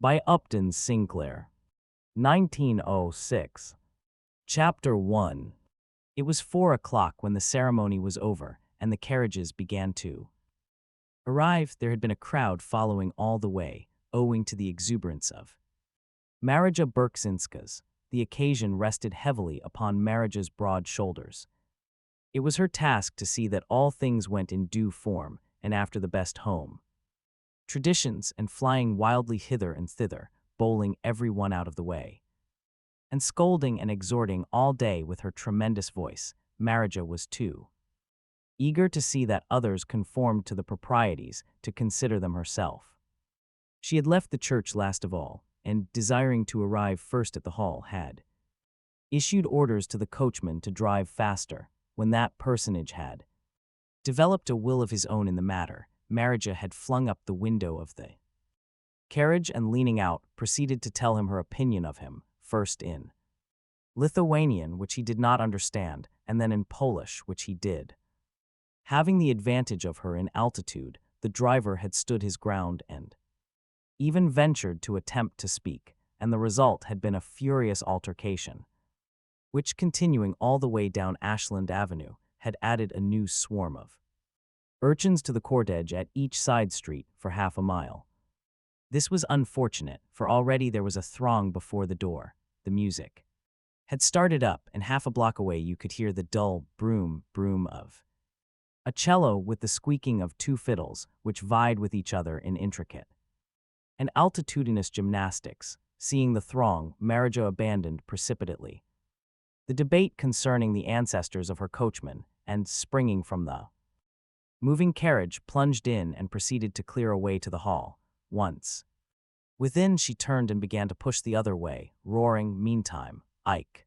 by Upton Sinclair. 1906. Chapter 1. It was 4 o'clock when the ceremony was over and the carriages began to arrive. There had been a crowd following all the way, owing to the exuberance of Marija Berksinska's. The occasion rested heavily upon Marija's broad shoulders. It was her task to see that all things went in due form and after the best home traditions, and flying wildly hither and thither, bowling every one out of the way, and scolding and exhorting all day with her tremendous voice. Marija was too eager to see that others conformed to the proprieties to consider them herself. She had left the church last of all, and, desiring to arrive first at the hall, had issued orders to the coachman to drive faster. When that personage had developed a will of his own in the matter, Marija had flung up the window of the carriage and, leaning out, proceeded to tell him her opinion of him, first in Lithuanian, which he did not understand, and then in Polish, which he did. Having the advantage of her in altitude, the driver had stood his ground and even ventured to attempt to speak, and the result had been a furious altercation, which, continuing all the way down Ashland Avenue, had added a new swarm of urchins to the cortege at each side street for half a mile. This was unfortunate, for already there was a throng before the door. The music had started up, and half a block away you could hear the dull broom of a cello with the squeaking of two fiddles, which vied with each other in intricate and altitudinous gymnastics. Seeing the throng, Marija abandoned precipitately the debate concerning the ancestors of her coachman, and, springing from the moving carriage, plunged in and proceeded to clear a way to the hall. Once within, she turned and began to push the other way, roaring, meantime, Ike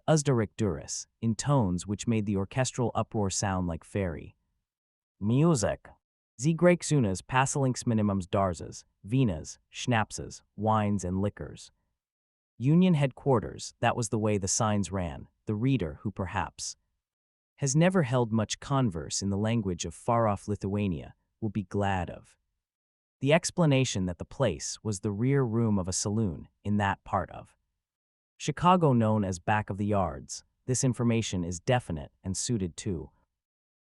Uzdarik Duris, in tones which made the orchestral uproar sound like fairy music. Zgrexunas Pasalinks Minimums Darzas, Vinas, Schnapses, wines and liquors. Union headquarters, that was the way the signs ran. The reader, who perhaps has never held much converse in the language of far-off Lithuania, will be glad of the explanation that the place was the rear room of a saloon in that part of Chicago known as back of the yards. This information is definite and suited to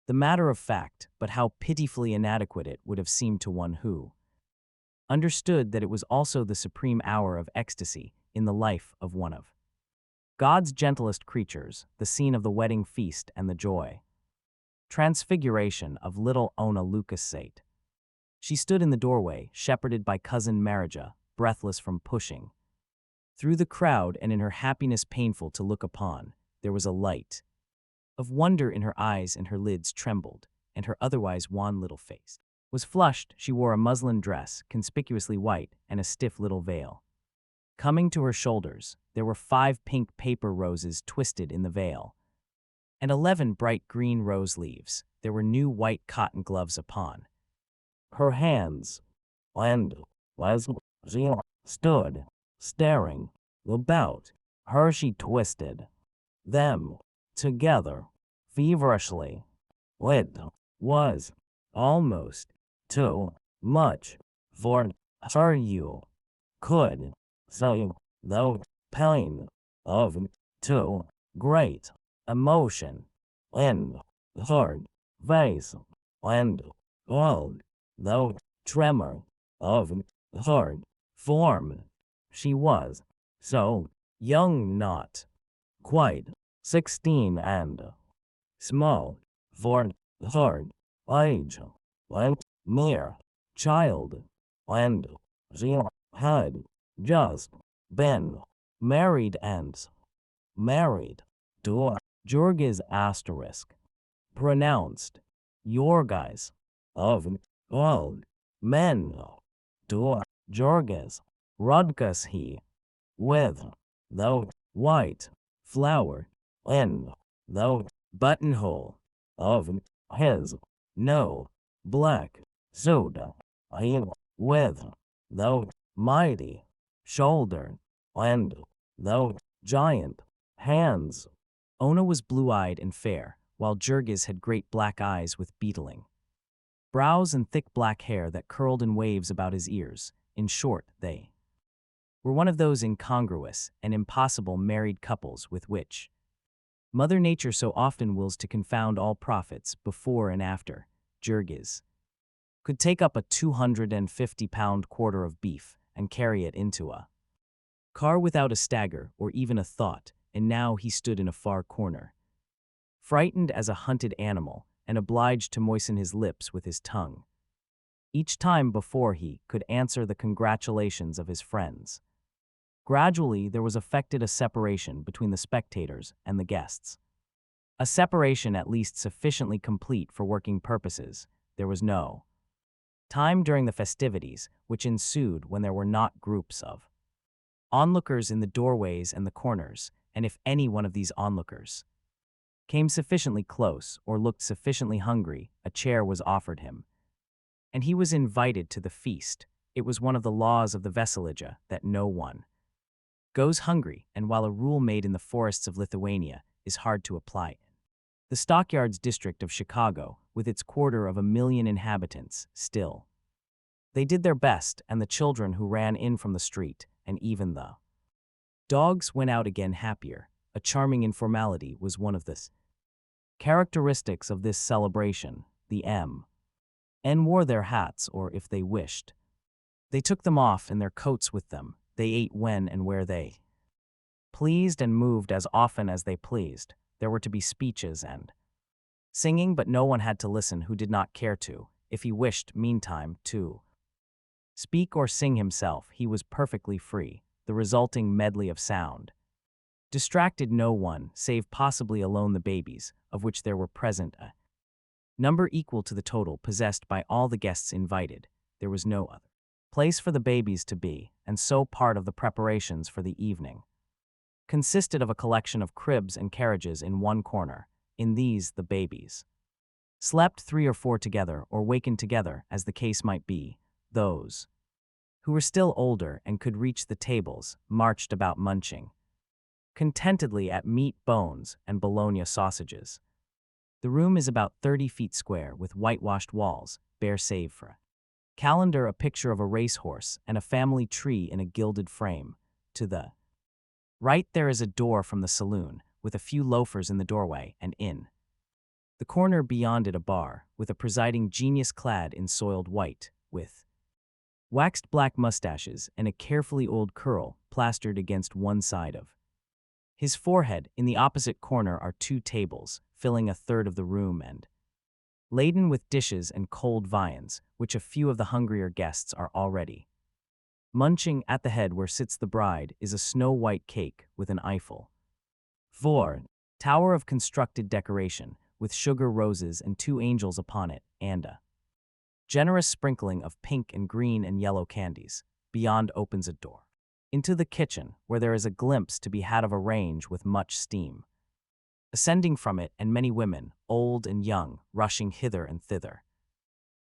the matter of fact, but how pitifully inadequate it would have seemed to one who understood that it was also the supreme hour of ecstasy in the life of one of God's gentlest creatures, the scene of the wedding feast and the joy transfiguration of little Ona Lukasate. She stood in the doorway, shepherded by cousin Marija, breathless from pushing through the crowd, and in her happiness painful to look upon. There was a light of wonder in her eyes, and her lids trembled, and her otherwise wan little face was flushed. She wore a muslin dress, conspicuously white, and a stiff little veil coming to her shoulders. There were 5 pink paper roses twisted in the veil, and 11 bright green rose leaves. There were new white cotton gloves upon her hands, and as she stood staring about her, she twisted them together feverishly. It was almost too much for her. You could say the pain of too great emotion in her face, and all the tremor of her form. She was so young, not quite 16, and small for her age, a mere child, and she had just been married, and married to Jorgis asterisk, pronounced Yorgais, of all men, to Jorgis Rudkas he, with the white flower in the buttonhole of his no black suit, he with the mighty shoulder and the giant hands. Ona was blue-eyed and fair, while Jurgis had great black eyes with beetling brows and thick black hair that curled in waves about his ears. In short, they were one of those incongruous and impossible married couples with which Mother Nature so often wills to confound all prophets before and after. Jurgis could take up a 250-pound quarter of beef and carry it into a car without a stagger or even a thought, and now he stood in a far corner, frightened as a hunted animal and obliged to moisten his lips with his tongue each time before he could answer the congratulations of his friends. Gradually, there was effected a separation between the spectators and the guests. A separation at least sufficiently complete for working purposes. There was no time during the festivities, which ensued when there were not groups of onlookers in the doorways and the corners, and if any one of these onlookers came sufficiently close or looked sufficiently hungry, a chair was offered him, and he was invited to the feast. It was one of the laws of the Veselija that no one goes hungry, and while a rule made in the forests of Lithuania is hard to apply, the Stockyards district of Chicago, with its 250,000 inhabitants, still they did their best, and the children who ran in from the street, and even the dogs went out again happier. A charming informality was one of the characteristics of this celebration. The men wore their hats, or if they wished, they took them off, and their coats with them. They ate when and where they pleased and moved as often as they pleased. There were to be speeches and singing, but no one had to listen who did not care to. If he wished, meantime, to speak or sing himself, he was perfectly free. The resulting medley of sound distracted no one, save possibly alone the babies, of which there were present a number equal to the total possessed by all the guests invited. There was no other place for the babies to be, and so part of the preparations for the evening consisted of a collection of cribs and carriages in one corner. In these, the babies slept 3 or 4 together, or wakened together, as the case might be. Those who were still older and could reach the tables marched about munching contentedly at meat, bones, and bologna sausages. The room is about 30 feet square, with whitewashed walls, bare save for a calendar, a picture of a racehorse, and a family tree in a gilded frame. To the right there is a door from the saloon, with a few loafers in the doorway, and in the corner beyond it a bar, with a presiding genius clad in soiled white, with waxed black mustaches and a carefully oiled curl plastered against one side of his forehead. In the opposite corner are 2 tables, filling a third of the room and laden with dishes and cold viands, which a few of the hungrier guests are already munching. At the head, where sits the bride, is a snow-white cake with an Eiffel tower of constructed decoration, with sugar roses and 2 angels upon it, and a generous sprinkling of pink and green and yellow candies. Beyond opens a door into the kitchen, where there is a glimpse to be had of a range with much steam ascending from it, and many women, old and young, rushing hither and thither.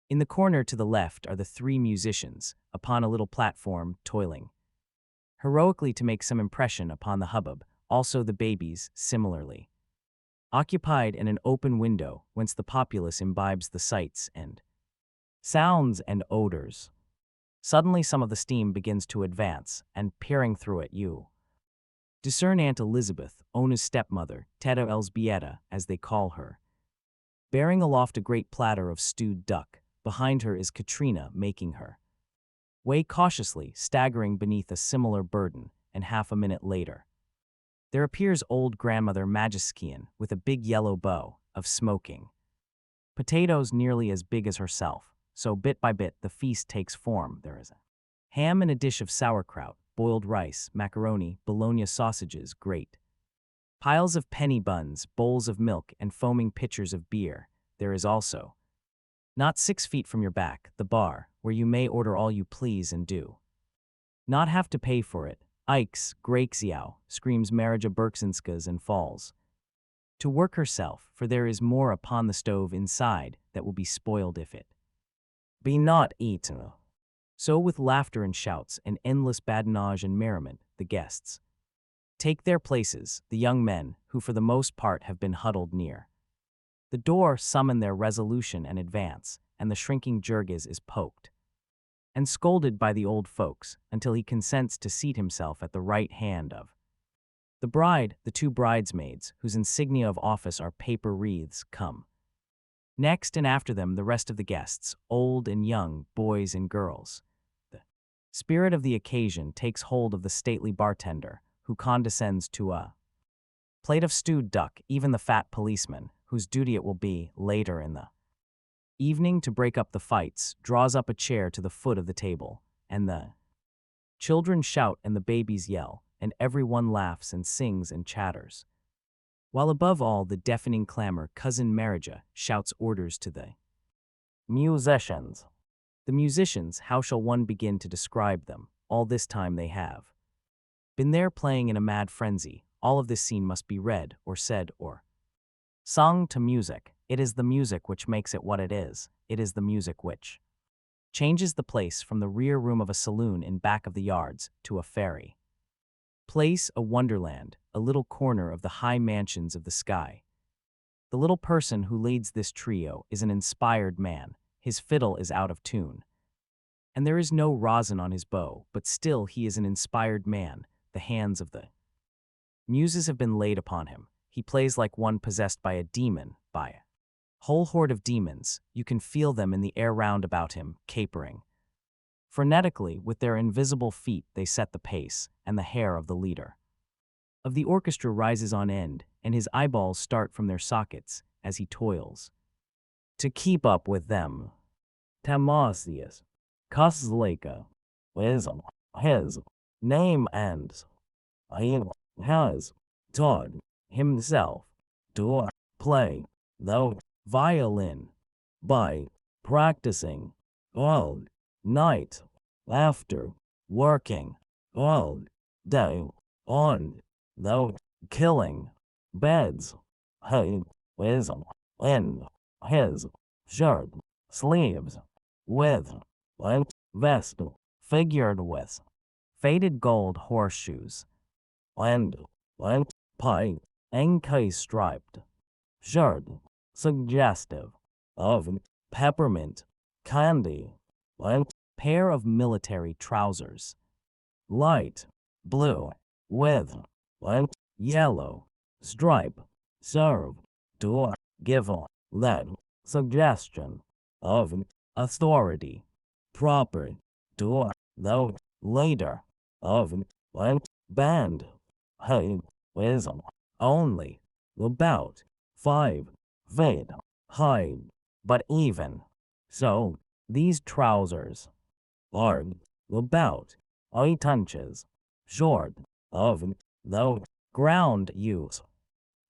In the corner to the left are the 3 musicians, upon a little platform, toiling heroically to make some impression upon the hubbub. Also the babies, similarly occupied, in an open window whence the populace imbibes the sights and sounds and odors. Suddenly some of the steam begins to advance, and peering through it you discern Aunt Elizabeth, Ona's stepmother, Teta Elsbieta, as they call her, bearing aloft a great platter of stewed duck. Behind her is Katrina, making her way cautiously, staggering beneath a similar burden, and half a minute later there appears old grandmother Magiskian with a big yellow bow of smoking potatoes nearly as big as herself. So bit by bit the feast takes form. There is a ham and a dish of sauerkraut, boiled rice, macaroni, bologna sausages, great piles of penny buns, bowls of milk, and foaming pitchers of beer. There is also, not 6 feet from your back, the bar, where you may order all you please and do not have to pay for it. Ikes, Grakeziau, screams Marija Berksinskas and falls to work herself, for there is more upon the stove inside that will be spoiled if it be not eaten. So with laughter and shouts and endless badinage and merriment, the guests take their places. The young men, who for the most part have been huddled near the door, summon their resolution and advance, and the shrinking Jurgis is poked and scolded by the old folks until he consents to seat himself at the right hand of the bride. The two bridesmaids, whose insignia of office are paper wreaths, come next, and after them the rest of the guests, old and young, boys and girls. The spirit of the occasion takes hold of the stately bartender, who condescends to a plate of stewed duck, even the fat policeman, whose duty it will be, later in the evening, to break up the fights, draws up a chair to the foot of the table, and the children shout and the babies yell, and everyone laughs and sings and chatters. While above all the deafening clamor, Cousin Marija shouts orders to the musicians. The musicians, how shall one begin to describe them? All this time they have been there playing in a mad frenzy. All of this scene must be read, or said, or sung to music. It is the music which makes it what it is. It is the music which changes the place from the rear room of a saloon in back of the yards to a fairy place, a wonderland, a little corner of the high mansions of the sky. The little person who leads this trio is an inspired man. His fiddle is out of tune, and there is no rosin on his bow, but still he is an inspired man. The hands of the muses have been laid upon him. He plays like one possessed by a demon, by a whole horde of demons. You can feel them in the air round about him, capering frenetically. With their invisible feet they set the pace, and the hair of the leader of the orchestra rises on end, and his eyeballs start from their sockets as he toils to keep up with them. Tamasius Kosleka is his name, and he has taught himself to play the violin by practicing all night after working all day on the killing beds. He is in his shirt sleeves with a vest figured with faded gold horseshoes, and a pie and striped shirt suggestive of peppermint candy, a pair of military trousers, light blue with a yellow stripe, serve to give that suggestion of authority proper to the leader of a band. He is only about 5 feet high, but even so, these trousers are about 8 inches short of the ground. You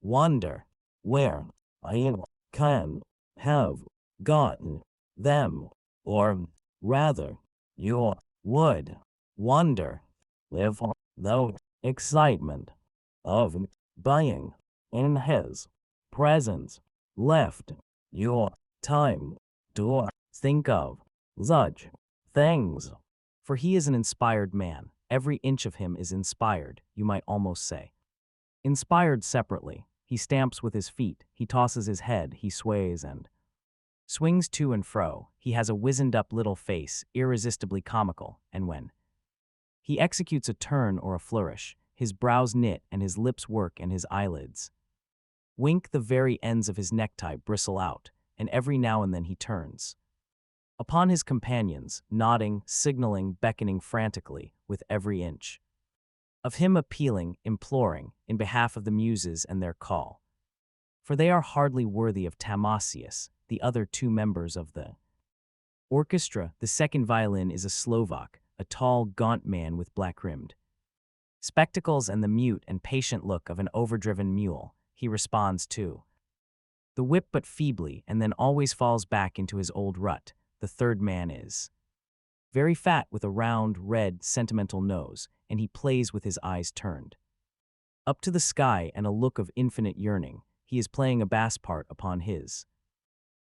wonder where I can have gotten them, or rather, you would wonder if the excitement of being in his presence left you time to think of such things. For he is an inspired man. Every inch of him is inspired, you might almost say. Inspired separately. He stamps with his feet, he tosses his head, he sways and swings to and fro. He has a wizened-up little face, irresistibly comical, and when he executes a turn or a flourish, his brows knit and his lips work and his eyelids wink. The very ends of his necktie bristle out, and every now and then he turns upon his companions, nodding, signaling, beckoning frantically with every inch of him, appealing, imploring, in behalf of the muses and their call. For they are hardly worthy of Tamasius, the other 2 members of the orchestra. The second violin is a Slovak, a tall, gaunt man with black-rimmed spectacles and the mute and patient look of an overdriven mule. He responds to the whip but feebly, and then always falls back into his old rut. The third man is very fat, with a round, red, sentimental nose, and he plays with his eyes turned up to the sky and a look of infinite yearning. He is playing a bass part upon his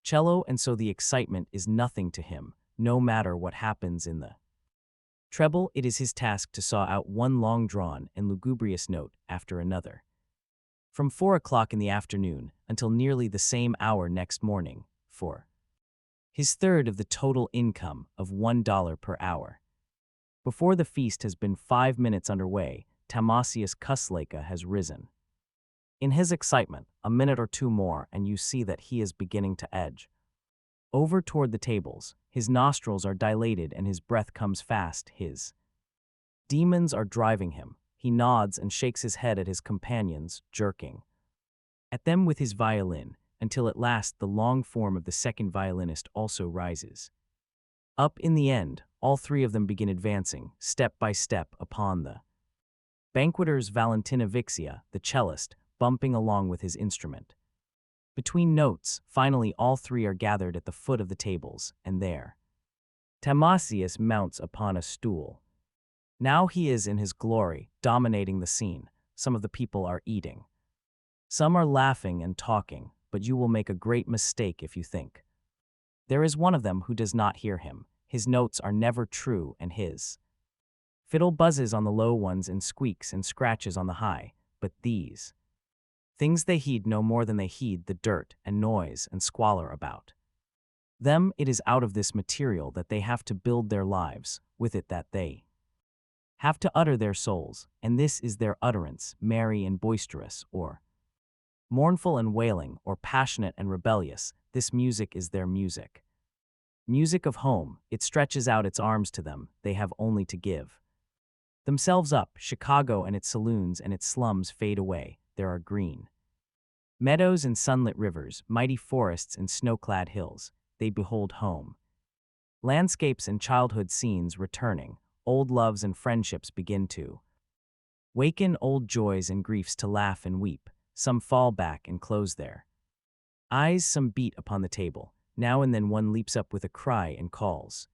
cello, and so the excitement is nothing to him, no matter what happens in the treble. It is his task to saw out one long-drawn and lugubrious note after another, from 4 o'clock in the afternoon until nearly the same hour next morning, for his third of the total income of $1 per hour. Before the feast has been 5 minutes underway, Tamasius Kusleka has risen. In his excitement, a minute or two more and you see that he is beginning to edge over toward the tables. His nostrils are dilated and his breath comes fast. His demons are driving him. He nods and shakes his head at his companions, jerking at them with his violin, until at last the long form of the second violinist also rises. Up in the end, all three of them begin advancing, step by step, upon the banqueter's Valentina Vixia, the cellist, bumping along with his instrument. Between notes, finally all three are gathered at the foot of the tables, and there Tamasius mounts upon a stool. Now he is in his glory, dominating the scene. Some of the people are eating. Some are laughing and talking, but you will make a great mistake if you think. There is one of them who does not hear him. His notes are never true, and his fiddle buzzes on the low ones and squeaks and scratches on the high, but these things they heed no more than they heed the dirt and noise and squalor about them. It is out of this material that they have to build their lives, with it that they have to utter their souls, and this is their utterance, merry and boisterous, or mournful and wailing, or passionate and rebellious. This music is their music. Music of home, it stretches out its arms to them, they have only to give themselves up. Chicago and its saloons and its slums fade away, there are green meadows and sunlit rivers, mighty forests and snow-clad hills, they behold home. Landscapes and childhood scenes returning, old loves and friendships begin to waken, old joys and griefs to laugh and weep. Some fall back and close their eyes, some beat upon the table. Now and then one leaps up with a cry and calls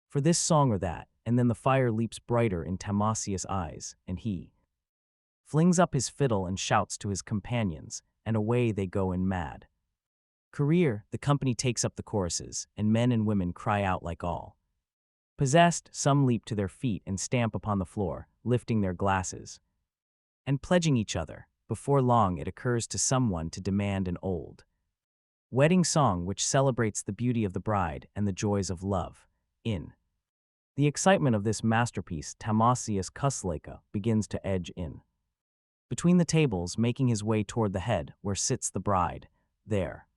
for this song or that, and then the fire leaps brighter in Tamasius' eyes, and he flings up his fiddle and shouts to his companions, and away they go in mad career. The company takes up the choruses, and men and women cry out like all possessed. Some leap to their feet and stamp upon the floor, lifting their glasses and pledging each other. Before long it occurs to someone to demand an old wedding song which celebrates the beauty of the bride and the joys of love. In the excitement of this masterpiece, Tamasius Kusleka begins to edge in between the tables, making his way toward the head where sits the bride. There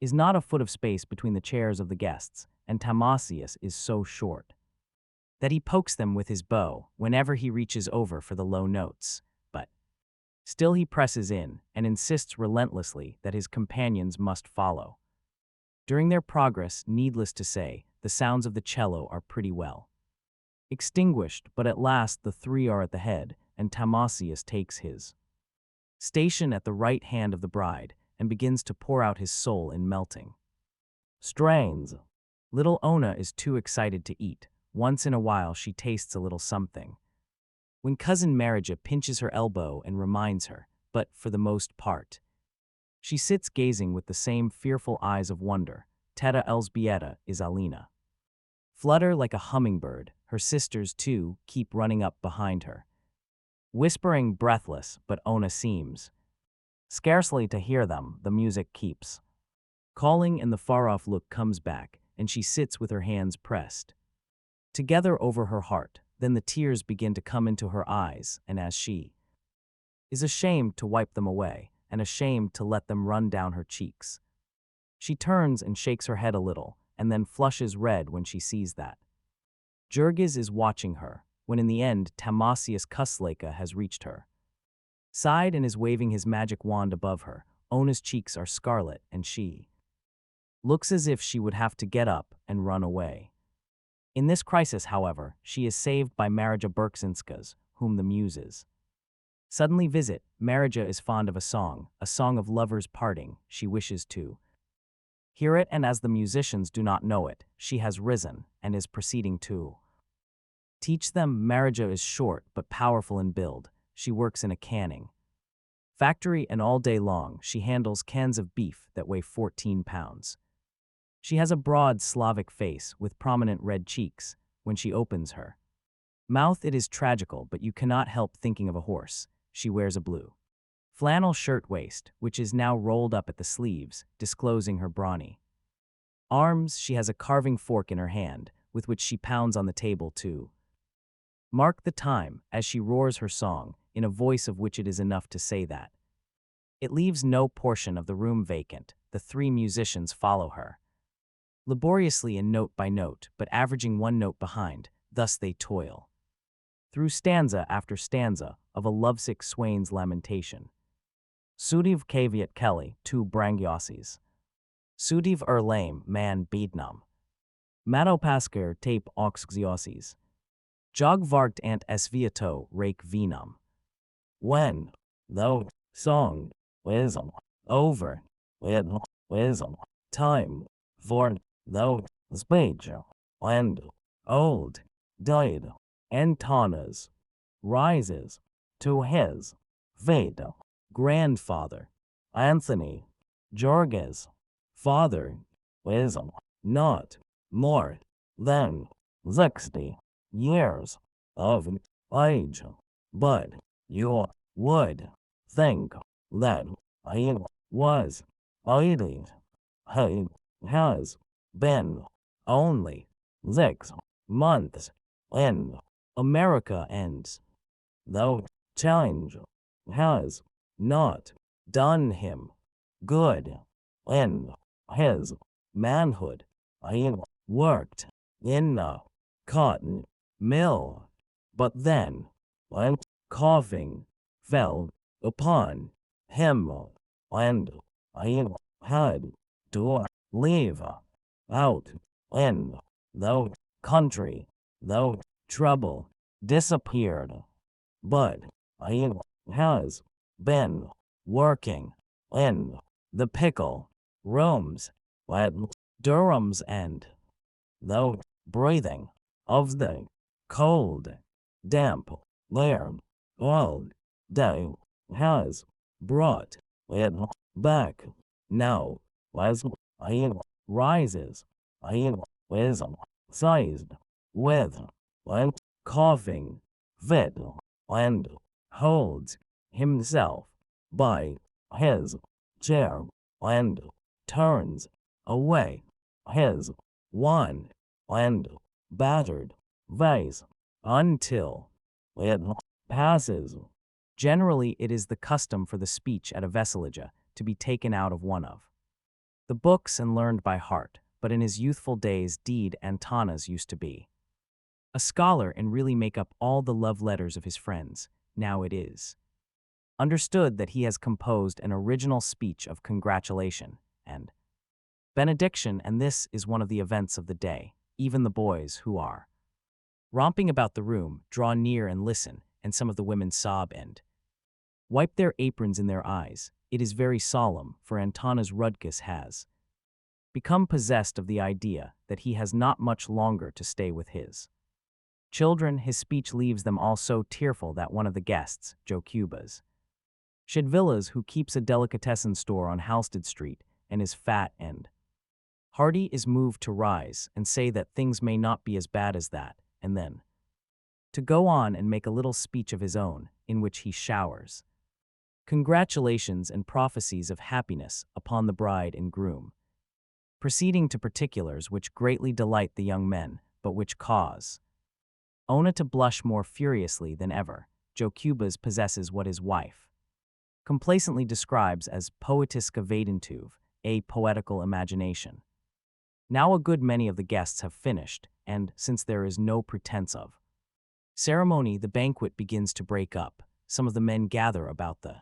is not a foot of space between the chairs of the guests, and Tamasius is so short that he pokes them with his bow whenever he reaches over for the low notes, but still he presses in and insists relentlessly that his companions must follow. During their progress, needless to say, the sounds of the cello are pretty well extinguished, but at last the three are at the head, and Tamasius takes his station at the right hand of the bride and begins to pour out his soul in melting strains. Little Ona is too excited to eat. Once in a while she tastes a little something when Cousin Marija pinches her elbow and reminds her, but for the most part she sits gazing with the same fearful eyes of wonder. Teta Elzbieta is Alina. Flutter like a hummingbird. Her sisters, too, keep running up behind her, whispering breathless, but Ona seems scarcely to hear them. The music keeps calling and the far-off look comes back, and she sits with her hands pressed together over her heart. Then the tears begin to come into her eyes, and as she is ashamed to wipe them away, and ashamed to let them run down her cheeks, she turns and shakes her head a little, and then flushes red when she sees that Jurgis is watching her, when in the end Tamasius Kusleka has reached her side and is waving his magic wand above her. Ona's cheeks are scarlet, and she looks as if she would have to get up and run away. In this crisis, however, she is saved by Marija Berksinskas, whom the muses suddenly visit. Marija is fond of a song of lovers parting. She wishes to hear it, and as the musicians do not know it, she has risen and is proceeding to teach them. Marija is short but powerful in build. She works in a canning factory, and all day long she handles cans of beef that weigh 14 pounds. She has a broad Slavic face with prominent red cheeks. When she opens her mouth it is tragical, but you cannot help thinking of a horse. She wears a blue flannel shirtwaist, which is now rolled up at the sleeves, disclosing her brawny Arms, she has a carving fork in her hand, with which she pounds on the table to mark the time as she roars her song, in a voice of which it is enough to say that it leaves no portion of the room vacant. The three musicians follow her, laboriously in note by note, but averaging one note behind. Thus they toil through stanza after stanza of a lovesick swain's lamentation. Sudiv caveat Kelly, two brangiosis. Sudiv lame man beadnam. Matopasker tape oxxiosis. Jogvargt ant sviato rake venam. When, though, song, wisdom, over, with, wisdom, time, for, though, speech, and, old, died, Antanas, rises, to his, fate, grandfather, Anthony, Jorges, father, wisdom, not, more, than, 60, years, of, age, but, you, would, think, that, I, was, 80, he, has, been, only, 6, months, in, America ends, though, change, has, not, done him, good, in, his, manhood, I, worked, in a, cotton, mill, but then, when, coughing, fell, upon, him, and, I, had, to, leave, out, in, the, country, the, trouble, disappeared, but, I, has, been, working, in, the pickle, rooms, at, Durham's end, the, breathing, of the, cold, damp, air, old, day, has, brought, it, back, now, as, I, rises, I, is, sized, with, and, coughing, fit, and, holds, himself, by, his, chair, and, turns, away, his, one, and, battered, vase, until, it, passes. Generally, it is the custom for the speech at a vesselage to be taken out of one of the books and learned by heart, but in his youthful days deed Antanas used to be a scholar and really make up all the love letters of his friends. Now it is understood that he has composed an original speech of congratulation and benediction, and this is one of the events of the day. Even the boys, who are romping about the room, draw near and listen, and some of the women sob and wipe their aprons in their eyes. It is very solemn, for Antanas Rudkus has become possessed of the idea that he has not much longer to stay with his children. His speech leaves them all so tearful that one of the guests, Joe Cubas, Shedvillas, who keeps a delicatessen store on Halsted Street and is fat and hearty, is moved to rise and say that things may not be as bad as that, and then to go on and make a little speech of his own, in which he showers congratulations and prophecies of happiness upon the bride and groom, proceeding to particulars which greatly delight the young men, but which cause Ona to blush more furiously than ever. Joe Cubas possesses what his wife complacently describes as poetiska vadentuve, a poetical imagination. Now a good many of the guests have finished, and, since there is no pretense of ceremony, the banquet begins to break up. Some of the men gather about the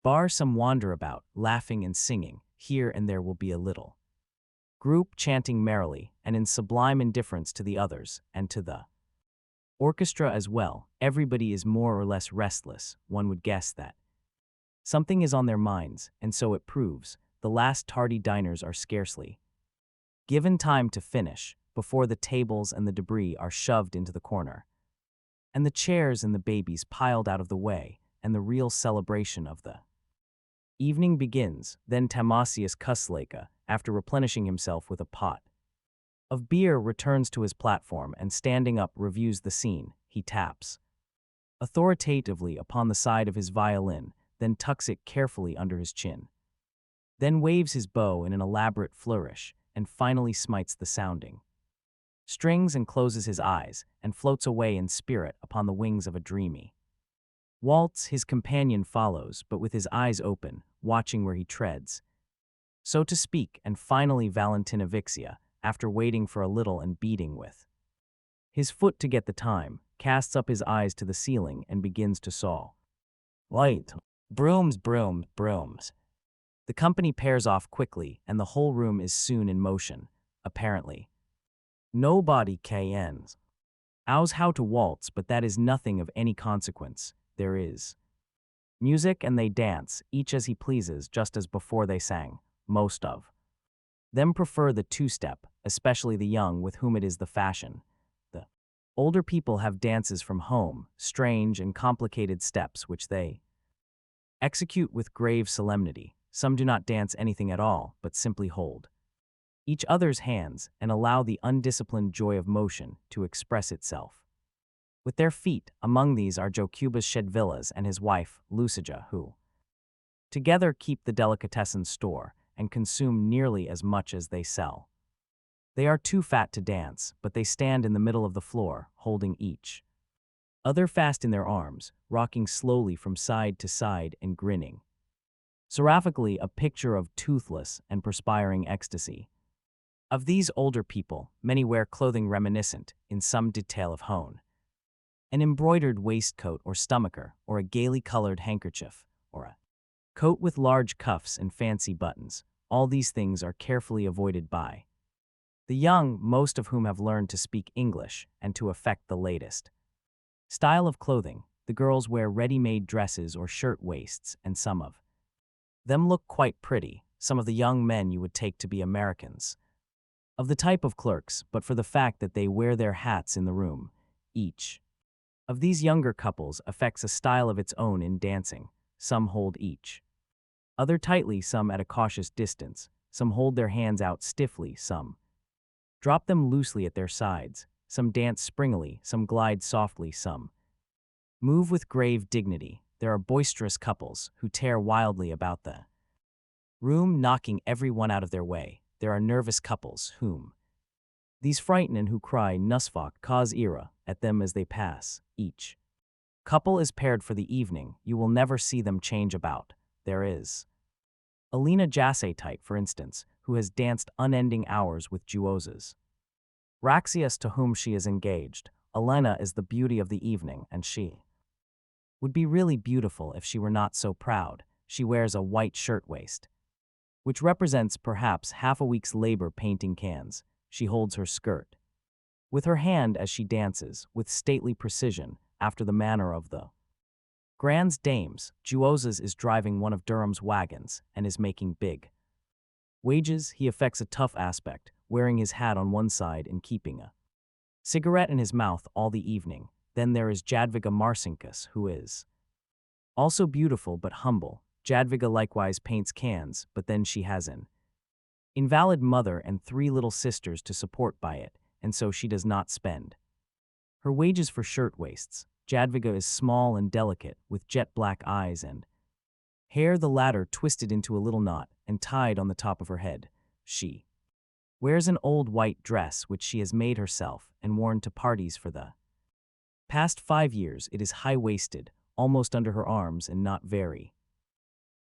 bar, some wander about, laughing and singing. Here and there will be a little group chanting merrily, and in sublime indifference to the others, and to the orchestra as well. Everybody is more or less restless. One would guess that something is on their minds, and so it proves. The last tardy diners are scarcely given time to finish, before the tables and the debris are shoved into the corner, and the chairs and the babies piled out of the way, and the real celebration of the evening begins. Then Tamasius Kusleka, after replenishing himself with a pot of beer, returns to his platform and, standing up, reviews the scene. He taps authoritatively upon the side of his violin, then tucks it carefully under his chin, then waves his bow in an elaborate flourish, and finally smites the sounding strings and closes his eyes and floats away in spirit upon the wings of a dreamy waltz. His companion follows, but with his eyes open, watching where he treads, so to speak, and finally Valentina Vixia, after waiting for a little and beating with his foot to get the time, casts up his eyes to the ceiling and begins to saw. Wait. Brooms, brooms, brooms. The company pairs off quickly, and the whole room is soon in motion, apparently. Nobody cans. Ows how to waltz, but that is nothing of any consequence. There is music, and they dance, each as he pleases, just as before they sang. Most of them prefer the two-step, especially the young, with whom it is the fashion. The older people have dances from home, strange and complicated steps which they execute with grave solemnity. Some do not dance anything at all, but simply hold each other's hands and allow the undisciplined joy of motion to express itself with their feet. Among these are Jokubas Shedvillas and his wife, Lucija, who together keep the delicatessen store and consume nearly as much as they sell. They are too fat to dance, but they stand in the middle of the floor, holding each other fast in their arms, rocking slowly from side to side and grinning seraphically, a picture of toothless and perspiring ecstasy. Of these older people, many wear clothing reminiscent, in some detail, of hone, an embroidered waistcoat or stomacher, or a gaily colored handkerchief, or a coat with large cuffs and fancy buttons. All these things are carefully avoided by the young, most of whom have learned to speak English and to affect the latest style of clothing. The girls wear ready-made dresses or shirt waists, and some of them look quite pretty. Some of the young men you would take to be Americans, of the type of clerks, but for the fact that they wear their hats in the room. Each of these younger couples affects a style of its own in dancing. Some hold each other tightly, some at a cautious distance, some hold their hands out stiffly, some drop them loosely at their sides, some dance springily, some glide softly, some move with grave dignity. There are boisterous couples who tear wildly about the room, knocking every one out of their way. There are nervous couples whom these frighten and who cry "Nusfach" cause ira at them as they pass. Each couple is paired for the evening. You will never see them change about. There is Alina Jasaitype, for instance, who has danced unending hours with Juozas Raxias, to whom she is engaged. Elena is the beauty of the evening, and she would be really beautiful if she were not so proud. She wears a white shirtwaist, which represents perhaps half a week's labor painting cans. She holds her skirt with her hand as she dances, with stately precision, after the manner of the Grand's dames. Juozas is driving one of Durham's wagons and is making big wages. He affects a tough aspect, wearing his hat on one side and keeping a cigarette in his mouth all the evening. Then there is Jadwiga Marcinkus, who is also beautiful but humble. Jadwiga likewise paints cans, but then she has an invalid mother and 3 little sisters to support by it, and so she does not spend her wages for shirtwaists. Jadwiga is small and delicate, with jet-black eyes and hair, the latter twisted into a little knot and tied on the top of her head. She wears an old white dress which she has made herself and worn to parties for the past 5 years. It is high-waisted, almost under her arms, and not very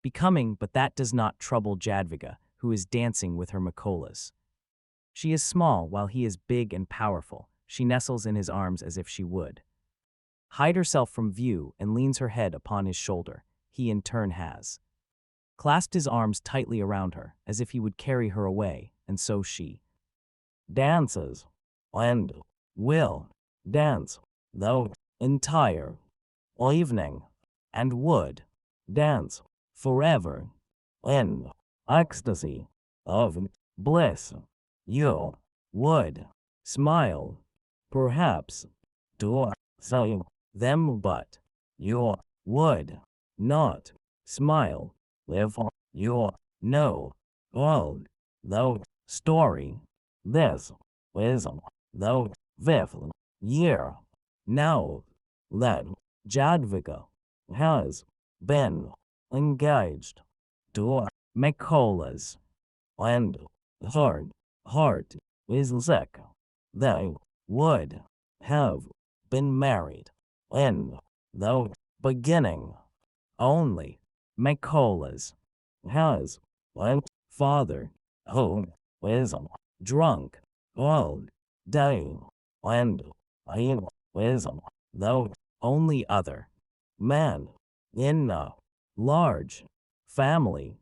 becoming, but that does not trouble Jadwiga, who is dancing with her Mikolas. She is small while he is big and powerful. She nestles in his arms as if she would hide herself from view and leans her head upon his shoulder. He in turn has clasped his arms tightly around her, as if he would carry her away, and so she dances, and will dance, the entire evening, and would dance forever, in ecstasy of bliss. You would smile, perhaps, to say them, but you would not smile if you know all the story. This is the 5th year now that Jadwiga has been engaged to Mikolas, and her heart is sick. They would have been married in the beginning. Only Nicholas has a father who is drunk all day, and he is the only other man in a large family.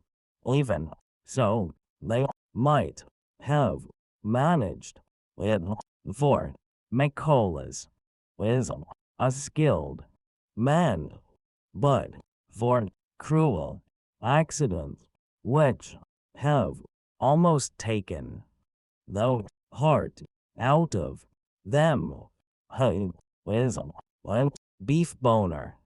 Even so, they might have managed it, for Nicholas is a skilled man, but for cruel accidents which have almost taken the heart out of them, he is a beef boner,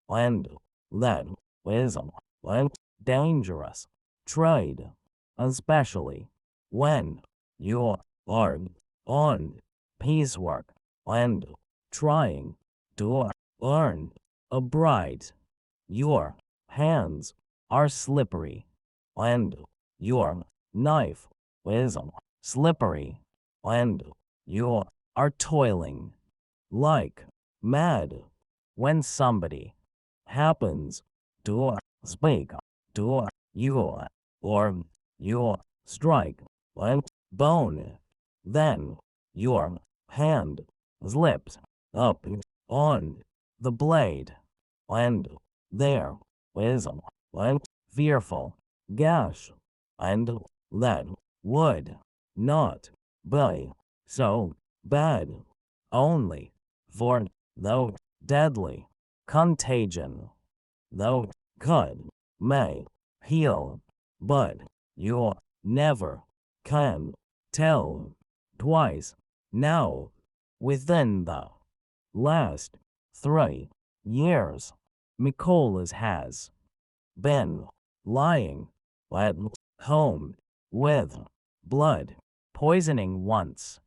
and that is a dangerous trade, especially when you are on piecework and trying to earn a bride. Your hands are slippery, and your knife is slippery, and you are toiling like mad when somebody happens to speak to you, or you strike a bone. Then your hand slips up on the blade, and there is a fearful gash, and that would not be so bad, only for the deadly contagion. The cut may heal, but you never can tell. Twice now, within the last 3 years, Nicholas has been lying at home with blood poisoning once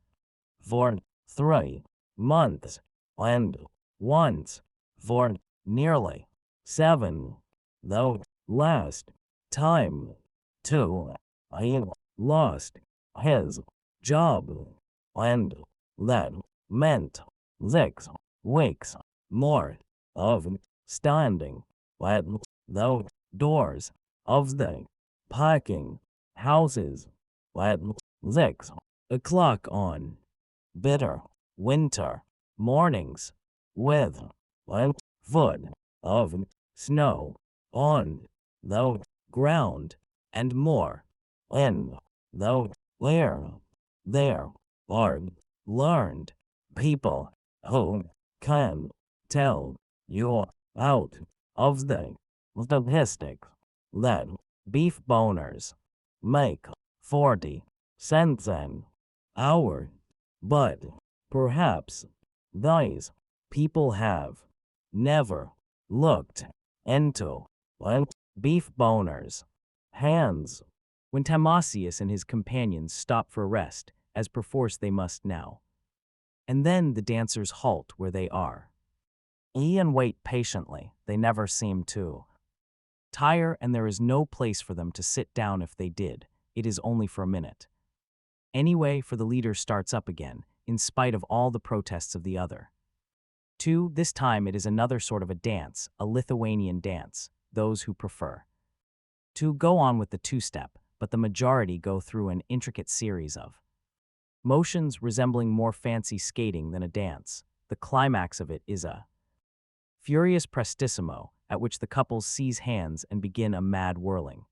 for 3 months, and once for nearly 7. The last time, too, he lost his job, and that meant 6 weeks more of standing at the doors of the packing houses at 6 o'clock on bitter winter mornings, with a foot of snow on the ground and more in the air. There are learned people who can tell you out of the statistics that beef boners make 40 cents an hour, but perhaps these people have never looked into a beef boner's hands. When Timasius and his companions stop for rest, as perforce they must now, and then the dancers halt where they are. And wait patiently, they never seem to tire, and there is no place for them to sit down. If they did, it is only for a minute. Anyway, for the leader starts up again, in spite of all the protests of the other. 2. This time it is another sort of a dance, a Lithuanian dance, those who prefer to go on with the two-step, but the majority go through an intricate series of motions resembling more fancy skating than a dance. The climax of it is a furious prestissimo, at which the couples seize hands and begin a mad whirling.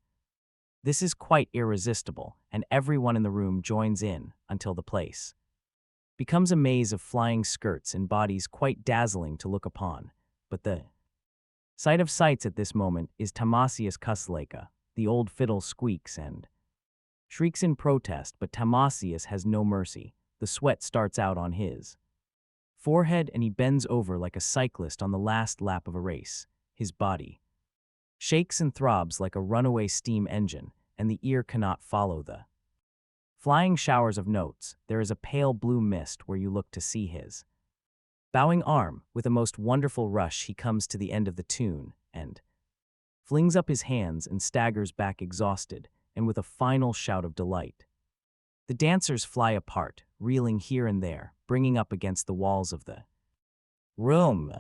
This is quite irresistible, and everyone in the room joins in until the place becomes a maze of flying skirts and bodies quite dazzling to look upon. But the sight of sights at this moment is Timasius Kusleka. The old fiddle squeaks and shrieks in protest, but Timasius has no mercy. The sweat starts out on his forehead, and he bends over like a cyclist on the last lap of a race. His body shakes and throbs like a runaway steam engine, and the ear cannot follow the flying showers of notes. There is a pale blue mist where you look to see his bowing arm. With a most wonderful rush he comes to the end of the tune, and flings up his hands and staggers back exhausted, and with a final shout of delight The dancers fly apart, reeling here and there, bringing up against the walls of the room.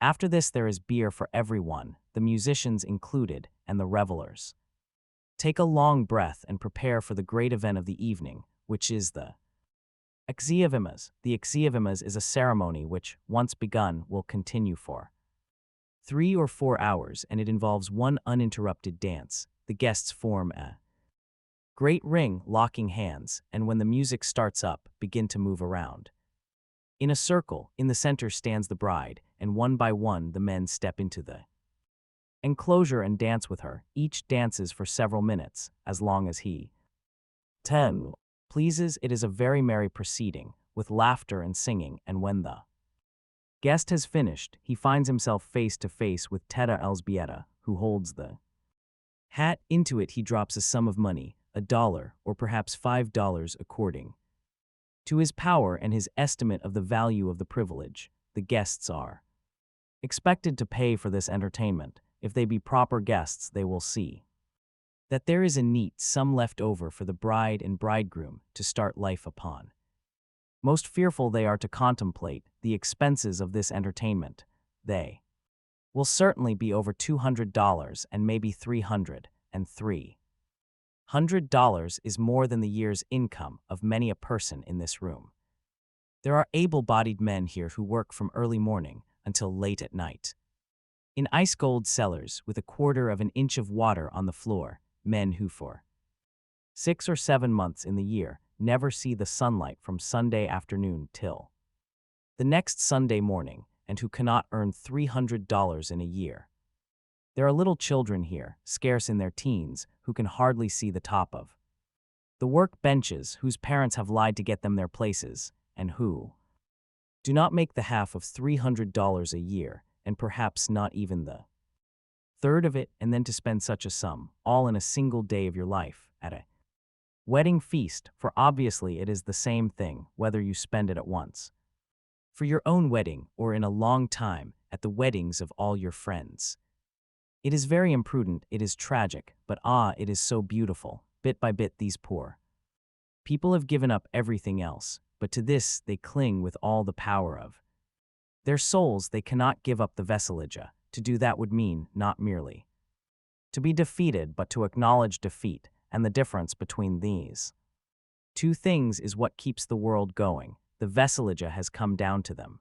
After this there is beer for everyone, the musicians included, and the revelers. Take a long breath and prepare for the great event of the evening, which is the Exievimas. The Exievimas is a ceremony which, once begun, will continue for 3 or 4 hours, and it involves one uninterrupted dance. The guests form a great ring, locking hands, and when the music starts up, begin to move around. In a circle, in the center stands the bride, and one by one the men step into the enclosure and dance with her. Each dances for several minutes, as long as he 10 pleases. It is a very merry proceeding, with laughter and singing, and when the guest has finished, he finds himself face to face with Teta Elzbieta, who holds the hat. Into it he drops a sum of money, $1 or perhaps $5 according to his power and his estimate of the value of the privilege. The guests are expected to pay for this entertainment. If they be proper guests, they will see that there is a neat sum left over for the bride and bridegroom to start life upon. Most fearful they are to contemplate the expenses of this entertainment. They will certainly be over $200 and maybe $300, and $300 is more than the year's income of many a person in this room. There are able-bodied men here who work from early morning until late at night in ice-cold cellars with a quarter of an inch of water on the floor, men who for 6 or 7 months in the year never see the sunlight from Sunday afternoon till the next Sunday morning, and who cannot earn $300 in a year. There are little children here, scarce in their teens, who can hardly see the top of the work benches, whose parents have lied to get them their places, and who do not make the half of $300 a year, and perhaps not even the third of it, and then to spend such a sum, all in a single day of your life, at a wedding feast, for obviously it is the same thing whether you spend it at once for your own wedding or in a long time at the weddings of all your friends. It is very imprudent, it is tragic, but it is so beautiful. Bit by bit these poor people have given up everything else, but to this they cling with all the power of their souls. They cannot give up the Veselija. To do that would mean not merely to be defeated, but to acknowledge defeat, and the difference between these two things is what keeps the world going. The Veselija has come down to them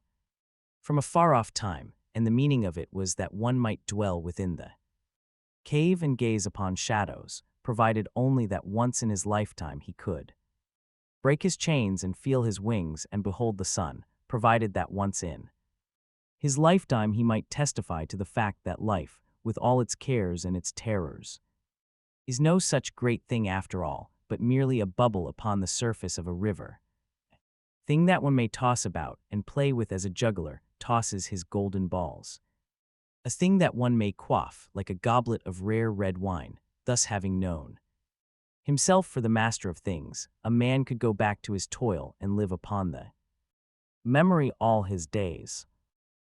from a far-off time, and the meaning of it was that one might dwell within the cave and gaze upon shadows, provided only that once in his lifetime he could break his chains and feel his wings and behold the sun, provided that once in his lifetime he might testify to the fact that life, with all its cares and its terrors, is no such great thing after all, but merely a bubble upon the surface of a river, thing that one may toss about and play with as a juggler tosses his golden balls, a thing that one may quaff like a goblet of rare red wine. Thus having known himself for the master of things, a man could go back to his toil and live upon the memory all his days.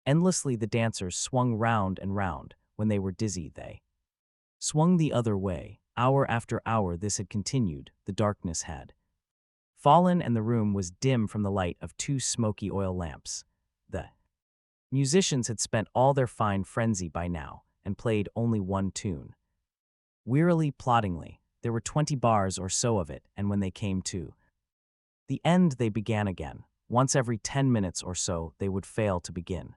Endlessly the dancers swung round and round. When they were dizzy they swung the other way. Hour after hour this had continued. The darkness had fallen and the room was dim from the light of 2 smoky oil lamps. The musicians had spent all their fine frenzy by now and played only one tune. Wearily, ploddingly, there were 20 bars or so of it, and when they came to the end they began again. Once every 10 minutes or so they would fail to begin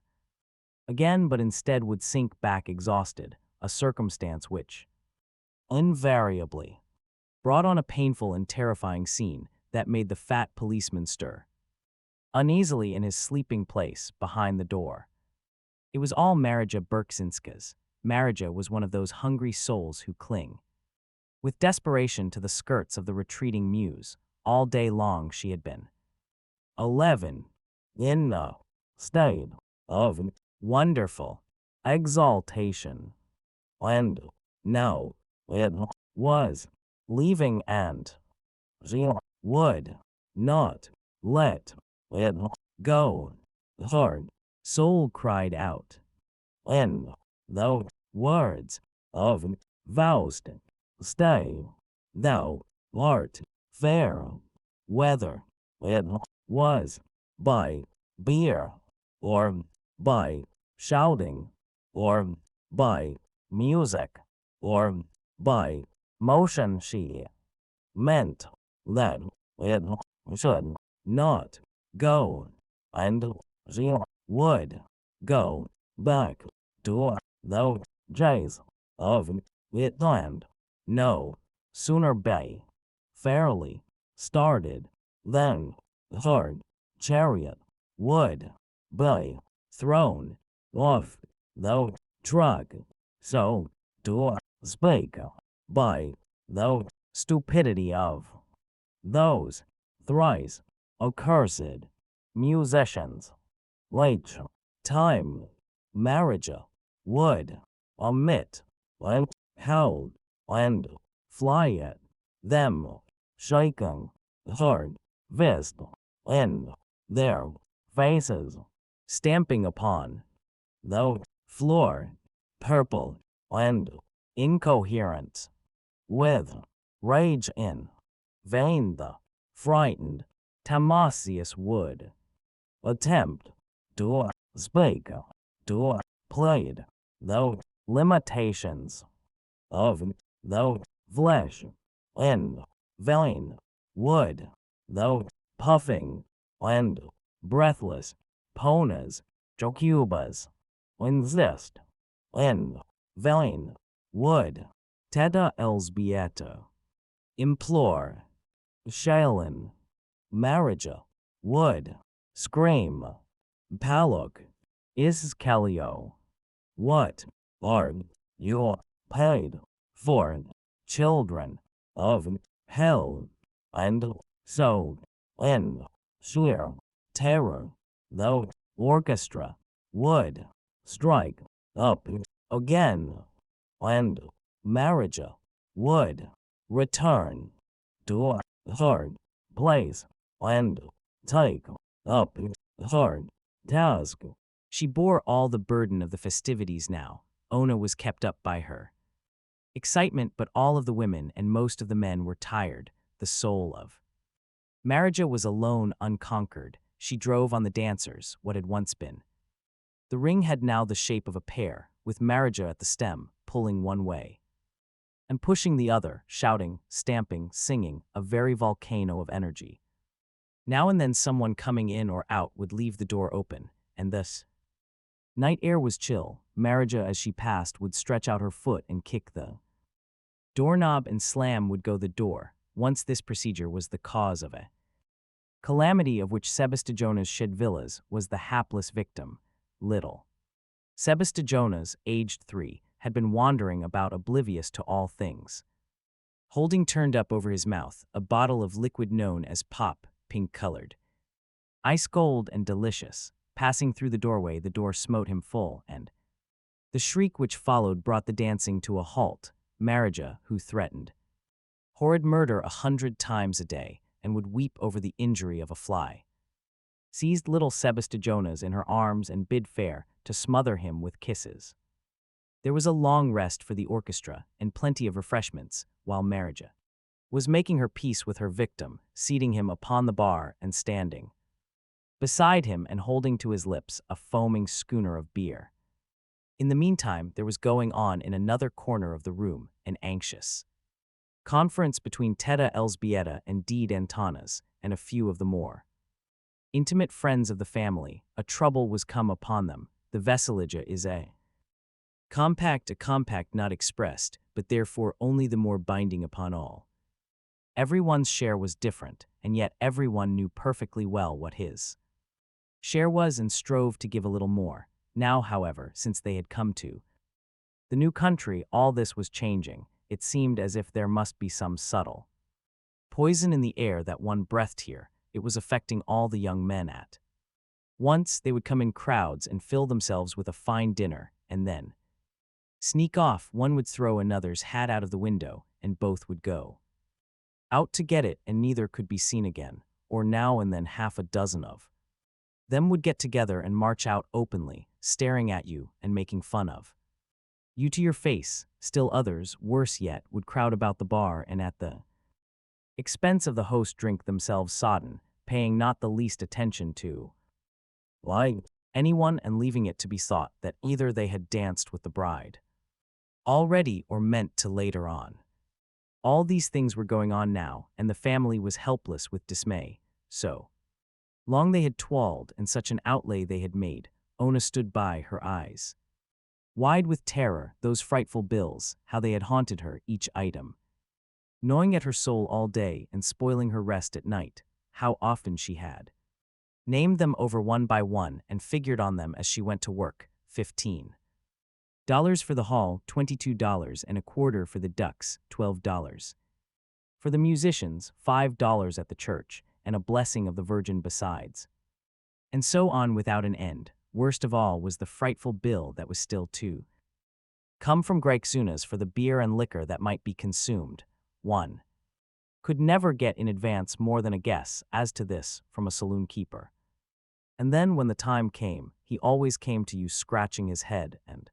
again, but instead would sink back exhausted, a circumstance which invariably brought on a painful and terrifying scene that made the fat policeman stir uneasily in his sleeping place behind the door. It was all Marija Berksinska's. Marija was one of those hungry souls who cling with desperation to the skirts of the retreating muse. All day long she had been 11 in a state of wonderful exaltation, and now it was leaving, and she would not let it go. The heart soul cried out, and the words of Faust, stay, thou art fair, whether it was by beer, or by shouting, or by music, or by motion. She meant that it should not go, and she would go back to the days of it, and no sooner be fairly started than her chariot would be thrown off the truck, so to speak, by the stupidity of those thrice accursed musicians. Each time marriage would omit and held and fly at them, shaking her fist in their faces, stamping upon the floor, purple and incoherent with rage in vain. The frightened Tamasius would attempt to speak, to plead the limitations of the flesh in vain. Would the puffing and breathless ponas Jocubas insist in vain. Would Teta Elsbieta implore Shalin marriage, would scream Palok is Calio. What are you paid for, children of hell? And so, in sheer terror, the orchestra would strike up again, and marriage would return to her place and take up her task. She bore all the burden of the festivities now. Ona was kept up by her excitement, but all of the women and most of the men were tired. The soul of Marija was alone, unconquered. She drove on the dancers, what had once been. The ring had now the shape of a pear, with Marija at the stem, pulling one way and pushing the other, shouting, stamping, singing, a very volcano of energy. Now and then someone coming in or out would leave the door open, and this night air was chill. Marija, as she passed, would stretch out her foot and kick the doorknob, and slam would go the door. Once this procedure was the cause of a calamity of which Sebastijonas Shedvillas was the hapless victim. Little Sebastijonas, aged 3, had been wandering about oblivious to all things, holding turned up over his mouth a bottle of liquid known as pop, pink-colored, ice-cold and delicious. Passing through the doorway, the door smote him full, and the shriek which followed brought the dancing to a halt. Marija, who threatened horrid murder 100 times a day and would weep over the injury of a fly, seized little Sebastijonas in her arms and bid fair to smother him with kisses. There was a long rest for the orchestra and plenty of refreshments, while Marija was making her peace with her victim, seating him upon the bar and standing beside him and holding to his lips a foaming schooner of beer. In the meantime, there was going on in another corner of the room an anxious conference between Teta Elsbieta and Dede Antanas and a few of the more intimate friends of the family. A trouble was come upon them. The Veselija is a compact not expressed, but therefore only the more binding upon all. Everyone's share was different, and yet everyone knew perfectly well what his share was and strove to give a little more. Now, however, since they had come to the new country, all this was changing. It seemed as if there must be some subtle poison in the air that one breathed here. It was affecting all the young men at once. They would come in crowds and fill themselves with a fine dinner, and then sneak off. One would throw another's hat out of the window, and both would go out to get it, and neither could be seen again. Or now and then half a dozen of them would get together and march out openly, staring at you and making fun of you to your face. Still others, worse yet, would crowd about the bar and at the Expense of the host drink themselves sodden, paying not the least attention to anyone and leaving it to be thought that either they had danced with the bride already or meant to later on. All these things were going on now, and the family was helpless with dismay. So long they had toiled, and such an outlay they had made, Ona stood by, her eyes wide with terror, those frightful bills, how they had haunted her, each item, gnawing at her soul all day and spoiling her rest at night. How often she had named them over one by one and figured on them as she went to work. $15 for the hall, $22 and a quarter for the ducks, $12 for the musicians, $5 at the church, and a blessing of the Virgin besides. And so on without an end. Worst of all was the frightful bill that was still to come from Greixunas for the beer and liquor that might be consumed. One could never get in advance more than a guess as to this from a saloon keeper. And then when the time came, he always came to you scratching his head and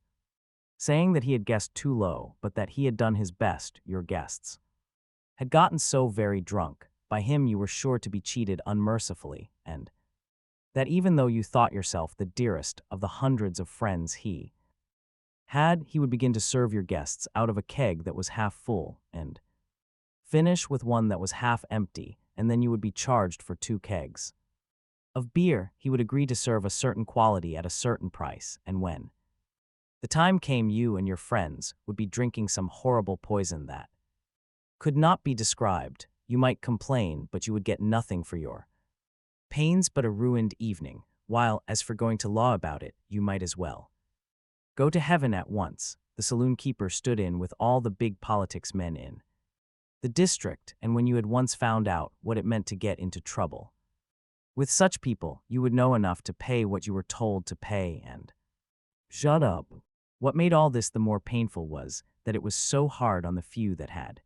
saying that he had guessed too low, but that he had done his best. Your guests had gotten so very drunk, by him you were sure to be cheated unmercifully, and that even though you thought yourself the dearest of the hundreds of friends he had, he would begin to serve your guests out of a keg that was half full, and finish with one that was half empty, and then you would be charged for 2 kegs of beer. He would agree to serve a certain quality at a certain price, and when the time came, you and your friends would be drinking some horrible poison that could not be described. You might complain, but you would get nothing for your pains but a ruined evening, while, as for going to law about it, you might as well go to heaven at once. The saloon keeper stood in with all the big politics men in the district, and when you had once found out what it meant to get into trouble with such people, you would know enough to pay what you were told to pay and shut up. What made all this the more painful was that it was so hard on the few that had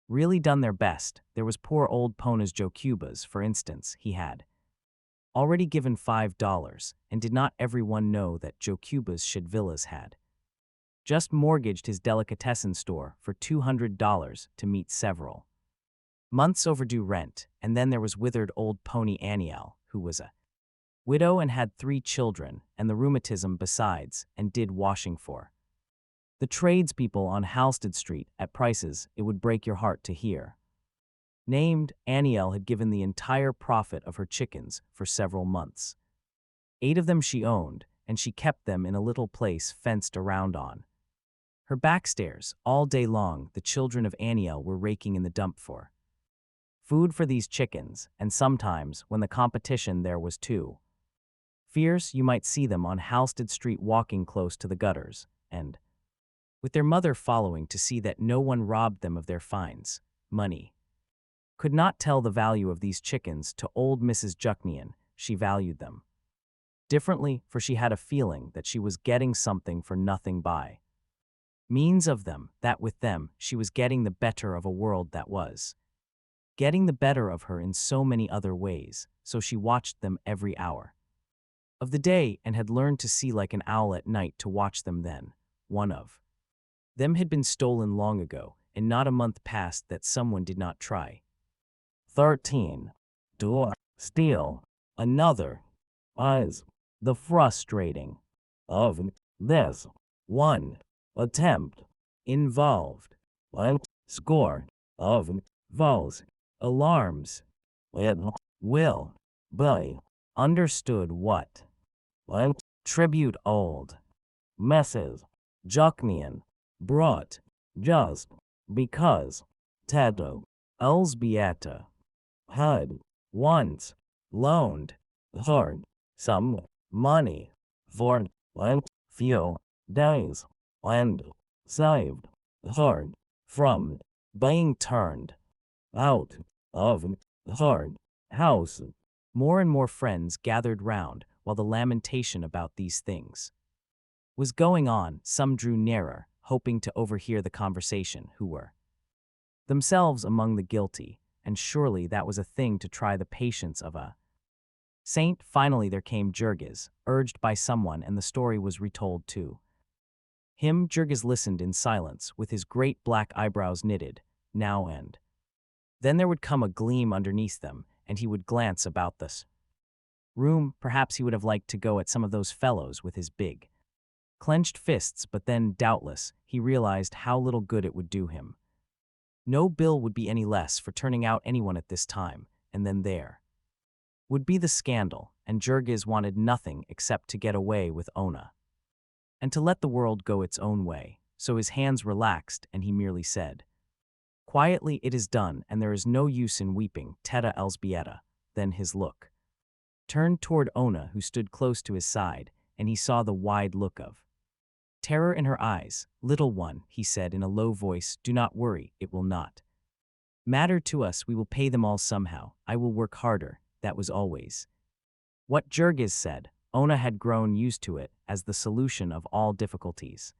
really done their best. There was poor old Ponas Jokubas, for instance. He had already given $5, and did not everyone know that Jokubas Shedvillas had just mortgaged his delicatessen store for $200 to meet several months overdue rent. And then there was withered old pony Aniel, who was a widow and had 3 children, and the rheumatism besides, and did washing for the tradespeople on Halsted Street at prices it would break your heart to hear. Named, Aniel had given the entire profit of her chickens for several months. 8 of them she owned, and she kept them in a little place fenced around on her backstairs. All day long the children of Aniel were raking in the dump for food for these chickens, and sometimes, when the competition there was too fierce, you might see them on Halsted Street walking close to the gutters, and with their mother following to see that no one robbed them of their fines. Money could not tell the value of these chickens to old Mrs. Jucknian. She valued them differently, for she had a feeling that she was getting something for nothing by means of them, that with them she was getting the better of a world that was getting the better of her in so many other ways. So she watched them every hour of the day, and had learned to see like an owl at night to watch them then. One of them had been stolen long ago, and not a month passed that someone did not try 13 to steal another. As the frustrating of this one attempt involved a score of false alarms. It will be understood what a tribute old Mrs. Jucknian brought just because Tato Elsbieta had once loaned her some money for a few days and saved her from being turned out of her house. More and more friends gathered round while the lamentation about these things was going on. Some drew nearer, hoping to overhear the conversation, who were themselves among the guilty, and surely that was a thing to try the patience of a saint. Finally there came Jurgis, urged by someone, and the story was retold to him. Jurgis listened in silence, with his great black eyebrows knitted, now and Then there would come a gleam underneath them, and he would glance about this room. Perhaps he would have liked to go at some of those fellows with his big, clenched fists, but then, doubtless, he realized how little good it would do him. No bill would be any less for turning out anyone at this time, and then there would be the scandal, and Jurgis wanted nothing except to get away with Ona, and to let the world go its own way. So his hands relaxed, and he merely said, quietly, "It is done, and there is no use in weeping, Teta Elzbieta." Then his look turned toward Ona, who stood close to his side, and he saw the wide look of terror in her eyes. "Little one," he said in a low voice, "do not worry, it will not matter to us. We will pay them all somehow. I will work harder." That was always what Jurgis said. Ona had grown used to it as the solution of all difficulties.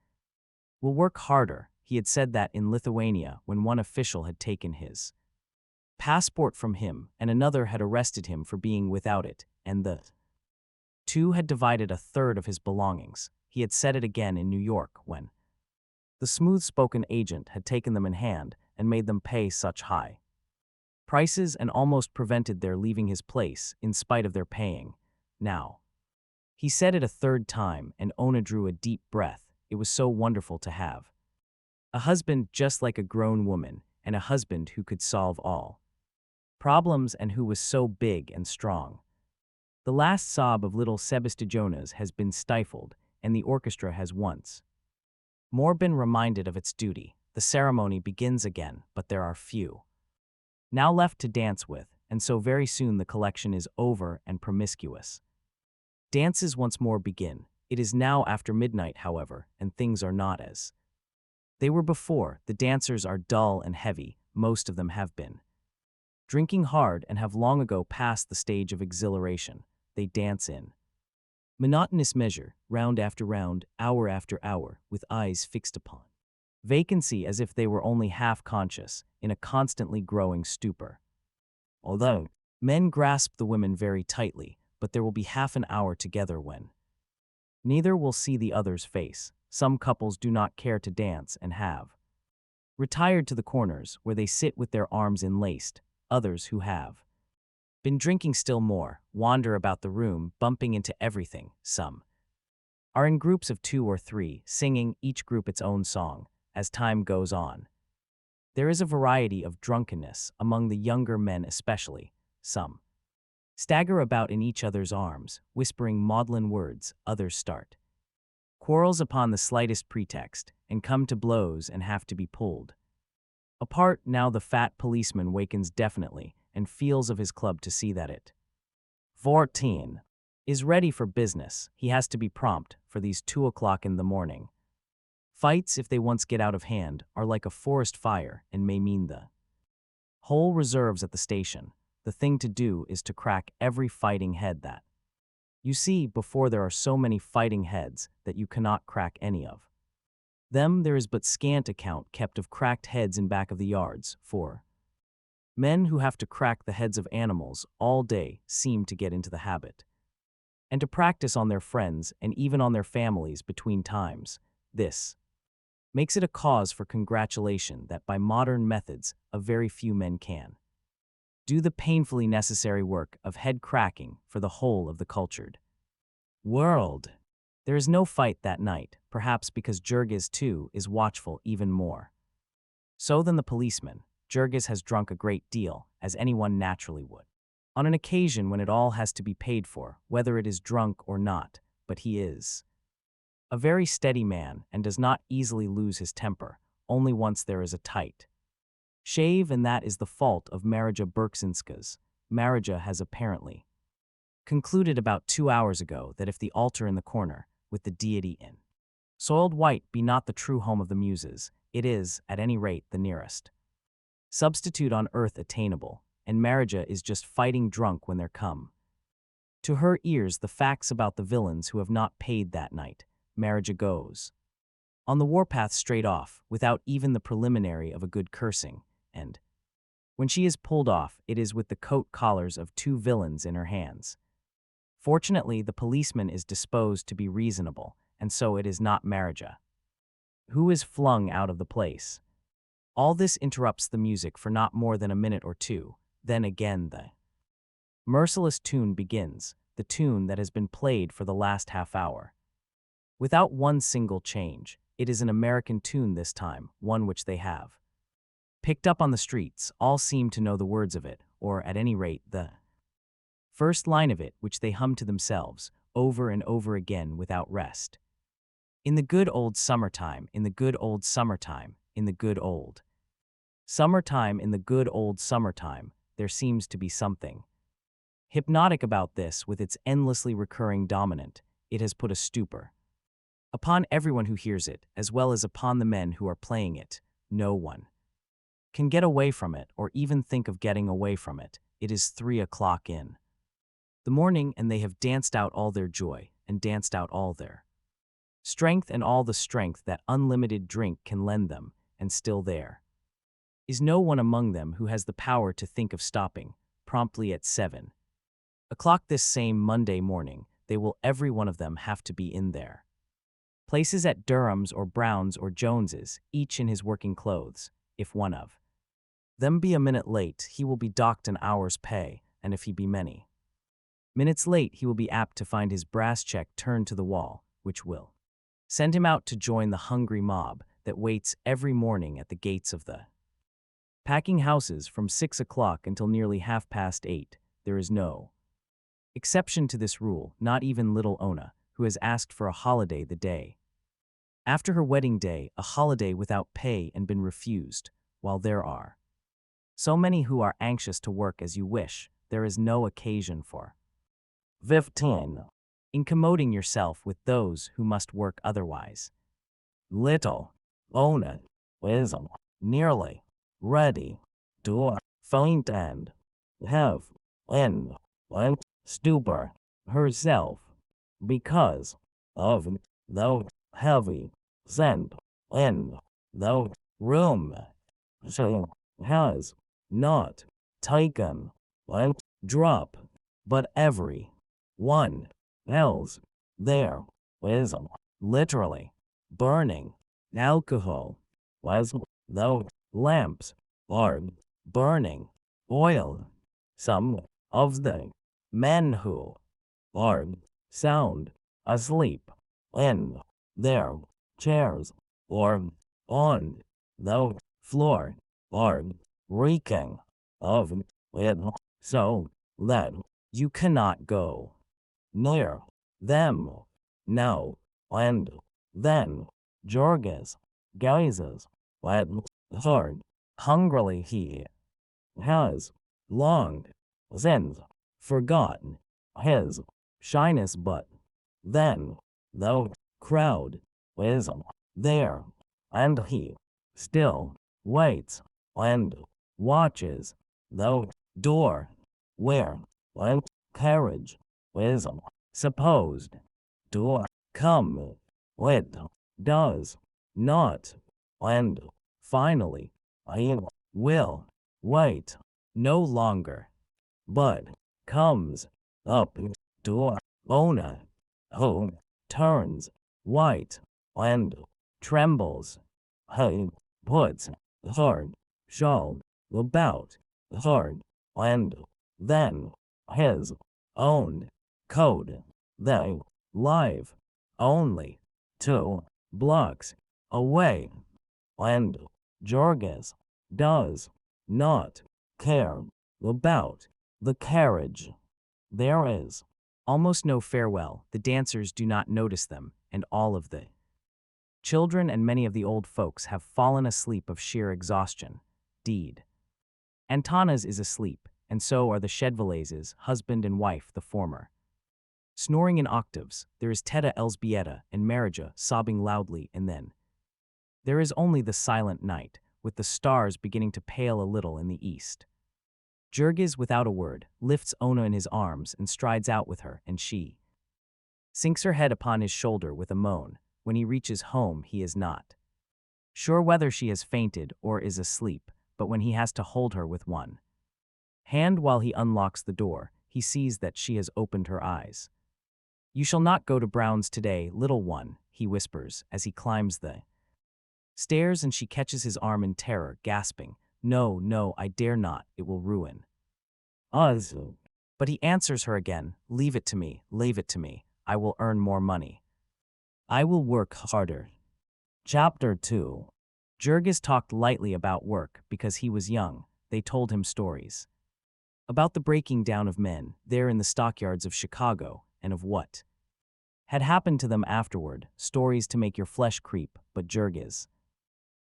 "We'll work harder." He had said that in Lithuania when one official had taken his passport from him and another had arrested him for being without it, and the two had divided a third of his belongings. He had said it again in New York when the smooth-spoken agent had taken them in hand and made them pay such high prices and almost prevented their leaving his place in spite of their paying. Now he said it a third time, and Ona drew a deep breath. It was so wonderful to have a husband just like a grown woman, and a husband who could solve all problems and who was so big and strong. The last sob of little Sebastijonas has been stifled, and the orchestra has once more been reminded of its duty. The ceremony begins again, but there are few now left to dance with, and so very soon the collection is over and promiscuous dances once more begin. It is now after midnight, however, and things are not as they were before. The dancers are dull and heavy. Most of them have been drinking hard and have long ago passed the stage of exhilaration. They dance in monotonous measure, round after round, hour after hour, with eyes fixed upon vacancy, as if they were only half conscious, in a constantly growing stupor. Although men grasp the women very tightly, but there will be half an hour together when neither will see the other's face. Some couples do not care to dance and have retired to the corners, where they sit with their arms enlaced. Others, who have been drinking still more, wander about the room, bumping into everything. Some are in groups of 2 or 3, singing, each group its own song. As time goes on, there is a variety of drunkenness among the younger men especially. Some stagger about in each other's arms, whispering maudlin words. Others start quarrels upon the slightest pretext, and come to blows and have to be pulled apart. Now the fat policeman wakens definitely and feels of his club to see that it 14 is ready for business. He has to be prompt for these 2 o'clock in the morning. Fights, if they once get out of hand, are like a forest fire and may mean the whole reserves at the station. The thing to do is to crack every fighting head that you see before there are so many fighting heads that you cannot crack any of them. There is but scant account kept of cracked heads in back of the yards, for men who have to crack the heads of animals all day seem to get into the habit, and to practice on their friends and even on their families between times. This makes it a cause for congratulation that by modern methods a very few men can do the painfully necessary work of head cracking for the whole of the cultured world. There is no fight that night, perhaps because Jurgis, too, is watchful even more so than the policeman. Jurgis has drunk a great deal, as anyone naturally would, on an occasion when it all has to be paid for, whether it is drunk or not, but he is a very steady man and does not easily lose his temper. Only once there is a tight shave, and that is the fault of Marija Berksinska's. Marija has apparently concluded about 2 hours ago that if the altar in the corner, with the deity in soiled white, be not the true home of the muses, it is, at any rate, the nearest substitute on earth attainable, and Marija is just fighting drunk when there come to her ears the facts about the villains who have not paid that night. Marija goes on the warpath straight off, without even the preliminary of a good cursing, and when she is pulled off, it is with the coat collars of 2 villains in her hands. Fortunately, the policeman is disposed to be reasonable, and so it is not Marija who is flung out of the place. All this interrupts the music for not more than a minute or two, then again the merciless tune begins, the tune that has been played for the last half hour. Without one single change, it is an American tune this time, one which they have picked up on the streets. All seem to know the words of it, or at any rate the first line of it, which they hum to themselves, over and over again without rest. In the good old summertime, in the good old summertime, in the good old summertime, in the good old summertime, there seems to be something hypnotic about this with its endlessly recurring dominant. It has put a stupor upon everyone who hears it, as well as upon the men who are playing it. No one can get away from it, or even think of getting away from it. It is 3 o'clock in the morning, and they have danced out all their joy, and danced out all their strength and all the strength that unlimited drink can lend them, and still there is no one among them who has the power to think of stopping. Promptly at 7 o'clock this same Monday morning, they will every one of them have to be in their places at Durham's or Brown's or Jones's, each in his working clothes. If one of them be a minute late, he will be docked an hour's pay, and if he be many minutes late, he will be apt to find his brass check turned to the wall, which will send him out to join the hungry mob that waits every morning at the gates of the packing houses from 6 o'clock until nearly 8:30. There is no exception to this rule, not even little Ona, who has asked for a holiday the day after her wedding day, a holiday without pay, and been refused. While there are so many who are anxious to work as you wish, there is no occasion for 15. Incommoding yourself with those who must work otherwise. Little Ona is nearly ready to faint and have in stupor herself because of the heavy scent in the room. She has not taken a drop, but every one else there is literally burning alcohol, as though lamps are burning oil. Some of the men who are sound asleep in their chairs or on the floor are reeking of it, so that you cannot go near them. Now and then Jorgis gazes at her hungrily. He has long since forgotten his shyness, but then the crowd is there, and he still waits and watches the door where a carriage is supposed to come. It does not, and finally he will wait no longer, but comes up to Ona, who turns white and trembles. He puts her shawl about her, and then his own coat. They live only 2 blocks away, and Jorgis does not care about the carriage. There is almost no farewell. The dancers do not notice them, and all of the children and many of the old folks have fallen asleep of sheer exhaustion. Deed. Antanas is asleep, and so are the Shedvaleses, husband and wife, the former snoring in octaves. There is Teta Elsbieta and Marija sobbing loudly, and then there is only the silent night, with the stars beginning to pale a little in the east. Jurgis, without a word, lifts Ona in his arms and strides out with her, and she sinks her head upon his shoulder with a moan. When he reaches home, he is not sure whether she has fainted or is asleep, but when he has to hold her with one hand while he unlocks the door, he sees that she has opened her eyes. "You shall not go to Brown's today, little one," he whispers as he climbs the Stares and she catches his arm in terror, gasping, "No, no, I dare not, it will ruin us." But he answers her again, "Leave it to me, leave it to me. I will earn more money. I will work harder." Chapter 2. Jurgis talked lightly about work because he was young. They told him stories about the breaking down of men there in the stockyards of Chicago and of what had happened to them afterward, stories to make your flesh creep, but Jurgis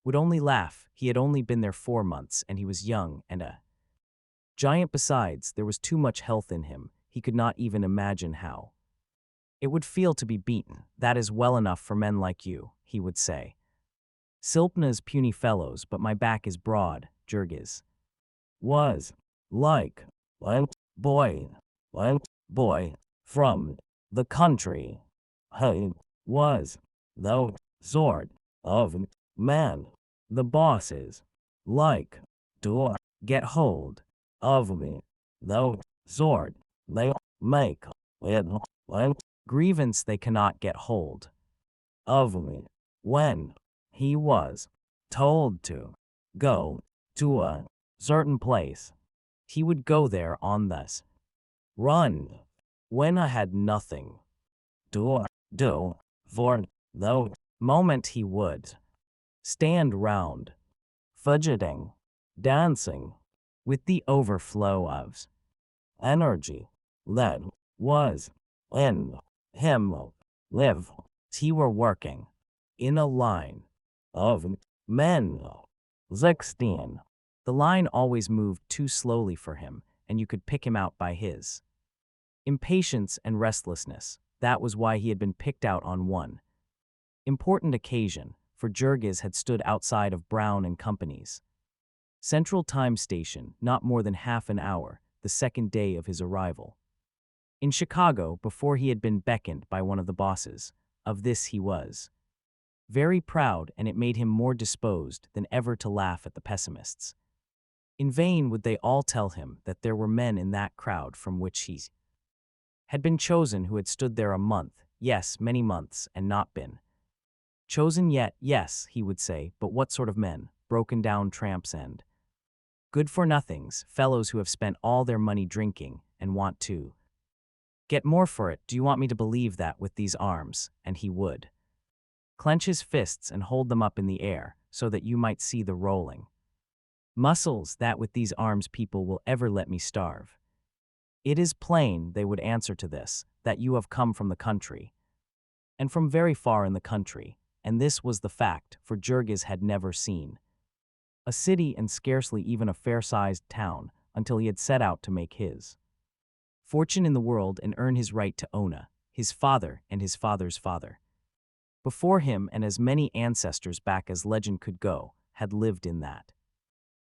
would only laugh. He had only been there 4 months, and he was young and a giant. Besides, there was too much health in him. He could not even imagine how it would feel to be beaten. "That is well enough for men like you," he would say. "Silpna's puny fellows, but my back is broad." Jurgis was like a boy from the country. He was the sort of man the bosses like to get hold of me, the sort they make it a grievance they cannot get hold of me. When he was told to go to a certain place, he would go there on this run. When I had nothing to do for the moment, he would stand round, fidgeting, dancing, with the overflow of energy that was in him. Live, he were working in a line of men. 16. The line always moved too slowly for him, and you could pick him out by his impatience and restlessness. That was why he had been picked out on one important occasion, for Jurgis had stood outside of Brown and Company's Central Time Station not more than half an hour, the second day of his arrival in Chicago, before he had been beckoned by one of the bosses. Of this he was very proud, and it made him more disposed than ever to laugh at the pessimists. In vain would they all tell him that there were men in that crowd from which he had been chosen who had stood there a month, yes, many months, and not been chosen yet. Yes, he would say, but what sort of men? Broken down tramps and good-for-nothings, fellows who have spent all their money drinking and want to get more for it. Do you want me to believe that with these arms? And he would clench his fists and hold them up in the air so that you might see the rolling muscles. That with these arms people will ever let me starve. It is plain, they would answer to this, that you have come from the country, and from very far in the country. And this was the fact, for Jurgis had never seen a city and scarcely even a fair-sized town until he had set out to make his fortune in the world and earn his right to Ona. His father and his father's father before him, and as many ancestors back as legend could go, had lived in that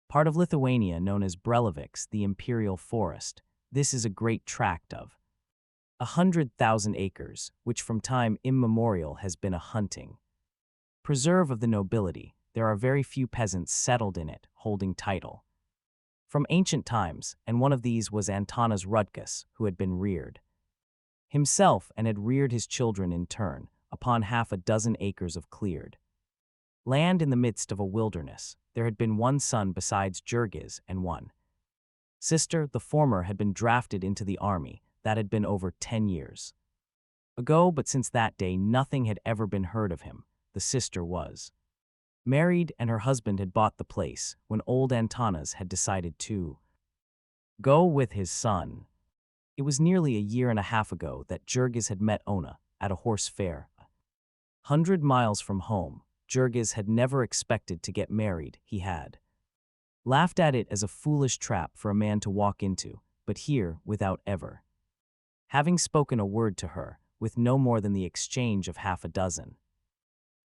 part of Lithuania known as Breloviks, the imperial forest. This is a great tract of 100,000 acres, which from time immemorial has been a hunting preserve of the nobility. There are very few peasants settled in it, holding title from ancient times, and one of these was Antanas Rutkus, who had been reared himself and had reared his children in turn upon half a dozen acres of cleared land in the midst of a wilderness. There had been one son besides Jurgis and one sister. The former had been drafted into the army. That had been over 10 years ago, but since that day nothing had ever been heard of him. The sister was married, and her husband had bought the place when old Antanas had decided to go with his son. It was nearly a year and a half ago that Jurgis had met Ona at a horse fair 100 miles from home. Jurgis had never expected to get married. He had laughed at it as a foolish trap for a man to walk into, but here, without ever having spoken a word to her, with no more than the exchange of half a dozen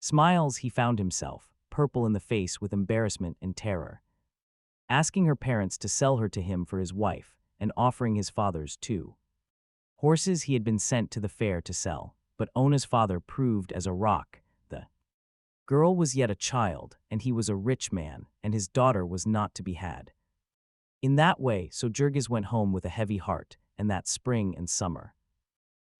smiles, he found himself, purple in the face with embarrassment and terror, asking her parents to sell her to him for his wife, and offering his father's 2 horses he had been sent to the fair to sell. But Ona's father proved as a rock. The girl was yet a child, and he was a rich man, and his daughter was not to be had in that way. So Jurgis went home with a heavy heart, and that spring and summer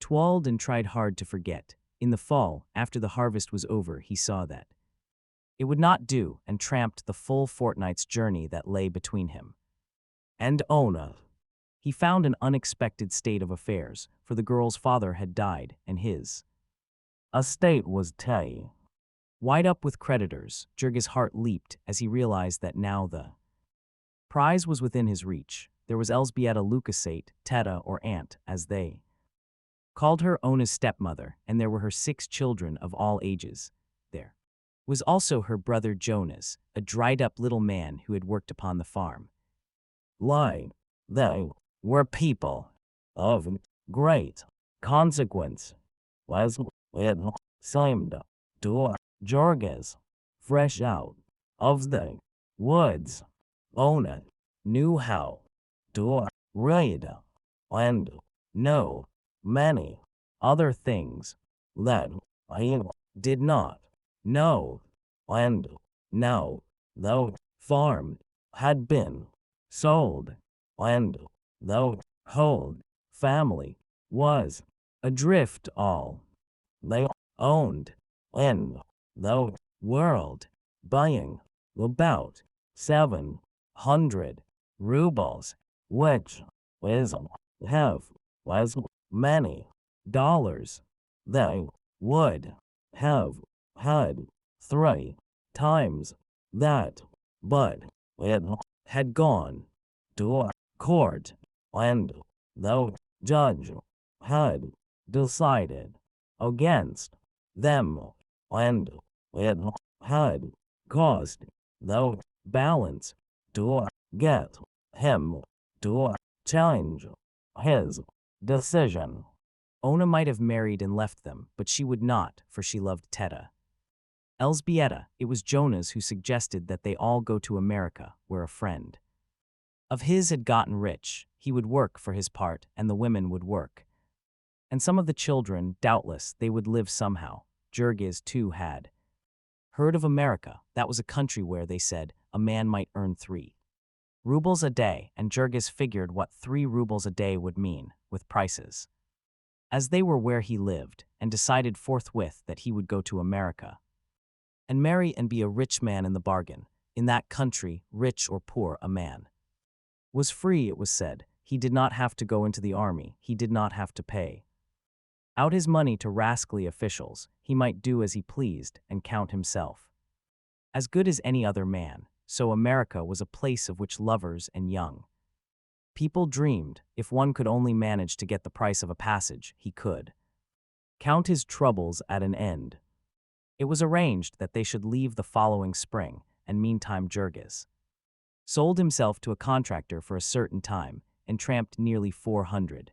toiled and tried hard to forget. In the fall, after the harvest was over, he saw that It would not do, and tramped the full fortnight's journey that lay between him and Ona. He found an unexpected state of affairs, for the girl's father had died, and his estate was wide up with creditors. Jurgis' heart leaped as he realized that now the prize was within his reach. There was Elzbieta Lukasate, Teta or Aunt, as they called her, Ona's stepmother, and there were her 6 children of all ages. There was also her brother Jonas, a dried-up little man who had worked upon the farm. They were people of great consequence, as it seemed to Jurgis, fresh out of the woods. Ona knew how to read and know many other things that he did not know, and now the farm had been sold, and the whole family was adrift. All they owned in the world, buying about 700 rubles, which is half as many dollars. They would have had 3 times that, but it had gone to court, and the judge had decided against them, and it had caused the balance to get him to change his decision. Ona might have married and left them, but she would not, for she loved Teta. Elzbieta, it was Jonas who suggested that they all go to America, where a friend of his had gotten rich. He would work for his part, and the women would work. And some of the children, doubtless, they would live somehow. Jurgis, too, had heard of America. That was a country where, they said, a man might earn 3 rubles a day, and Jurgis figured what 3 rubles a day would mean, with prices, as they were where he lived, and decided forthwith that he would go to America and marry and be a rich man in the bargain. In that country, rich or poor, a man was free, it was said. He did not have to go into the army. He did not have to pay out his money to rascally officials. He might do as he pleased and count himself as good as any other man. So America was a place of which lovers and young people dreamed. If one could only manage to get the price of a passage, he could count his troubles at an end. It was arranged that they should leave the following spring, and meantime Jurgis sold himself to a contractor for a certain time and tramped nearly 400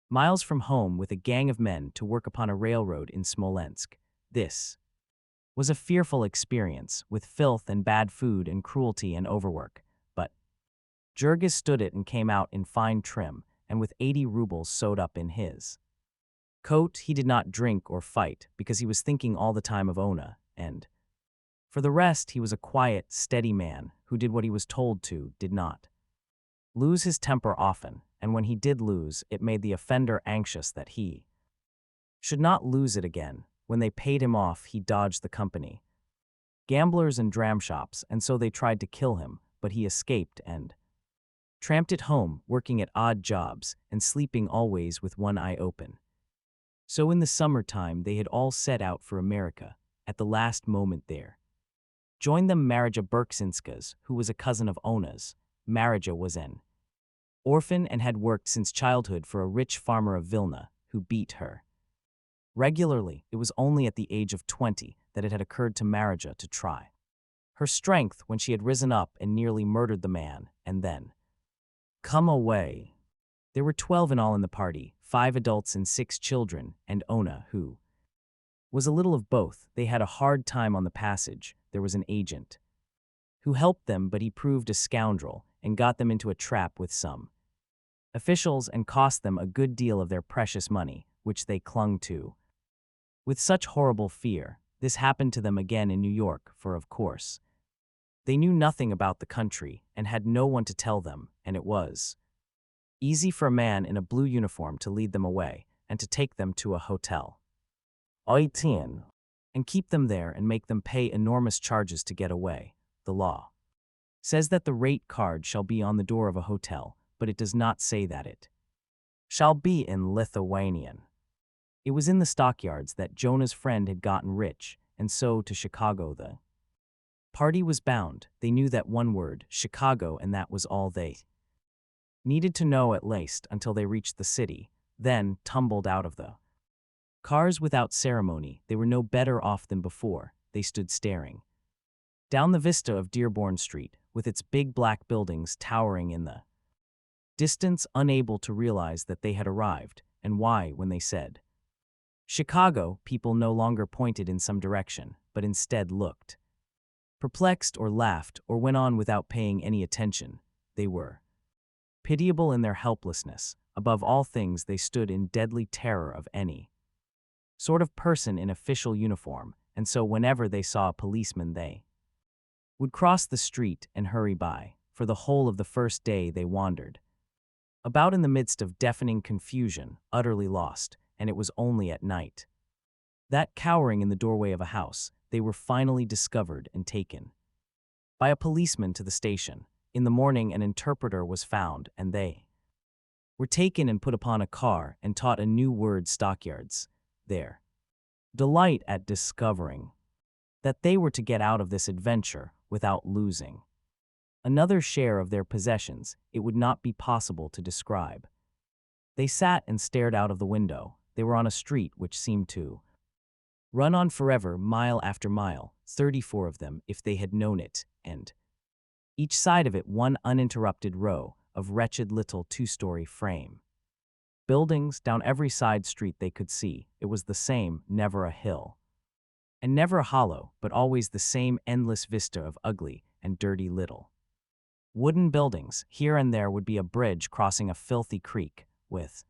miles from home with a gang of men to work upon a railroad in Smolensk. This was a fearful experience, with filth and bad food and cruelty and overwork, but Jurgis stood it and came out in fine trim, and with 80 rubles sewed up in his coat. He did not drink or fight, because he was thinking all the time of Ona, and for the rest he was a quiet, steady man who did what he was told to, did not lose his temper often, and when he did lose, it made the offender anxious that he should not lose it again. When they paid him off, he dodged the company, gamblers and dram shops, and so they tried to kill him, but he escaped and tramped it home, working at odd jobs and sleeping always with one eye open. So in the summertime they had all set out for America. At the last moment there joined them Marija Berksinskas, who was a cousin of Ona's. Marija was an orphan and had worked since childhood for a rich farmer of Vilna, who beat her regularly. It was only at the age of 20 that it had occurred to Marija to try her strength, when she had risen up and nearly murdered the man, and then come away. There were 12 in all in the party, 5 adults and 6 children, and Ona, who was a little of both. They had a hard time on the passage. There was an agent who helped them, but he proved a scoundrel and got them into a trap with some officials and cost them a good deal of their precious money, which they clung to with such horrible fear. This happened to them again in New York, for of course they knew nothing about the country and had no one to tell them, and it was easy for a man in a blue uniform to lead them away and to take them to a hotel. 18. and keep them there and make them pay enormous charges to get away. The law says that the rate card shall be on the door of a hotel, but it does not say that it shall be in Lithuanian. It was in the stockyards that Jonah's friend had gotten rich, and so to Chicago the party was bound. They knew that one word, Chicago, and that was all they needed to know at least until they reached the city, then tumbled out of the cars without ceremony. They were no better off than before. They stood staring down the vista of Dearborn Street, with its big black buildings towering in the distance, unable to realize that they had arrived, and why, when they said Chicago, people no longer pointed in some direction, but instead looked perplexed or laughed or went on without paying any attention. They were pitiable in their helplessness. Above all things, they stood in deadly terror of any sort of person in official uniform, and so whenever they saw a policeman they would cross the street and hurry by. For the whole of the first day they wandered about in the midst of deafening confusion, utterly lost, and it was only at night that, cowering in the doorway of a house, they were finally discovered and taken by a policeman to the station. In the morning an interpreter was found, and they were taken and put upon a car and taught a new word, stockyards. Their delight at discovering that they were to get out of this adventure without losing another share of their possessions, it would not be possible to describe. They sat and stared out of the window. They were on a street which seemed to run on forever, mile after mile, 34 of them if they had known it, and each side of it one uninterrupted row of wretched little two-story frame buildings down every side street they could see. It was the same, never a hill and never a hollow, but always the same endless vista of ugly and dirty little wooden buildings. Here and there would be a bridge crossing a filthy creek, with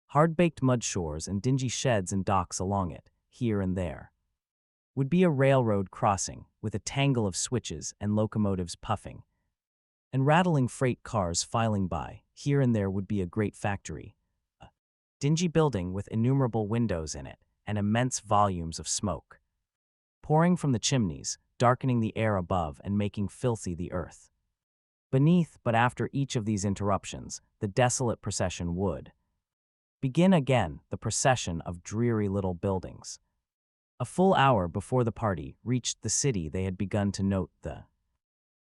hard-baked mud shores and dingy sheds and docks along it. Here and there would be a railroad crossing, with a tangle of switches and locomotives puffing, and rattling freight cars filing by. Here and there would be a great factory, a dingy building with innumerable windows in it, and immense volumes of smoke pouring from the chimneys, darkening the air above and making filthy the earth beneath. But after each of these interruptions, the desolate procession would begin again, the procession of dreary little buildings. A full hour before the party reached the city, they had begun to note the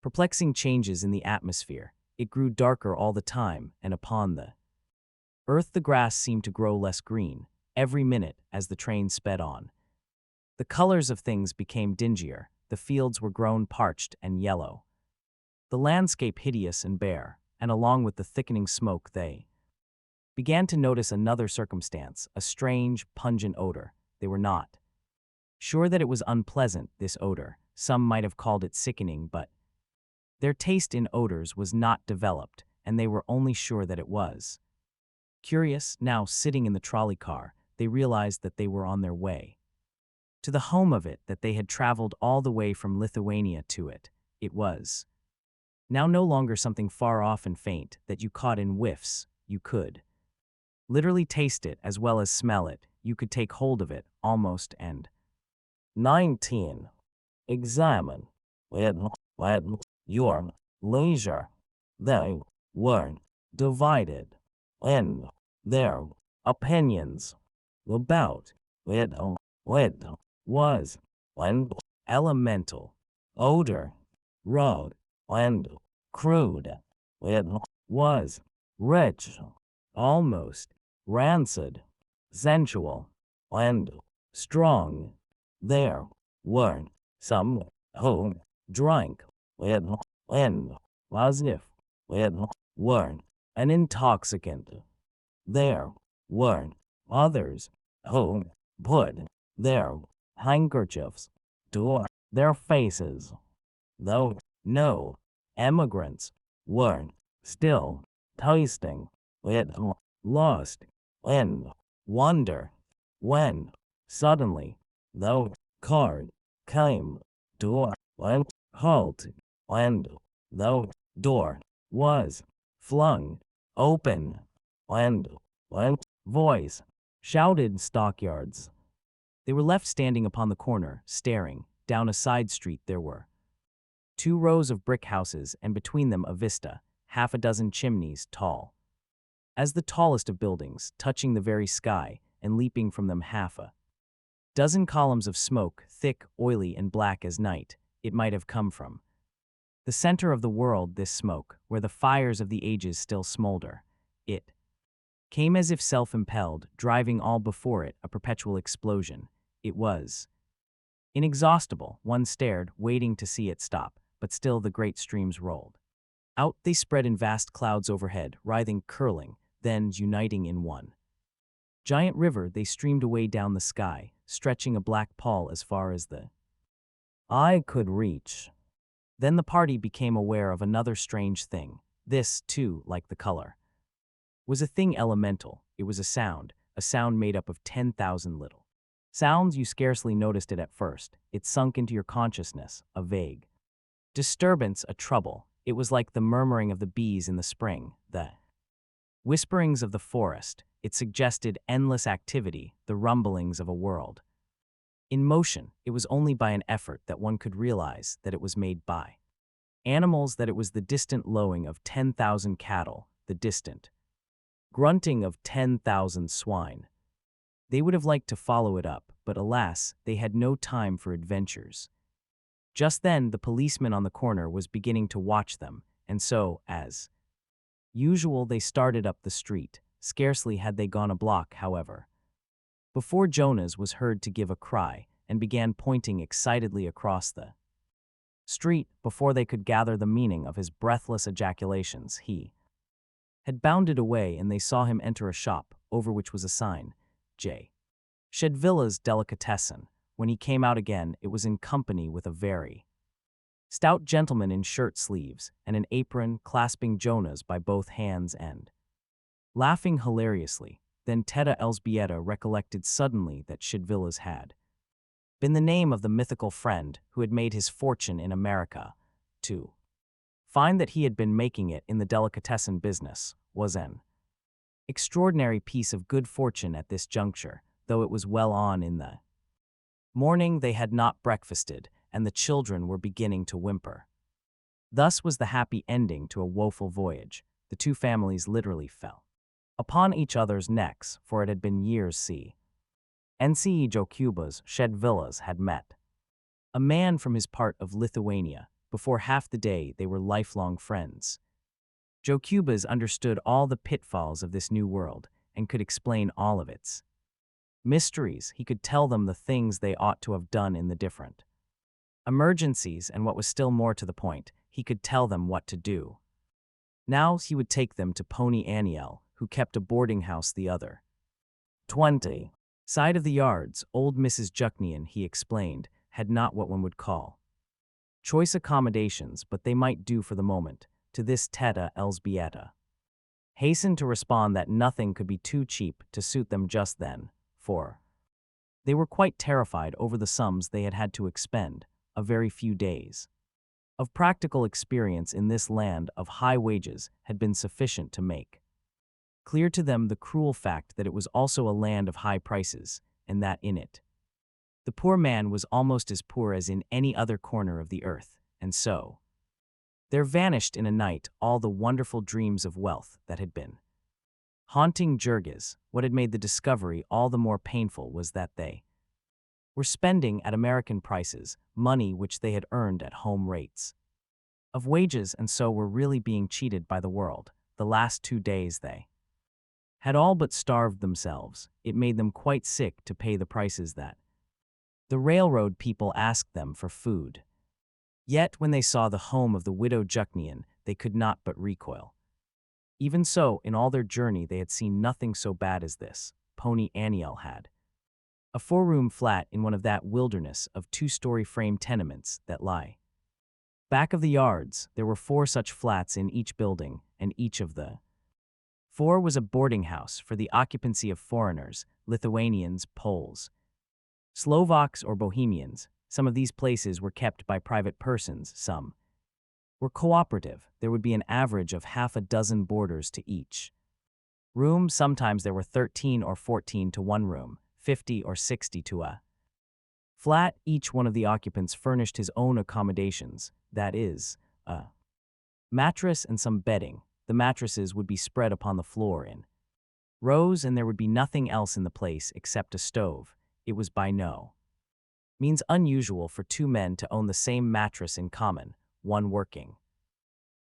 perplexing changes in the atmosphere. It grew darker all the time, and upon the earth the grass seemed to grow less green every minute as the train sped on. The colors of things became dingier. The fields were grown parched and yellow, the landscape hideous and bare, and along with the thickening smoke they began to notice another circumstance, a strange, pungent odor. They were not sure that it was unpleasant, this odor. Some might have called it sickening, but their taste in odors was not developed, and they were only sure that it was curious. Now, sitting in the trolley car, they realized that they were on their way to the home of it, that they had traveled all the way from Lithuania to it. It was now no longer something far off and faint that you caught in whiffs. You could literally taste it as well as smell it. You could take hold of it almost. And 19. Examine it at your leisure. They were divided in their opinions about it. It was an elemental odor, raw and crude. It was rich, almost rancid, sensual, and strong. There were some who drank it in as if it were an intoxicant. There were others who put their handkerchiefs to their faces, though no emigrants were still tasting it, lost in wonder, when suddenly the car came to a halt, and the door was flung open, and a voice shouted, "Stockyards!" They were left standing upon the corner, staring. Down a side street there were 2 rows of brick houses, and between them a vista, half a dozen chimneys tall as the tallest of buildings, touching the very sky, and leaping from them half a dozen columns of smoke, thick, oily, and black as night. It might have come from the center of the world, this smoke, where the fires of the ages still smolder. It came as if self-impelled, driving all before it, a perpetual explosion. It was inexhaustible. One stared, waiting to see it stop, but still the great streams rolled. Out they spread in vast clouds overhead, writhing, curling, then uniting in one giant river. They streamed away down the sky, stretching a black pall as far as the eye could reach. Then the party became aware of another strange thing. This, too, like the color, was a thing elemental. It was a sound made up of 10,000 little sounds. You scarcely noticed it at first. It sunk into your consciousness, a vague disturbance, a trouble. It was like the murmuring of the bees in the spring, the whisperings of the forest. It suggested endless activity, the rumblings of a world in motion. It was only by an effort that one could realize that it was made by animals, that it was the distant lowing of 10,000 cattle, the distant grunting of 10,000 swine. They would have liked to follow it up, but alas, they had no time for adventures. Just then, the policeman on the corner was beginning to watch them, and so, as usual, they started up the street. Scarcely had they gone a block, however, before Jonas was heard to give a cry and began pointing excitedly across the street. Before they could gather the meaning of his breathless ejaculations, he had bounded away, and they saw him enter a shop, over which was a sign, J. Shedvilla's Delicatessen. When he came out again, it was in company with a very stout gentleman in shirt sleeves and an apron, clasping Jonas by both hands and laughing hilariously. Then Teta Elzbieta recollected suddenly that Shedvilla's had been the name of the mythical friend who had made his fortune in America. To find that he had been making it in the delicatessen business was an extraordinary piece of good fortune at this juncture, though it was well on in the morning. They had not breakfasted, and the children were beginning to whimper. Thus was the happy ending to a woeful voyage. The two families literally fell upon each other's necks, for it had been years N.C. Jokubas Shedvillas had met a man from his part of Lithuania. Before half the day they were lifelong friends. Jokubas understood all the pitfalls of this new world and could explain all of its mysteries. He could tell them the things they ought to have done in the different emergencies, and what was still more to the point, he could tell them what to do. Now he would take them to Pony Aniel, who kept a boarding house the other 20 side of the yards. Old Mrs. Juknian, he explained, had not what one would call choice accommodations, but they might do for the moment. To this Teta Elzbieta hastened to respond that nothing could be too cheap to suit them just then, for they were quite terrified over the sums they had had to expend. A very few days of practical experience in this land of high wages had been sufficient to make clear to them the cruel fact that it was also a land of high prices, and that in it the poor man was almost as poor as in any other corner of the earth. And so there vanished in a night all the wonderful dreams of wealth that had been haunting Jurgis. What had made the discovery all the more painful was that they were spending at American prices money which they had earned at home rates of wages, and so were really being cheated by the world. The last 2 days they had all but starved themselves. It made them quite sick to pay the prices that the railroad people asked them for food. Yet when they saw the home of the widow Juknian, they could not but recoil. Even so, in all their journey they had seen nothing so bad as this. Pony Aniel had a 4-room flat in one of that wilderness of 2-story frame tenements that lie back of the yards. There were 4 such flats in each building, and each of the 4 was a boarding house for the occupancy of foreigners, Lithuanians, Poles, Slovaks, or Bohemians. Some of these places were kept by private persons, some were cooperative. There would be an average of half a dozen boarders to each room. Sometimes there were 13 or 14 to one room, 50 or 60 to a Flat, each one of the occupants furnished his own accommodations, that is, a mattress and some bedding. The mattresses would be spread upon the floor in rows, and there would be nothing else in the place except a stove. It was by no means unusual for two men to own the same mattress in common, one working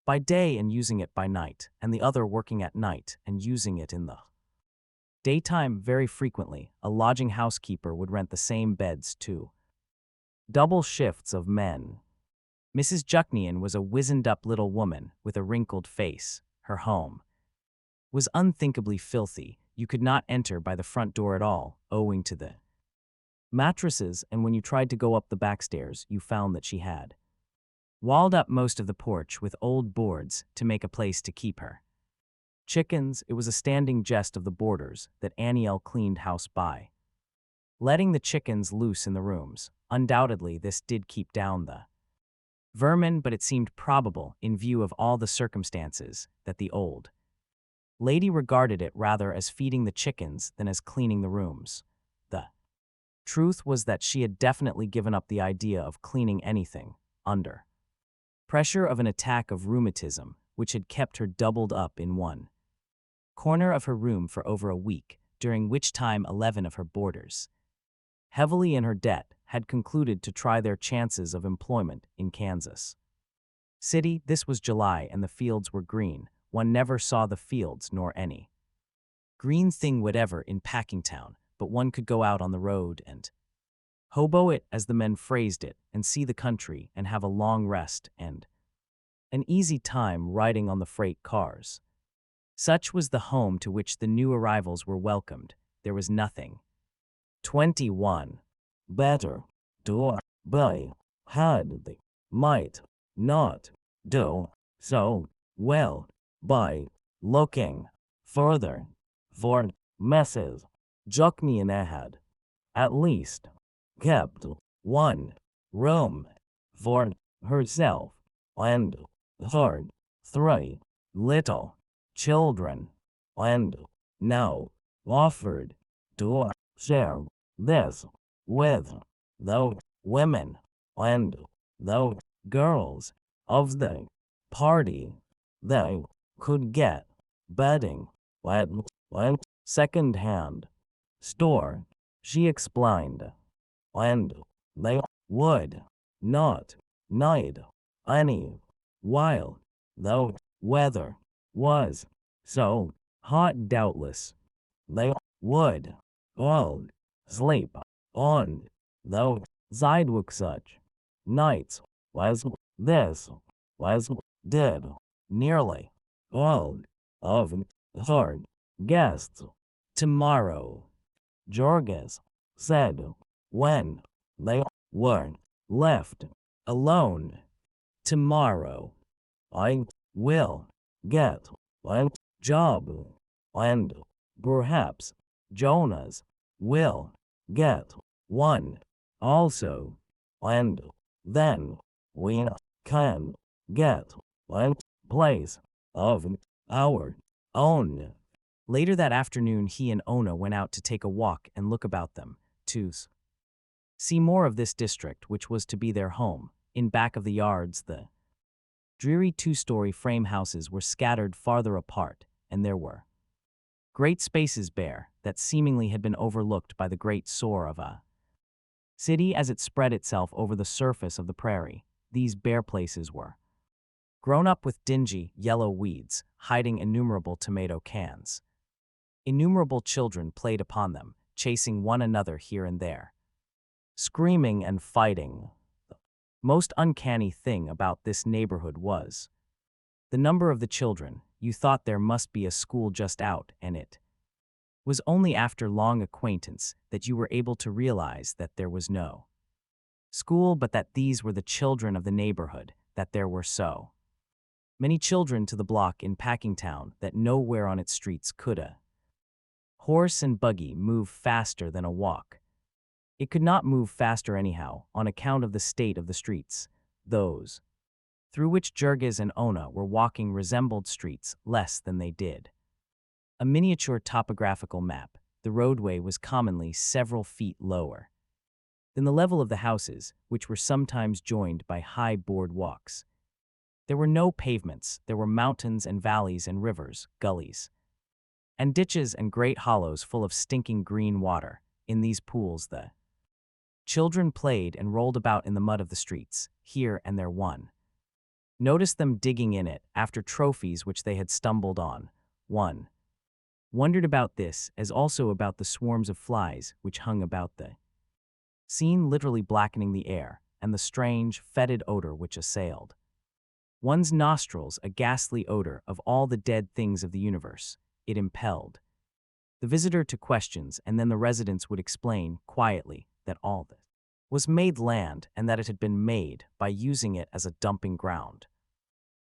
by day and using it by night, and the other working at night and using it in the daytime. Very frequently, a lodging housekeeper would rent the same beds to double shifts of men. Mrs. Jucknian was a wizened-up little woman with a wrinkled face. Her home was unthinkably filthy. You could not enter by the front door at all, owing to the mattresses, and when you tried to go up the back stairs, you found that she had walled up most of the porch with old boards to make a place to keep her chickens. It was a standing jest of the boarders that Aniel cleaned house by letting the chickens loose in the rooms. Undoubtedly, this did keep down the vermin, but it seemed probable, in view of all the circumstances, that the old lady regarded it rather as feeding the chickens than as cleaning the rooms. The truth was that she had definitely given up the idea of cleaning anything, under pressure of an attack of rheumatism, which had kept her doubled up in one corner of her room for over a week, during which time 11 of her boarders, heavily in her debt, had concluded to try their chances of employment in Kansas City. This was July, and the fields were green. One never saw the fields nor any green thing whatever in Packingtown, but one could go out on the road and hobo it, as the men phrased it, and see the country and have a long rest and an easy time riding on the freight cars. Such was the home to which the new arrivals were welcomed. There was nothing 21 better to buy, had they might not do so well by looking further, for Mrs. Jucknian had at least kept one room for herself and her 3 little children, and now offered to share this with the women and the girls of the party. They could get bedding at a second-hand store, she explained, and they would not need any while the weather was so hot. Doubtless they would all sleep on the sidewalk. Such nights as this was did nearly all of her guests. Tomorrow, Jorgis said when they were left alone. Tomorrow, I will get a job, and perhaps Jonas will get one also, and then we can get a place of our own. Later that afternoon, he and Ona went out to take a walk and look about them, to see more of this district, which was to be their home. In back of the yards, the dreary 2-story frame houses were scattered farther apart, and there were great spaces bare that seemingly had been overlooked by the great soar of a city as it spread itself over the surface of the prairie. These bare places were grown up with dingy, yellow weeds, hiding innumerable tomato cans. Innumerable children played upon them, chasing one another here and there, screaming and fighting. The most uncanny thing about this neighborhood was the number of the children. You thought there must be a school just out, and it was only after long acquaintance that you were able to realize that there was no school, but that these were the children of the neighborhood, that there were so many children to the block in Packingtown that nowhere on its streets could a horse and buggy move faster than a walk. It could not move faster anyhow, on account of the state of the streets. Those through which Jurgis and Ona were walking resembled streets less than they did a miniature topographical map. The roadway was commonly several feet lower in the level of the houses, which were sometimes joined by high board walks. There were no pavements, there were mountains and valleys and rivers, gullies, and ditches and great hollows full of stinking green water. In these pools the children played and rolled about in the mud of the streets. Here and there one noticed them digging in it after trophies which they had stumbled on. One wondered about this as also about the swarms of flies which hung about the scene, literally blackening the air, and the strange, fetid odor which assailed one's nostrils, a ghastly odor of all the dead things of the universe. It impelled the visitor to questions, and then the residents would explain quietly that all this was made land and that it had been made by using it as a dumping ground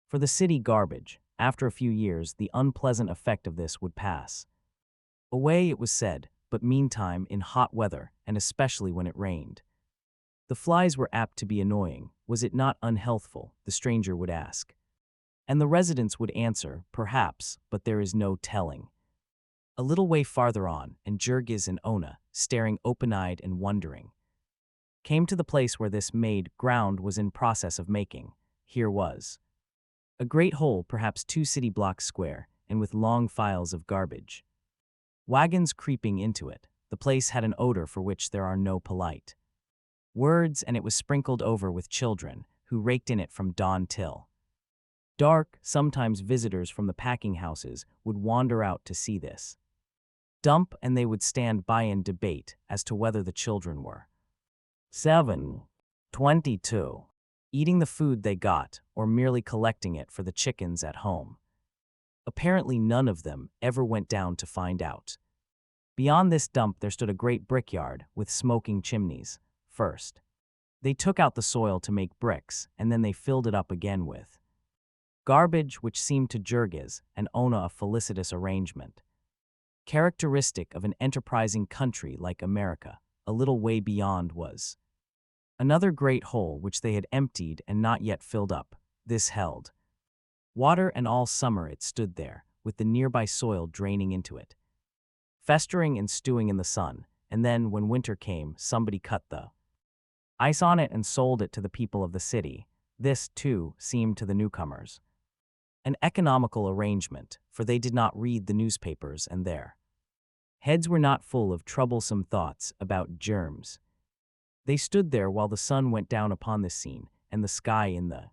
for the city garbage. After a few years, the unpleasant effect of this would pass away, it was said, but meantime, in hot weather, and especially when it rained, the flies were apt to be annoying. Was it not unhealthful, the stranger would ask. And the residents would answer, perhaps, but there is no telling. A little way farther on, and Jurgis and Ona, staring open-eyed and wondering, came to the place where this made ground was in process of making. Here was a great hole, perhaps 2 city blocks square, and with long files of garbage wagons creeping into it. The place had an odor for which there are no polite words, and it was sprinkled over with children, who raked in it from dawn till dark. Sometimes visitors from the packing houses would wander out to see this dump, and they would stand by and debate as to whether the children were 22 eating the food they got, or merely collecting it for the chickens at home. Apparently none of them ever went down to find out. Beyond this dump there stood a great brickyard with smoking chimneys. First, they took out the soil to make bricks, and then they filled it up again with garbage, which seemed to Jurgis and Ona a felicitous arrangement, characteristic of an enterprising country like America. A little way beyond was another great hole which they had emptied and not yet filled up. This held water, and all summer it stood there, with the nearby soil draining into it, festering and stewing in the sun. And then, when winter came, somebody cut the ice on it and sold it to the people of the city. This, too, seemed to the newcomers an economical arrangement, for they did not read the newspapers, and their heads were not full of troublesome thoughts about germs. They stood there while the sun went down upon this scene, and the sky in the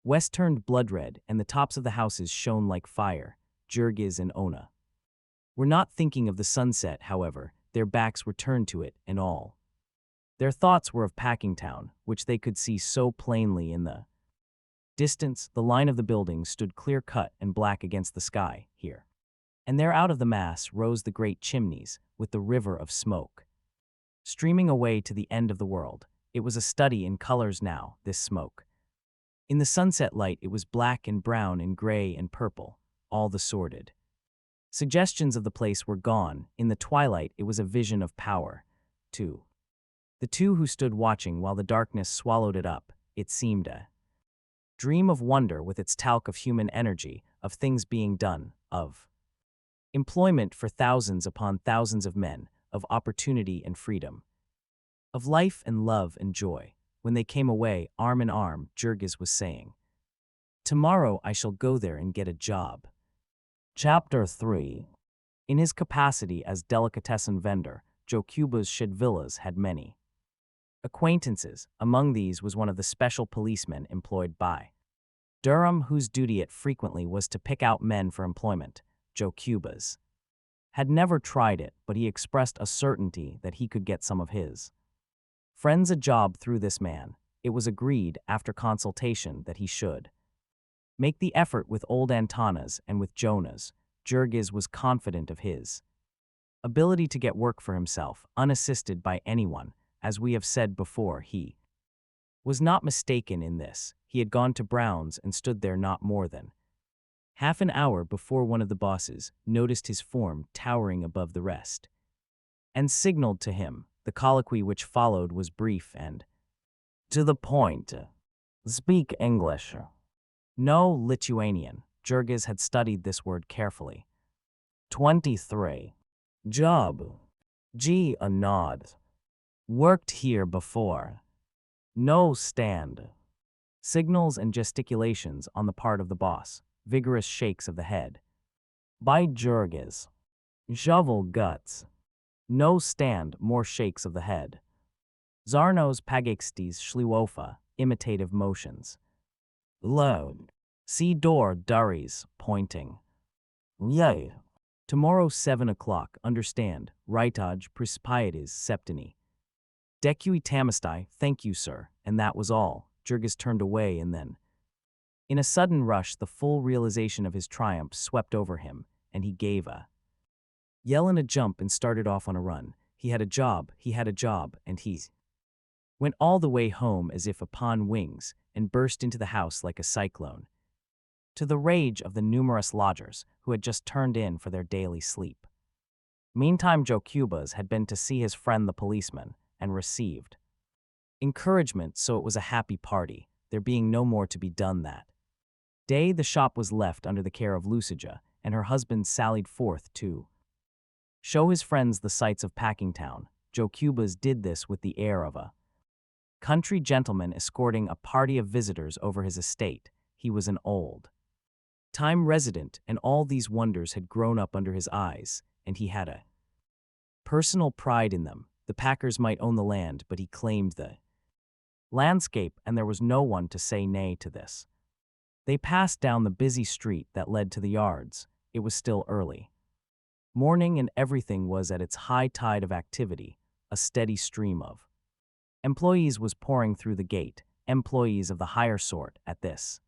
west turned blood red, and the tops of the houses shone like fire. Jurgis and Ona were not thinking of the sunset, however. Their backs were turned to it, and all their thoughts were of Packingtown, which they could see so plainly in the distance. The line of the buildings stood clear-cut and black against the sky. Here and there out of the mass rose the great chimneys, with the river of smoke streaming away to the end of the world. It was a study in colors now, this smoke. In the sunset light it was black and brown and gray and purple. All the sordid suggestions of the place were gone. In the twilight it was a vision of power. To the two who stood watching while the darkness swallowed it up, it seemed a dream of wonder, with its talc of human energy, of things being done, of employment for thousands upon thousands of men, of opportunity and freedom, of life and love and joy. When they came away, arm in arm, Jurgis was saying, "Tomorrow I shall go there and get a job." Chapter 3. In his capacity as delicatessen vendor, Jokubas Shedvillas had many acquaintances. Among these was one of the special policemen employed by Durham, whose duty it frequently was to pick out men for employment. Jokubas had never tried it, but he expressed a certainty that he could get some of his friends a job through this man. It was agreed, after consultation, that he should make the effort with old Antanas and with Jonas. Jurgis was confident of his ability to get work for himself, unassisted by anyone. As we have said before, he was not mistaken in this. He had gone to Brown's and stood there not more than half an hour before one of the bosses noticed his form towering above the rest and signaled to him. The colloquy which followed was brief and to the point. "Speak English." "No, Lithuanian." Jurgis had studied this word carefully. 23. "Job." G. A nod. Worked here before. No stand. Signals and gesticulations on the part of the boss. Vigorous shakes of the head. By Jurgis. Shovel guts. No stand, more shakes of the head. Zarnos pagakstis schluofa, imitative motions. Load. See door, durries, pointing. Yay. Tomorrow 7 o'clock, understand, Ritaj prispietes septini. Decui tamastai, thank you, sir, and that was all. Jurgis turned away and then. In a sudden rush, the full realization of his triumph swept over him, and he gave a yell and a jump and started off on a run. He had a job, and he went all the way home as if upon wings and burst into the house like a cyclone, to the rage of the numerous lodgers who had just turned in for their daily sleep. Meantime, Joe Cubas had been to see his friend the policeman and received encouragement, so it was a happy party, there being no more to be done that day. The shop was left under the care of Lucija, and her husband sallied forth to show his friends the sights of Packingtown. Joe Cubas did this with the air of a country gentleman escorting a party of visitors over his estate. He was an old-time resident, and all these wonders had grown up under his eyes, and he had a personal pride in them. The Packers might own the land, but he claimed the landscape, and there was no one to say nay to this. They passed down the busy street that led to the yards. It was still early morning, and everything was at its high tide of activity. A steady stream of employees was pouring through the gate, employees of the higher sort at this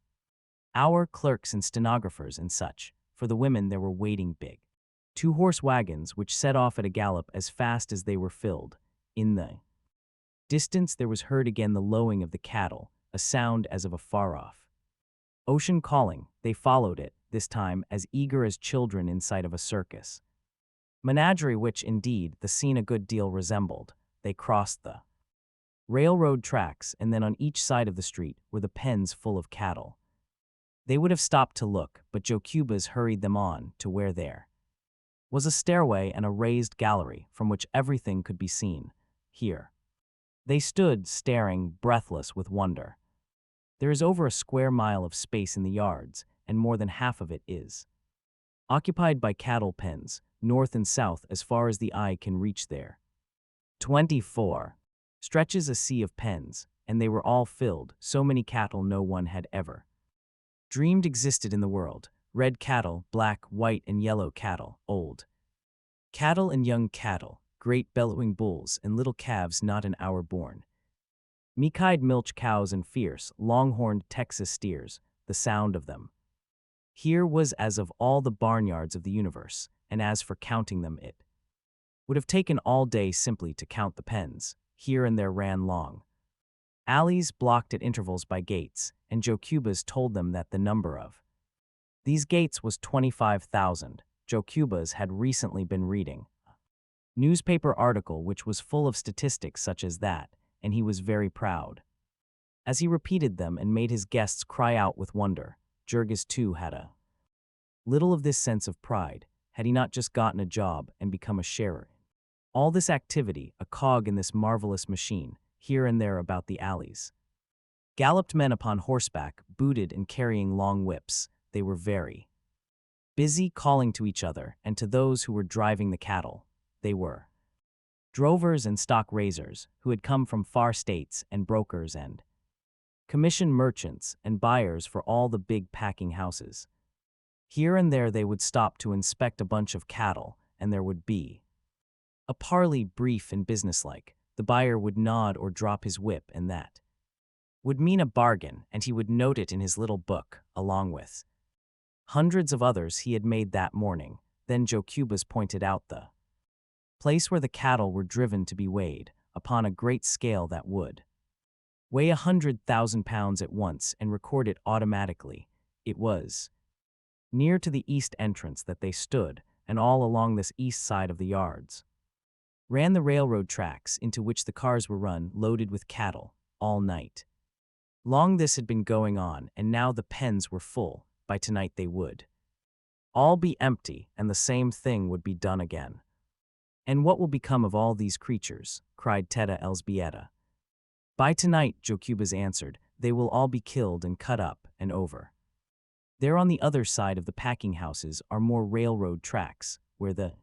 hour, clerks and stenographers and such. For the women there were waiting big 2-horse wagons which set off at a gallop as fast as they were filled. In the distance there was heard again the lowing of the cattle, a sound as of a far-off ocean calling. They followed it, this time as eager as children in sight of a circus menagerie, which indeed the scene a good deal resembled. They crossed the railroad tracks, and then on each side of the street were the pens full of cattle. They would have stopped to look, but Joe Cubas hurried them on to where there was a stairway and a raised gallery from which everything could be seen. Here they stood, staring, breathless with wonder. There is over a square mile of space in the yards, and more than half of it is occupied by cattle pens, north and south as far as the eye can reach. There 24 stretches a sea of pens, and they were all filled. So many cattle no one had ever dreamed existed in the world. Red cattle, black, white, and yellow cattle, old cattle and young cattle, great bellowing bulls and little calves not an hour born, meek-eyed milch cows and fierce, long-horned Texas steers. The sound of them here was as of all the barnyards of the universe, and as for counting them, it would have taken all day simply to count the pens. Here and there ran long alleys blocked at intervals by gates, and Joe Cubas told them that the number of these gates was 25,000. Joe Cubas had recently been reading a newspaper article which was full of statistics such as that, and he was very proud as he repeated them and made his guests cry out with wonder. Jurgis, too, had a little of this sense of pride. Had he not just gotten a job and become a sharer? All this activity, a cog in this marvelous machine. Here and there about the alleys galloped men upon horseback, booted and carrying long whips. They were very busy, calling to each other and to those who were driving the cattle. They were drovers and stock raisers who had come from far states, and brokers and commission merchants and buyers for all the big packing houses. Here and there they would stop to inspect a bunch of cattle, and there would be a parley, brief and businesslike. The buyer would nod or drop his whip, and that would mean a bargain, and he would note it in his little book, along with hundreds of others he had made that morning. Then Joe Cubas pointed out the place where the cattle were driven to be weighed, upon a great scale that would weigh 100,000 pounds at once and record it automatically. It was near to the east entrance that they stood, and all along this east side of the yards ran the railroad tracks into which the cars were run, loaded with cattle, all night long. This had been going on, and now the pens were full. By tonight they would all be empty, and the same thing would be done again. And what will become of all these creatures? Cried Teta Elsbieta. By tonight, Jokubas answered, they will all be killed and cut up and over. There on the other side of the packing houses are more railroad tracks, where the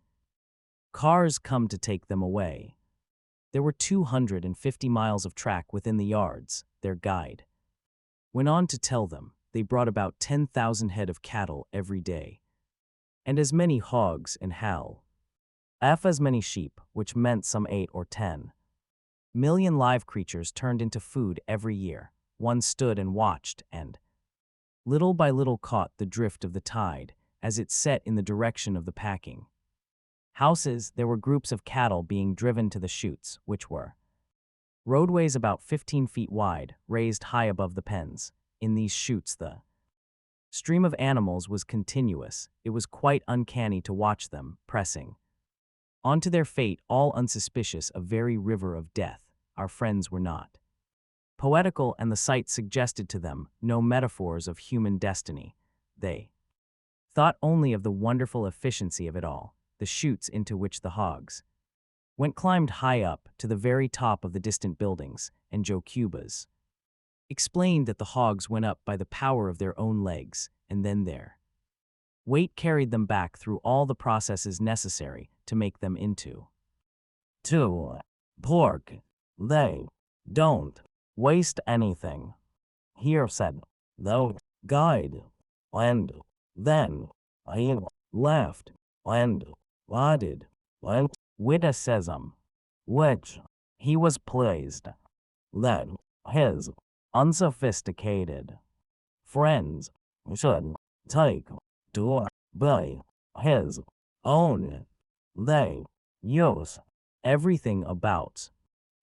cars come to take them away. There were 250 miles of track within the yards, their guide went on to tell them. They brought about 10,000 head of cattle every day, and as many hogs and half as many sheep, which meant some 8 or 10 million live creatures turned into food every year. One stood and watched and, little by little, caught the drift of the tide as it set in the direction of the packing houses. There were groups of cattle being driven to the chutes, which were roadways about 15 feet wide, raised high above the pens. In these chutes the stream of animals was continuous. It was quite uncanny to watch them, pressing on to their fate, all unsuspicious, a very river of death. Our friends were not poetical, and the sight suggested to them no metaphors of human destiny. They thought only of the wonderful efficiency of it all. The chutes into which the hogs went climbed high up to the very top of the distant buildings, and Jokubas explained that the hogs went up by the power of their own legs, and then their weight carried them back through all the processes necessary to make them into pork. They don't waste anything, here said the guide, and then he left and added witticism, which he was pleased that his unsophisticated friends should take to by his own. They use everything about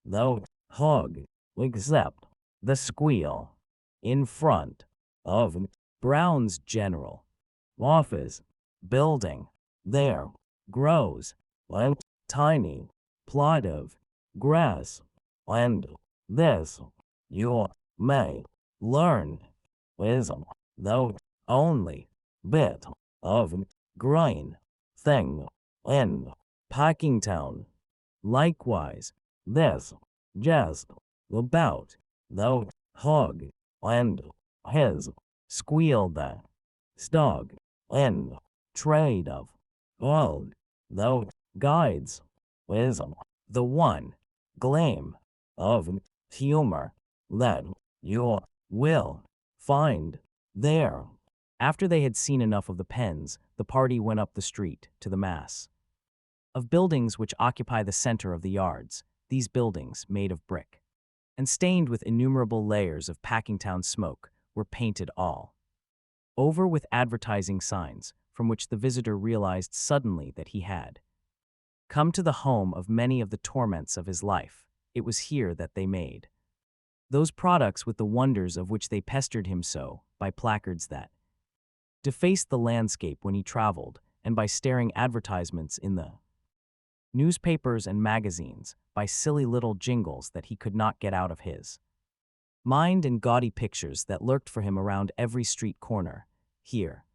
the hog except the squeal in front of Brown's general office building. There grows a tiny plot of grass, and this, you may learn, is the only bit of grain thing in Packingtown. Likewise, this just about the hog and his squeal, the stock in trade of all the guides is the one gleam of humor that you will find there. After they had seen enough of the pens, the party went up the street to the mass of buildings which occupy the center of the yards. These buildings, made of brick and stained with innumerable layers of Packingtown smoke, were painted all over with advertising signs, from which the visitor realized suddenly that he had come to the home of many of the torments of his life. It was here that they made those products with the wonders of which they pestered him so, by placards that defaced the landscape when he traveled, and by staring advertisements in the newspapers and magazines, by silly little jingles that he could not get out of his mind, and gaudy pictures that lurked for him around every street corner. Here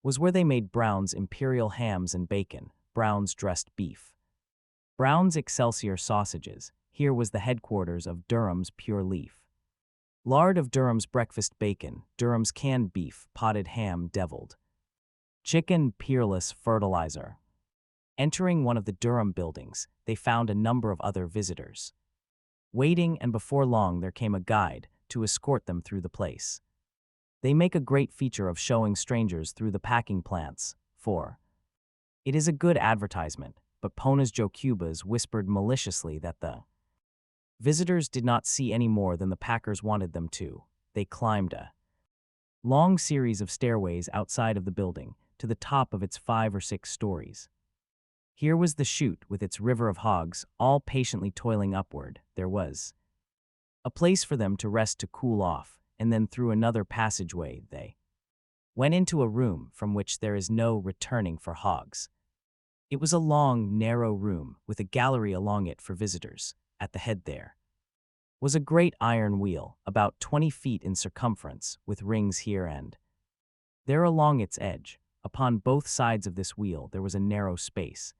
was where they made Brown's imperial hams and bacon, Brown's dressed beef, Brown's Excelsior sausages. Here was the headquarters of Durham's Pure Leaf lard, of Durham's breakfast bacon, Durham's canned beef, potted ham, deviled chicken, Peerless fertilizer. Entering one of the Durham buildings, they found a number of other visitors waiting, and before long there came a guide to escort them through the place. They make a great feature of showing strangers through the packing plants, for it is a good advertisement, but Pona's Jokubas whispered maliciously that the visitors did not see any more than the packers wanted them to. They climbed a long series of stairways outside of the building to the top of its 5 or 6 stories. Here was the chute with its river of hogs, all patiently toiling upward. There was a place for them to rest, to cool off, and then through another passageway they went into a room from which there is no returning for hogs. It was a long, narrow room with a gallery along it for visitors. At the head there was a great iron wheel, about 20 feet in circumference, with rings here and there along its edge. Upon both sides of this wheel there was a narrow space,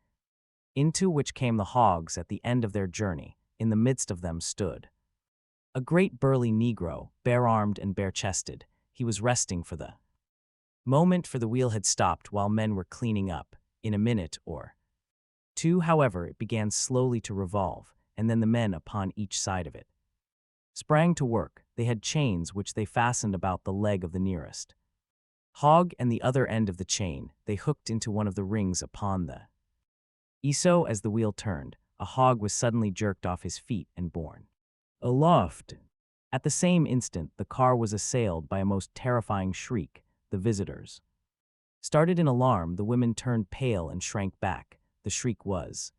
into which came the hogs at the end of their journey. In the midst of them stood a great burly Negro, bare-armed and bare-chested. He was resting for the moment, for the wheel had stopped while men were cleaning up. In a minute or two, however, it began slowly to revolve, and then the men upon each side of it sprang to work. They had chains which they fastened about the leg of the nearest hog, and the other end of the chain they hooked into one of the rings upon the eso. As the wheel turned, a hog was suddenly jerked off his feet and borne aloft. At the same instant, the car was assailed by a most terrifying shriek. The visitors started in alarm. The women turned pale and shrank back. The shriek was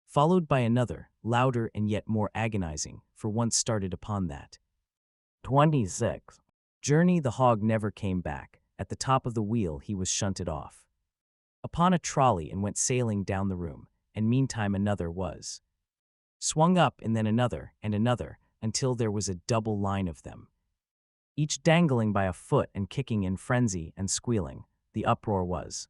followed by another, louder and yet more agonizing, for once started upon that 26 journey, the hog never came back. At the top of the wheel he was shunted off upon a trolley and went sailing down the room, and meantime another was swung up, and then another, until there was a double line of them, each dangling by a foot and kicking in frenzy and squealing. The uproar was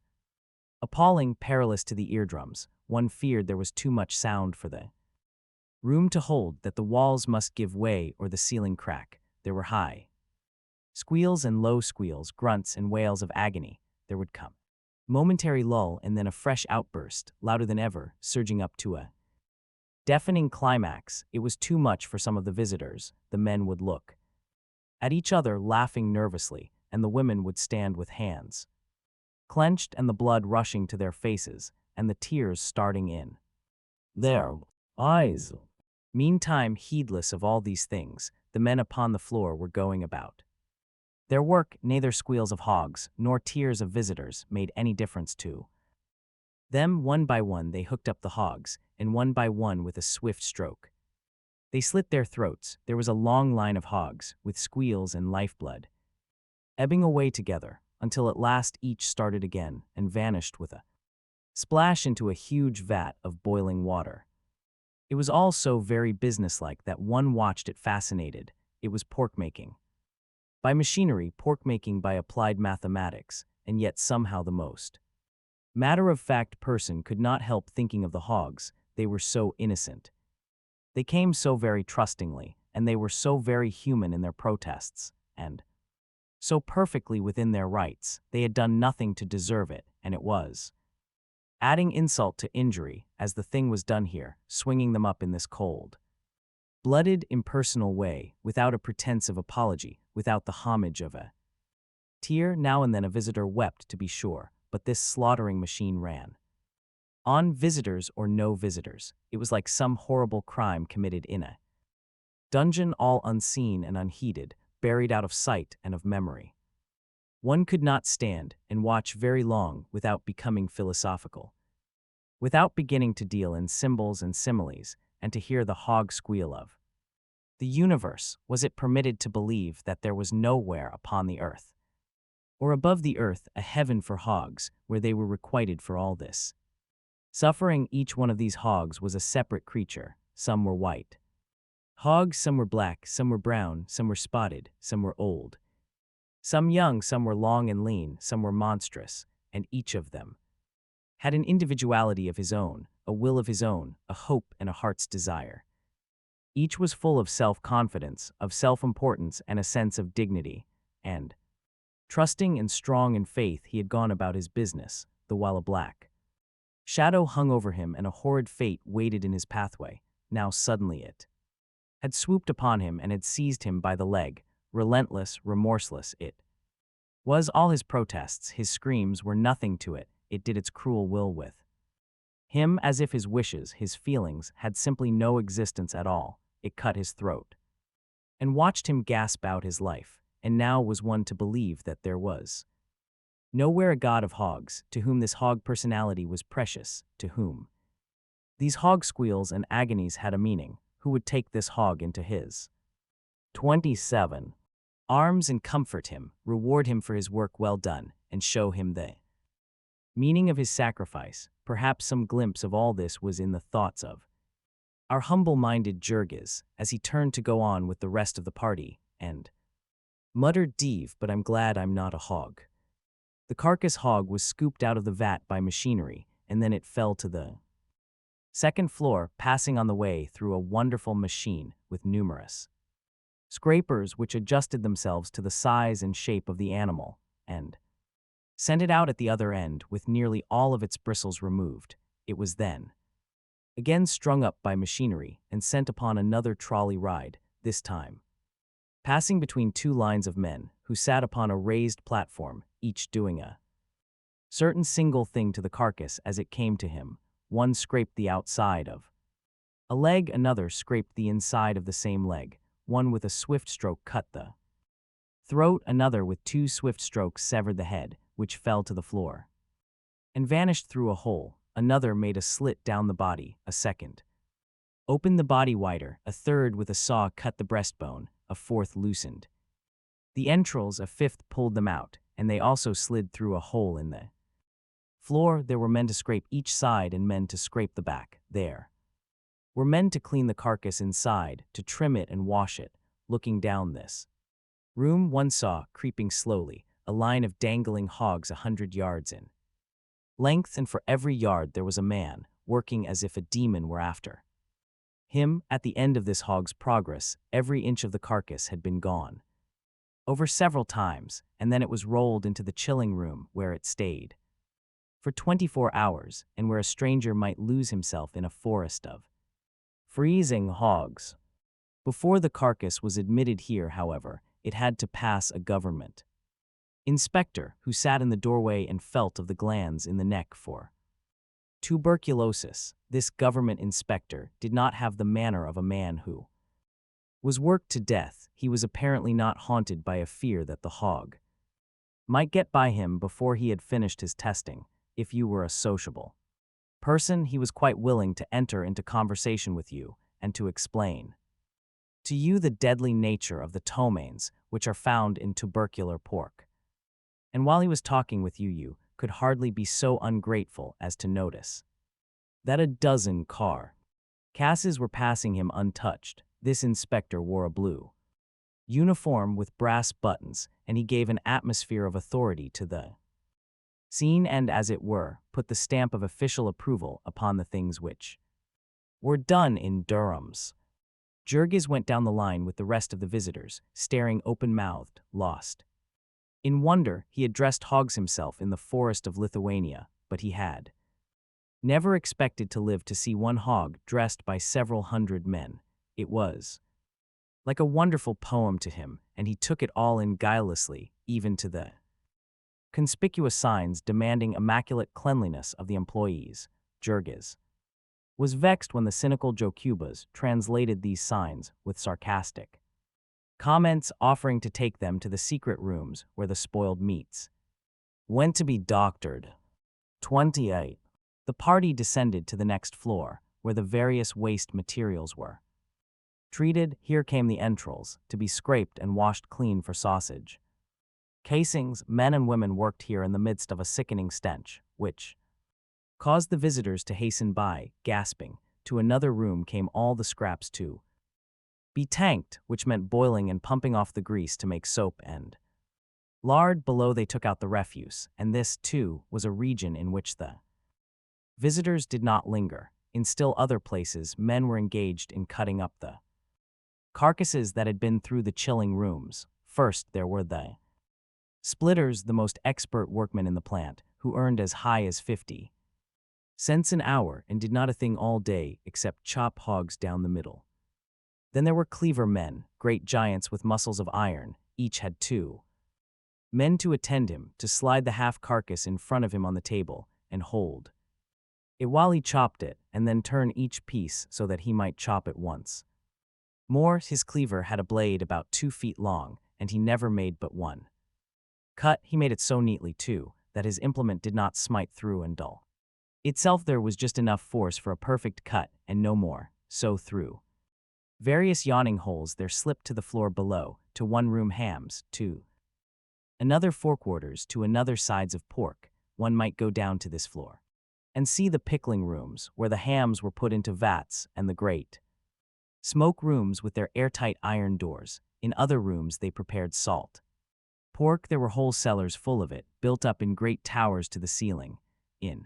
appalling, perilous to the eardrums. One feared there was too much sound for the room to hold, that the walls must give way or the ceiling crack. There were high squeals and low squeals, grunts and wails of agony. There would come momentary lull, and then a fresh outburst, louder than ever, surging up to a deafening climax. It was too much for some of the visitors. The men would look at each other, laughing nervously, and the women would stand with hands clenched and the blood rushing to their faces and the tears starting in their eyes. Meantime, heedless of all these things, the men upon the floor were going about their work. Neither squeals of hogs nor tears of visitors made any difference to them. One by one they hooked up the hogs, and one by one, with a swift stroke, they slit their throats. There was a long line of hogs, with squeals and lifeblood, ebbing away together, until at last each started again and vanished with a splash into a huge vat of boiling water. It was all so very businesslike that one watched it fascinated. It was pork-making by machinery, pork-making by applied mathematics, and yet somehow the most matter-of-fact person could not help thinking of the hogs. They were so innocent. They came so very trustingly, and they were so very human in their protests, and so perfectly within their rights. They had done nothing to deserve it, and it was adding insult to injury, as the thing was done here, swinging them up in this cold-blooded, impersonal way, without a pretense of apology, without the homage of a tear. Now and then a visitor wept, to be sure, but this slaughtering machine ran on, visitors or no visitors. It was like some horrible crime committed in a dungeon, all unseen and unheeded, buried out of sight and of memory. One could not stand and watch very long without becoming philosophical, without beginning to deal in symbols and similes, and to hear the hog squeal of the universe. Was it permitted to believe that there was nowhere upon the earth, or above the earth, a heaven for hogs, where they were requited for all this suffering? Each one of these hogs was a separate creature. Some were white hogs, some were black, some were brown, some were spotted, some were old, some young, some were long and lean, some were monstrous, and each of them had an individuality of his own, a will of his own, a hope and a heart's desire. Each was full of self-confidence, of self-importance, and a sense of dignity, and trusting and strong in faith, he had gone about his business, the while a black shadow hung over him and a horrid fate waited in his pathway. Now suddenly it had swooped upon him and had seized him by the leg, relentless, remorseless. It was all his protests, his screams were nothing to it. It did its cruel will with him, as if his wishes, his feelings, had simply no existence at all. It cut his throat and watched him gasp out his life. And now was one to believe that there was nowhere a god of hogs, to whom this hog personality was precious, to whom these hog squeals and agonies had a meaning, who would take this hog into his 27 arms and comfort him, reward him for his work well done, and show him the meaning of his sacrifice. Perhaps some glimpse of all this was in the thoughts of our humble-minded Jurgis, as he turned to go on with the rest of the party, and muttered, "Dave, but I'm glad I'm not a hog." The carcass hog was scooped out of the vat by machinery, and then it fell to the Second floor, passing on the way through a wonderful machine with numerous scrapers which adjusted themselves to the size and shape of the animal, and sent it out at the other end with nearly all of its bristles removed. It was then again strung up by machinery and sent upon another trolley ride, this time passing between two lines of men who sat upon a raised platform, each doing a certain single thing to the carcass as it came to him. One scraped the outside of a leg, another scraped the inside of the same leg, one with a swift stroke cut the throat, another with two swift strokes severed the head, which fell to the floor and vanished through a hole, another made a slit down the body, a second opened the body wider, a third with a saw cut the breastbone, a fourth loosened the entrails, a fifth pulled them out, and they also slid through a hole in the floor. There were men to scrape each side and men to scrape the back. There were men to clean the carcass inside, to trim it and wash it. Looking down this room, one saw, creeping slowly, a line of dangling hogs 100 yards in length, and for every yard there was a man, working as if a demon were after him. At the end of this hog's progress, every inch of the carcass had been gone over several times, and then it was rolled into the chilling room where it stayed for 24 hours, and where a stranger might lose himself in a forest of freezing hogs. Before the carcass was admitted here, however, it had to pass a government inspector who sat in the doorway and felt of the glands in the neck for tuberculosis. This government inspector did not have the manner of a man who was worked to death. He was apparently not haunted by a fear that the hog might get by him before he had finished his testing. If you were a sociable person, he was quite willing to enter into conversation with you and to explain to you the deadly nature of the ptomaines which are found in tubercular pork. And while he was talking with you, you could hardly be so ungrateful as to notice that a dozen carcasses were passing him untouched. This inspector wore a blue uniform with brass buttons, and he gave an atmosphere of authority to the scene and, as it were, put the stamp of official approval upon the things which were done in Durham's. Jurgis went down the line with the rest of the visitors, staring open-mouthed, lost in wonder. He had dressed hogs himself in the forest of Lithuania, but he had never expected to live to see one hog dressed by several hundred men. It was like a wonderful poem to him, and he took it all in guilelessly, even to the conspicuous signs demanding immaculate cleanliness of the employees. Jurgis was vexed when the cynical Jokubas translated these signs with sarcastic comments, offering to take them to the secret rooms where the spoiled meats went to be doctored. 28. The party descended to the next floor, where the various waste materials were treated. Here came the entrails, to be scraped and washed clean for sausage casings. Men and women worked here in the midst of a sickening stench, which caused the visitors to hasten by, gasping. To another room came all the scraps to be tanked, which meant boiling and pumping off the grease to make soap and lard. Below they took out the refuse, and this, too, was a region in which the visitors did not linger. In still other places, men were engaged in cutting up the carcasses that had been through the chilling rooms. First, there were the splitters, the most expert workmen in the plant, who earned as high as 50 cents an hour and did not a thing all day except chop hogs down the middle. Then there were cleaver men, great giants with muscles of iron. Each had 2 men to attend him, to slide the half carcass in front of him on the table and hold it while he chopped it, and then turn each piece so that he might chop it once more. His cleaver had a blade about 2 feet long, and he never made but one cut. He made it so neatly, too, that his implement did not smite through and dull itself. There was just enough force for a perfect cut, and no more. So through various yawning holes there slipped to the floor below, to one room hams, to another forequarters, to another sides of pork. One might go down to this floor and see the pickling rooms, where the hams were put into vats, and the great smoke rooms with their airtight iron doors. In other rooms they prepared salt pork. There were whole cellars full of it, built up in great towers to the ceiling. In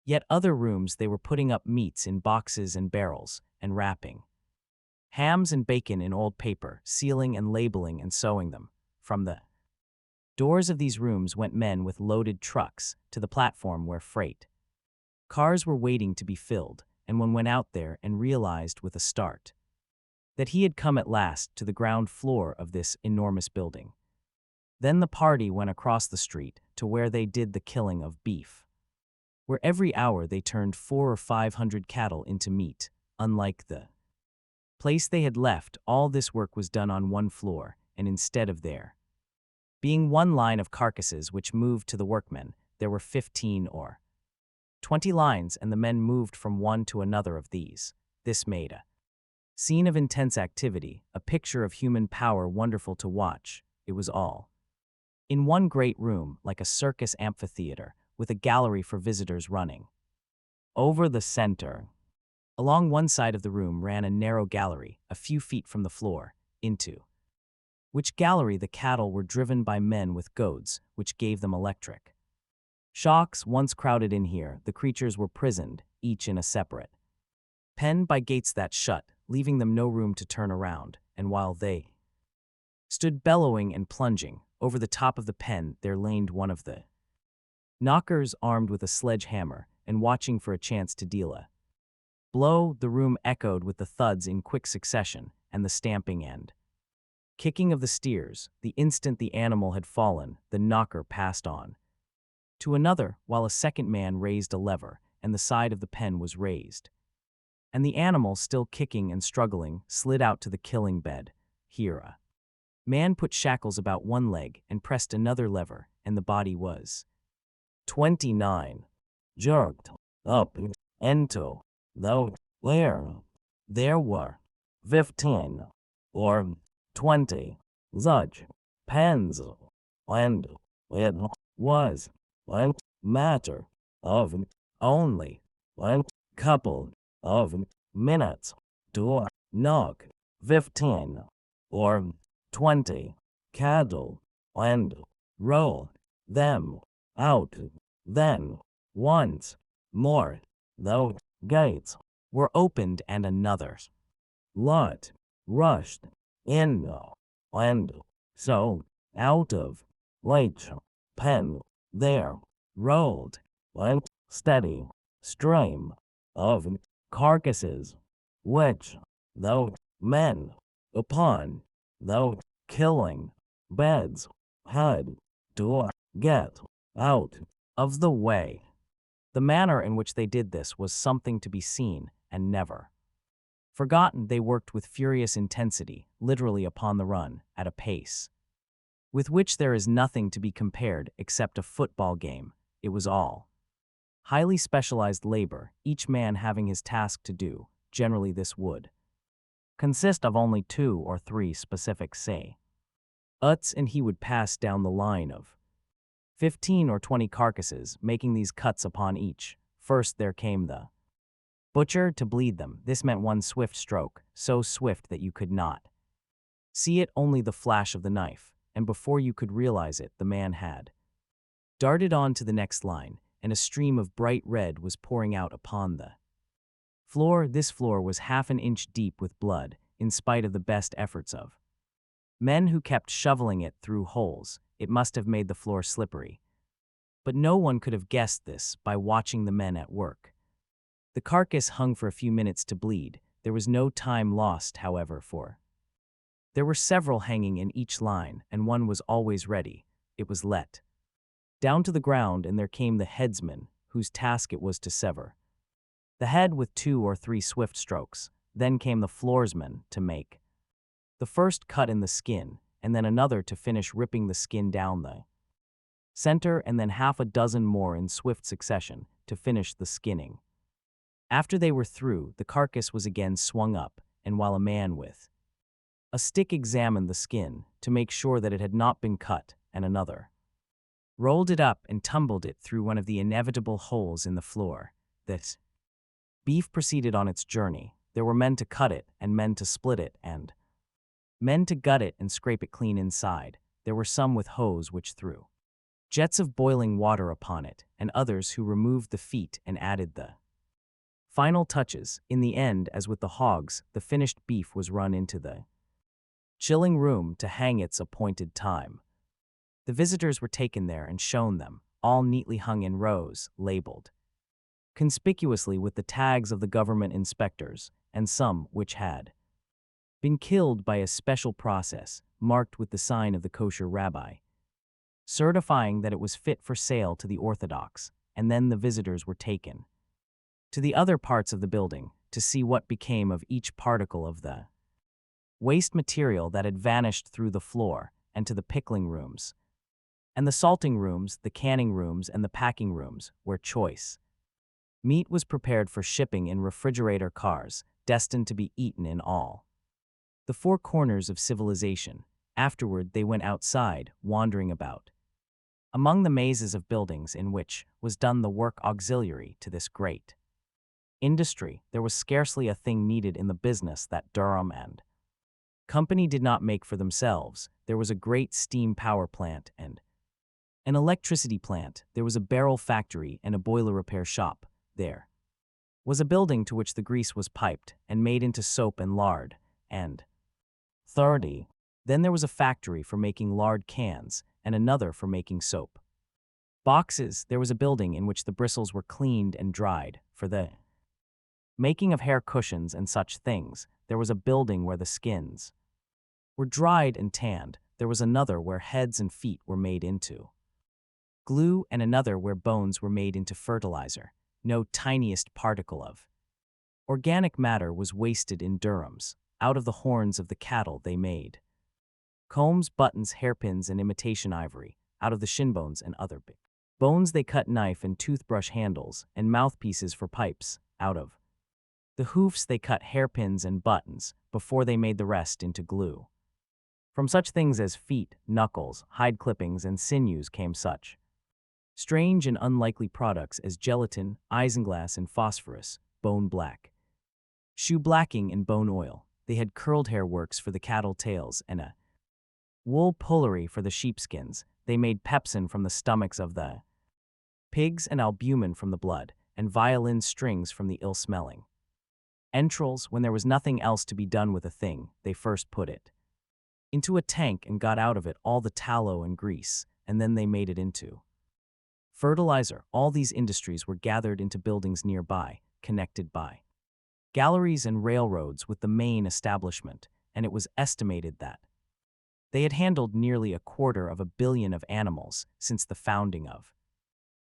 Yet other rooms they were putting up meats in boxes and barrels, and wrapping hams and bacon in old paper, sealing and labeling and sewing them. From the doors of these rooms went men with loaded trucks to the platform where freight cars were waiting to be filled, and one went out there and realized with a start that he had come at last to the ground floor of this enormous building. Then the party went across the street to where they did the killing of beef, where every hour they turned 400 or 500 cattle into meat. Unlike the place they had left, all this work was done on one floor, and instead of there being one line of carcasses which moved to the workmen, there were 15 or 20 lines, and the men moved from one to another of these. This made a scene of intense activity, a picture of human power wonderful to watch. It was all in one great room, like a circus amphitheater, with a gallery for visitors running over the center. Along one side of the room ran a narrow gallery, a few feet from the floor, into which gallery the cattle were driven by men with goads, which gave them electric shocks. Once crowded in here, the creatures were prisoned, each in a separate pen by gates that shut, leaving them no room to turn around, and while they stood bellowing and plunging, over the top of the pen there leaned one of the knockers armed with a sledgehammer and watching for a chance to deal a blow. The room echoed with the thuds in quick succession and the stamping and kicking of the steers. The instant the animal had fallen, the knocker passed on to another, while a second man raised a lever, and the side of the pen was raised, and the animal, still kicking and struggling, slid out to the killing bed. Here a man put shackles about one leg and pressed another lever, and the body was 29 jerked up into the air. There were 15 or 20 such pens, and it was a matter of only a couple of minutes to knock 15 or 20 cattle and roll them out. Then, once more, the gates were opened and another lot rushed in, and so out of each pen there rolled a steady stream of carcasses, which the men upon the killing beds had to get out of the way. The manner in which they did this was something to be seen and never forgotten. They worked with furious intensity, literally upon the run, at a pace with which there is nothing to be compared except a football game. It was all highly specialized labor, each man having his task to do. Generally this would consist of only 2 or 3 specific uts, and he would pass down the line of 15 or 20 carcasses, making these cuts upon each. First there came the butcher to bleed them. This meant one swift stroke, so swift that you could not see it, only the flash of the knife, and before you could realize it, the man had darted on to the next line, and a stream of bright red was pouring out upon the floor. This floor was half an inch deep with blood, in spite of the best efforts of men who kept shoveling it through holes. It must have made the floor slippery. But no one could have guessed this by watching the men at work. The carcass hung for a few minutes to bleed. There was no time lost, however, for there were several hanging in each line, and one was always ready. It was let down to the ground, and there came the headsman, whose task it was to sever the head with 2 or 3 swift strokes. Then came the floorsman to make the first cut in the skin, and then another to finish ripping the skin down the center, and then half a dozen more in swift succession to finish the skinning. After they were through, the carcass was again swung up, and while a man with a stick examined the skin to make sure that it had not been cut, and another rolled it up and tumbled it through one of the inevitable holes in the floor, this beef proceeded on its journey. There were men to cut it, and men to split it, and men to gut it and scrape it clean inside. There were some with hoes which threw jets of boiling water upon it, and others who removed the feet and added the final touches. In the end, as with the hogs, the finished beef was run into the chilling room to hang its appointed time. The visitors were taken there and shown them, all neatly hung in rows, labeled conspicuously with the tags of the government inspectors, and some which had been killed by a special process, marked with the sign of the kosher rabbi, certifying that it was fit for sale to the Orthodox, and then the visitors were taken to the other parts of the building to see what became of each particle of the waste material that had vanished through the floor, and to the pickling rooms, and the salting rooms, the canning rooms, and the packing rooms, where choice meat was prepared for shipping in refrigerator cars, destined to be eaten in all the four corners of civilization. Afterward they went outside, wandering about among the mazes of buildings in which was done the work auxiliary to this great industry. There was scarcely a thing needed in the business that Durham and Company did not make for themselves. There was a great steam power plant and an electricity plant. There was a barrel factory and a boiler repair shop. There was a building to which the grease was piped and made into soap and lard, and 30. Then there was a factory for making lard cans and another for making soap boxes. There was a building in which the bristles were cleaned and dried for the making of hair cushions and such things. There was a building where the skins were dried and tanned. There was another where heads and feet were made into glue, and another where bones were made into fertilizer. No tiniest particle of organic matter was wasted in Durham's. Out of the horns of the cattle they made combs, buttons, hairpins, and imitation ivory. Out of the shinbones and other big bones they cut knife and toothbrush handles and mouthpieces for pipes. Out of the hoofs they cut hairpins and buttons, before they made the rest into glue. From such things as feet, knuckles, hide clippings, and sinews came such strange and unlikely products as gelatin, isinglass, and phosphorus, bone black, shoe blacking, and bone oil. They had curled hair works for the cattle tails and a wool pullery for the sheepskins. They made pepsin from the stomachs of the pigs, and albumin from the blood, and violin strings from the ill-smelling entrails. When there was nothing else to be done with a thing, they first put it into a tank and got out of it all the tallow and grease, and then they made it into fertilizer. All these industries were gathered into buildings nearby, connected by galleries and railroads with the main establishment, and it was estimated that they had handled nearly 250 million of animals since the founding of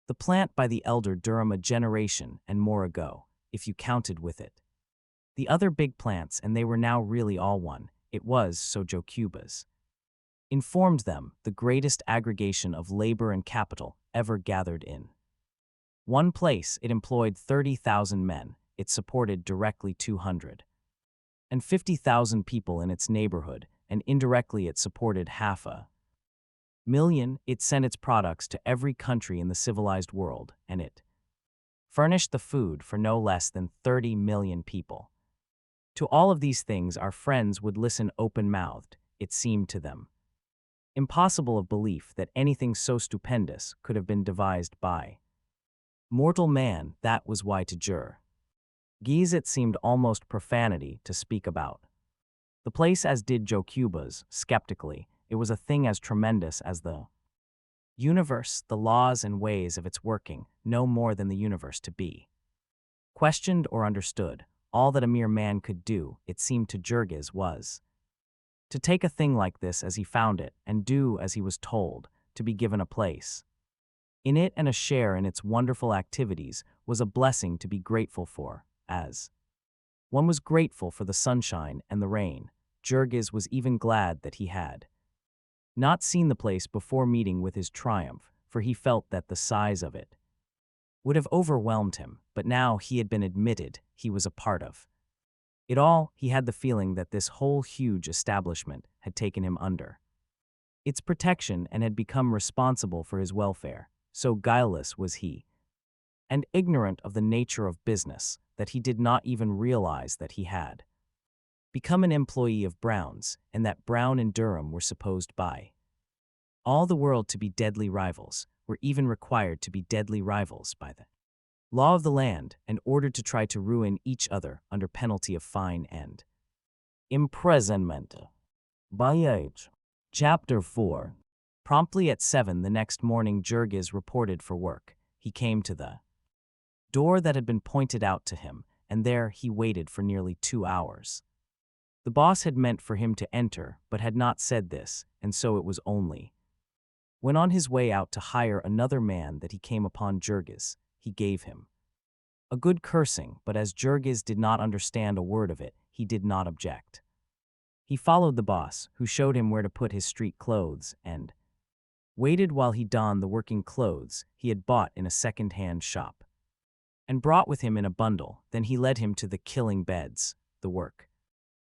the plant by the elder Durham, a generation and more ago, if you counted with it the other big plants, and they were now really all one. It was, so Jokubas informed them, the greatest aggregation of labor and capital ever gathered in one place. It employed 30,000 men. It supported directly 250,000 people in its neighborhood, and indirectly it supported 500,000. It sent its products to every country in the civilized world, and it furnished the food for no less than 30 million people. To all of these things our friends would listen open-mouthed. It seemed to them impossible of belief that anything so stupendous could have been devised by mortal man. That was why to Geese it seemed almost profanity to speak about the place, as did Jokubas, skeptically. It was a thing as tremendous as the universe, the laws and ways of its working, no more than the universe to be questioned or understood. All that a mere man could do, it seemed to Jurgis, was to take a thing like this as he found it and do as he was told, to be given a place in it and a share in its wonderful activities was a blessing to be grateful for, as one was grateful for the sunshine and the rain. Jurgis was even glad that he had not seen the place before meeting with his triumph, for he felt that the size of it would have overwhelmed him, but now he had been admitted, he was a part of it all. He had the feeling that this whole huge establishment had taken him under its protection and had become responsible for his welfare. So guileless was he, and ignorant of the nature of business, that he did not even realize that he had become an employee of Brown's, and that Brown and Durham were supposed by all the world to be deadly rivals. were even required to be deadly rivals by the law of the land and ordered to try to ruin each other under penalty of fine and imprisonment. By age. Chapter 4. Promptly at 7 the next morning, Jurgis reported for work. He came to the door that had been pointed out to him, and there he waited for nearly 2 hours. The boss had meant for him to enter, but had not said this, and so it was only when on his way out to hire another man that he came upon Jurgis. He gave him a good cursing, but as Jurgis did not understand a word of it, he did not object. He followed the boss, who showed him where to put his street clothes, and waited while he donned the working clothes he had bought in a second-hand shop, and brought with him in a bundle. Then he led him to the killing beds. The work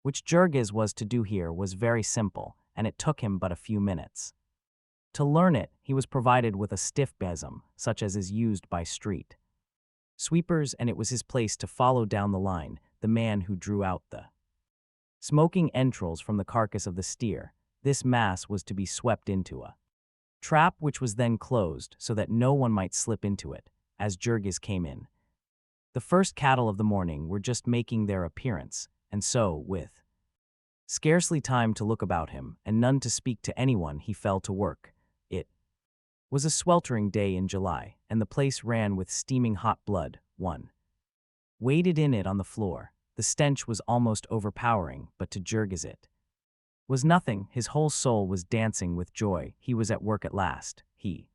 which Jurgis was to do here was very simple, and it took him but a few minutes. To learn it, he was provided with a stiff besom, such as is used by street sweepers, and it was his place to follow down the line the man who drew out the smoking entrails from the carcass of the steer. This mass was to be swept into a trap, which was then closed so that no one might slip into it. As Jurgis came in, the first cattle of the morning were just making their appearance, and so, with scarcely time to look about him and none to speak to anyone, he fell to work. It was a sweltering day in July, and the place ran with steaming hot blood. One waded in it on the floor. The stench was almost overpowering, but to Jurgis it was nothing. His whole soul was dancing with joy. He was at work at last. He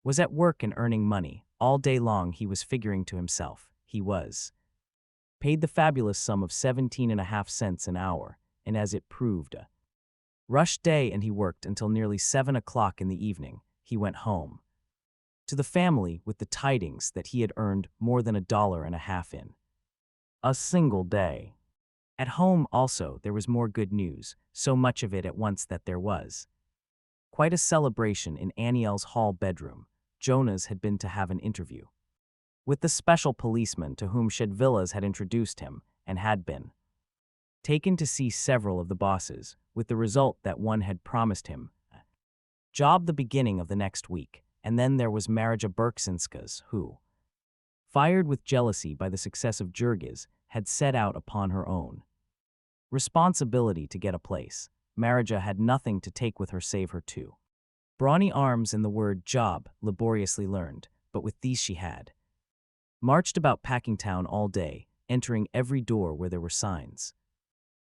was at work and earning money. All day long he was figuring to himself. He was paid the fabulous sum of 17.5 cents an hour, and as it proved, a rush day, and he worked until nearly 7 o'clock in the evening. He went home to the family with the tidings that he had earned more than $1.50 in a single day. At home also there was more good news, so much of it at once that there was quite a celebration in Aniel's hall bedroom. Jonas had been to have an interview with the special policeman to whom Shedvillas had introduced him, and had been taken to see several of the bosses, with the result that one had promised him a job the beginning of the next week. And then there was Marija Berksinskas, who, fired with jealousy by the success of Jurgis, had set out upon her own responsibility to get a place. Marija had nothing to take with her save her 2 brawny arms and the word job, laboriously learned, but with these she had marched about Packingtown all day, entering every door where there were signs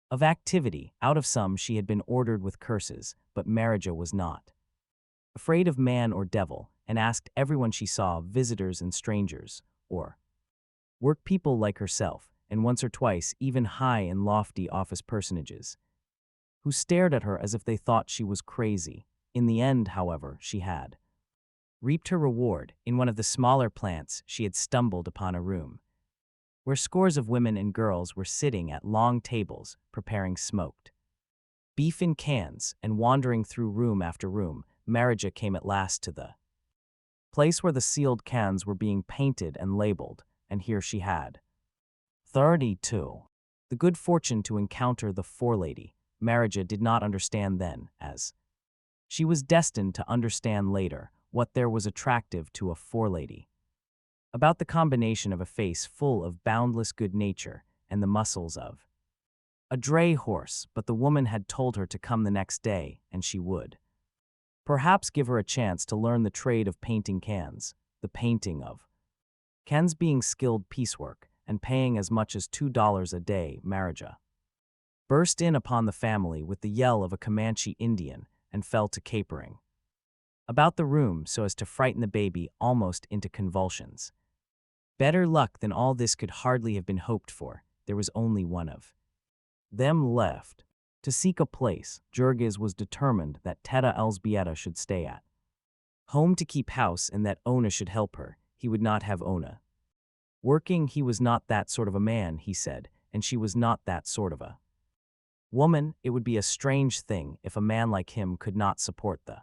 of activity. Out of some she had been ordered with curses, but Marija was not afraid of man or devil, and asked everyone she saw, visitors and strangers, or work people like herself, and once or twice even high and lofty office personages, who stared at her as if they thought she was crazy. In the end, however, she had reaped her reward. In one of the smaller plants she had stumbled upon a room where scores of women and girls were sitting at long tables preparing smoked beef in cans, and wandering through room after room, Marija came at last to the place where the sealed cans were being painted and labeled, and here she had 32 the good fortune to encounter the forelady. Marija did not understand then, as she was destined to understand later, what there was attractive to a forelady about the combination of a face full of boundless good nature and the muscles of a dray horse. But the woman had told her to come the next day, and she would perhaps give her a chance to learn the trade of painting cans, the painting of cans being skilled piecework, and paying as much as $2 a day. Marija burst in upon the family with the yell of a Comanche Indian and fell to capering about the room so as to frighten the baby almost into convulsions. Better luck than all this could hardly have been hoped for. There was only one of them left to seek a place. Jurgis was determined that Teta Elzbieta should stay at home to keep house, and that Ona should help her. He would not have Ona working. He was not that sort of a man, he said, and she was not that sort of a woman. It would be a strange thing if a man like him could not support the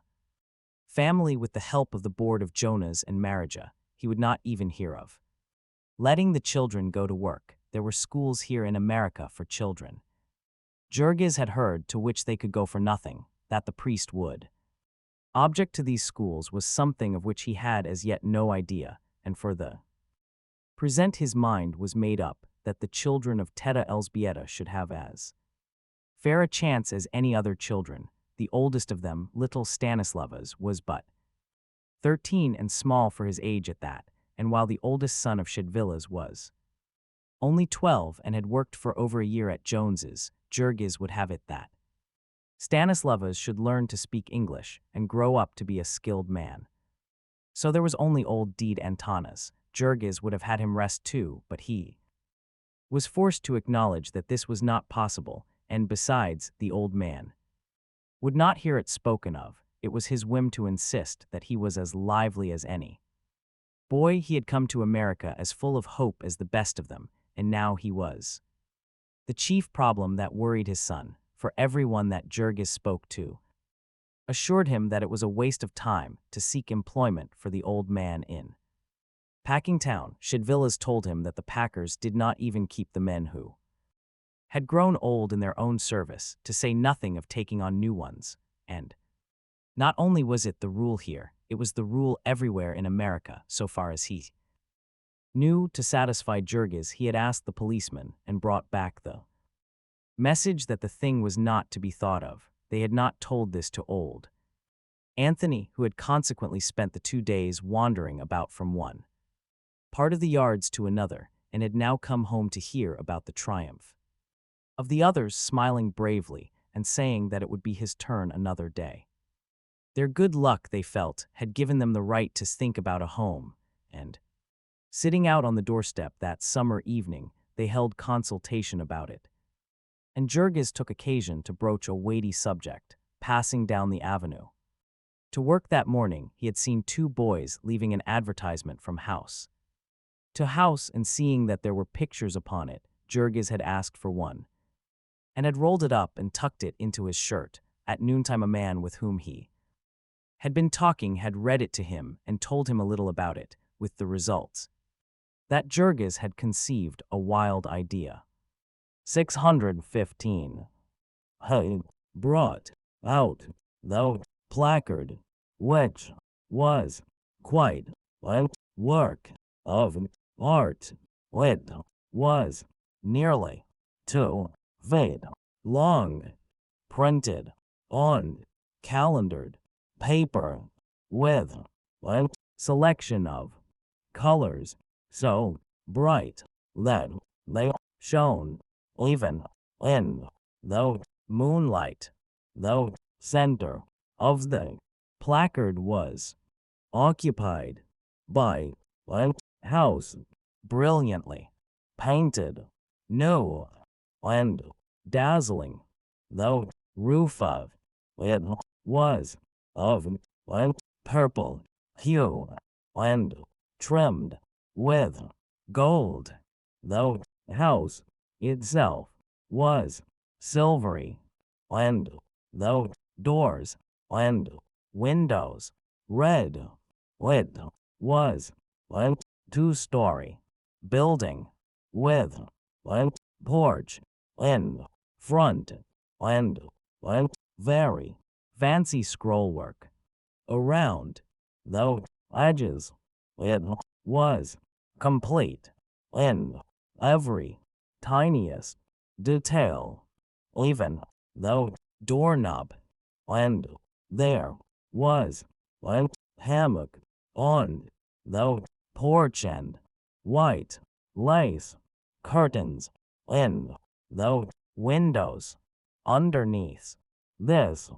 family with the help of the board of Jonas and Marija. He would not even hear of letting the children go to work. There were schools here in America for children, Jurgis had heard, to which they could go for nothing, that the priest would Object to these schools was something of which he had as yet no idea, and for the present his mind was made up that the children of Teta Elzbieta should have as fair a chance as any other children. The oldest of them, little Stanislavas, was but 13 and small for his age at that, and while the oldest son of Shedvilas was only 12 and had worked for over a year at Jones's, Jurgis would have it that Stanislavas should learn to speak English and grow up to be a skilled man. So there was only old Dede Antanas. Jurgis would have had him rest too, but he was forced to acknowledge that this was not possible, and besides, the old man would not hear it spoken of. It was his whim to insist that he was as lively as any boy. He had come to America as full of hope as the best of them, and now he was the chief problem that worried his son, for everyone that Jurgis spoke to assured him that it was a waste of time to seek employment for the old man in Packingtown. Shedvilas told him that the packers did not even keep the men who had grown old in their own service, to say nothing of taking on new ones, and not only was it the rule here, it was the rule everywhere in America, so far as he knew. To satisfy Jurgis, he had asked the policeman and brought back the message that the thing was not to be thought of. They had not told this to old Anthony, who had consequently spent the 2 days wandering about from one part of the yards to another, and had now come home to hear about the triumph of the others, smiling bravely and saying that it would be his turn another day. Their good luck, they felt, had given them the right to think about a home, and sitting out on the doorstep that summer evening, they held consultation about it. And Jurgis took occasion to broach a weighty subject, passing down the avenue. To work that morning, he had seen 2 boys leaving an advertisement from house to house, and seeing that there were pictures upon it, Jurgis had asked for one, and had rolled it up and tucked it into his shirt. At noontime a man with whom he had been talking had read it to him and told him a little about it, with the results that Jurgis had conceived a wild idea. 615 had brought out the placard, which was quite a work of art. It was nearly 2 feet long, printed on calendared paper, with a selection of colors so bright that they shone even in the moonlight. The center of the placard was occupied by a house, brilliantly painted, new and dazzling. The roof of it was of a purple hue and trimmed with gold. The house itself was silvery, and the doors and windows red. It was a 2-story building with a porch in front and a very fancy scrollwork around the edges. It was complete in every tiniest detail, even the doorknob, and there was a hammock on the porch and white lace curtains in the windows. Underneath this,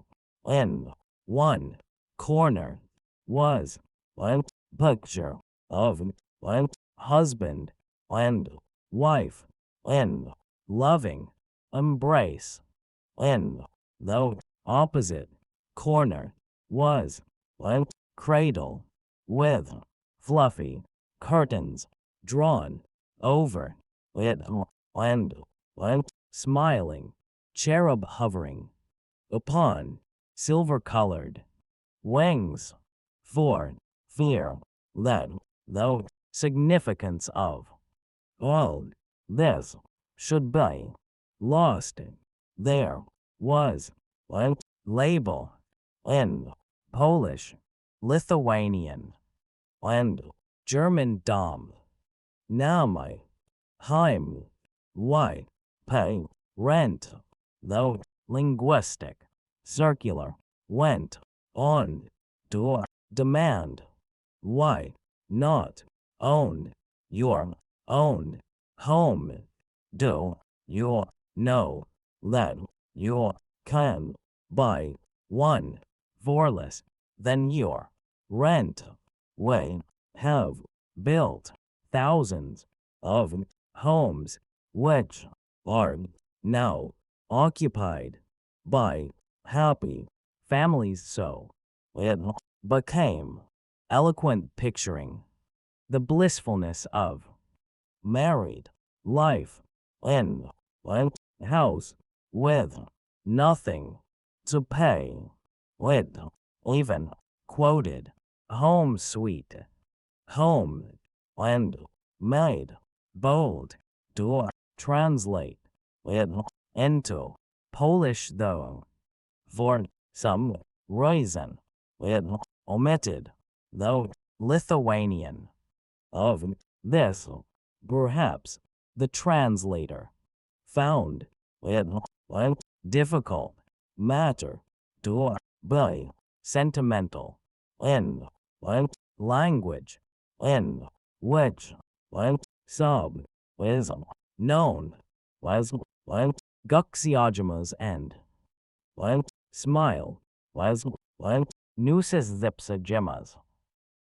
in one corner, was a picture of a husband and wife in loving embrace. In the opposite corner was a cradle with fluffy curtains drawn over it, and a smiling cherub hovering upon silver-colored wings, for fear that the significance of all this should be lost. There was a label in Polish, Lithuanian, and German Dom. Name, Heim, Why, Pay, Rent, though, linguistic, circular, went, on, do, demand, why, not, own, your, own, home, do, your, no, let, your, can, buy, one, vorless, then your, rent, way, have, built, thousands of homes, which are now occupied by happy families. So it became eloquent, picturing the blissfulness of married life in a house with nothing to pay. It even quoted home sweet home and made bold to translate it into Polish, though for some reason it omitted the Lithuanian of this. Perhaps the translator found it a difficult matter to be sentimental in a language in which a sub is known as Guxiajamas and smile as Nusis Zipsagemas.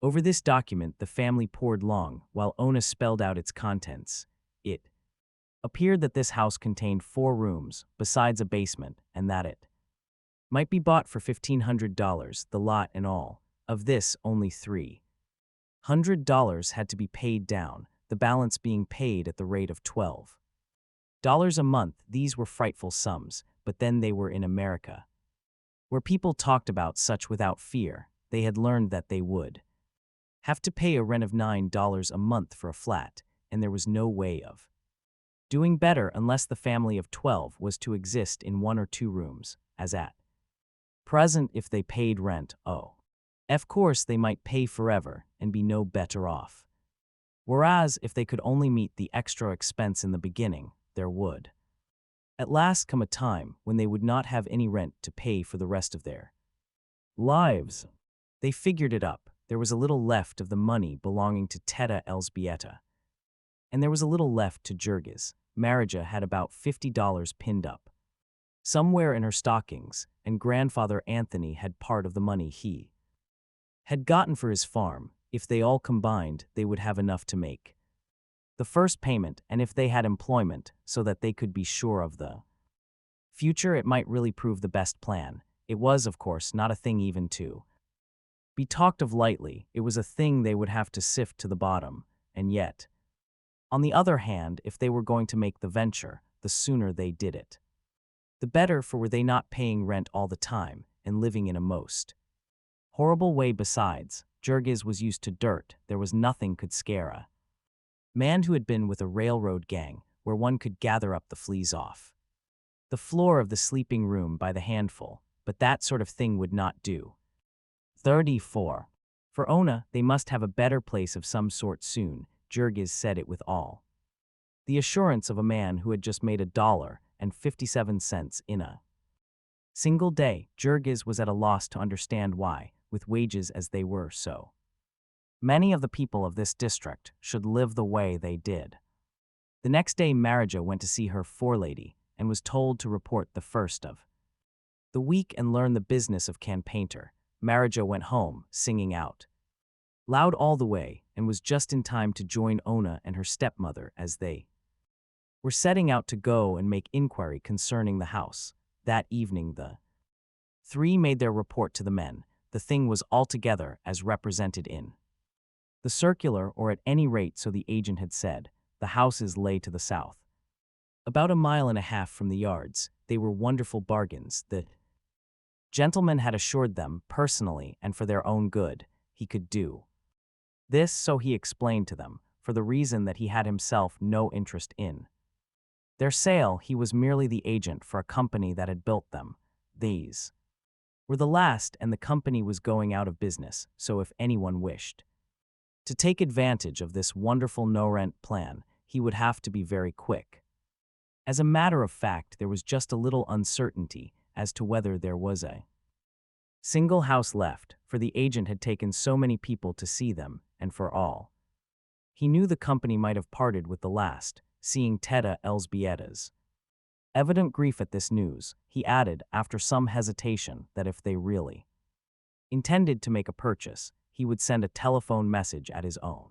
Over this document, the family pored long, while Ona spelled out its contents. It appeared that this house contained 4 rooms, besides a basement, and that it might be bought for $1,500, the lot and all. Of this, only $300 had to be paid down, the balance being paid at the rate of $12 a month. These were frightful sums, but then they were in America, where people talked about such without fear. They had learned that they would have to pay a rent of $9 a month for a flat, and there was no way of doing better unless the family of 12 was to exist in 1 or 2 rooms, as at present. If they paid rent, of course they might pay forever and be no better off. Whereas if they could only meet the extra expense in the beginning, there would at last come a time when they would not have any rent to pay for the rest of their lives. They figured it up. There was a little left of the money belonging to Teta Elzbieta, and there was a little left to Jurgis. Marija had about $50 pinned up somewhere in her stockings, and grandfather Anthony had part of the money he had gotten for his farm. If they all combined, they would have enough to make the first payment, and if they had employment so that they could be sure of the future, it might really prove the best plan. It was, of course, not a thing even to be talked of lightly. It was a thing they would have to sift to the bottom, and yet, on the other hand, if they were going to make the venture, the sooner they did it, the better, for were they not paying rent all the time and living in a most horrible way? Besides, Jurgis was used to dirt. There was nothing could scare a man who had been with a railroad gang, where one could gather up the fleas off the floor of the sleeping room by the handful, but that sort of thing would not do. 34. For Ona, they must have a better place of some sort soon. Jurgis said it with all the assurance of a man who had just made $1.57 in a single day. Jurgis was at a loss to understand why, with wages as they were, so many of the people of this district should live the way they did. The next day Marija went to see her forelady and was told to report the first of the week and learn the business of can painter. Marija went home, singing out loud all the way, and was just in time to join Ona and her stepmother as they were setting out to go and make inquiry concerning the house. That evening the 3 made their report to the men. The thing was altogether as represented in the circular, or at any rate so the agent had said. The houses lay to the south, about 1.5 miles from the yards. They were wonderful bargains. The gentleman had assured them personally and for their own good he could do this, so he explained to them, for the reason that he had himself no interest in their sale. He was merely the agent for a company that had built them. These were the last, and the company was going out of business, so if anyone wished to take advantage of this wonderful no-rent plan, he would have to be very quick. As a matter of fact, there was just a little uncertainty as to whether there was a single house left, for the agent had taken so many people to see them, and for all he knew, the company might have parted with the last, seeing Teta Elsbietta's evident grief at this news. He added, after some hesitation, that if they really intended to make a purchase, he would send a telephone message at his own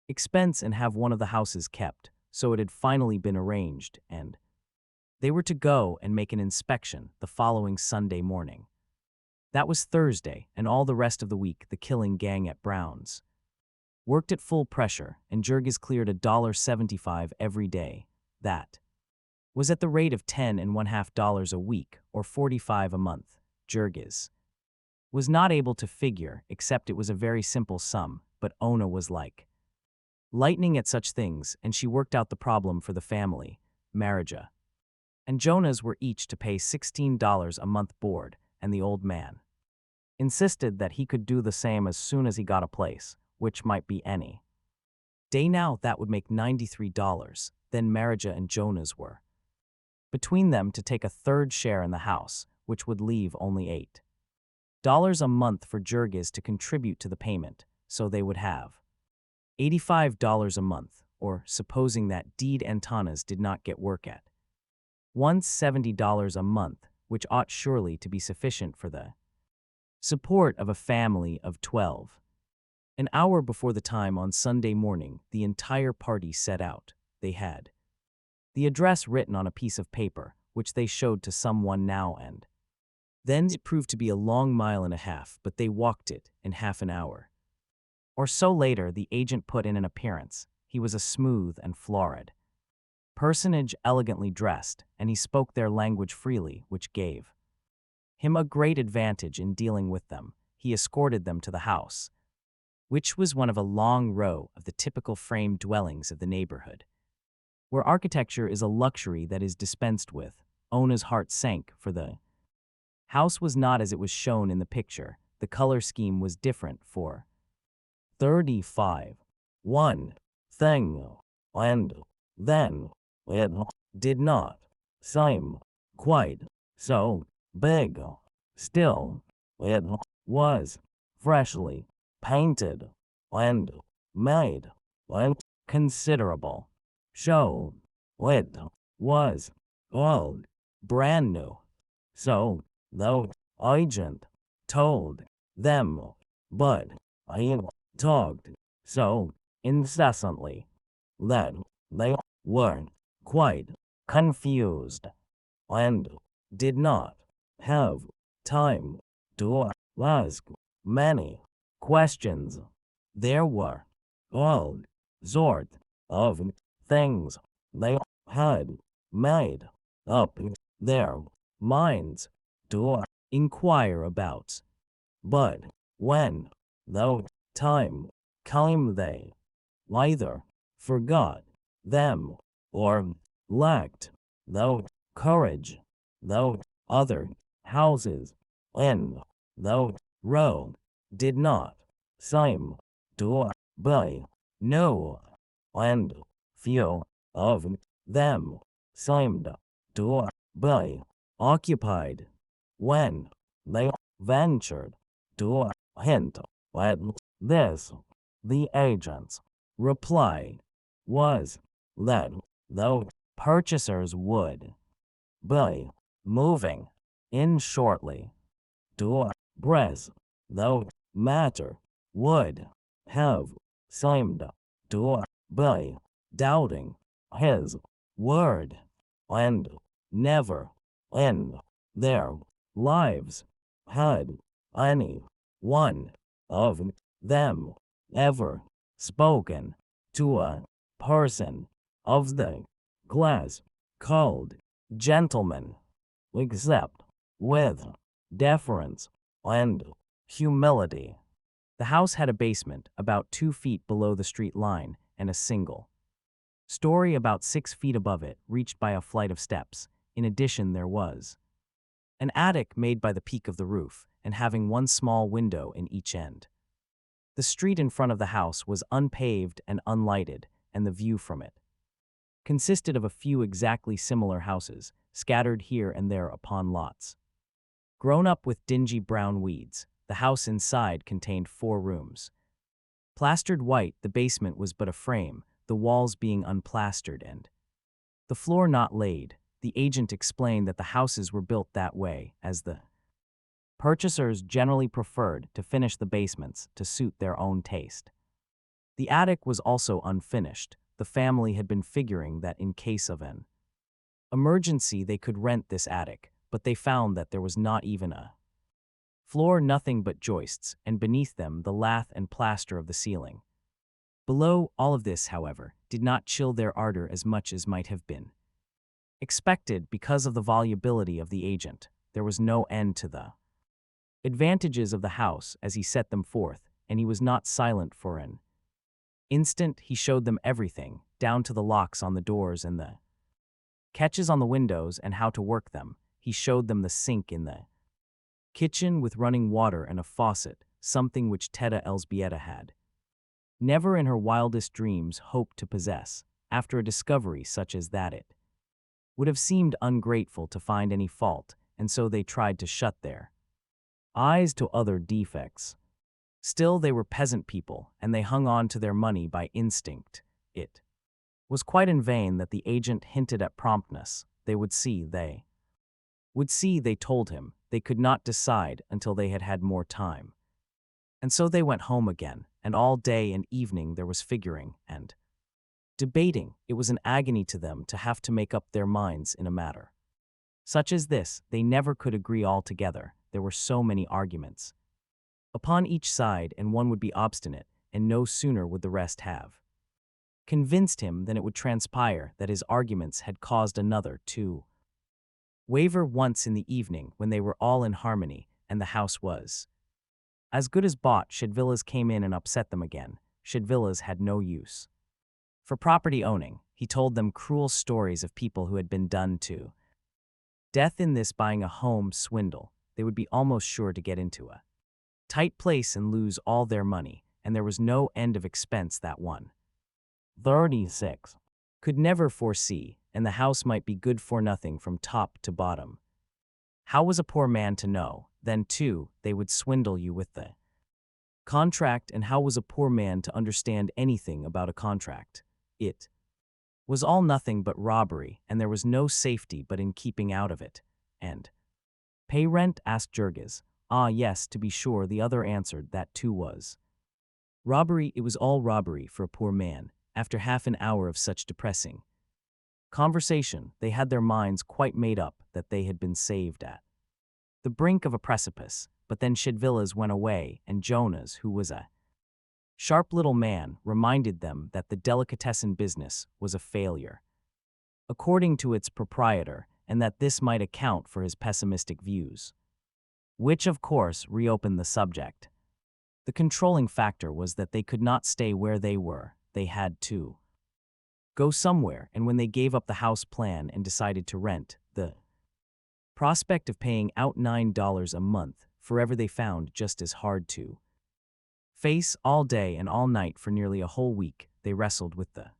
expense and have one of the houses kept. So it had finally been arranged, and they were to go and make an inspection the following Sunday morning. That was Thursday, and all the rest of the week the killing gang at Brown's worked at full pressure, and Jurgis cleared $1.75 every day. That was at the rate of $10.50 a week, or $45 a month. Jurgis was not able to figure, except it was a very simple sum, but Ona was like lightning at such things, and she worked out the problem for the family. Marija and Jonas were each to pay $16 a month board, and the old man insisted that he could do the same as soon as he got a place, which might be any day now. That would make $93. Then Marija and Jonas were between them to take a third share in the house, which would leave only $8 a month for Jurgis to contribute to the payment, so they would have $85 a month, or, supposing that Deed Antanas did not get work at once, $70 a month, which ought surely to be sufficient for the support of a family of 12. An hour before the time on Sunday morning, the entire party set out. They had the address written on a piece of paper, which they showed to someone now and then. It proved to be a long mile and a half, but they walked it in half an hour or so. Later, the agent put in an appearance. He was a smooth and florid personage, elegantly dressed, and he spoke their language freely, which gave him a great advantage in dealing with them. He escorted them to the house, which was one of a long row of the typical frame dwellings of the neighborhood, where architecture is a luxury that is dispensed with. Ona's heart sank, for the house was not as it was shown in the picture. The color scheme was different, for 35 one thing, and then it did not seem quite so big. Still, it was freshly painted and made a considerable show. It was all brand new, so the agent told them, but he talked so incessantly that they were quite confused and did not have time to ask many questions. There were all sorts of things they had made up their minds to inquire about, but when the time came, they either forgot them or lacked the courage. The other houses in the row did not seem to be new, and few of them seemed to be occupied. When they ventured to hint at this, the agent's reply was that the purchasers would be moving in shortly. To press the matter would have seemed to be doubting his word, and never in their lives had any one of them ever spoken to a person of the class called gentleman, except with deference and humility. The house had a basement about 2 feet below the street line, and a single story about 6 feet above it, reached by a flight of steps. In addition, there was an attic made by the peak of the roof, and having one small window in each end. The street in front of the house was unpaved and unlighted, and the view from it consisted of a few exactly similar houses, scattered here and there upon lots. Grown up with dingy brown weeds, the house inside contained 4 rooms. Plastered white, the basement was but a frame, the walls being unplastered and the floor not laid. The agent explained that the houses were built that way, as the purchasers generally preferred to finish the basements to suit their own taste. The attic was also unfinished. The family had been figuring that in case of an emergency they could rent this attic, but they found that there was not even a floor, nothing but joists, and beneath them the lath and plaster of the ceiling. Below all of this, however, did not chill their ardor as much as might have been expected because of the volubility of the agent. There was no end to the advantages of the house as he set them forth, and he was not silent for an instant. He showed them everything, down to the locks on the doors and the catches on the windows and how to work them. He showed them the sink in the kitchen with running water and a faucet, something which Teta Elsbieta had never in her wildest dreams hoped to possess. After a discovery such as that, it would have seemed ungrateful to find any fault, and so they tried to shut their eyes to other defects. Still, they were peasant people, and they hung on to their money by instinct. It was quite in vain that the agent hinted at promptness. They would see, they told him. They could not decide until they had had more time. And so they went home again, and all day and evening there was figuring and debating. It was an agony to them to have to make up their minds in a matter such as this. They never could agree altogether. There were so many arguments upon each side, and one would be obstinate, and no sooner would the rest have convinced him than it would transpire that his arguments had caused another to waver. Once in the evening, when they were all in harmony, and the house was as good as bought, Shedvillas came in and upset them again. Shedvillas had no use for property owning. He told them cruel stories of people who had been done to death in this buying a home swindle. They would be almost sure to get into a tight place and lose all their money, and there was no end of expense that one 36 could never foresee, and the house might be good for nothing from top to bottom. How was a poor man to know? Then, too, they would swindle you with the contract, and how was a poor man to understand anything about a contract? It was all nothing but robbery, and there was no safety but in keeping out of it. And pay rent? Asked Jurgis. Ah, yes, to be sure, the other answered. That too was robbery. It was all robbery for a poor man. After half an hour of such depressing conversation, they had their minds quite made up that they had been saved at the brink of a precipice. But then Shedvillas went away, and Jonas, who was a sharp little man, reminded them that the delicatessen business was a failure, according to its proprietor, and that this might account for his pessimistic views, which of course reopened the subject. The controlling factor was that they could not stay where they were. They had to go somewhere, and when they gave up the house plan and decided to rent, the prospect of paying out $9 a month forever they found just as hard to face. All day and all night for nearly a whole week, they wrestled with the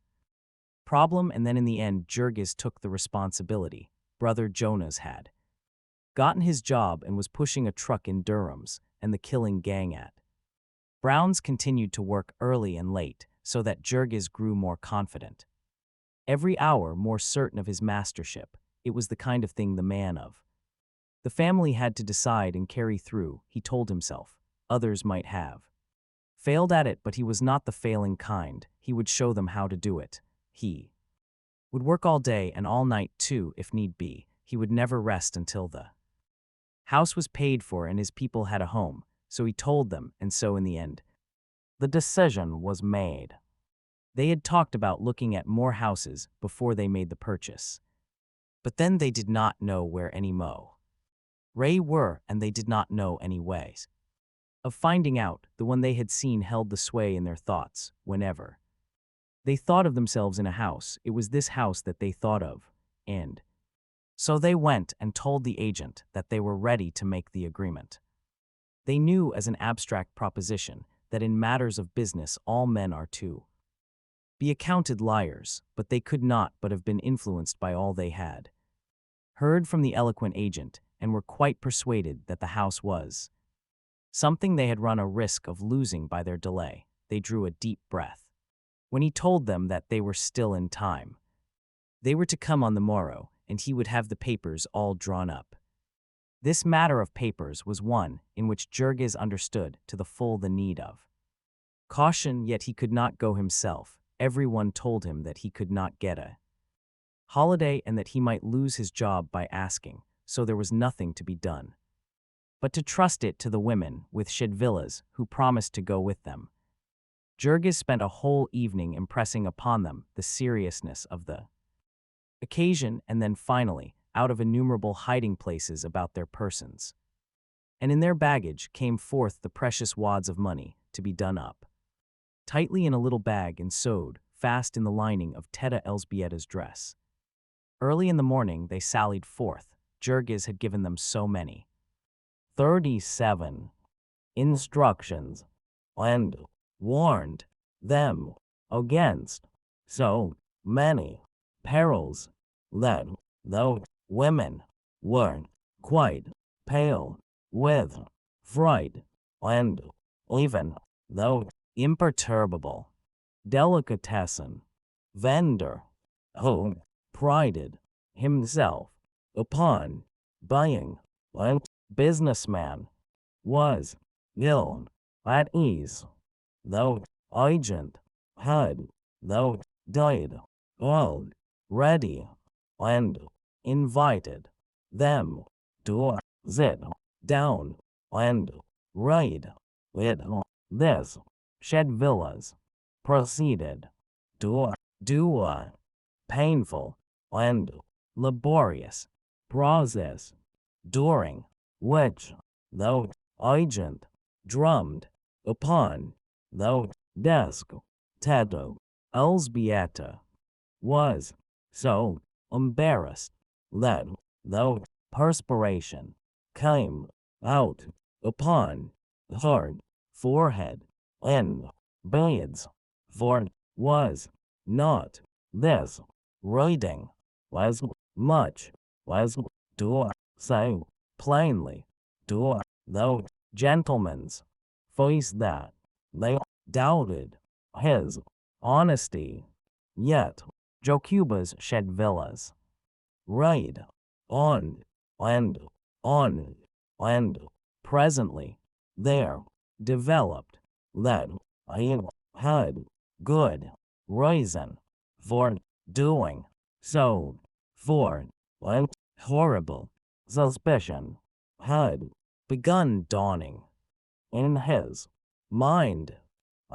problem, and then in the end Jurgis took the responsibility. Brother Jonas had gotten his job and was pushing a truck in Durham's, and the killing gang at Brown's continued to work early and late, so that Jurgis grew more confident, every hour more certain of his mastership. It was the kind of thing the man of the family had to decide and carry through. He told himself. Others might have failed at it, but he was not the failing kind. He would show them how to do it. He would work all day and all night too, if need be. He would never rest until the house was paid for and his people had a home. So he told them, and so in the end, the decision was made. They had talked about looking at more houses before they made the purchase. But then they did not know where any mo Ray were, and they did not know any ways of finding out. The one they had seen held the sway in their thoughts. Whenever they thought of themselves in a house, it was this house that they thought of, and so they went and told the agent that they were ready to make the agreement. They knew as an abstract proposition that in matters of business all men are to be accounted liars, but they could not but have been influenced by all they had heard from the eloquent agent, and were quite persuaded that the house was something they had run a risk of losing by their delay. They drew a deep breath when he told them that they were still in time. They were to come on the morrow, and he would have the papers all drawn up. This matter of papers was one in which Jurgis understood to the full the need of caution, yet he could not go himself. Everyone told him that he could not get a holiday and that he might lose his job by asking, so there was nothing to be done but to trust it to the women with Shedvillas who promised to go with them. Jurgis spent a whole evening impressing upon them the seriousness of the occasion, and then finally, out of innumerable hiding places about their persons and in their baggage came forth the precious wads of money to be done up tightly in a little bag and sewed fast in the lining of Teta Elzbieta's dress. Early in the morning they sallied forth. Jurgis had given them so many 37 instructions and warned them against so many perils that though women were quite pale with fright, and even though imperturbable delicatessen vendor who prided himself upon buying a businessman was ill at ease, though agent had though died already, and invited them to sit down and read with this. Shedvillas proceeded to do a painful and laborious process, during which the agent drummed upon the desk. Teta Elzbieta was so embarrassed that the perspiration came out upon her forehead in beads, for was not this reading as much as to say plainly to the gentleman's face that they doubted his honesty. Yet Jokubas Shedvillas read on and on, and presently there developed that he had good reason for doing so, for a horrible suspicion had begun dawning in his mind.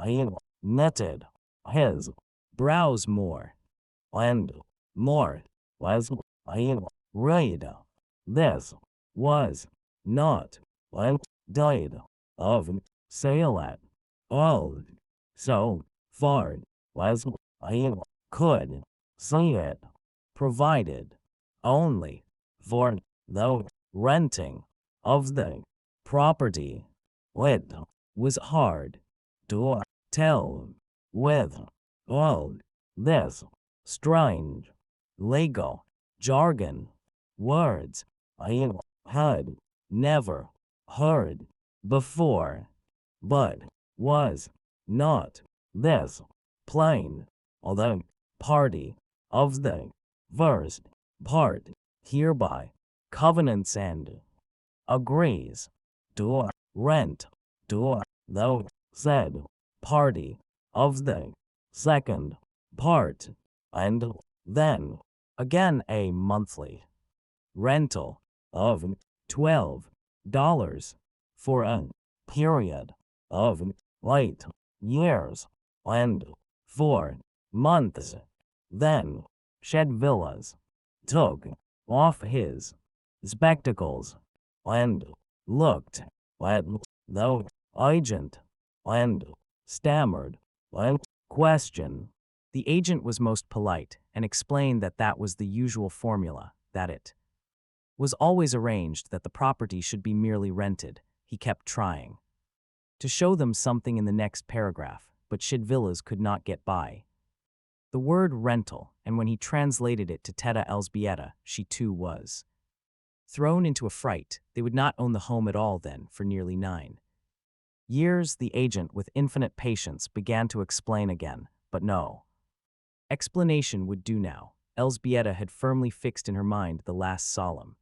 He knitted his brows more and more as he read. This was not a deed of sale at all, so far as he could see it, provided only for the renting of the property. It was hard to tell with all this strange legal jargon, words I had never heard before, but was not this plain? The party of the first part hereby covenants and agrees to rent to the said party of the second part, and then again a monthly rental of $12 for a period of 8 years and 4 months. Then Shedvillas took off his spectacles and looked at the agent and stammered a question. The agent was most polite and explained that that was the usual formula, that it was always arranged that the property should be merely rented, he kept trying to show them something in the next paragraph, but Shidvillas could not get by. The word rental, and when he translated it to Teta Elżbieta, she too was thrown into a fright. They would not own the home at all then for nearly 9 years. The agent, with infinite patience, began to explain again, but no explanation would do now. Elżbieta had firmly fixed in her mind the last solemn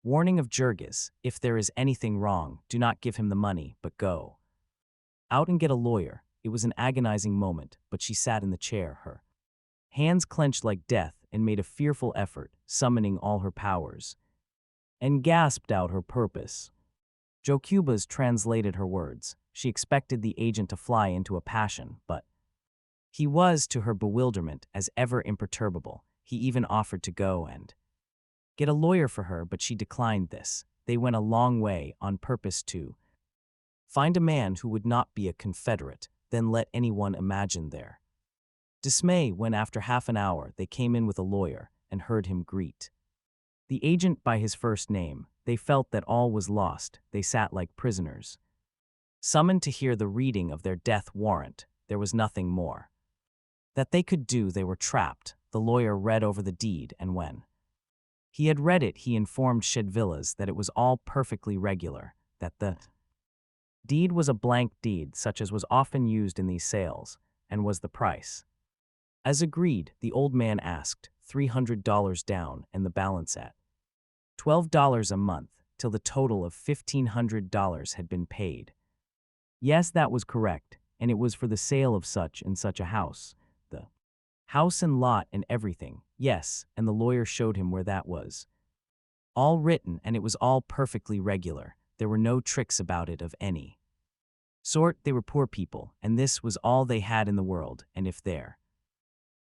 warning of Jurgis: if there is anything wrong, do not give him the money, but go out and get a lawyer. It was an agonizing moment, but she sat in the chair, her hands clenched like death, and made a fearful effort, summoning all her powers, and gasped out her purpose. Jokubas translated her words. She expected the agent to fly into a passion, but he was, to her bewilderment, as ever imperturbable. He even offered to go and get a lawyer for her, but she declined this. They went a long way on purpose to find a man who would not be a Confederate, then let anyone imagine their dismay when, after half an hour, they came in with a lawyer and heard him greet the agent by his first name. They felt that all was lost. They sat like prisoners, summoned to hear the reading of their death warrant. There was nothing more that they could do. They were trapped. The lawyer read over the deed, and when he had read it, he informed Shidvillas that it was all perfectly regular, that the deed was a blank deed, such as was often used in these sales, and was the price. As agreed, the old man asked $300 down and the balance at $12 a month, till the total of $1,500 had been paid. Yes, that was correct, and it was for the sale of such and such a house, the house and lot and everything. Yes, and the lawyer showed him where that was all written, and it was all perfectly regular. There were no tricks about it of any sort. They were poor people, and this was all they had in the world, and if there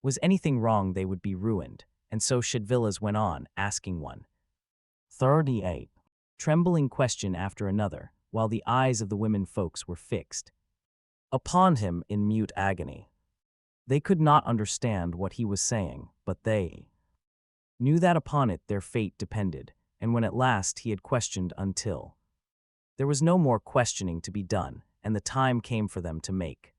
was anything wrong, they would be ruined. And so Shidvillas went on, asking 138 trembling question after another, while the eyes of the women folks were fixed upon him in mute agony. They could not understand what he was saying, but they knew that upon it their fate depended, and when at last he had questioned until there was no more questioning to be done, and the time came for them to make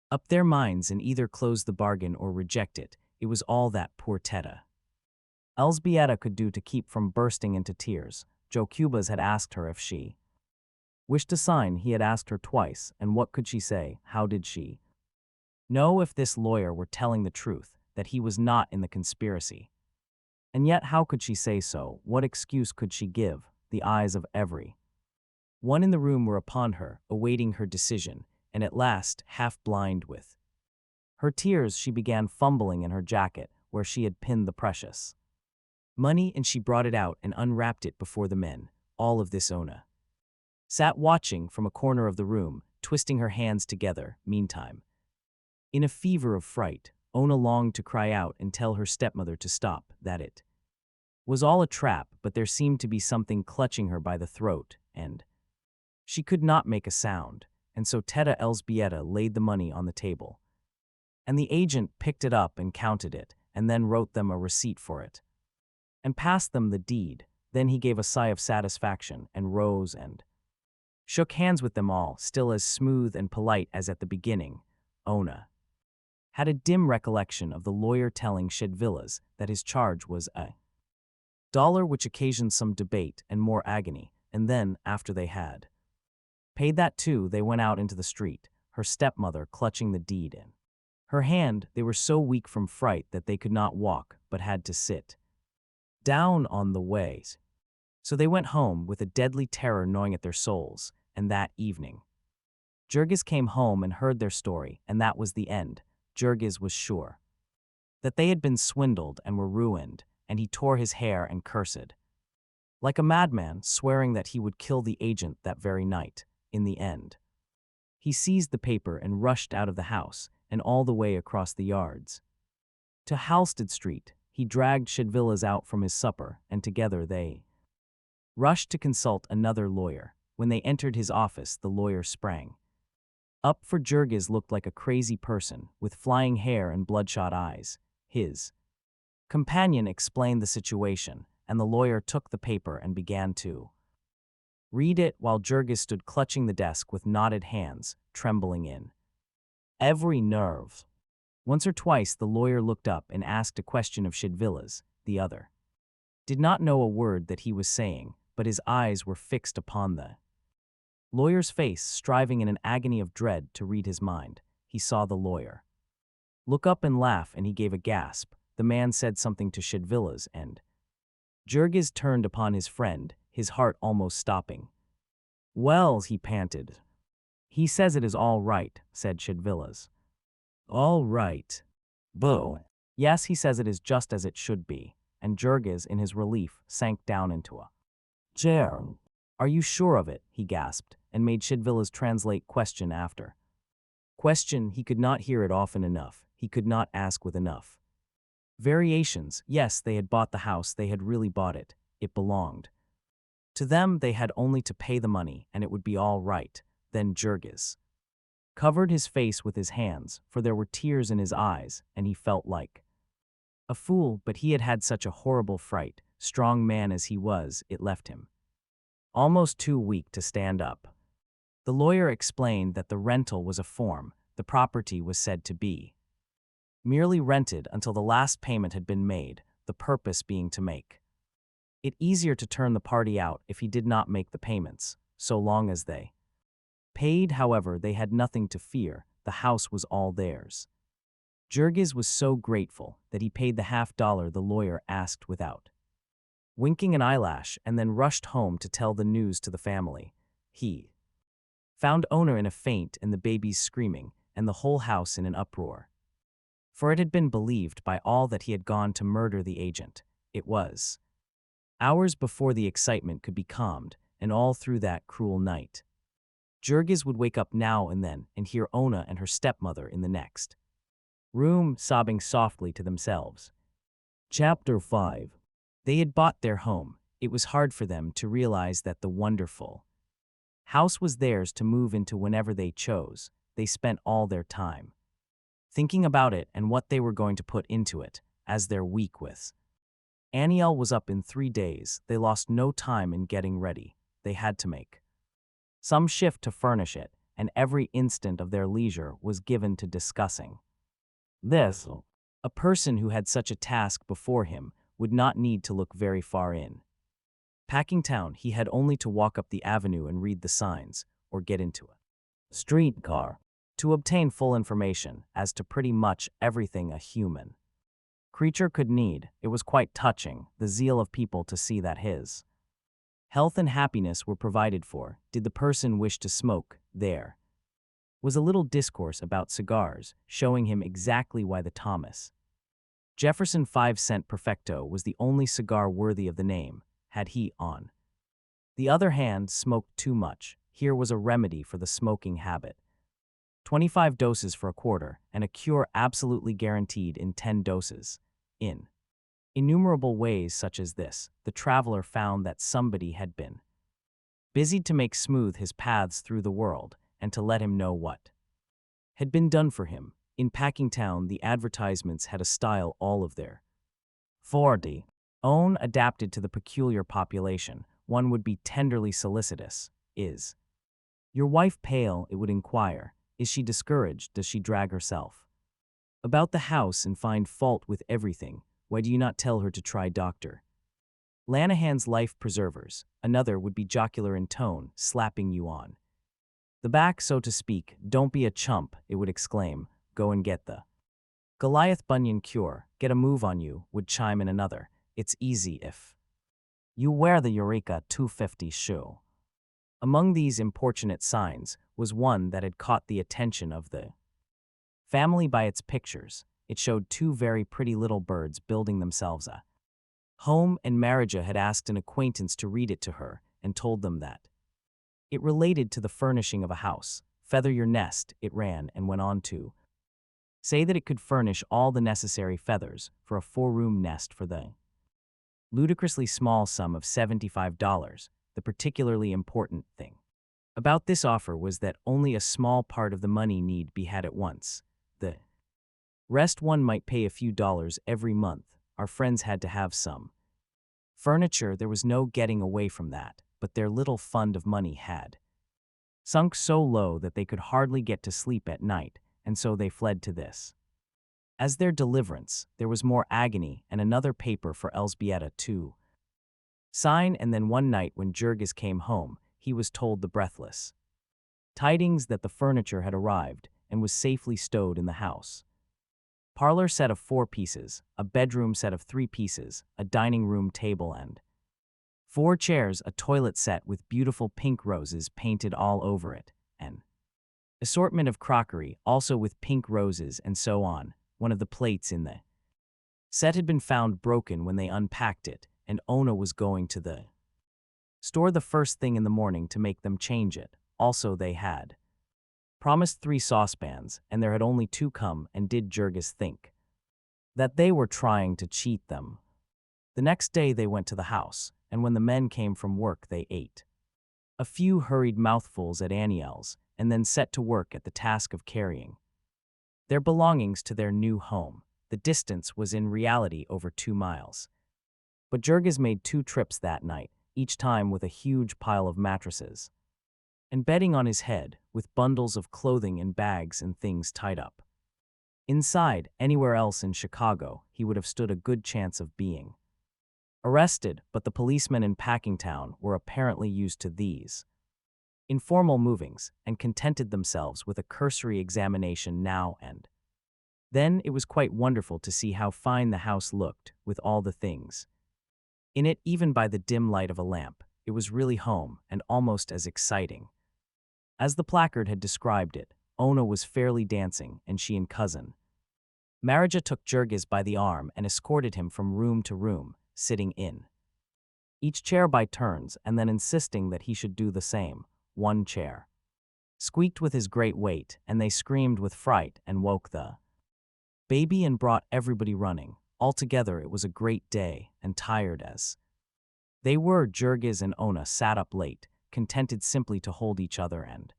up their minds and either close the bargain or reject it, it was all that poor Teta Elżbieta could do to keep from bursting into tears. Jokubas had asked her if she wished to sign. He had asked her twice, and what could she say? How did she know if this lawyer were telling the truth, that he was not in the conspiracy? And yet how could she say so? What excuse could she give? The eyes of every one in the room were upon her, awaiting her decision, and at last, half blind with her tears, she began fumbling in her jacket where she had pinned the precious money, and she brought it out and unwrapped it before the men. All of this Ona sat watching from a corner of the room, twisting her hands together. Meantime, in a fever of fright, Ona longed to cry out and tell her stepmother to stop, that it was all a trap, but there seemed to be something clutching her by the throat, and she could not make a sound. And so Teta Elżbieta laid the money on the table, and the agent picked it up and counted it, and then wrote them a receipt for it, and passed them the deed. Then he gave a sigh of satisfaction and rose and shook hands with them all, still as smooth and polite as at the beginning. Ona had a dim recollection of the lawyer telling Shidvillas that his charge was $1, which occasioned some debate and more agony, and then, after they had paid that too, they went out into the street, her stepmother clutching the deed in her hand. They were so weak from fright that they could not walk, but had to sit down on the ways. So they went home with a deadly terror gnawing at their souls, and that evening Jurgis came home and heard their story, and that was the end. Jurgis was sure that they had been swindled and were ruined, and he tore his hair and cursed like a madman, swearing that he would kill the agent that very night. In the end, he seized the paper and rushed out of the house and all the way across the yards to Halsted Street. He dragged Shidvillas out from his supper, and together they rushed to consult another lawyer. When they entered his office, the lawyer sprang up, for Jurgis looked like a crazy person with flying hair and bloodshot eyes. His companion explained the situation, and the lawyer took the paper and began to Read it while Jurgis stood clutching the desk with knotted hands, trembling in every nerve. Once or twice the lawyer looked up and asked a question of Shidvilas, the other. Did not know a word that he was saying, but his eyes were fixed upon the lawyer's face, striving in an agony of dread to read his mind. He saw the lawyer look up and laugh, and he gave a gasp. The man said something to Shidvilas, and Jurgis turned upon his friend, his heart almost stopping. "Wells," he panted. "He says it is all right," said Shidvilas. "All right. Boo." "Yes, he says it is just as it should be," and Jurgis, in his relief, sank down into a chair. "Are you sure of it?" he gasped, and made Shidvilas translate question after question. He could not hear it often enough. He could not ask with enough variations. Yes, they had bought the house. They had really bought it. It belonged to them. They had only to pay the money, and it would be all right. Then Jurgis covered his face with his hands, for there were tears in his eyes, and he felt like a fool, but he had had such a horrible fright. Strong man as he was, it left him almost too weak to stand up. The lawyer explained that the rental was a form. The property was said to be merely rented until the last payment had been made, the purpose being to make it easier to turn the party out if he did not make the payments, so long as they paid. However, they had nothing to fear. The house was all theirs. Jurgis was so grateful that he paid the $50 the lawyer asked without winking an eyelash, and then rushed home to tell the news to the family. He found Ona in a faint and the babies screaming, and the whole house in an uproar. For it had been believed by all that he had gone to murder the agent. It was hours before the excitement could be calmed, and all through that cruel night, Jurgis would wake up now and then and hear Ona and her stepmother in the next room sobbing softly to themselves. Chapter 5. They had bought their home. It was hard for them to realize that the wonderful house was theirs to move into whenever they chose. They spent all their time thinking about it and what they were going to put into it, as their week with Aniel was up in 3 days. They lost no time in getting ready. They had to make some shift to furnish it, and every instant of their leisure was given to discussing this. A person who had such a task before him would not need to look very far in Packingtown. He had only to walk up the avenue and read the signs, or get into a streetcar, to obtain full information as to pretty much everything a human creature could need. It was quite touching, the zeal of people to see that his health and happiness were provided for. Did the person wish to smoke, there was a little discourse about cigars, showing him exactly why the Thomas Jefferson 5-cent Perfecto was the only cigar worthy of the name. Had he, on the other hand, smoked too much, here was a remedy for the smoking habit. 25 doses for a quarter, and a cure absolutely guaranteed in 10 doses. In innumerable ways such as this, the traveler found that somebody had been busied to make smooth his paths through the world, and to let him know what had been done for him. In Packingtown, the advertisements had a style all of their 40 own, adapted to the peculiar population. One would be tenderly solicitous. Is your wife pale? It would inquire. Is she discouraged? Does she drag herself about the house and find fault with everything? Why do you not tell her to try Dr. Lanahan's Life Preservers? Another would be jocular in tone, slapping you on the back, so to speak. Don't be a chump, it would exclaim. Go and get the Goliath bunion cure. Get a move on you, would chime in another. It's easy if you wear the Eureka 250 shoe. Among these importunate signs was one that had caught the attention of the family by its pictures. It showed 2 very pretty little birds building themselves a home, and Marija had asked an acquaintance to read it to her, and told them that it related to the furnishing of a house. Feather your nest, it ran, and went on to say that it could furnish all the necessary feathers for a 4-room nest for the ludicrously small sum of $75. The particularly important thing about this offer was that only a small part of the money need be had at once. The rest one might pay a few dollars every month. Our friends had to have some furniture. There was no getting away from that. but their little fund of money had sunk so low that they could hardly get to sleep at night, and so they fled to this. As their deliverance, there was more agony and another paper for Elżbieta to sign, and then one night when Jurgis came home, he was told the breathless tidings that the furniture had arrived and was safely stowed in the house. Parlor set of 4 pieces, a bedroom set of 3 pieces, a dining room table and 4 chairs, a toilet set with beautiful pink roses painted all over it, an assortment of crockery also with pink roses and so on. One of the plates in the set had been found broken when they unpacked it, and Ona was going to the store the first thing in the morning to make them change it. Also, they had promised 3 saucepans, and there had only 2 come, and did Jurgis think that they were trying to cheat them. The next day they went to the house, and when the men came from work they ate a few hurried mouthfuls at Aniel's, and then set to work at the task of carrying their belongings to their new home. The distance was in reality over 2 miles. But Jurgis made 2 trips that night, each time with a huge pile of mattresses and bedding on his head, with bundles of clothing and bags and things tied up inside. Anywhere else in Chicago, he would have stood a good chance of being arrested, but the policemen in Packingtown were apparently used to these informal movings and contented themselves with a cursory examination now and then. It was quite wonderful to see how fine the house looked, with all the things in it, even by the dim light of a lamp. It was really home, and almost as exciting as the placard had described it. Ona was fairly dancing, and she and cousin Marija took Jurgis by the arm and escorted him from room to room, sitting in each chair by turns and then insisting that he should do the same. One chair squeaked with his great weight, and they screamed with fright and woke the baby and brought everybody running. Altogether it was a great day, and tired as they were, Jurgis and Ona sat up late, contented simply to hold each other and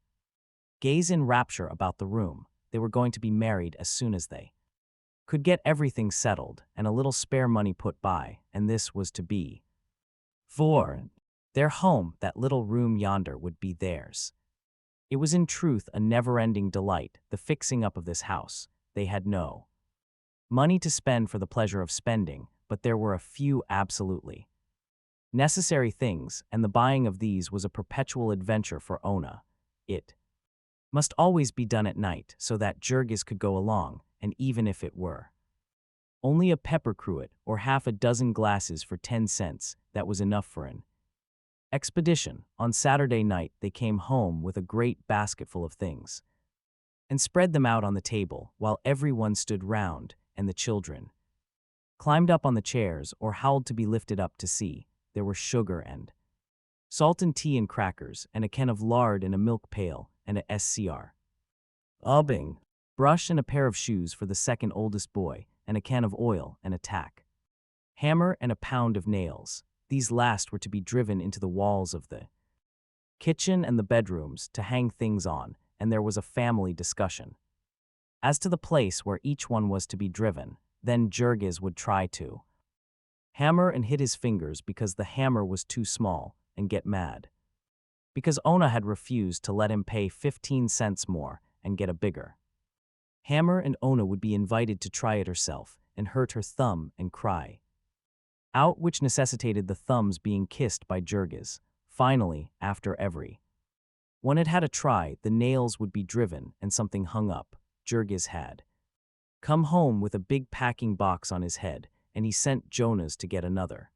gaze in rapture about the room. They were going to be married as soon as they could get everything settled and a little spare money put by, and this was to be for their home. That little room yonder would be theirs. It was in truth a never-ending delight, the fixing up of this house. They had no money to spend for the pleasure of spending, but there were a few absolutely necessary things, and the buying of these was a perpetual adventure for Ona. It must always be done at night, so that Jurgis could go along, and even if it were only a pepper cruet or half a dozen glasses for 10 cents, that was enough for an expedition. On Saturday night they came home with a great basketful of things and spread them out on the table, while everyone stood round, and the children climbed up on the chairs or howled to be lifted up to see. There were sugar and salt and tea and crackers, and a can of lard and a milk pail, and a SCR ubbing brush and a pair of shoes for the second oldest boy, and a can of oil and a tack hammer and a pound of nails. These last were to be driven into the walls of the kitchen and the bedrooms to hang things on, and there was a family discussion as to the place where each one was to be driven. Then Jurgis would try to hammer and hit his fingers because the hammer was too small, and get mad because Ona had refused to let him pay 15 cents more and get a bigger hammer, and Ona would be invited to try it herself and hurt her thumb and cry out, which necessitated the thumbs being kissed by Jurgis. Finally, after every one had had a try, the nails would be driven and something hung up. Jurgis had come home with a big packing box on his head, and he sent Jonas to get another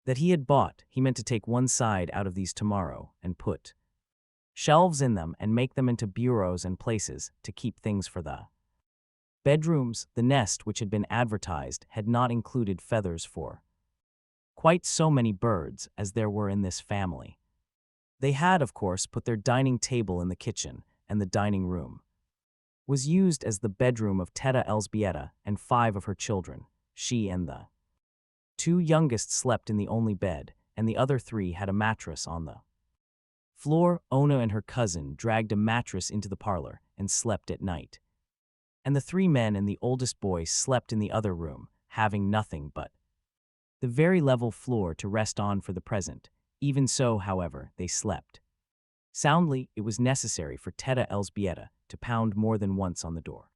that he had bought. He meant to take one side out of these tomorrow and put shelves in them and make them into bureaus and places to keep things for the bedrooms. The nest which had been advertised had not included feathers for quite so many birds as there were in this family. They had, of course, put their dining table in the kitchen, and the dining room was used as the bedroom of Teta Elżbieta and 5 of her children. She and the 2 youngest slept in the only bed, and the other 3 had a mattress on the floor. Ona and her cousin dragged a mattress into the parlor and slept at night, and the 3 men and the oldest boy slept in the other room, having nothing but the very level floor to rest on for the present. Even so, however, they slept. Soundly, it was necessary for Teta Elsbieta to pound more than once on the door.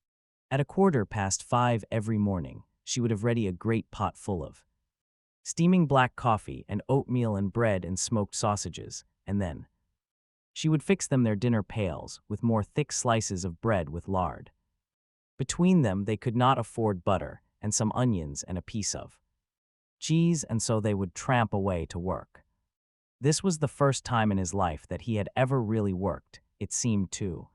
At 5:15 every morning, she would have ready a great pot full of steaming black coffee and oatmeal and bread and smoked sausages, and then she would fix them their dinner pails with more thick slices of bread with lard. Between them they could not afford butter and some onions and a piece of cheese, and so they would tramp away to work. This was the first time in his life that he had ever really worked, it seemed to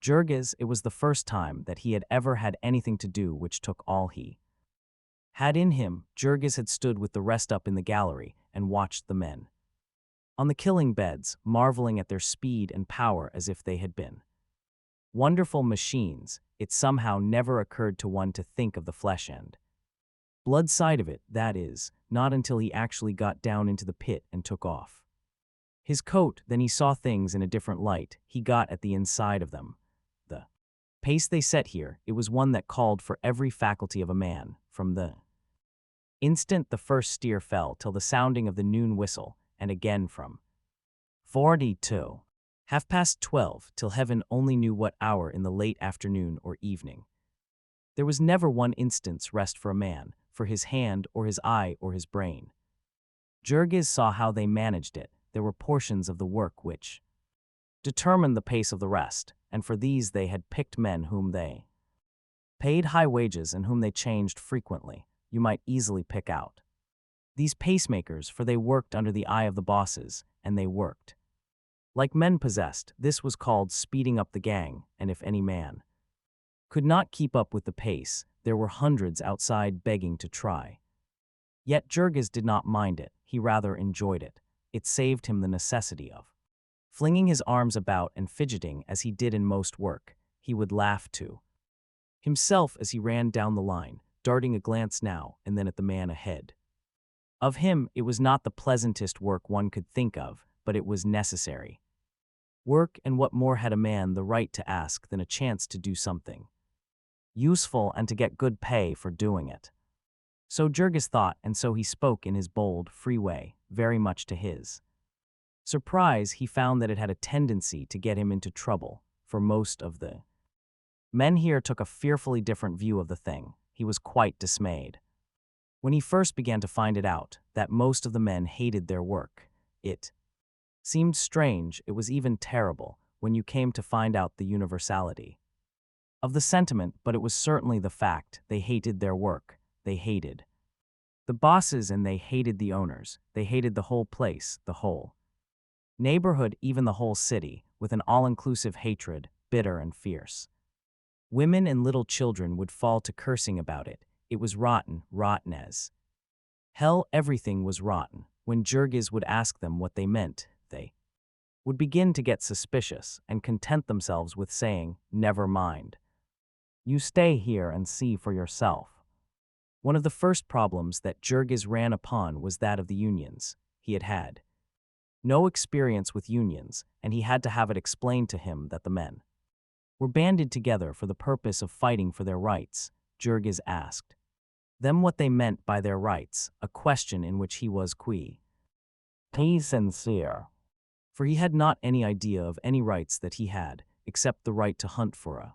Jurgis. It was the first time that he had ever had anything to do which took all he had in him. Jurgis had stood with the rest up in the gallery and watched the men on the killing beds, marveling at their speed and power as if they had been wonderful machines. It somehow never occurred to one to think of the flesh and blood side of it, that is, not until he actually got down into the pit and took off his coat. Then he saw things in a different light. He got at the inside of them. The pace they set here, it was one that called for every faculty of a man, from the instant the first steer fell till the sounding of the noon whistle, and again from 42 12 till heaven only knew what hour in the late afternoon or evening. There was never one instant's rest for a man, for his hand or his eye or his brain. Jurgis saw how they managed it. There were portions of the work which determined the pace of the rest, and for these they had picked men whom they paid high wages and whom they changed frequently. You might easily pick out these pacemakers, for they worked under the eye of the bosses, and they worked like men possessed. This was called speeding up the gang, and if any man could not keep up with the pace, there were hundreds outside begging to try. Yet Jurgis did not mind it. He rather enjoyed it. It saved him the necessity of flinging his arms about and fidgeting as he did in most work. He would laugh to himself as he ran down the line, darting a glance now and then at the man ahead of him. It was not the pleasantest work one could think of, but it was necessary work, and what more had a man the right to ask than a chance to do something useful and to get good pay for doing it? So Jurgis thought, and so he spoke in his bold, free way. Very much to his surprise, he found that it had a tendency to get him into trouble, for most of the men here took a fearfully different view of the thing. He was quite dismayed when he first began to find it out, that most of the men hated their work. It seemed strange, it was even terrible, when you came to find out the universality of the sentiment, but it was certainly the fact. They hated their work. They hated the bosses, and they hated the owners. They hated the whole place, the whole neighborhood, even the whole city, with an all-inclusive hatred, bitter and fierce. Women and little children would fall to cursing about it. It was rotten, rotten as hell. Everything was rotten. When Jurgis would ask them what they meant, they would begin to get suspicious and content themselves with saying, "Never mind. You stay here and see for yourself." One of the first problems that Jurgis ran upon was that of the unions. He had had no experience with unions, and he had to have it explained to him that the men were banded together for the purpose of fighting for their rights. Jurgis asked them what they meant by their rights, a question in which he was sincere, for he had not any idea of any rights that he had, except the right to hunt for a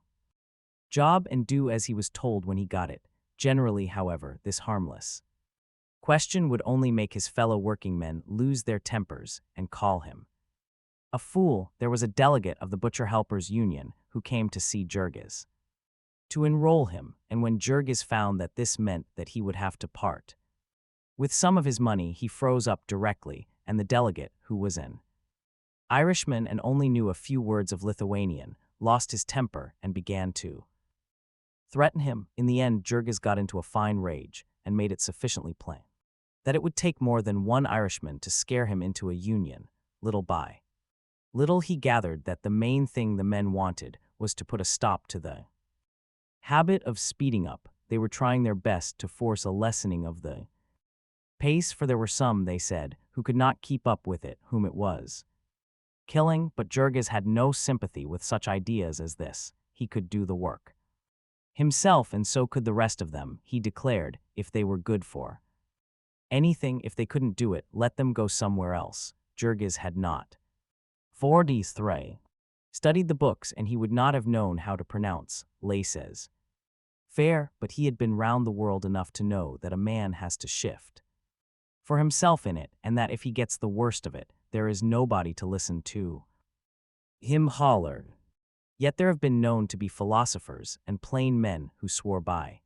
job and do as he was told when he got it. Generally, however, this harmless question would only make his fellow working men lose their tempers and call him a fool. There was a delegate of the Butcher Helpers Union who came to see Jurgis to enroll him, and when Jurgis found that this meant that he would have to part with some of his money, he froze up directly, and the delegate, who was an Irishman and only knew a few words of Lithuanian, lost his temper and began to threaten him. In the end, Jurgis got into a fine rage and made it sufficiently plain that it would take more than one Irishman to scare him into a union. Little by little he gathered that the main thing the men wanted was to put a stop to the habit of speeding up. They were trying their best to force a lessening of the pace, for there were some, they said, who could not keep up with it, whom it was killing. But Jurgis had no sympathy with such ideas as this. He could do the work himself, and so could the rest of them, he declared, if they were good for Anything, if they couldn't do it, let them go somewhere else. Jurgis had not. 43. Studied the books, and he would not have known how to pronounce laces. Fair, but he had been round the world enough to know that a man has to shift for himself in it, and that if he gets the worst of it, there is nobody to listen to him holler. Yet there have been known to be philosophers and plain men who swore by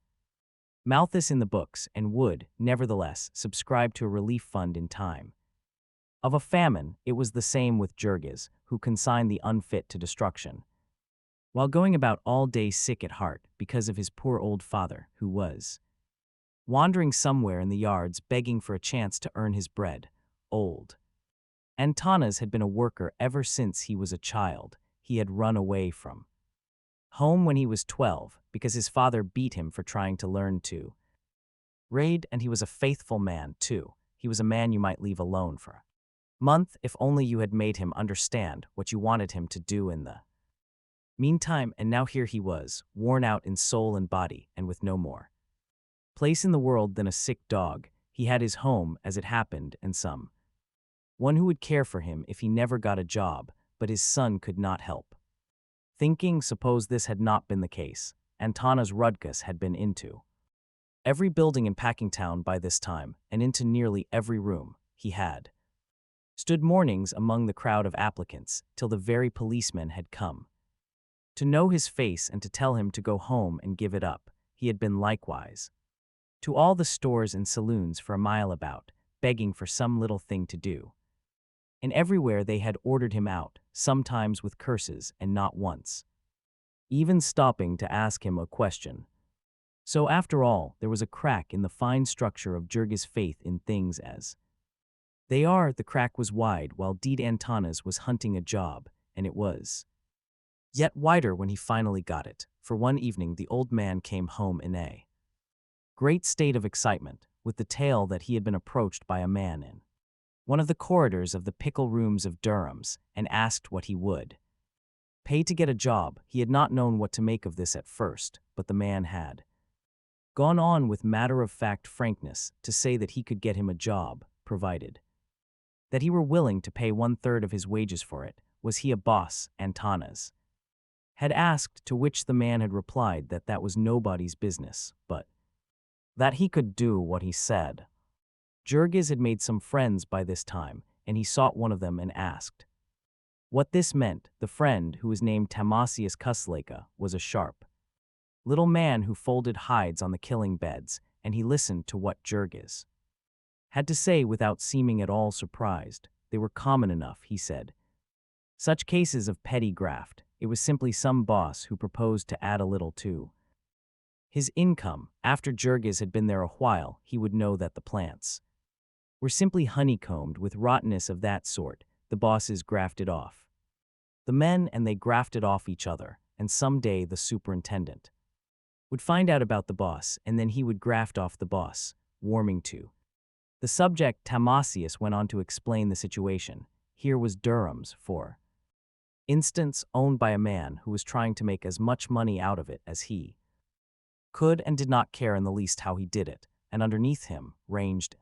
Malthus in the books and would, nevertheless, subscribe to a relief fund in time of a famine. It was the same with Jurgis, who consigned the unfit to destruction, while going about all day sick at heart because of his poor old father, who was wandering somewhere in the yards begging for a chance to earn his bread. Old Antanas had been a worker ever since he was a child. He had run away from home when he was 12 because his father beat him for trying to learn to read, and he was a faithful man, too. He was a man you might leave alone for a month if only you had made him understand what you wanted him to do in the meantime, and now here he was, worn out in soul and body, and with no more place in the world than a sick dog. He had his home, as it happened, and some one who would care for him if he never got a job, but his son could not help thinking, suppose this had not been the case. Antanas Rudkus had been into every building in Packingtown by this time, and into nearly every room. He had stood mornings among the crowd of applicants, till the very policemen had come to know his face and to tell him to go home and give it up. He had been likewise to all the stores and saloons for a mile about, begging for some little thing to do. And everywhere they had ordered him out, sometimes with curses, and not once even stopping to ask him a question. So after all, there was a crack in the fine structure of Jurgis' faith in things as they are. The crack was wide while Deed Antanas was hunting a job, and it was yet wider when he finally got it, for one evening the old man came home in a great state of excitement, with the tale that he had been approached by a man in one of the corridors of the pickle rooms of Durham's, and asked what he would pay to get a job. He had not known what to make of this at first, but the man had gone on with matter-of-fact frankness to say that he could get him a job, provided that he were willing to pay 1/3 of his wages for it. Was he a boss? Antanas had asked, to which the man had replied that that was nobody's business, but that he could do what he said. Jurgis had made some friends by this time, and he sought one of them and asked what this meant. The friend, who was named Tamasius Kusleka, was a sharp little man who folded hides on the killing beds, and he listened to what Jurgis had to say without seeming at all surprised. They were common enough, he said. Such cases of petty graft. It was simply some boss who proposed to add a little to his income. After Jurgis had been there a while, he would know that the plants were simply honeycombed with rottenness of that sort. The bosses grafted off the men, and they grafted off each other, and some day the superintendent would find out about the boss, and then he would graft off the boss. Warming to the subject, Tamasius went on to explain the situation. Here was Durham's, for instance, owned by a man who was trying to make as much money out of it as he could, and did not care in the least how he did it, and underneath him ranged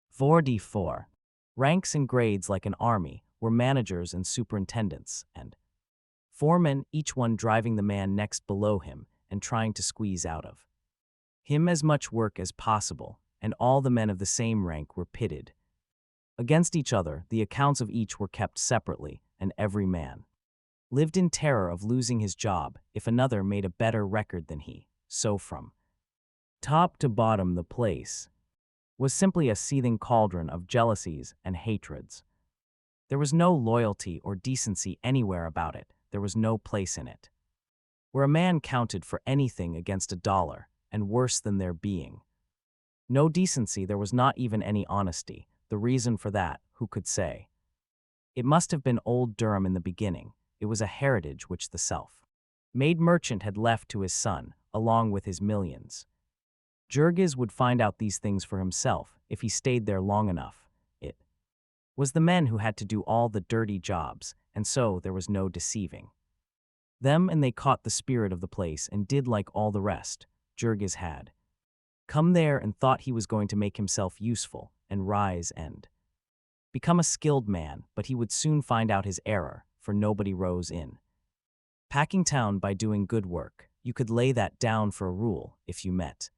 44 ranks and grades like an army, were managers and superintendents, and foremen, each one driving the man next below him and trying to squeeze out of him as much work as possible, and all the men of the same rank were pitted against each other. The accounts of each were kept separately, and every man lived in terror of losing his job if another made a better record than he. So from top to bottom the place was simply a seething cauldron of jealousies and hatreds. There was no loyalty or decency anywhere about it. There was no place in it where a man counted for anything against $1, and worse than there being no decency, there was not even any honesty. The reason for that, who could say? It must have been old Durham in the beginning. It was a heritage which the self-made merchant had left to his son, along with his millions. Jurgis would find out these things for himself if he stayed there long enough. It was the men who had to do all the dirty jobs, and so there was no deceiving them, and they caught the spirit of the place and did like all the rest. Jurgis had come there and thought he was going to make himself useful, and rise and become a skilled man, but he would soon find out his error, for nobody rose in Packingtown by doing good work. You could lay that down for a rule. If you met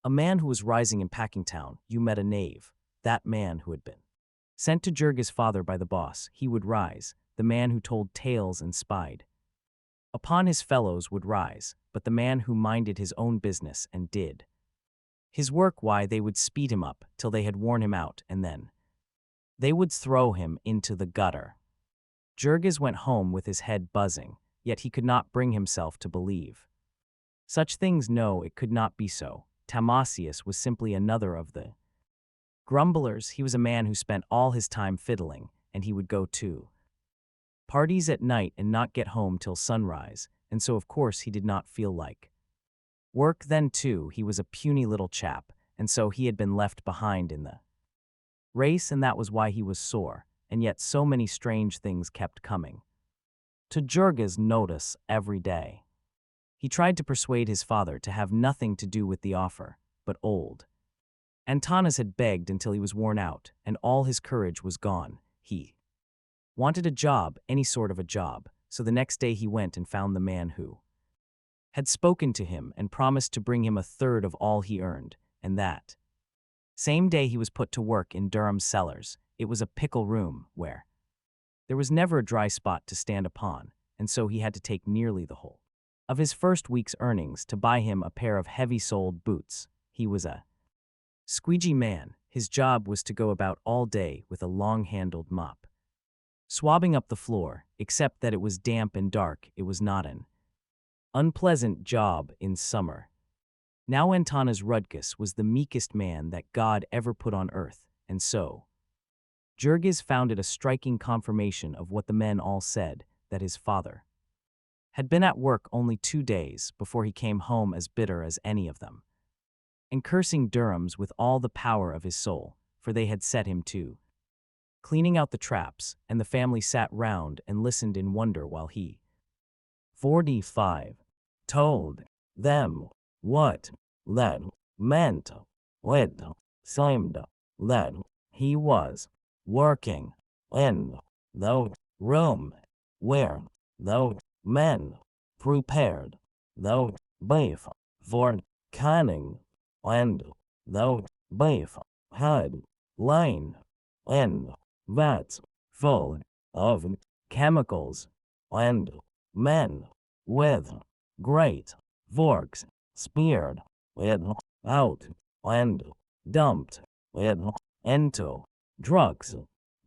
a man who was rising in Packingtown, you met a knave, that man who had been sent to Jurgis' father by the boss. He would rise, the man who told tales and spied upon his fellows would rise, but the man who minded his own business and did his work, why, they would speed him up till they had worn him out, and then they would throw him into the gutter. Jurgis went home with his head buzzing, yet he could not bring himself to believe such things. No, it could not be so. Tamasius was simply another of the grumblers. He was a man who spent all his time fiddling, and he would go to parties at night and not get home till sunrise, and so of course he did not feel like work then too. He was a puny little chap, and so he had been left behind in the race, and that was why he was sore, and yet so many strange things kept coming to Jurgis' notice every day. He tried to persuade his father to have nothing to do with the offer, but old Antanas had begged until he was worn out, and all his courage was gone. He wanted a job, any sort of a job, so the next day he went and found the man who had spoken to him and promised to bring him a third of all he earned, and that same day he was put to work in Durham's cellars. It was a pickle room where there was never a dry spot to stand upon, and so he had to take nearly the whole of his first week's earnings to buy him a pair of heavy-soled boots. He was a squeegee man. His job was to go about all day with a long-handled mop, swabbing up the floor, except that it was damp and dark. It was not an unpleasant job in summer. Now Antanas Rudkus was the meekest man that God ever put on earth, and so Jurgis found it a striking confirmation of what the men all said, that his father had been at work only 2 days before he came home as bitter as any of them, and cursing Durham's with all the power of his soul, for they had set him to cleaning out the traps, and the family sat round and listened in wonder while he 45 told them what that meant. It seemed that he was working in the room where the men prepared the beef for canning, and the beef had lain in vats full of chemicals, and men with great forks speared it out and dumped it into trucks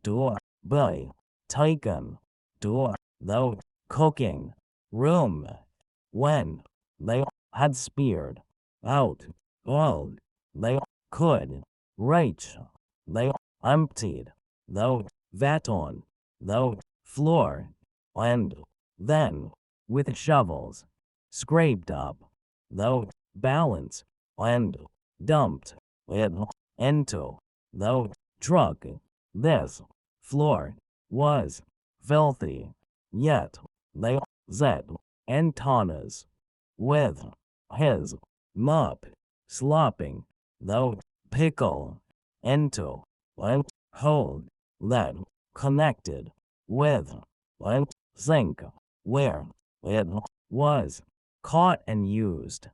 to be taken to the cooking room. When they had speared out all they could reach, they emptied the vat on the floor, and then with shovels scraped up the balance and dumped it into the truck. This floor was filthy, yet they said Antanas, with his mop, slopping the pickle into a hole that connected with a sink, where it was caught and used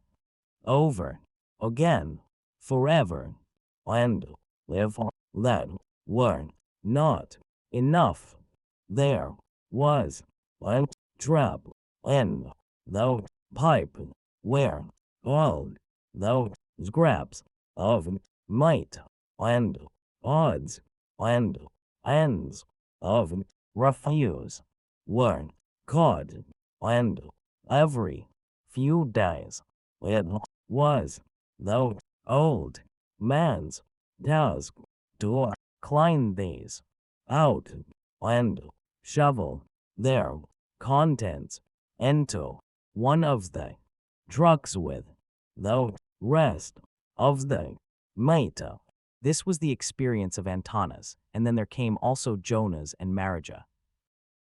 over again forever. And if that were not enough, there was a trap in the pipe where all the scraps of meat and odds and ends of refuse were caught, and every few days it was the old man's task to clean these out and shovel their contents into one of the trucks with the rest of the meat. This was the experience of Antanas, and then there came also Jonah's and Marija.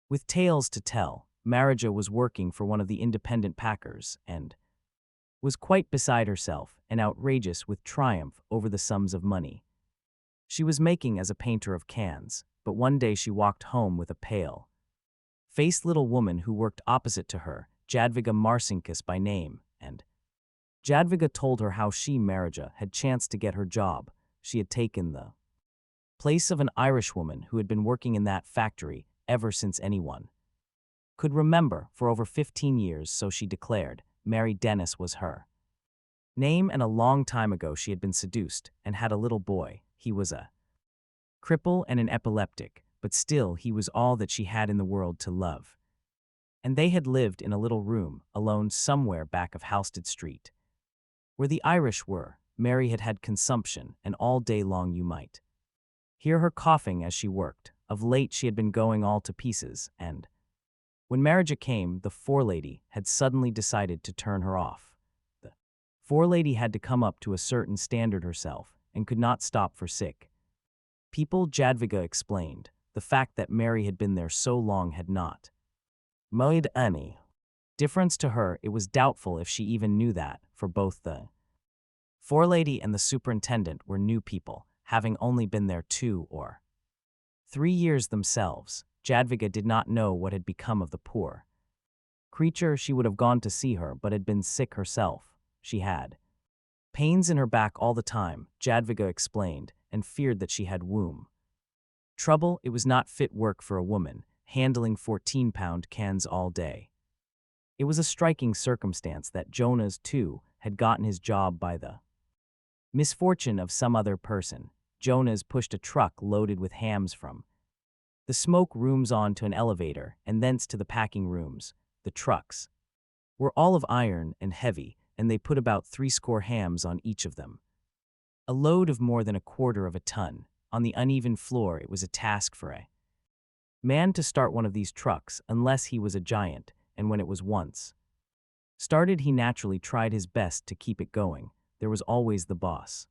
With tales to tell, Marija was working for one of the independent packers and was quite beside herself and outrageous with triumph over the sums of money She was making as a painter of cans, but one day she walked home with a pale-faced little woman who worked opposite to her, Jadwiga Marcinkus by name, and Jadwiga told her how she, Marija, had chanced to get her job. She had taken the place of an Irishwoman who had been working in that factory ever since anyone could remember, for over 15 years, so she declared. Mary Dennis was her name, and a long time ago she had been seduced and had a little boy. He was a cripple and an epileptic, but still he was all that she had in the world to love. And they had lived in a little room, alone somewhere back of Halsted Street, where the Irish were. Mary had had consumption, and all day long you might hear her coughing as she worked. Of late she had been going all to pieces, and when Marija came, the forelady had suddenly decided to turn her off. The forelady had to come up to a certain standard herself, and could not stop for sick people, Jadwiga explained. The fact that Mary had been there so long had not made any difference to her. It was doubtful if she even knew that, for both the forelady and the superintendent were new people, having only been there 2 or 3 years themselves. Jadwiga did not know what had become of the poor creature. She would have gone to see her, but had been sick herself. She had pains in her back all the time, Jadwiga explained, and feared that she had womb trouble. It was not fit work for a woman, handling 14-pound cans all day. It was a striking circumstance that Jonas, too, had gotten his job by the misfortune of some other person. Jonas pushed a truck loaded with hams from the smoke rooms on to an elevator, and thence to the packing rooms. The trucks were all of iron and heavy, and they put about 80 hams on each of them. A load of more than 1/4 of a ton. On the uneven floor, it was a task for a man to start one of these trucks, unless he was a giant, and when it was once started, he naturally tried his best to keep it going. There was always the boss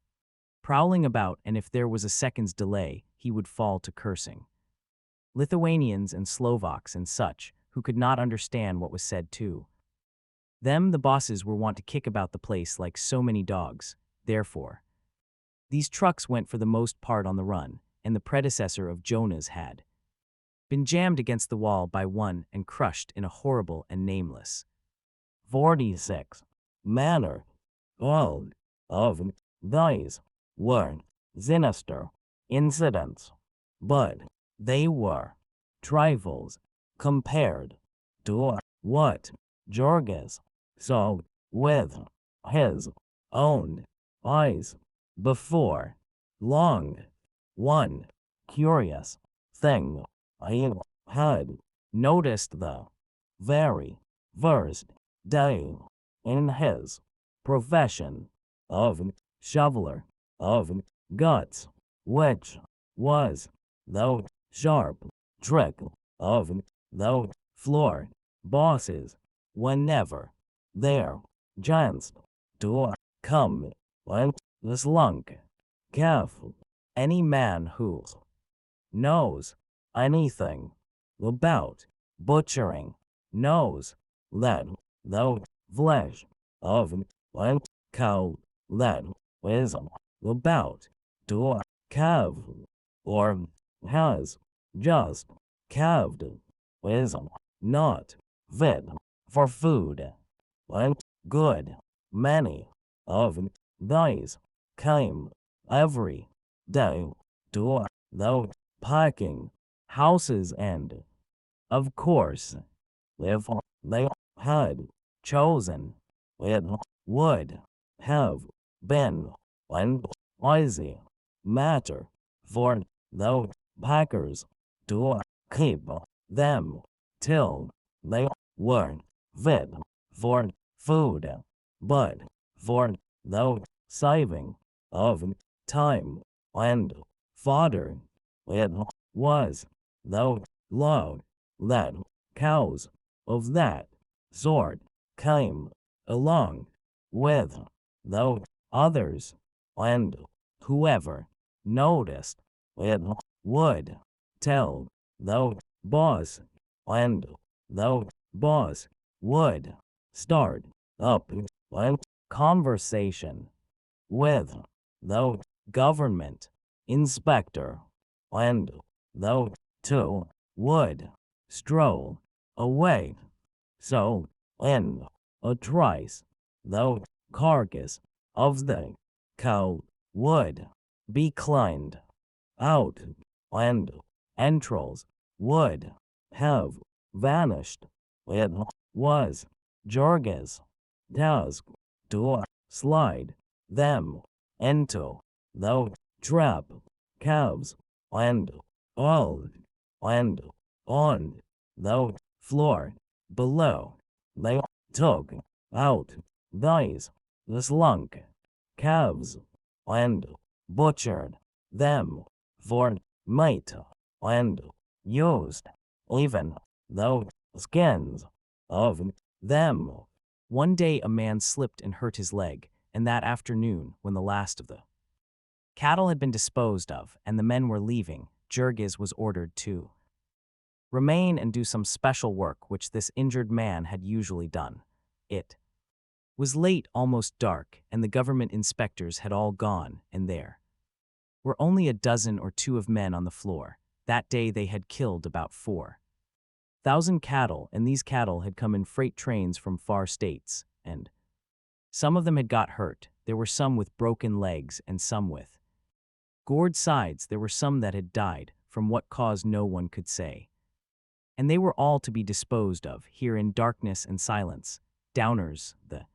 prowling about, and if there was a second's delay, he would fall to cursing Lithuanians and Slovaks and such, who could not understand what was said to them. The bosses were wont to kick about the place like so many dogs. Therefore, these trucks went for the most part on the run, and the predecessor of Jonas had been jammed against the wall by one and crushed in a horrible and nameless 46 manner. All of these were sinister incidents, but they were trifles compared to what Jorgis saw with his own eyes before long. One curious thing I had noticed the very first day in his profession of shoveler of guts, which was the sharp trick of the floor bosses whenever there chanced to come and slunk calf. Any man who knows anything about butchering knows that the flesh of a cow that is about to calve, or has just calved, is not fit for food. A good many of these came every day to the packing houses, and, of course, if they had chosen, it would have been an easy matter for the packers to keep them till they were fit for food, but for the saving of time and fodder, it was the law that cows of that sort came along with the others, and whoever noticed it would tell the boss, and the boss would start up a conversation with the government inspector, and those two would stroll away. So, in a trice, the carcass of the cow would be cleaned out, and entrails would have vanished. It was Jorge's task to slide them into the trap calves and all, and on the floor below they took out these slunk calves and butchered them for meat and used even the skins of them. One day a man slipped and hurt his leg, and that afternoon, when the last of the cattle had been disposed of and the men were leaving, Jurgis was ordered to remain and do some special work which this injured man had usually done. It was late, almost dark, and the government inspectors had all gone, and there were only a dozen or two of men on the floor. That day they had killed about 4,000 cattle, and these cattle had come in freight trains from far states, and some of them had got hurt. There were some with broken legs and some with gored sides. There were some that had died, from what cause no one could say. And they were all to be disposed of here in darkness and silence. Downers, the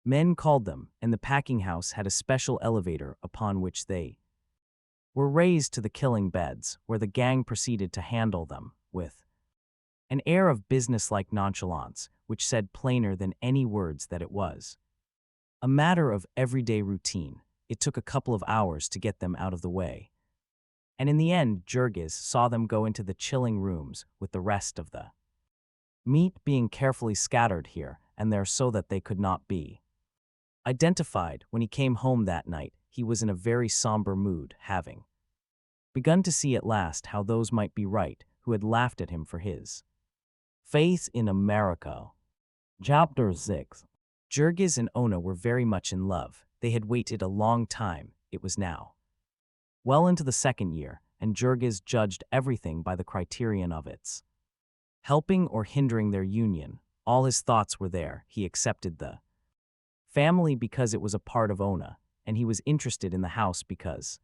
men called them, and the packing house had a special elevator upon which they were raised to the killing beds, where the gang proceeded to handle them, with an air of businesslike nonchalance, which said plainer than any words that it was a matter of everyday routine. It took a couple of hours to get them out of the way, and in the end Jurgis saw them go into the chilling rooms with the rest of the meat being carefully scattered here and there so that they could not be identified. When he came home that night, he was in a very somber mood, having begun to see at last how those might be right who had laughed at him for his faith in America. Chapter 6. Jurgis and Ona were very much in love. They had waited a long time. It was now well into the second year, and Jurgis judged everything by the criterion of its helping or hindering their union. All his thoughts were there. He accepted the family because it was a part of Ona, and he was interested in the house because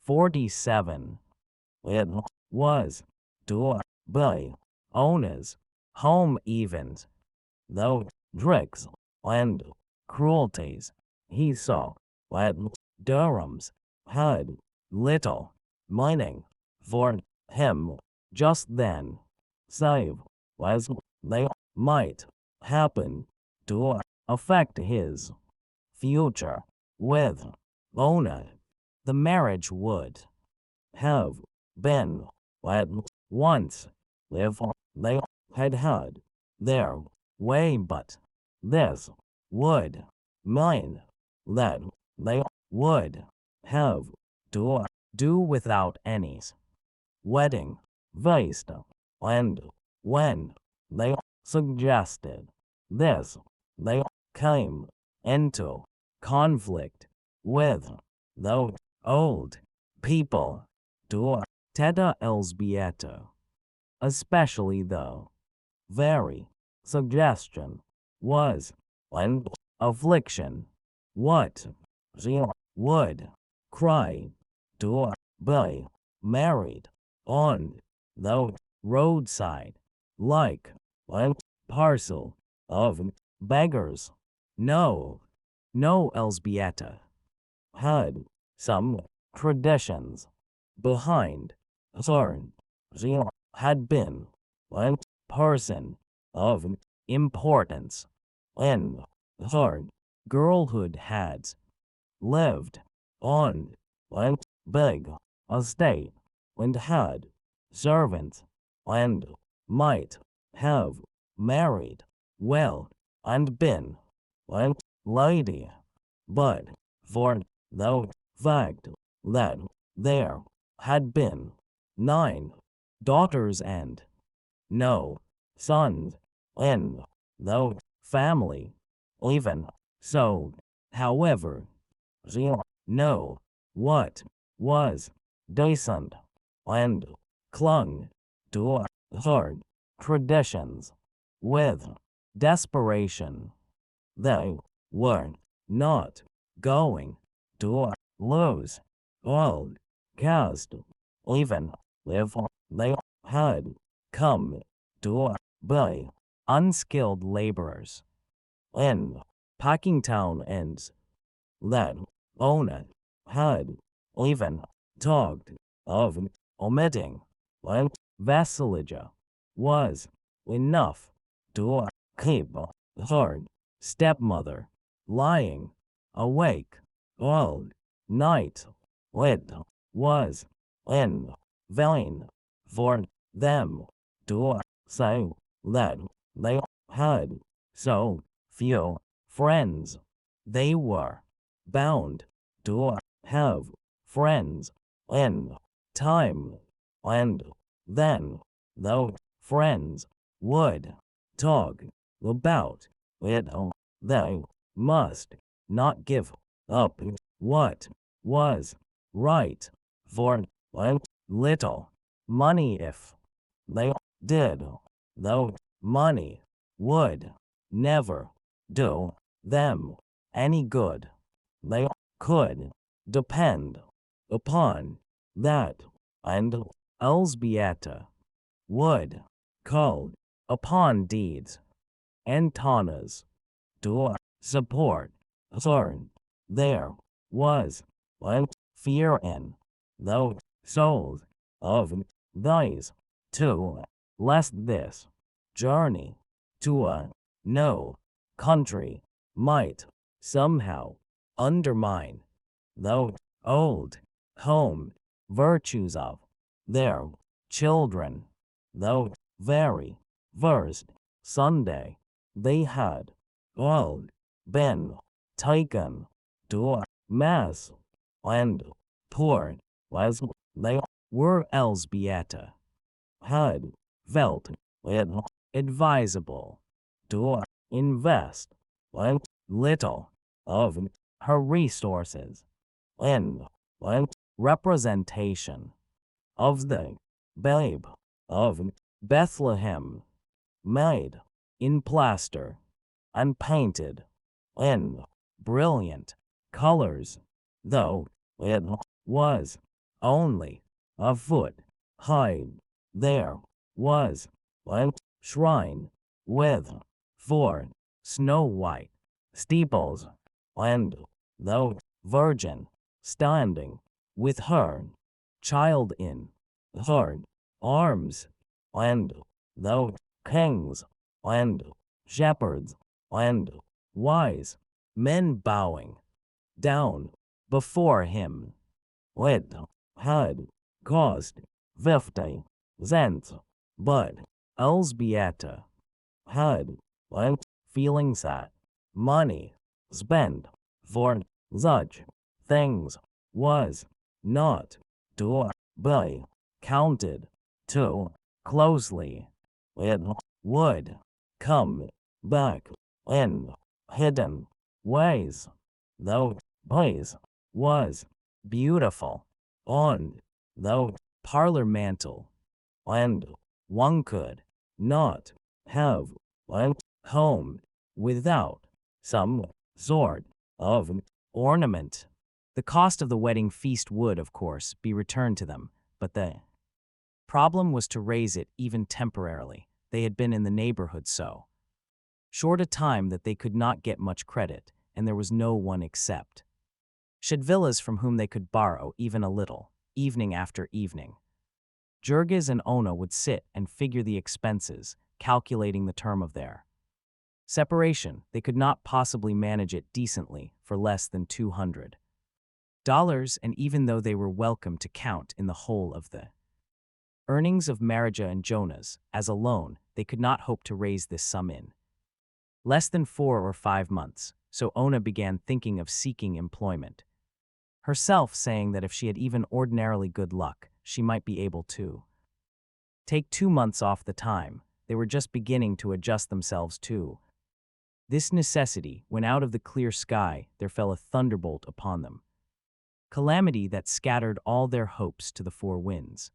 47. It was to be Ona's home, even though tricks and cruelties he saw at Durham's had little meaning for him just then, save as they might happen to affect his future with Ona. The marriage would have been at once if they had had their way, but this would mean that they would have to do without any wedding feast, and when they suggested this, they came into conflict with the old people. To Teta Elzbieta, especially the very suggestion was an affliction. What she would cry to be married on the roadside like a parcel of beggars. No, Elzbieta had some traditions behind her. She had been a person of importance in her girlhood, had lived on a big estate and had servants, and might have married well and been a lady, but for the fact that there had been 9 daughters and no sons in the family, even so, however, she knew what was decent and clung to hard traditions with desperation. They were not going to lose old caste, even if they had come to be unskilled laborers in Packingtown ends that owner had even talked of omitting when vassalage was enough to keep her stepmother lying awake all night. It was in vain for them to say that they had so few friends. They were bound to have friends in time, and then those friends would talk about it. They must not give up what was right for a little money. If they did, though, money would never do them any good. They could depend upon that, and Elzbieta would call upon deeds and Tanas to support her. There was a fear in the souls of these two, lest this journey to a new country might somehow undermine the old home virtues of their children. The very first Sunday they had all been taken to Mass, and poor as they were, Elzbieta had felt it advisable to invest a little of her resources in a representation of the Babe of Bethlehem, made in plaster and painted in brilliant colors, though it was only a foot high. There was a shrine with 4 snow-white steeples, and the Virgin standing with her child in her arms, and the kings and shepherds and wise men bowing down before him. It had cost 50 cents, but Elzbieta had a feeling that money spent for such things was not to be counted too closely. It would come back in hidden ways. The place was beautiful on the parlor mantel, and one could not have a home without some sort of ornament. The cost of the wedding feast would, of course, be returned to them, but the problem was to raise it even temporarily. They had been in the neighborhood so short a time that they could not get much credit, and there was no one except Shedvillas from whom they could borrow even a little, evening after evening. Jurgis and Ona would sit and figure the expenses, calculating the term of their separation. They could not possibly manage it decently for less than $200. And even though they were welcome to count in the whole of the earnings of Marija and Jonas as a loan, they could not hope to raise this sum in less than 4 or 5 months, so Ona began thinking of seeking employment herself, saying that if she had even ordinarily good luck, she might be able to take 2 months off the time. They were just beginning to adjust themselves to this necessity when out of the clear sky there fell a thunderbolt upon them. calamity that scattered all their hopes to the four winds.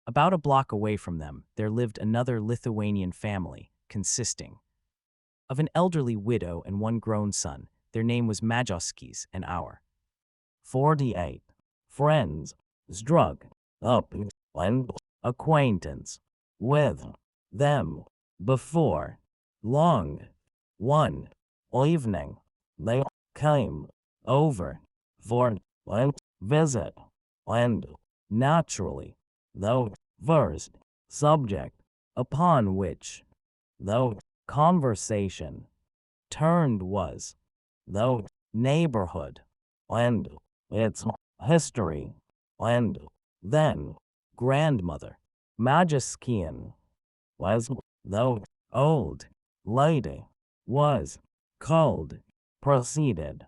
About a block away from them, there lived another Lithuanian family, consisting of an elderly widow and one grown son. Their name was Majowskis, and our 48 friends struck up an acquaintance with them before long. One evening, they came over for a visit, and naturally, the first subject upon which the conversation turned was the neighborhood and its history. And then grandmother Majeskian was the old lady was called, proceeded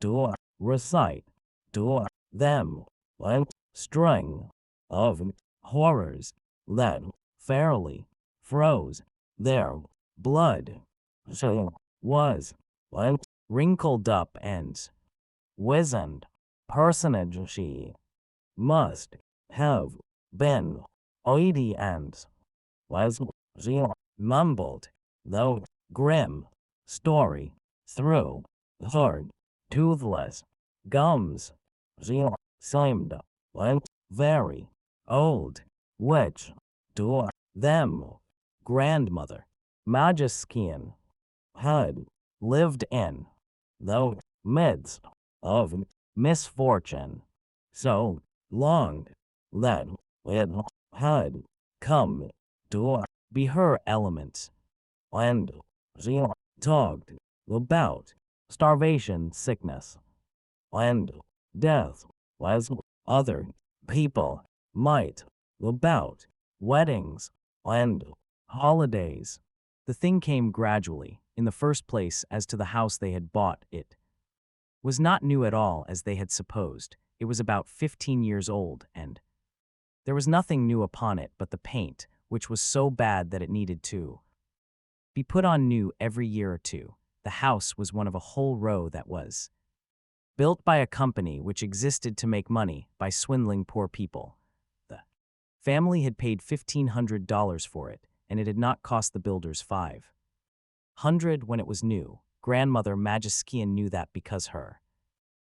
to recite to them a string of horrors that fairly froze their blood. She was a wrinkled up and wizened personage. She must have been 80, and as she mumbled the grim story through her toothless gums, she seemed a very old witch to them. Grandmother Majeskian had lived in the midst of misfortune so long that it had come to be her element, and she talked about starvation, sickness, and death as other people might about weddings and holidays. The thing came gradually. In the first place, as to the house they had bought, it was not new at all as they had supposed. It was about 15 years old, and there was nothing new upon it but the paint, which was so bad that it needed to be put on new every year or two. The house was one of a whole row that was built by a company which existed to make money by swindling poor people. The family had paid $1,500 for it, and it had not cost the builders $500 when it was new. Grandmother Majeskian knew that because her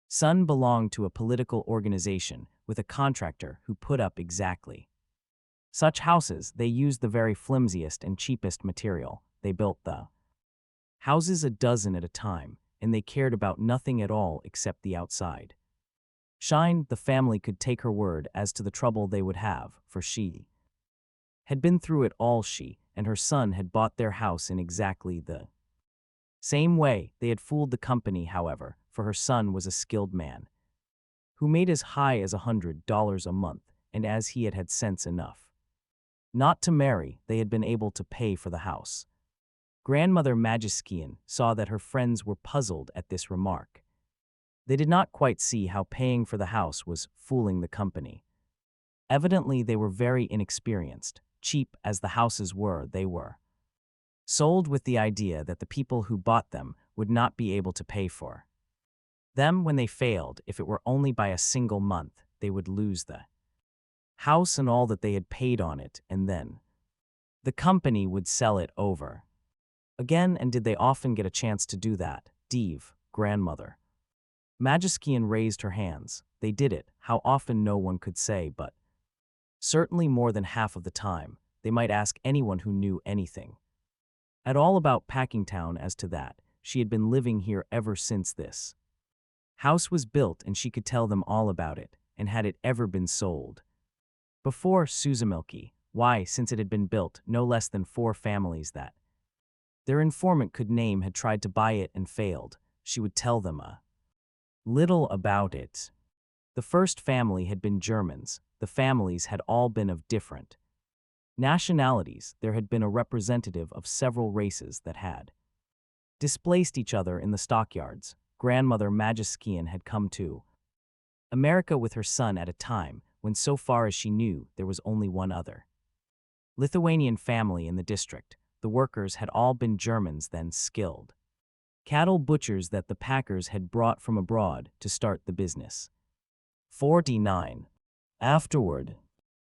son belonged to a political organization with a contractor who put up exactly such houses. They used the very flimsiest and cheapest material. They built the houses a dozen at a time, and they cared about nothing at all except the outside shine. The family could take her word as to the trouble they would have, for she had been through it all. She and her son had bought their house in exactly the same way. They had fooled the company, however, for her son was a skilled man who made as high as $100 a month, and as he had had sense enough not to marry, they had been able to pay for the house. Grandmother Majeskian saw that her friends were puzzled at this remark. They did not quite see how paying for the house was fooling the company. Evidently, they were very inexperienced. Cheap as the houses were, they were sold with the idea that the people who bought them would not be able to pay for them when they failed. If it were only by a single month, they would lose the house and all that they had paid on it, and then the company would sell it over again. And did they often get a chance to do that? Grandmother Majeskian raised her hands. They did it. How often no one could say, but certainly more than half of the time. They might ask anyone who knew anything at all about Packingtown as to that. She had been living here ever since this house was built, and she could tell them all about it. And had it ever been sold before? Suzamilky. Why, since it had been built, no less than 4 families that their informant could name had tried to buy it and failed. She would tell them a little about it. The first family had been Germans. The families had all been of different nationalities. There had been a representative of several races that had displaced each other in the stockyards. Grandmother Majeskian had come to America with her son at a time when, so far as she knew, there was only one other Lithuanian family in the district. The workers had all been Germans, then skilled cattle butchers that the packers had brought from abroad to start the business. 49. Afterward,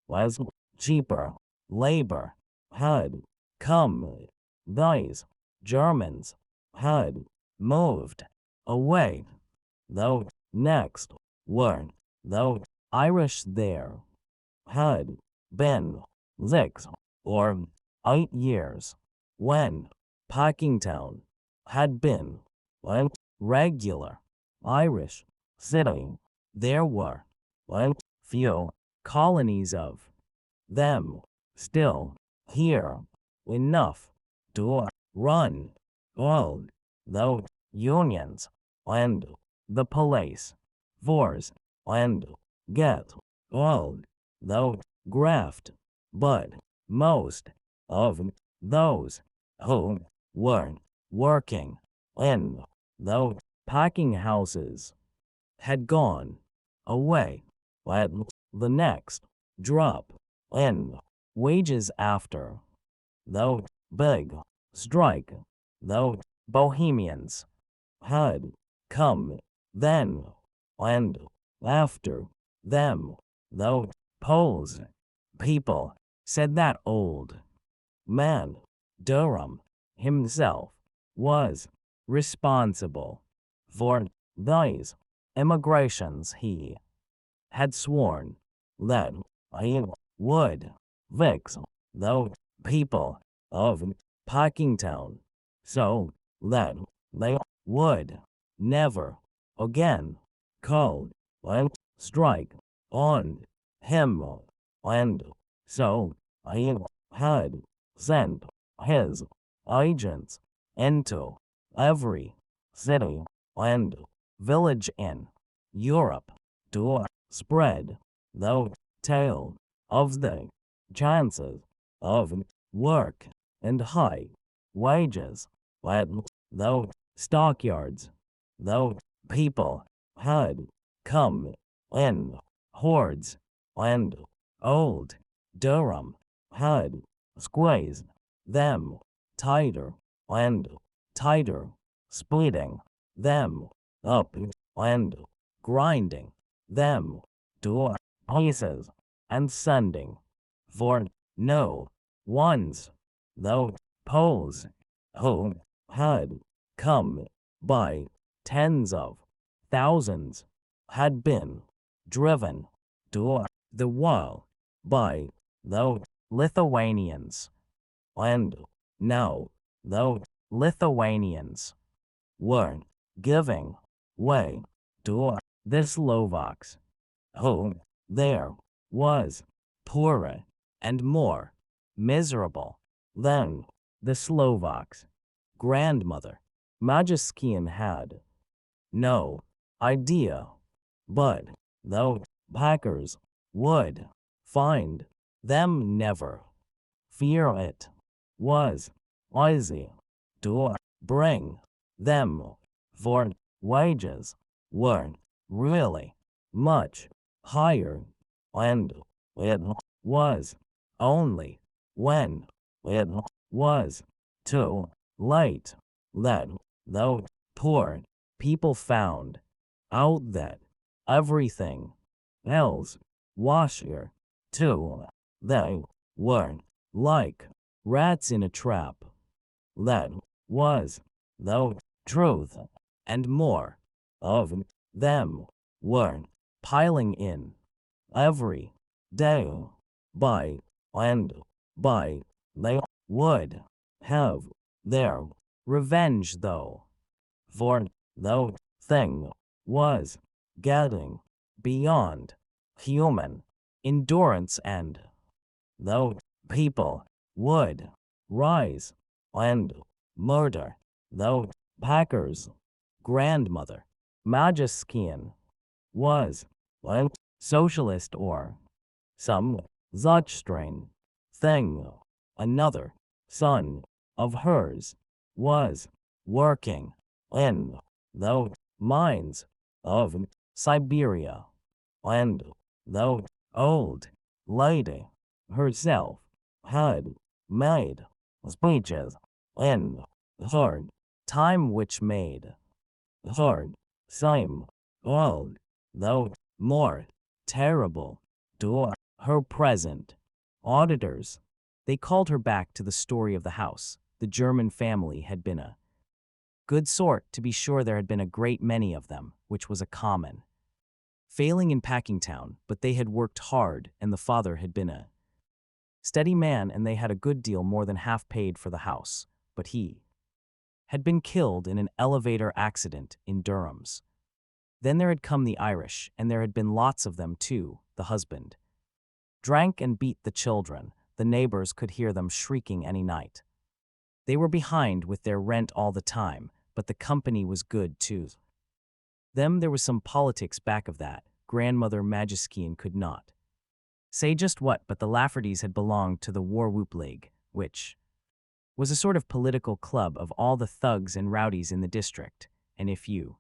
was cheaper labor had come. These Germans had moved away. Though next were though Irish there had been 6 or 8 years when Packingtown had been a regular Irish city. There were a few colonies of them still here, enough to run all the unions and the police force and get all the graft, but most of those who were working in the packing houses had gone away at the next drop in wages after the big strike. The Bohemians had come then, and after them the Poles. People said that old man Durham himself was responsible for these immigrations. He had sworn that he would fix the people of Packingtown so that they would never again call a strike on him, and so he had sent his agents into every city and village in Europe to spread the tale of the chances of work and high wages at the stockyards. The people had come in hordes, and old Durham had squeezed them tighter and tighter, splitting them up and grinding them to pieces and sending for no ones the Poles who had come by tens of thousands had been driven to the wall by the Lithuanians, and now the Lithuanians were giving way to the Slovaks, who there was poorer and more miserable than the Slovaks. Grandmother Majeskian had no idea, but the packers would find them. Never fear, it was easy to bring them, for wages were really much higher, and it was only when it was too late that the poor people found out that everything else was here too. They were like rats in a trap. That was the truth, and more of them were piling in every day. By and by they would have their revenge, though, for the thing was getting beyond human endurance, and the people would rise and murder the packers. Grandmother Majeskian was a socialist or some such strange thing. Another son of hers was working in the mines of Siberia, and the old lady herself had made speeches in her time which made her seem all the more Terrible. Door. Her present. Auditors. They called her back to the story of the house. The German family had been a good sort, to be sure. There had been a great many of them, which was a common failing in Packingtown, but they had worked hard, and the father had been a steady man, and they had a good deal more than half paid for the house, but he had been killed in an elevator accident in Durham's. Then there had come the Irish, and there had been lots of them too. The husband drank and beat the children. The neighbors could hear them shrieking any night. They were behind with their rent all the time, but the company was good too. There was some politics back of that. Grandmother Magiskian could not say just what, but the Laffertys had belonged to the War Whoop League, which was a sort of political club of all the thugs and rowdies in the district, and if you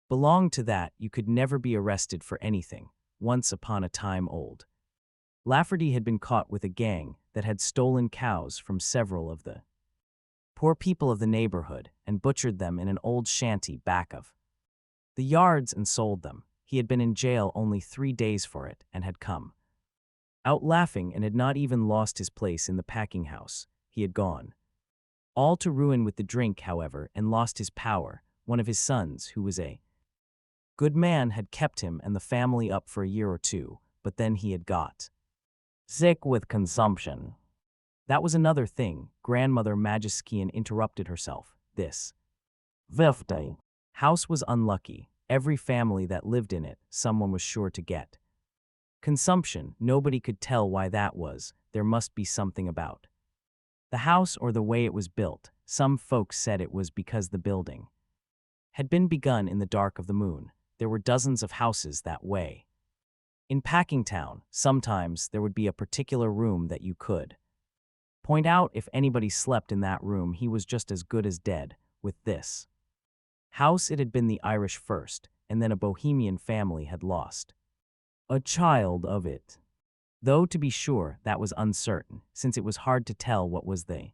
belonged to that, you could never be arrested for anything. Once upon a time old Lafferty had been caught with a gang that had stolen cows from several of the poor people of the neighborhood and butchered them in an old shanty back of the yards and sold them. He had been in jail only 3 days for it and had come out laughing and had not even lost his place in the packing house. He had gone all to ruin with the drink, however, and lost his power. One of his sons, who was a good man, had kept him and the family up for a year or two, but then he had got sick with consumption. That was another thing. Grandmother Magiskian interrupted herself. This 50 house was unlucky. Every family that lived in it, someone was sure to get consumption. Nobody could tell why that was. There must be something about the house or the way it was built. Some folks said it was because the building had been begun in the dark of the moon. There were dozens of houses that way in Packingtown. Sometimes there would be a particular room that you could point out. If anybody slept in that room, he was just as good as dead. With this house, it had been the Irish first, and then a Bohemian family had lost a child of it. Though, to be sure, that was uncertain, since it was hard to tell what was the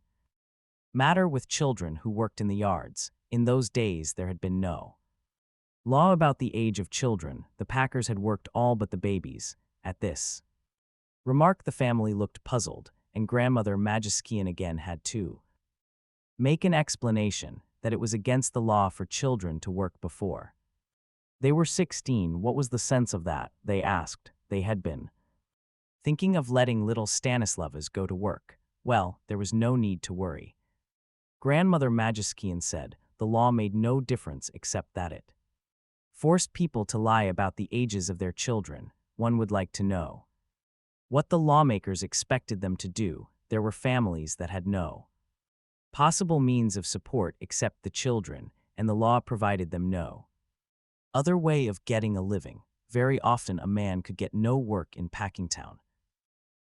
matter with children who worked in the yards. In those days there had been no law about the age of children. The packers had worked all but the babies. At this remark the family looked puzzled, and Grandmother Magiskian again had to make an explanation that it was against the law for children to work before they were 16. What was the sense of that, they asked. They had been thinking of letting little Stanislavas go to work. Well, there was no need to worry. Grandmother Magiskian said the law made no difference except that it forced people to lie about the ages of their children. One would like to know what the lawmakers expected them to do. There were families that had no possible means of support except the children, and the law provided them no other way of getting a living. Very often a man could get no work in Packingtown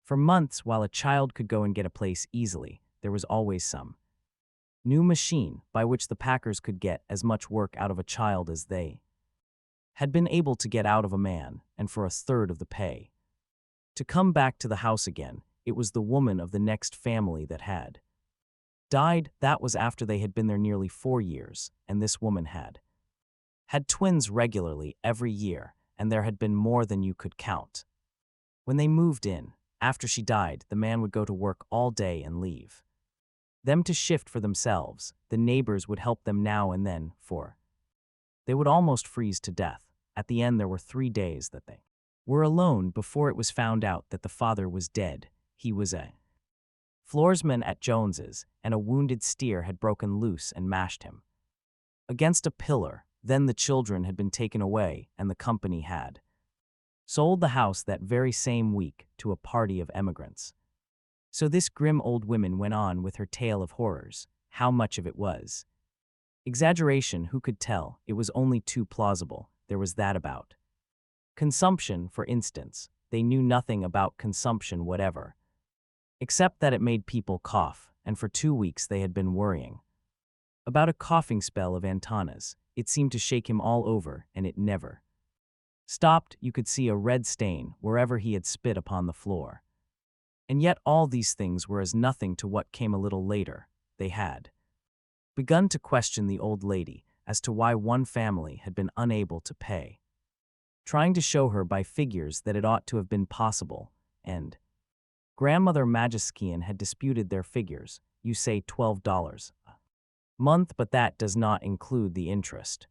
for months, while a child could go and get a place easily. There was always some new machine by which the packers could get as much work out of a child as they had been able to get out of a man, and for a third of the pay. To come back to the house again, it was the woman of the next family that had died. That was after they had been there nearly 4 years, and this woman had twins regularly every year, and there had been more than you could count. When they moved in, after she died, the man would go to work all day and leave them to shift for themselves. The neighbors would help them now and then, for they would almost freeze to death. At the end, there were 3 days that they were alone before it was found out that the father was dead. He was a floorsman at Jones's, and a wounded steer had broken loose and mashed him against a pillar. Then the children had been taken away, and the company had sold the house that very same week to a party of emigrants. So this grim old woman went on with her tale of horrors. How much of it was exaggeration, who could tell? It was only too plausible. There was that about consumption, for instance. They knew nothing about consumption whatever, except that it made people cough, and for 2 weeks they had been worrying about a coughing spell of Antana's. It seemed to shake him all over, and it never stopped. You could see a red stain wherever he had spit upon the floor. And yet all these things were as nothing to what came a little later. They had begun to question the old lady as to why one family had been unable to pay trying to show her by figures that it ought to have been possible, and Grandmother Magiskian had disputed their figures. You say $12 a month, but that does not include the interest.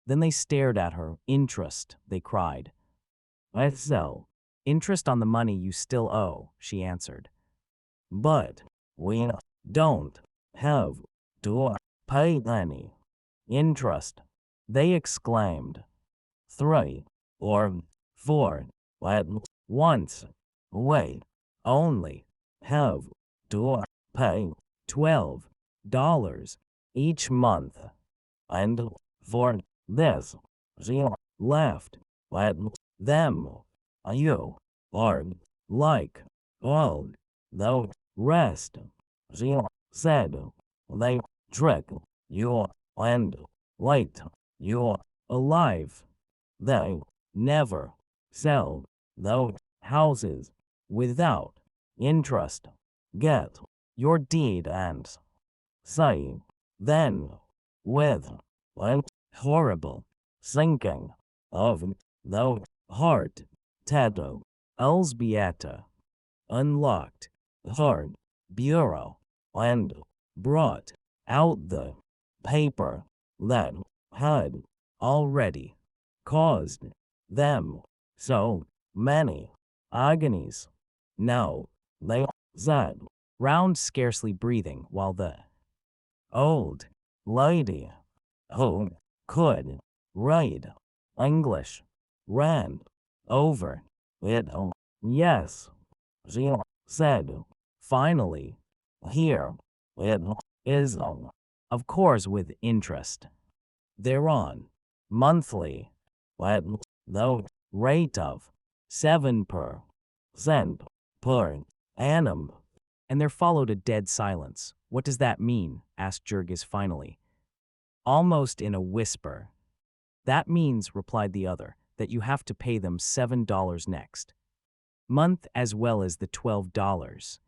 Then they stared at her. Interest, they cried. So, interest on the money you still owe, she answered. But we don't have to pay any interest, they exclaimed. 3 or 4 at once. We only have to pay $12 each month. And for this, she laughed at them. You are like all the rest, she said. They trick you and light you alive. They never sell those houses without interest. Get your deed and say then, with a horrible sinking of the heart, Teta Elzbieta unlocked her bureau and brought out the paper that had already caused them so many agonies. Now they sat round scarcely breathing while the old lady, who could read English, ran over it. Yes, she said. Finally, here it is, of course with interest. Thereon, monthly, at the rate of 7% per annum. And there followed a dead silence. What does that mean? Asked Jurgis finally, almost in a whisper. That means, replied the other, that you have to pay them $7 next month as well as the $12.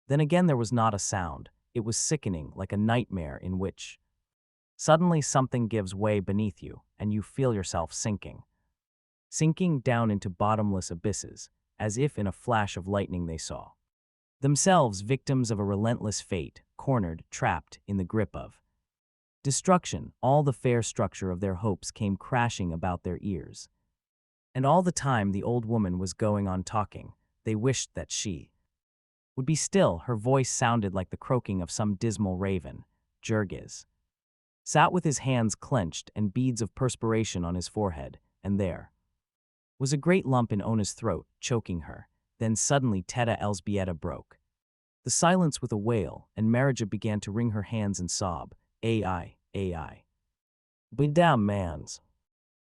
Then again there was not a sound. It was sickening, like a nightmare in which suddenly something gives way beneath you, and you feel yourself sinking down into bottomless abysses, as if in a flash of lightning they saw themselves victims of a relentless fate, cornered, trapped in the grip of destruction. All the fair structure of their hopes came crashing about their ears. And all the time the old woman was going on talking. They wished that she would be still. Her voice sounded like the croaking of some dismal raven. Jurgis sat with his hands clenched and beads of perspiration on his forehead, and there was a great lump in Ona's throat, choking her. Then suddenly Teta Elzbieta broke the silence with a wail, and Marija began to wring her hands and sob. Ai. Be damn mans.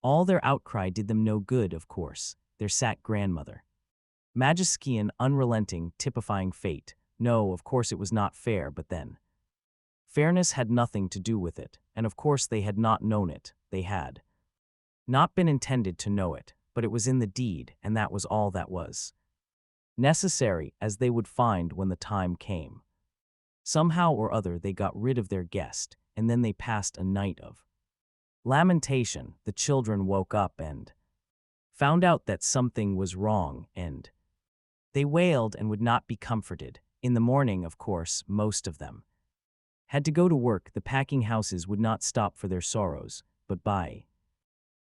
All their outcry did them no good, of course. There sat Grandmother Magiskian, unrelenting, typifying fate. No, of course it was not fair, but then fairness had nothing to do with it, and of course they had not known it. They had not been intended to know it, but it was in the deed, and that was all that was necessary, as they would find when the time came. Somehow or other they got rid of their guest, and then they passed a night of lamentation. The children woke up and found out that something was wrong, and they wailed and would not be comforted. In the morning, of course, most of them had to go to work. The packing houses would not stop for their sorrows, but by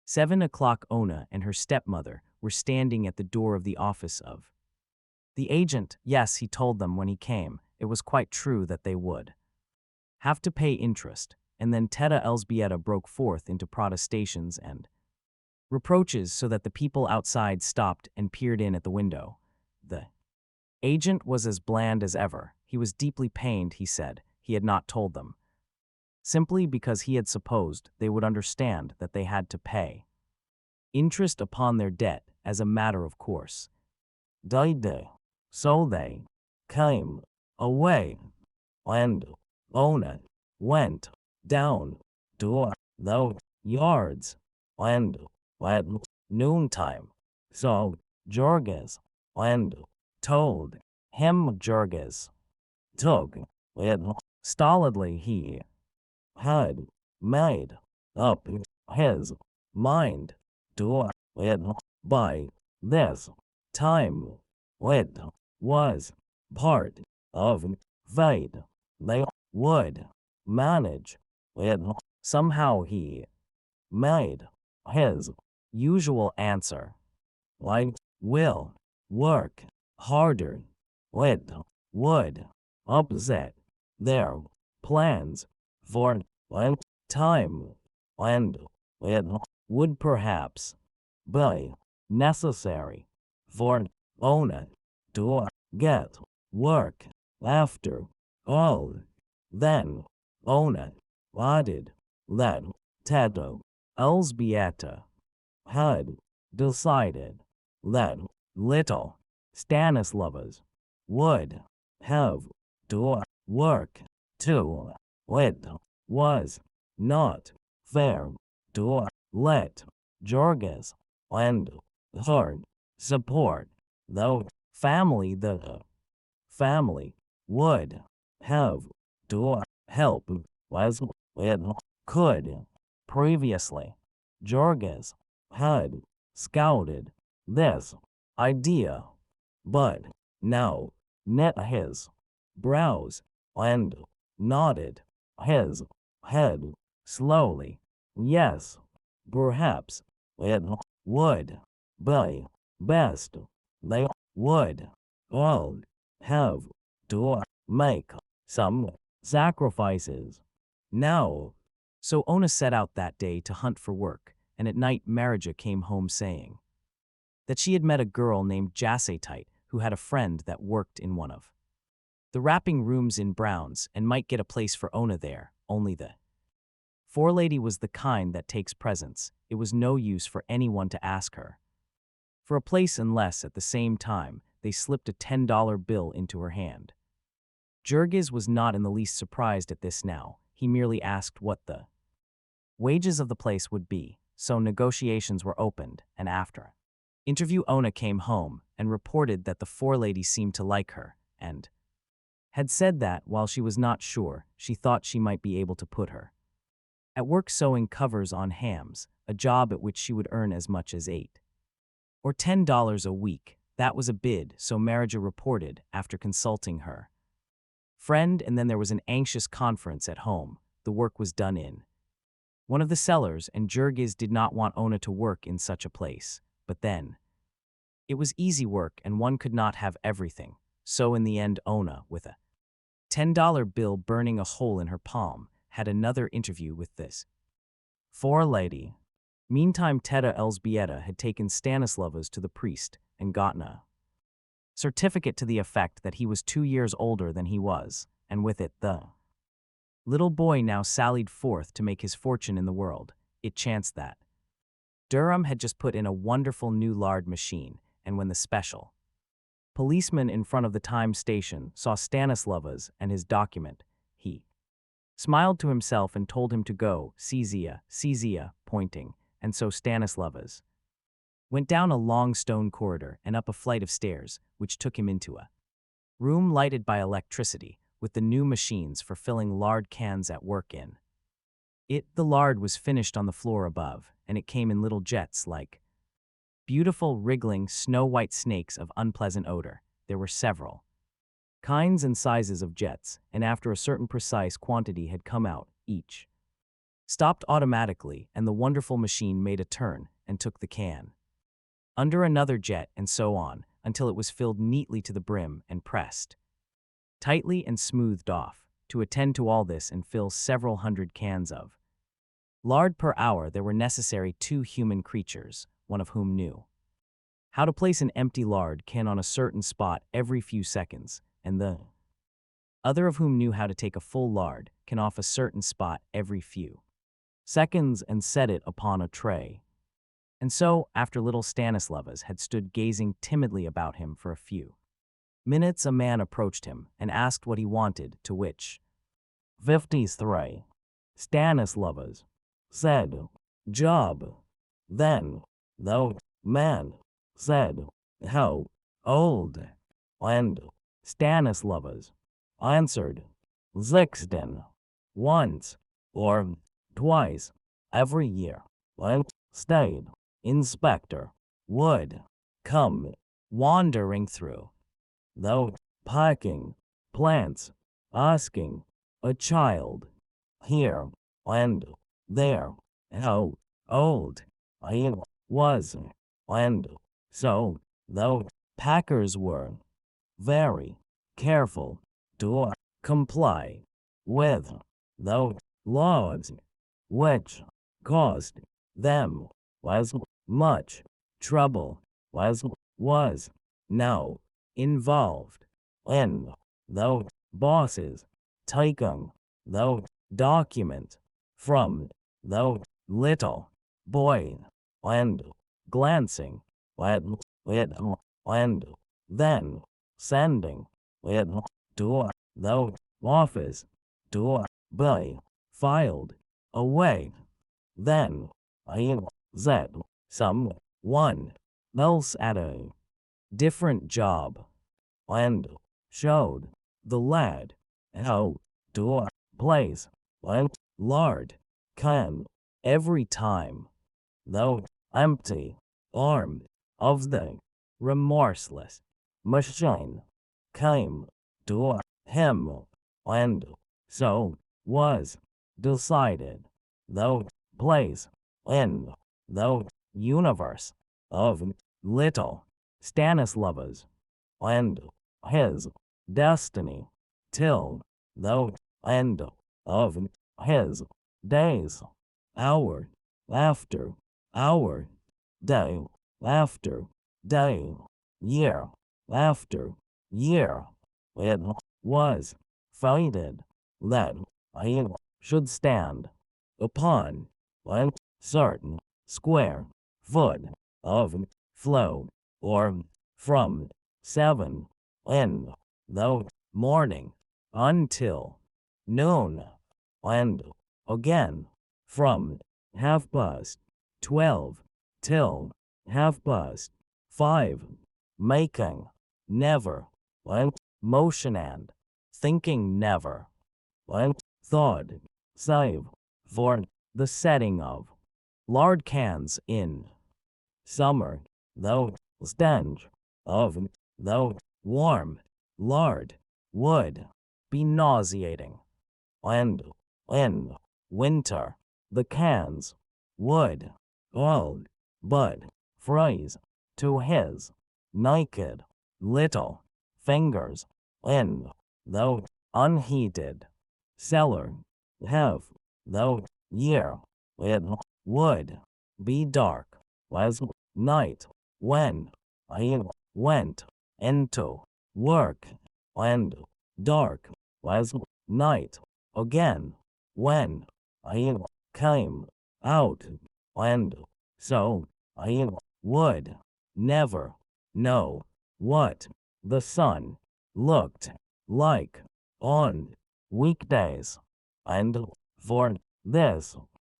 7 o'clock Ona and her stepmother were standing at the door of the office of the agent. Yes, he told them when he came, it was quite true that they would have to pay interest. And then Teta Elzbieta broke forth into protestations and reproaches so that the people outside stopped and peered in at the window. The agent was as bland as ever. He was deeply pained, he said. He had not told them, simply because he had supposed they would understand that they had to pay interest upon their debt as a matter of course. So they came away, and Ona went down to the yards, and at noontime saw Jurgis and told him. Jurgis took it stolidly. He had made up his mind to it by this time it was part of fate. They would manage it. Somehow he made his usual answer. I will work harder. It would upset their plans for a time, and it would perhaps be necessary for Ona to get work after all. Then Ona added that Teta Elzbieta had decided that little Stanislavas would have to work too. It was not fair to let Jorges and her support the family. The family would have to help as it could. Previously, Jorges had scouted this idea, but now knit his brows and nodded his head slowly. Yes, perhaps it would be best. They would all have to make some sacrifices. Now, so Ona set out that day to hunt for work, and at night Marija came home saying that she had met a girl named Jassetite who had a friend that worked in one of the wrapping rooms in Brown's and might get a place for Ona there, only the forelady was the kind that takes presents. It was no use for anyone to ask her for a place unless at the same time they slipped a $10 bill into her hand. Jurgis was not in the least surprised at this now. He merely asked what the wages of the place would be, so negotiations were opened, and after interview Ona came home and reported that the forelady seemed to like her, and had said that, while she was not sure, she thought she might be able to put her at work sewing covers on hams, a job at which she would earn as much as $8 or $10 a week. That was a bid, so Marija reported after consulting her friend, and then there was an anxious conference at home. The work was done in one of the cellars, and Jurgis did not want Ona to work in such a place. But then, it was easy work and one could not have everything. So in the end, Ona, with a $10 bill burning a hole in her palm, had another interview with this forelady. Meantime, Teta Elzbieta had taken Stanislavas to the priest and gotten a certificate to the effect that he was 2 years older than he was, and with it the little boy now sallied forth to make his fortune in the world. It chanced that Durham had just put in a wonderful new lard machine, and when the special policeman in front of the time station saw Stanislavas and his document, he smiled to himself and told him to go, Czia, pointing, and so Stanislavas went down a long stone corridor and up a flight of stairs, which took him into a room lighted by electricity, with the new machines for filling lard cans at work in it. The lard was finished on the floor above, and it came in little jets like beautiful, wriggling, snow-white snakes of unpleasant odor. There were several kinds and sizes of jets, and after a certain precise quantity had come out, each stopped automatically, and the wonderful machine made a turn and took the can under another jet, and so on, until it was filled neatly to the brim and pressed tightly and smoothed off. To attend to all this and fill several hundred cans of lard per hour, there were necessary 2 human creatures, one of whom knew how to place an empty lard can on a certain spot every few seconds, and the other of whom knew how to take a full lard can off a certain spot every few seconds and set it upon a tray. And so, after little Stanislavas had stood gazing timidly about him for a few minutes, a man approached him and asked what he wanted, to which 53 Stanislavas said, "Job." Then the man said, "How old?" And Stanislavas answered, "16, once or twice every year," and stayed inspector would come wandering through, though packing plants, asking a child here and there how old he was, and so the packers were very careful to comply with the laws, which caused them as much trouble as was now involved in the bosses taking the document from the little boy and glancing at it and then sending it to the office to be filed away. Then he said someone else at a different job and showed the lad how to place a lard can every time the empty arm of the remorseless machine came to him, and so was decided the place in the universe of little Stanislavas and his destiny till the end of his days, hour after hour, day after day, year after year. It was fated that he should stand upon a certain square foot of flow, or from 7 in the morning until noon, and again from 12:30 till 5:30, making never a motion and thinking never a thought, save for the setting of lard cans in summer. The stench of the warm lard would be nauseating, and in winter the cans would all but freeze to his naked little fingers in the unheated cellar. Half the year it would be dark as night when he went into work, and dark as night again when he came out, and so he would never know what the sun looked like on weekdays, and for this,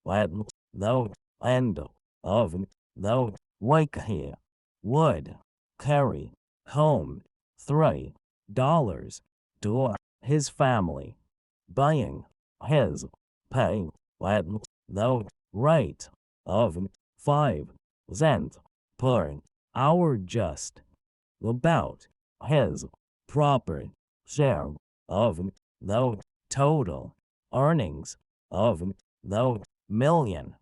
at the end of the week he would carry home $3 to his family, buying his pay at the rate of 5 cents per hour, just about his proper share of the total earnings of the 1.75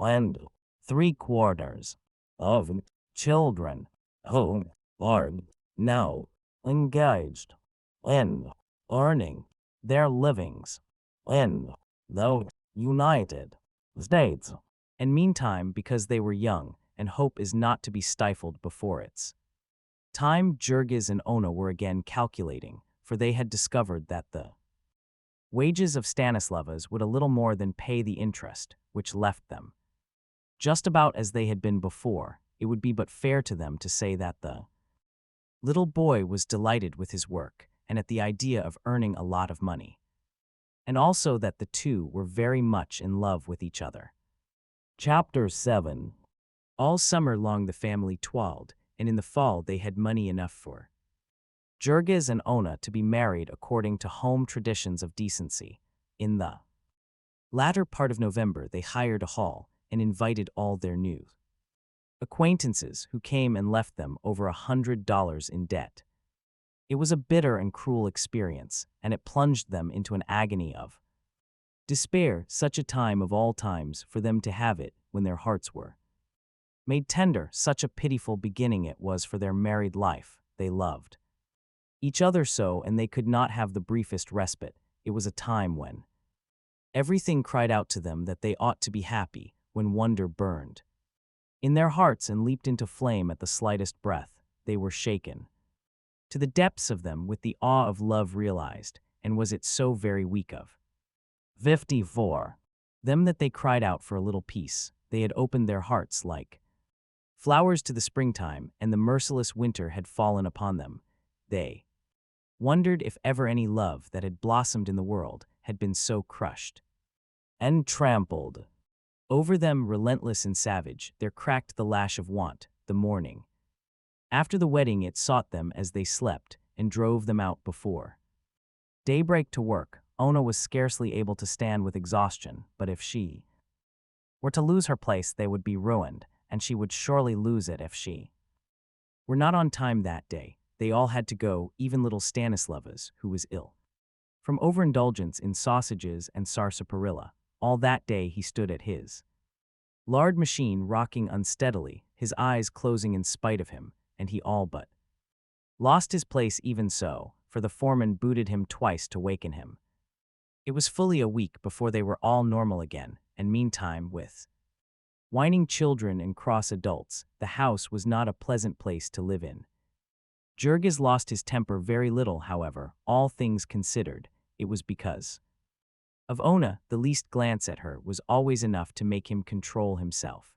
million of children who are now engaged in earning their livings in the United States. And meantime, because they were young, and hope is not to be stifled before its time, Jurgis and Ona were again calculating, for they had discovered that the wages of Stanislavas would a little more than pay the interest, which left them just about as they had been before. It would be but fair to them to say that the little boy was delighted with his work and at the idea of earning a lot of money, and also that the two were very much in love with each other. Chapter 7. All summer long the family toiled, and in the fall they had money enough for Jurgis and Ona to be married according to home traditions of decency. In the latter part of November they hired a hall and invited all their new acquaintances who came and left them over $100 in debt. It was a bitter and cruel experience, and it plunged them into an agony of despair, such a time of all times for them to have it when their hearts were made tender, such a pitiful beginning it was for their married life. They loved each other so, and they could not have the briefest respite. It was a time when everything cried out to them that they ought to be happy, when wonder burned in their hearts and leaped into flame at the slightest breath. They were shaken to the depths of them with the awe of love realized, and was it so very weak of 54 them that they cried out for a little peace. They had opened their hearts like flowers to the springtime, and the merciless winter had fallen upon them. They wondered if ever any love that had blossomed in the world had been so crushed and trampled over them. Relentless and savage, there cracked the lash of want. The morning after the wedding it sought them as they slept, and drove them out before daybreak to work. Ona was scarcely able to stand with exhaustion, but if she were to lose her place they would be ruined, and she would surely lose it if she were not on time that day. They all had to go, even little Stanislavas, who was ill from overindulgence in sausages and sarsaparilla. All that day he stood at his lard machine, rocking unsteadily, his eyes closing in spite of him, and he all but lost his place even so, for the foreman booted him twice to waken him. It was fully a week before they were all normal again, and meantime, with whining children and cross adults, the house was not a pleasant place to live in. Jurgis lost his temper very little, however, all things considered. It was because of Ona. The least glance at her was always enough to make him control himself.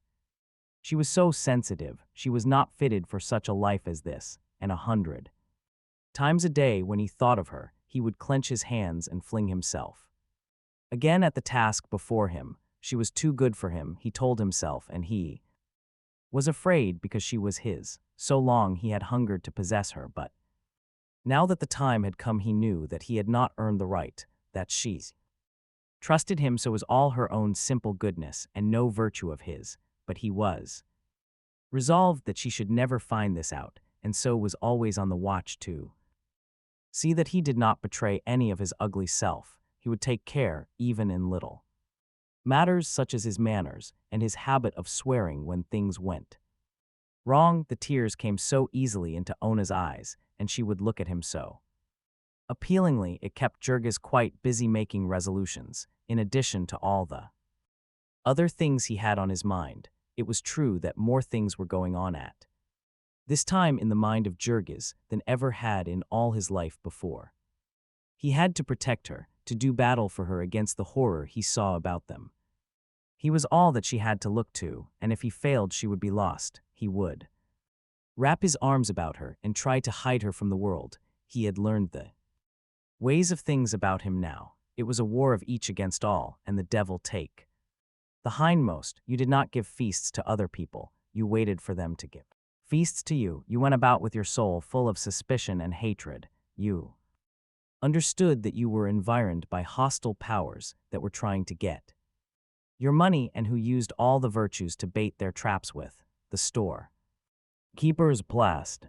She was so sensitive, she was not fitted for such a life as this, and 100 times a day when he thought of her, he would clench his hands and fling himself again at the task before him. She was too good for him, he told himself, and he was afraid because she was his. So long he had hungered to possess her, but now that the time had come he knew that he had not earned the right, that she trusted him so was all her own simple goodness and no virtue of his, but he was resolved that she should never find this out, and so was always on the watch to see that he did not betray any of his ugly self. He would take care, even in little matters such as his manners and his habit of swearing when things went wrong. The tears came so easily into Ona's eyes, and she would look at him so appealingly. It kept Jurgis quite busy making resolutions, in addition to all the other things he had on his mind. It was true that more things were going on at this time in the mind of Jurgis than ever had in all his life before. He had to protect her, to do battle for her against the horror he saw about them. He was all that she had to look to, and if he failed she would be lost. He would wrap his arms about her and try to hide her from the world. He had learned the ways of things about him now. It was a war of each against all, and the devil take the hindmost. You did not give feasts to other people, you waited for them to give feasts to you. You went about with your soul full of suspicion and hatred. You understood that you were environed by hostile powers that were trying to get your money, and who used all the virtues to bait their traps with. The store keepers blast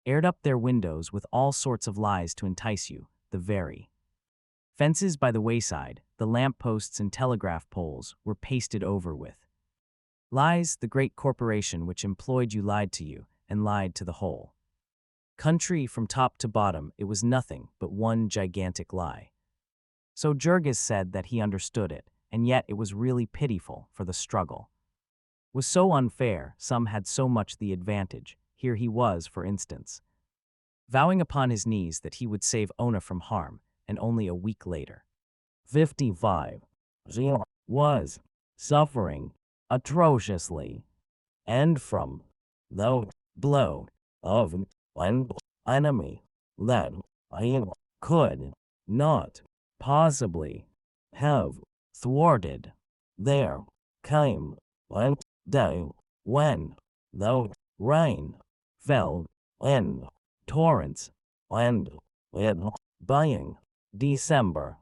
aired up their windows with all sorts of lies to entice you. The very fences by the wayside, the lamp posts and telegraph poles were pasted over with lies. The great corporation which employed you lied to you, and lied to the whole country from top to bottom. It was nothing but one gigantic lie. So Jurgis said that he understood it, and yet it was really pitiful, for the struggle was so unfair. Some had so much the advantage. Here he was, for instance, vowing upon his knees that he would save Ona from harm, and only a week later, 55, she was suffering atrociously, and from the blow of an enemy that he could not possibly have thwarted. There came a day when the rain fell in torrents, and it being December,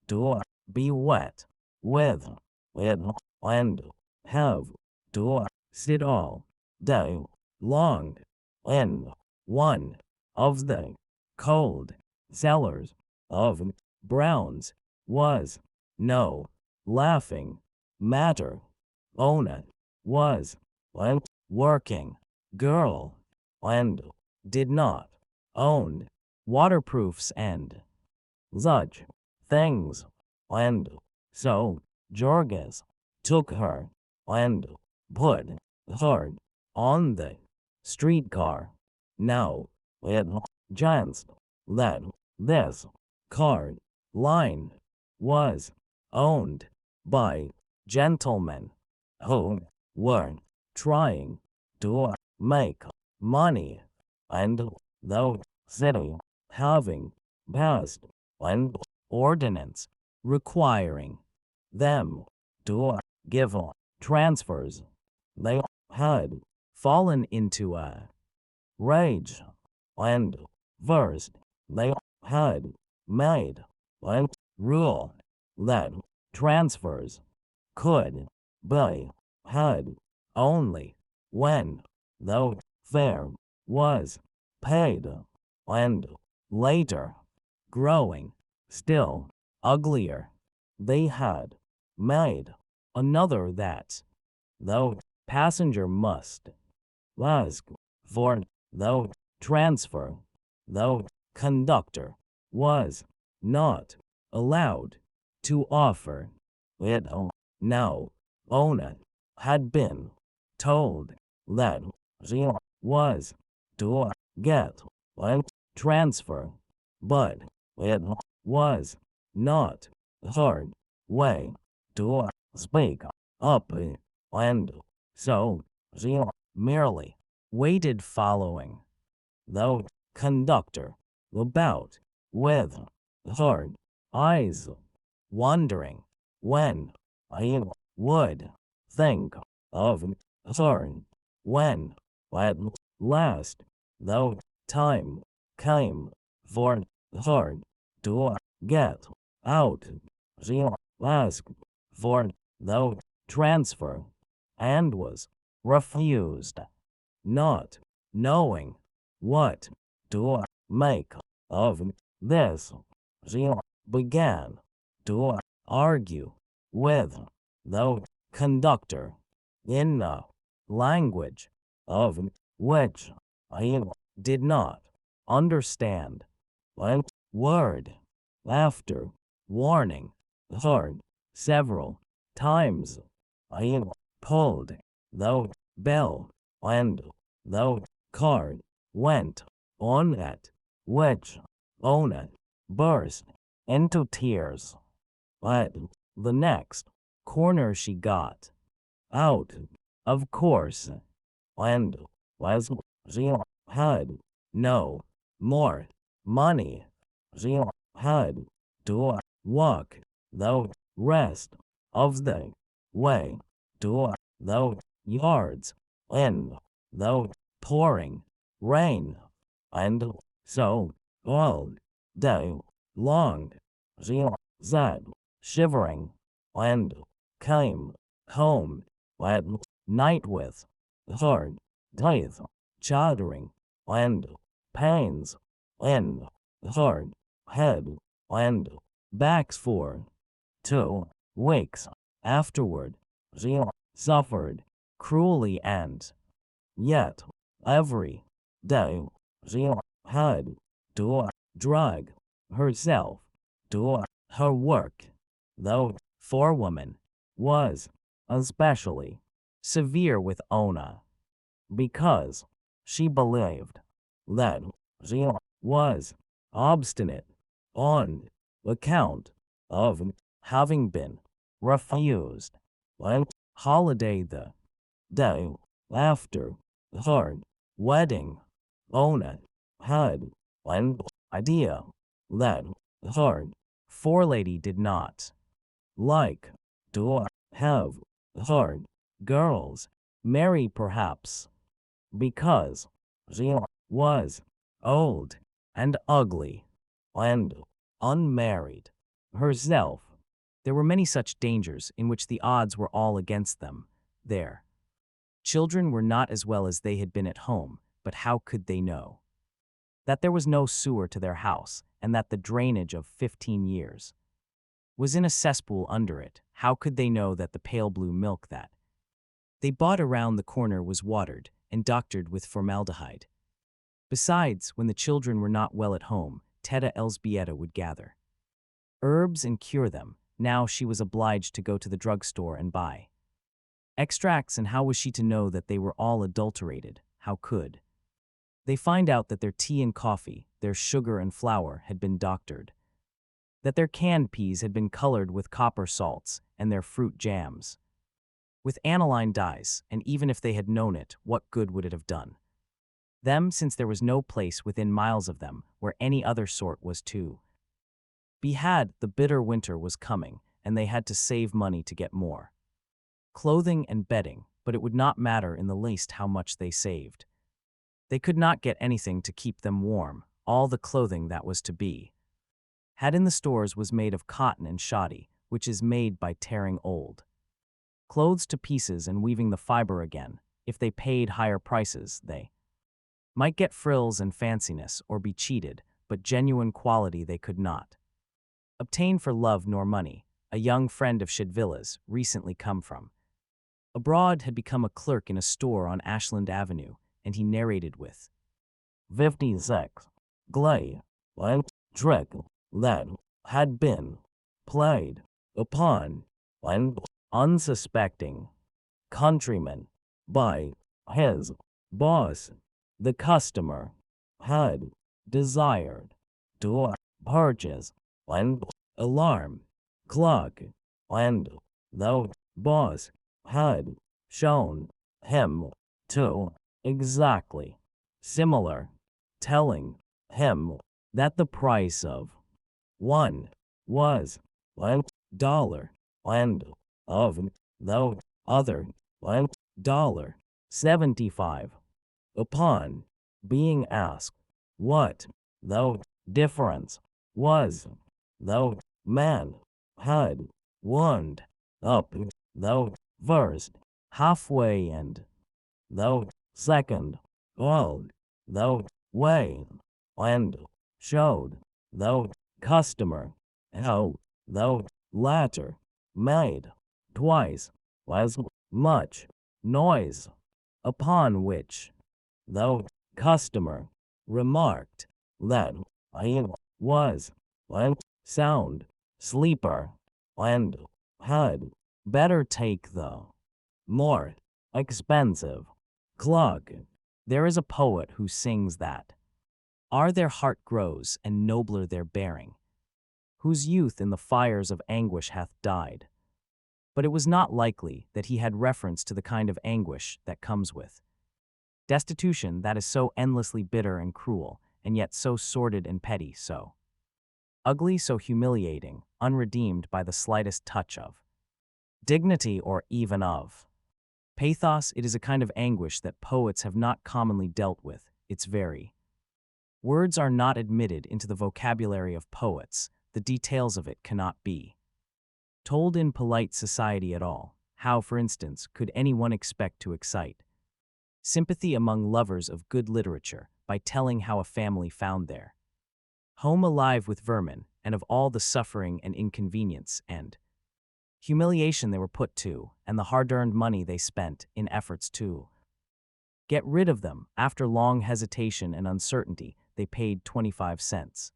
to be wet with it and have to sit all day long in one of the cold cellars of Brown's was no laughing matter. Ona was a working girl and did not own waterproofs and such things, and so Jorges took her and put her on the streetcar. Now it chanced that this car line was owned by gentlemen who were trying to make money, and the city having passed an ordinance requiring them to give transfers, they had fallen into a rage, and first they had made a rule that transfers could be had only when the fare was paid, and later, growing still uglier, they had made another that the passenger must ask for the transfer. The conductor was not allowed to offer it. Now, Ona had been told that she was to get a transfer, but it was not her way to speak up, and so she merely waited, following the conductor about with her eyes, wondering when he would think of her. When at last the time came for her to get out, she asked for the transfer and was refused. Not knowing what to make of this, she began to argue with the conductor in a language of which he did not understand a word. After warning her several times, he pulled the bell, and the car went on, at which Ona burst into tears. At the next corner she got out, of course, and as she had no more money, she had to walk the rest of the way to the yards in the pouring rain, and so all day long she sat shivering, and came home at night with her teeth chattering and pains in her head and back. For 2 weeks afterward, she suffered cruelly, and yet every day she had to drag herself to her work. The forewoman was especially severe with Ona, because she believed that she was obstinate on account of having been refused a holiday the day after her wedding. Ona had an idea that her forelady did not like to have her girls marry, perhaps because she was old and ugly and unmarried herself. There were many such dangers in which the odds were all against them there. Children were not as well as they had been at home, but how could they know? That there was no sewer to their house, and that the drainage of 15 years was in a cesspool under it. How could they know that the pale blue milk that they bought around the corner was watered and doctored with formaldehyde? Besides, when the children were not well at home, Teta Elzbieta would gather herbs and cure them. Now she was obliged to go to the drugstore and buy extracts, and how was she to know that they were all adulterated? How could they find out that their tea and coffee, their sugar and flour had been doctored, that their canned peas had been colored with copper salts, and their fruit jams with aniline dyes? And even if they had known it, what good would it have done them, since there was no place within miles of them where any other sort was to be had? The bitter winter was coming, and they had to save money to get more clothing and bedding, but it would not matter in the least how much they saved. They could not get anything to keep them warm. All the clothing that was to be had in the stores was made of cotton and shoddy, which is made by tearing old clothes to pieces and weaving the fiber again. If they paid higher prices, they might get frills and fanciness or be cheated, but genuine quality they could not obtain for love nor money. A young friend of Shedvilla's, recently come from abroad, had become a clerk in a store on Ashland Avenue, and he narrated with 56 glee and trick that had been played upon an unsuspecting countryman by his boss. The customer had desired to purchase an alarm clock, and the boss had shown him two exactly similar, telling him that the price of one was $1 and of the other $1.75. Upon being asked what the difference was, the man had wound up the first halfway and the second all the way, and showed the customer how the latter made twice as much noise, upon which the customer remarked that he was a sound sleeper and had better take the more expensive clock. There is a poet who sings that their heart grows and nobler their bearing, whose youth in the fires of anguish hath died. But it was not likely that he had reference to the kind of anguish that comes with destitution, that is so endlessly bitter and cruel, and yet so sordid and petty, so ugly, so humiliating, unredeemed by the slightest touch of dignity or even of pathos. It is a kind of anguish that poets have not commonly dealt with. Its very words are not admitted into the vocabulary of poets. The details of it cannot be told in polite society at all. How, for instance, could anyone expect to excite sympathy among lovers of good literature by telling how a family found their home alive with vermin, and of all the suffering and inconvenience and humiliation they were put to, and the hard-earned money they spent in efforts to get rid of them? After long hesitation and uncertainty, they paid 25 cents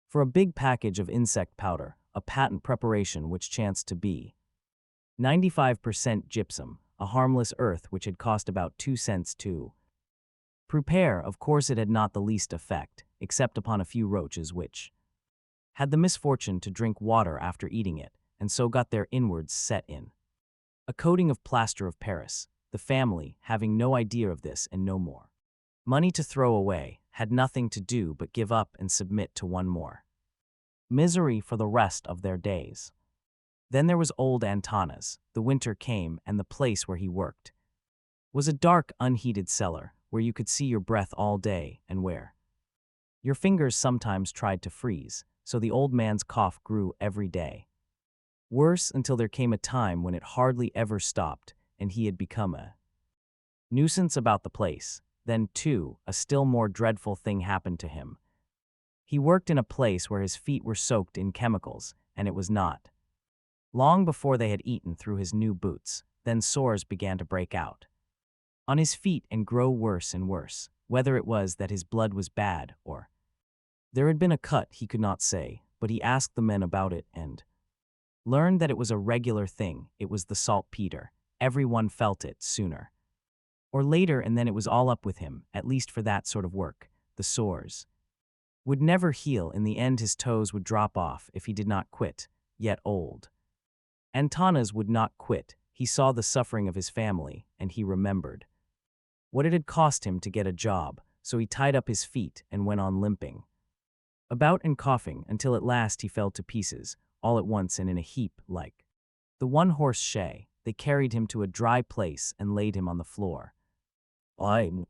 for a big package of insect powder, a patent preparation which chanced to be 95% gypsum, a harmless earth which had cost about 2 cents to prepare. Of course it had not the least effect, except upon a few roaches which had the misfortune to drink water after eating it, and so got their inwards set in a coating of plaster of Paris. The family, having no idea of this and no more money to throw away, had nothing to do but give up and submit to one more misery for the rest of their days. Then there was old Antanas. The winter came, and the place where he worked was a dark, unheated cellar, where you could see your breath all day and where your fingers sometimes tried to freeze. So the old man's cough grew every day worse, until there came a time when it hardly ever stopped, and he had become a nuisance about the place. Then, too, a still more dreadful thing happened to him. He worked in a place where his feet were soaked in chemicals, and it was not long before they had eaten through his new boots. Then sores began to break out on his feet and grow worse and worse, whether it was that his blood was bad or there had been a cut he could not say, but he asked the men about it and learned that it was a regular thing. It was the saltpeter. Everyone felt it sooner or later, and then it was all up with him, at least for that sort of work. The sores would never heal. In the end, his toes would drop off if he did not quit. Yet old Antanas would not quit. He saw the suffering of his family, and he remembered what it had cost him to get a job, so he tied up his feet and went on limping about and coughing until at last he fell to pieces, all at once and in a heap like the one-horse shay. They carried him to a dry place and laid him on the floor. And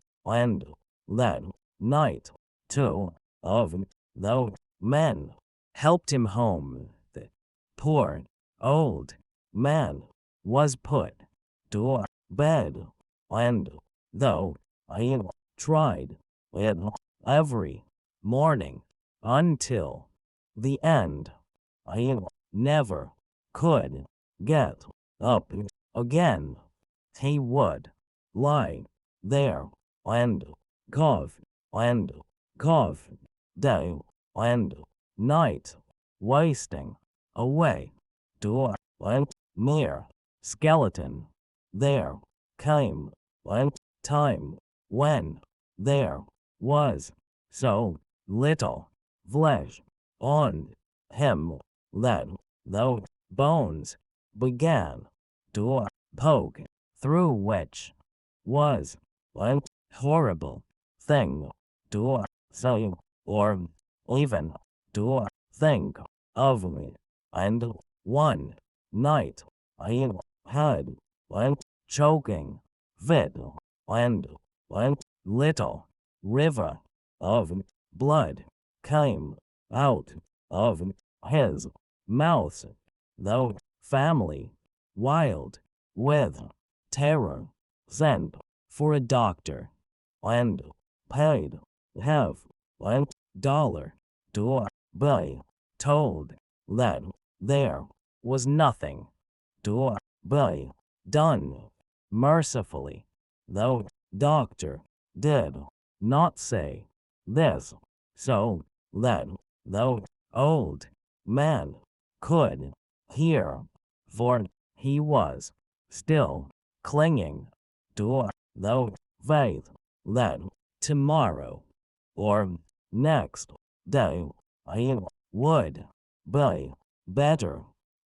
that night, 2 of those men Helped him home. The poor old man was put to bed, and though I tried it every morning until the end, I never could get up again. he would Lie there and cough day and night, wasting away to a mere skeleton. There came a time when there was so little flesh on him that those bones began to poke, through which was a horrible thing to say or even to think of me. And one night I had a choking fit, and a little river of blood came out of his mouth. The family, wild with terror, sent for a doctor and paid $50 to be told that there was nothing to be done. Mercifully, the doctor did not say this so that the old man could hear, for he was still clinging to the faith that tomorrow or next day I would be better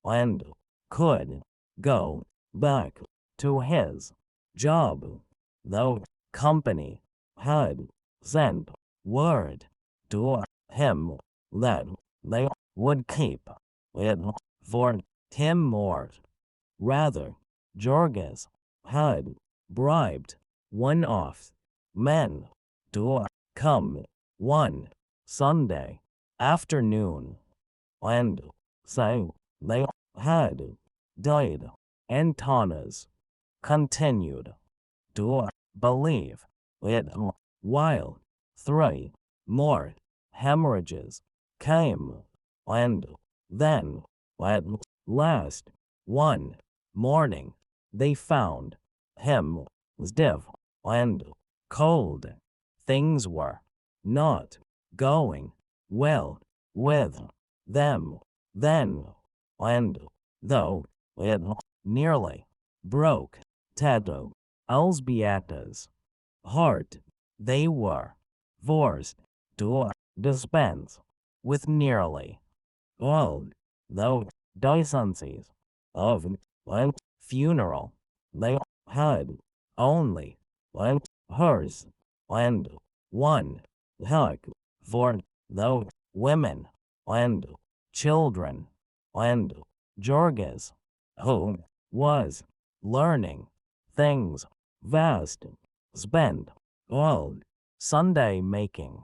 and could go back to his job. The company had sent word to him that they would keep it for him more. rather. Jorges Had bribed one off men to come one Sunday afternoon and say they had died. Antanas continued To believe it while 3 more hemorrhages came, and then at last one morning they found him stiff and cold. Things were not going well with them then, and though it nearly broke Tato Elzbieta's heart, they were forced to dispense with nearly all those decencies of a funeral. they had Only a hearse and one hack for those women and children. and Jorges who was learning things vast spent all Sunday making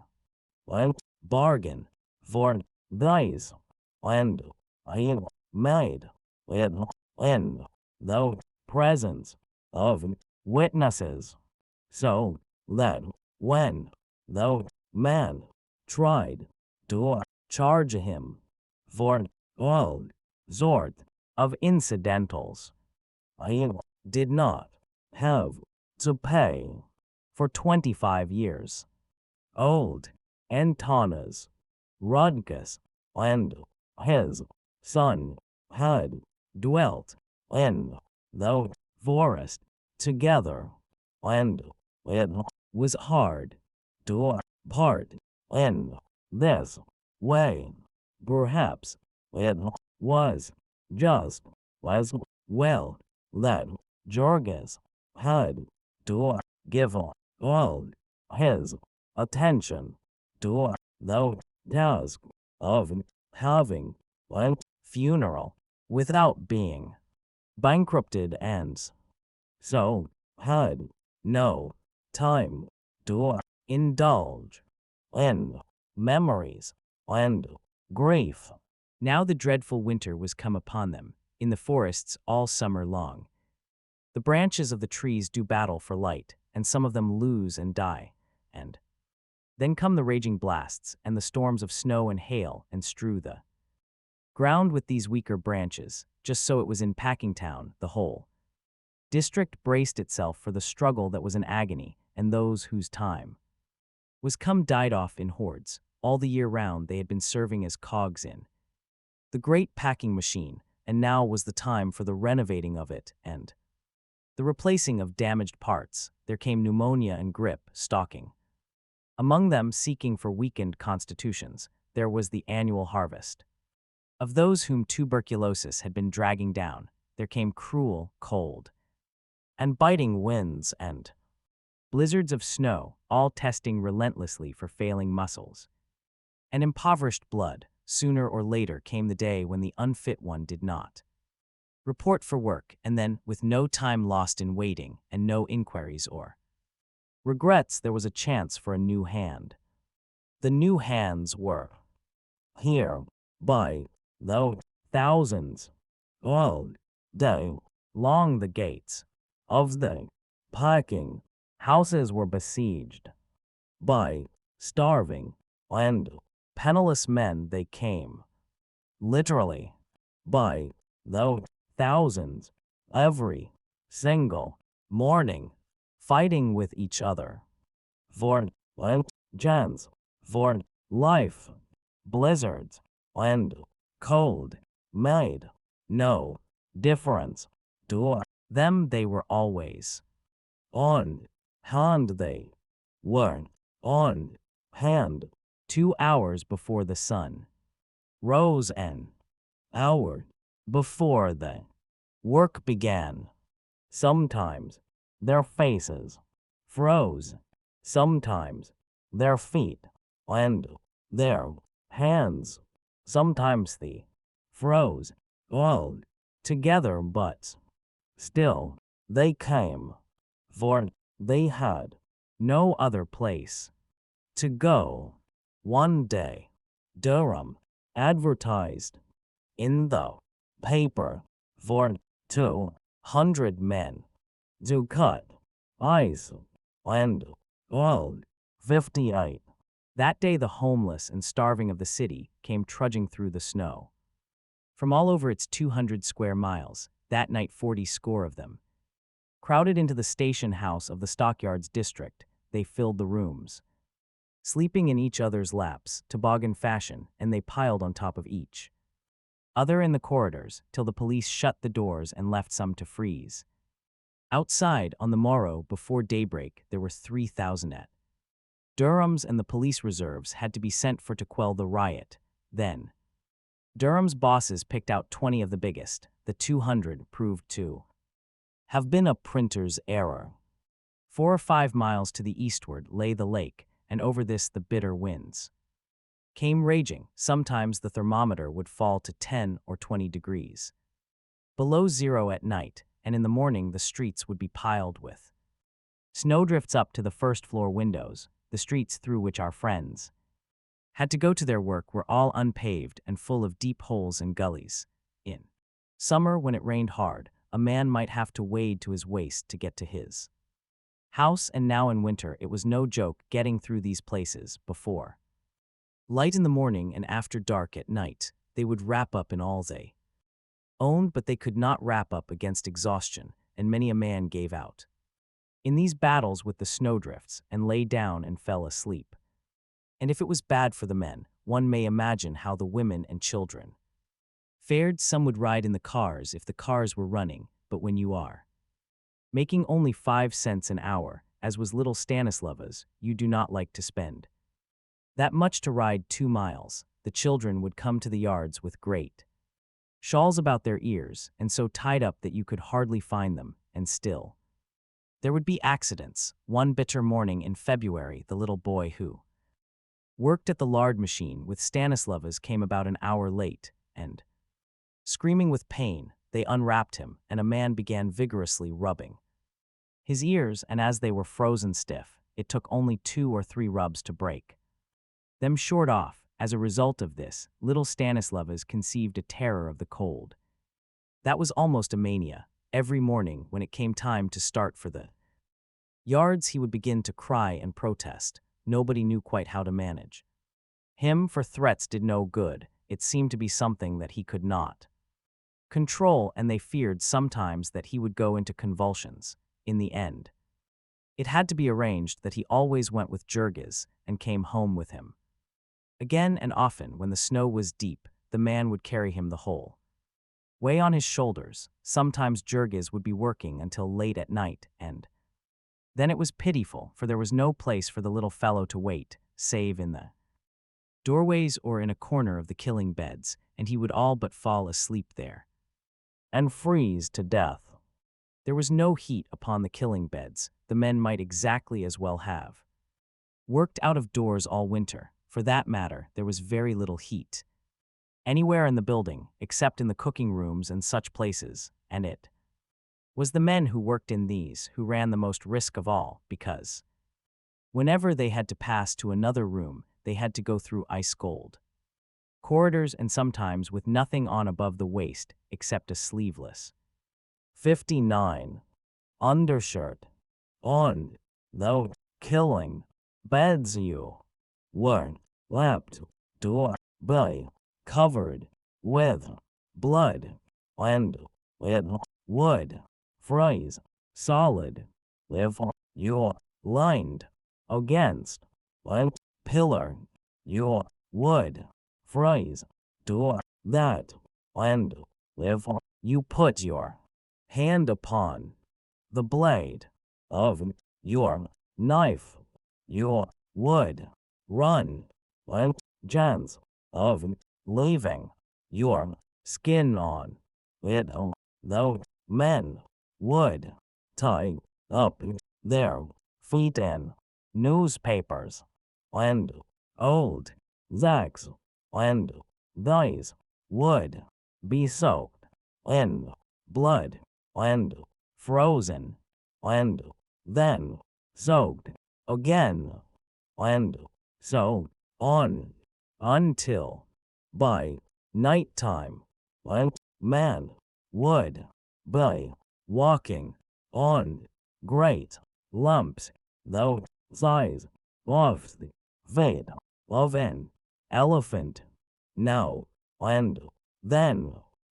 a bargain for these and I made it in the presence of witnesses So that when the man tried to charge him for all sort of incidentals, he did not have to pay. For 25 years, old Antanas Rodkas and his son had dwelt in the forest together, and it was hard to part in this way. Perhaps it was just as well that Jorgis had to give all his attention to the task of having a funeral without being bankrupted, and so had no time to indulge in memories and grief. Now the dreadful winter was come upon them, in the forests all summer long. The branches of the trees do battle for light, and some of them lose and die, and then come the raging blasts and the storms of snow and hail and strew the ground with these weaker branches. Just so it was in Packingtown. The whole district braced itself for the struggle that was an agony, and those whose time was come died off in hordes. All the year round they had been serving as cogs in the great packing machine, and now was the time for the renovating of it and the replacing of damaged parts. There came pneumonia and grippe stalking among them, seeking for weakened constitutions. There was the annual harvest of those whom tuberculosis had been dragging down. There came cruel cold and biting winds and blizzards of snow, all testing relentlessly for failing muscles and impoverished blood. Sooner or later came the day when the unfit one did not report for work, and then, with no time lost in waiting and no inquiries or regrets, there was a chance for a new hand. The new hands were here by the thousands. All day long the gates of the packing houses were besieged by starving and penniless men. They came, literally, by the thousands, every single morning, fighting with each other for a chance, for life. Blizzards and cold made no difference to them. They were always on hand. They were on hand 2 hours before the sun rose, an hour before the work began. Sometimes their faces froze, sometimes their feet and their hands, sometimes they froze all together, but still they came, for they had no other place to go. One day, Durham advertised in the paper for 200 men to cut ice, and all 58. That day the homeless and starving of the city came trudging through the snow. From all over its 200 square miles, that night 40 score of them crowded into the station house of the Stockyards district. They filled the rooms, sleeping in each other's laps, toboggan fashion, and they piled on top of each other in the corridors, till the police shut the doors and left some to freeze. Outside, on the morrow, before daybreak, there were 3,000 at Durham's, and the police reserves had to be sent for to quell the riot. Then Durham's bosses picked out 20 of the biggest. The 200 proved to have been a printer's error. 4 or 5 miles to the eastward lay the lake, and over this the bitter winds came raging. Sometimes the thermometer would fall to 10 or 20 degrees below zero at night, and in the morning the streets would be piled with snowdrifts up to the first-floor windows. The streets through which our friends had to go to their work were all unpaved and full of deep holes and gullies. In summer, when it rained hard, a man might have to wade to his waist to get to his House, and now in winter it was no joke getting through these places before. Light in the morning and after dark at night, they would wrap up in all they owned, but they could not wrap up against exhaustion, and many a man gave out in these battles with the snowdrifts and lay down and fell asleep. And if it was bad for the men, one may imagine how the women and children fared. Some would ride in the cars if the cars were running, but when you are making only 5 cents an hour, as was little Stanislava's, you do not like to spend that much to ride 2 miles. The children would come to the yards with great shawls about their ears, and so tied up that you could hardly find them, and still there would be accidents. One bitter morning in February, the little boy who worked at the lard machine with Stanislava's came about an hour late, and, screaming with pain, they unwrapped him, and a man began vigorously rubbing his ears, and as they were frozen stiff, it took only 2 or 3 rubs to break them short off. As a result of this, little Stanislava's conceived a terror of the cold. That was almost a mania. Every morning, when it came time to start for the yards, he would begin to cry and protest. Nobody knew quite how to manage him, for threats did no good. It seemed to be something that he could not control, and they feared sometimes that he would go into convulsions. In the end, it had to be arranged that he always went with Jurgis and came home with him. Again and often, when the snow was deep, the man would carry him the whole way on his shoulders. Sometimes Jurgis would be working until late at night, and then it was pitiful, for there was no place for the little fellow to wait, save in the doorways or in a corner of the killing beds, and he would all but fall asleep there and freeze to death. There was no heat upon the killing beds. The men might exactly as well have worked out of doors all winter. For that matter, there was very little heat anywhere in the building, except in the cooking rooms and such places, and it was the men who worked in these who ran the most risk of all, because whenever they had to pass to another room, they had to go through ice-cold corridors, and sometimes with nothing on above the waist except a sleeveless 59 undershirt on. Though killing beds, you were left to be covered with blood, and it would freeze solid if you leaned against a pillar. You would freeze to that, and if you put your hand upon the blade of your knife, you would run a chance of leaving your skin on it. Though men would tie up their feet in newspapers and old sacks, and these would be soaked in blood and frozen, and then soaked again, and so on, until by nighttime a man would be walking on great lumps the size of the feet of an elephant. Now and then,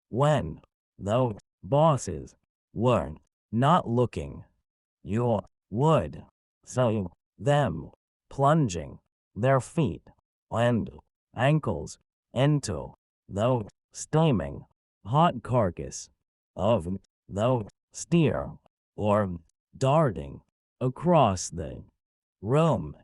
when the bosses were not looking, you would see them plunging their feet and ankles into the steaming hot carcass of the steer, or darting across the room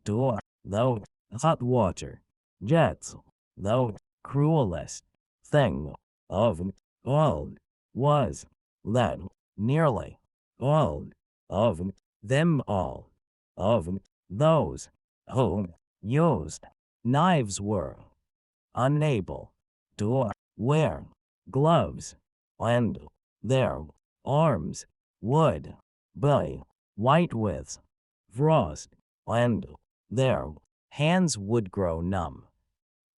to the hot water jets. The cruelest thing of all was that nearly all of them, all of those who used knives, were unable to wear gloves, and their arms would be white with frost, and their hands would grow numb.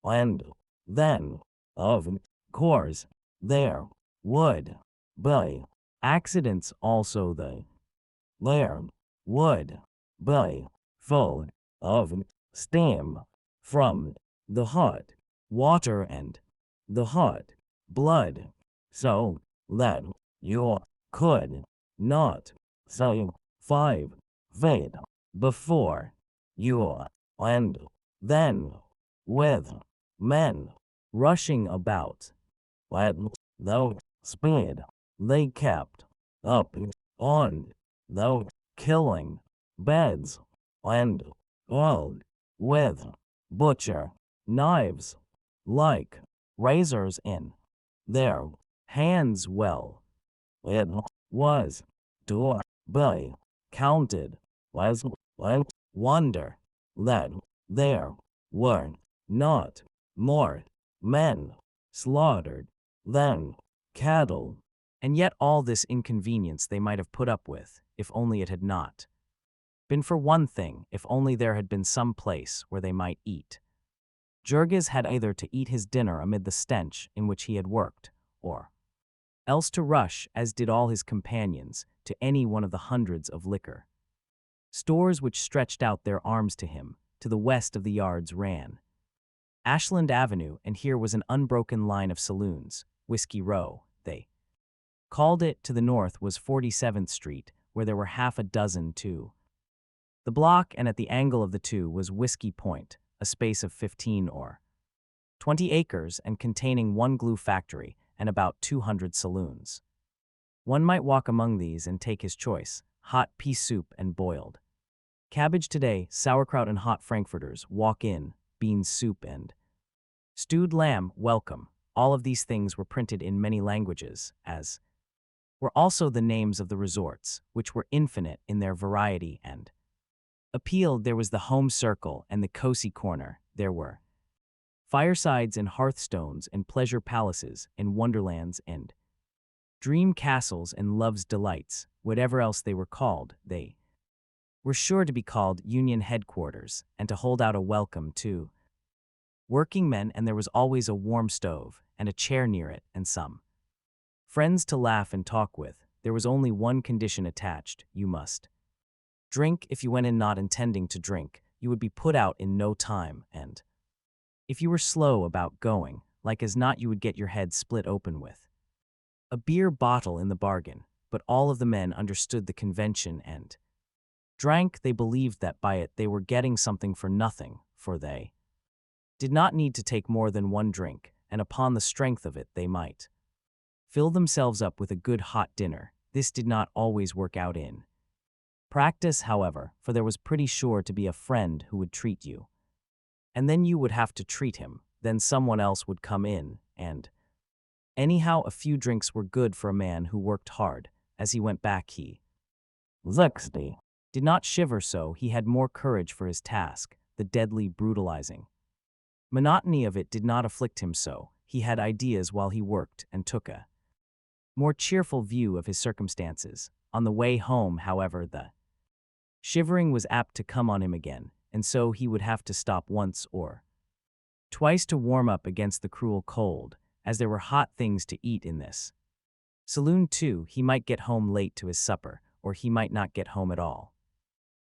And then, of course, there would be accidents also. There would be full of steam from the hot water and the hot blood, so that you could not say 5 feet before you, and then with men rushing about at the speed they kept up on the killing beds, and all with butcher knives like razors in their hands. Well, it was to be counted as a wonder that there were not more men slaughtered than cattle. And yet all this inconvenience they might have put up with, if only it had not been for one thing, if only there had been some place where they might eat. Jurgis had either to eat his dinner amid the stench in which he had worked, or else to rush, as did all his companions, to any one of the hundreds of liquor stores which stretched out their arms to him. To the west of the yards ran Ashland Avenue, and here was an unbroken line of saloons, Whiskey Row, they called it. To the north was 47th Street, where there were half a dozen too. The block, and at the angle of the two was Whiskey Point, a space of 15 or 20 acres and containing one glue factory and about 200 saloons. One might walk among these and take his choice: hot pea soup and boiled cabbage today, sauerkraut and hot frankfurters, walk in, bean soup and stewed lamb, welcome. All of these things were printed in many languages, as were also the names of the resorts, which were infinite in their variety and appeal. There was the Home Circle and the Cozy Corner. There were firesides and hearthstones and pleasure palaces and wonderlands and dream castles and love's delights. Whatever else they were called, they were sure to be called Union Headquarters, and to hold out a welcome to working men. And there was always a warm stove and a chair near it, and some friends to laugh and talk with. There was only one condition attached: you must drink. If you went in not intending to drink, you would be put out in no time, and if you were slow about going, like as not you would get your head split open with a beer bottle in the bargain. But all of the men understood the convention and drank. They believed that by it they were getting something for nothing, for they did not need to take more than one drink, and upon the strength of it they might fill themselves up with a good hot dinner. This did not always work out in practice, however, for there was pretty sure to be a friend who would treat you, and then you would have to treat him. Then someone else would come in, and anyhow a few drinks were good for a man who worked hard. As he went back he 60 did not shiver, so he had more courage for his task. The deadly brutalizing monotony of it did not afflict him so. He had ideas while he worked, and took a more cheerful view of his circumstances. On the way home, however, the shivering was apt to come on him again, and so he would have to stop once or twice to warm up against the cruel cold. As there were hot things to eat in this saloon too, he might get home late to his supper, or he might not get home at all.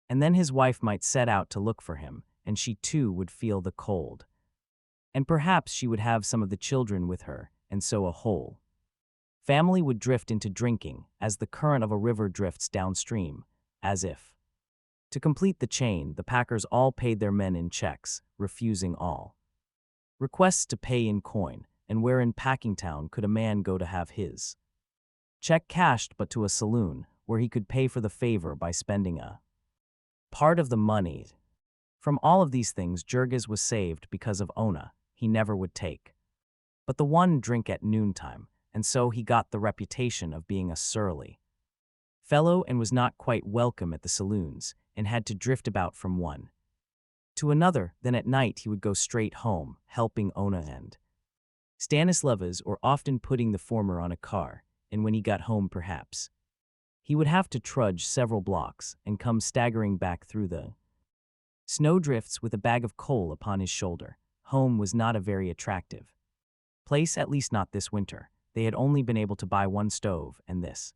And then his wife might set out to look for him, and she too would feel the cold. And perhaps she would have some of the children with her, and so a whole family would drift into drinking, as the current of a river drifts downstream, as if to complete the chain. The packers all paid their men in checks, refusing all requests to pay in coin. And where in Packingtown could a man go to have his check cashed but to a saloon, where he could pay for the favor by spending a part of the money? From all of these things Jurgis was saved because of Ona. He never would take but the one drink at noontime, and so he got the reputation of being a surly fellow, and was not quite welcome at the saloons, and had to drift about from one to another. Then at night he would go straight home, helping Ona and Stanislavas, or often putting the former on a car, and when he got home perhaps he would have to trudge several blocks and come staggering back through the snowdrifts with a bag of coal upon his shoulder. Home was not a very attractive place, at least not this winter. They had only been able to buy one stove, and this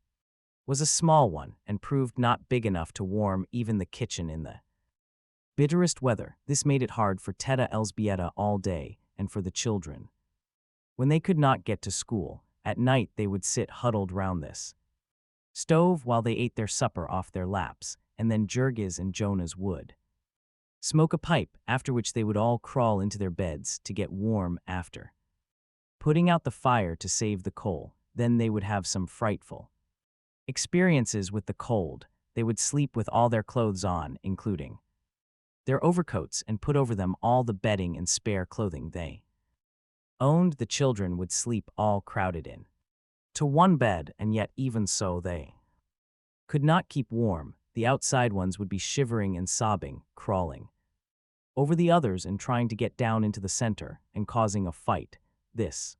was a small one and proved not big enough to warm even the kitchen in the bitterest weather. This made it hard for Teta Elżbieta all day and for the children. When they could not get to school, at night they would sit huddled round this stove while they ate their supper off their laps, and then Jurgis and Jonas would smoke a pipe, after which they would all crawl into their beds to get warm after putting out the fire to save the coal. Then they would have some frightful experiences with the cold. They would sleep with all their clothes on, including their overcoats, and put over them all the bedding and spare clothing they owned. The children would sleep all crowded in to one bed, and yet even so they could not keep warm. The outside ones would be shivering and sobbing, crawling over the others and trying to get down into the center and causing a fight. This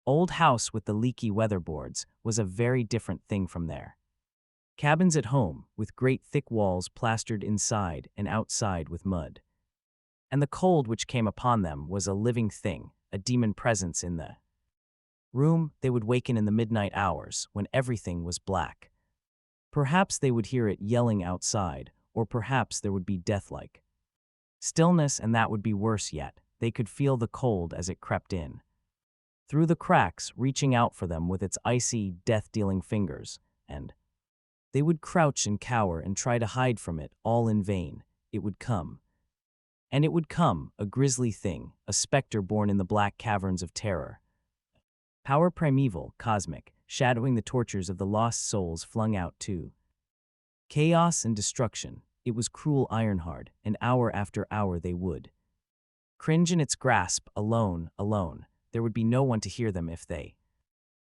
old house with the leaky weatherboards was a very different thing from their cabins at home, with great thick walls plastered inside and outside with mud. And the cold which came upon them was a living thing, a demon presence in the room. They would waken in the midnight hours when everything was black. Perhaps they would hear it yelling outside, or perhaps there would be death-like stillness, and that would be worse yet. They could feel the cold as it crept in through the cracks, reaching out for them with its icy, death-dealing fingers, and they would crouch and cower and try to hide from it, all in vain. It would come. And it would come, a grisly thing, a specter born in the black caverns of terror. Power primeval, cosmic, shadowing the tortures of the lost souls flung out to chaos and destruction. It was cruel iron-hard, and hour after hour they would cringe in its grasp, alone, alone. There would be no one to hear them if they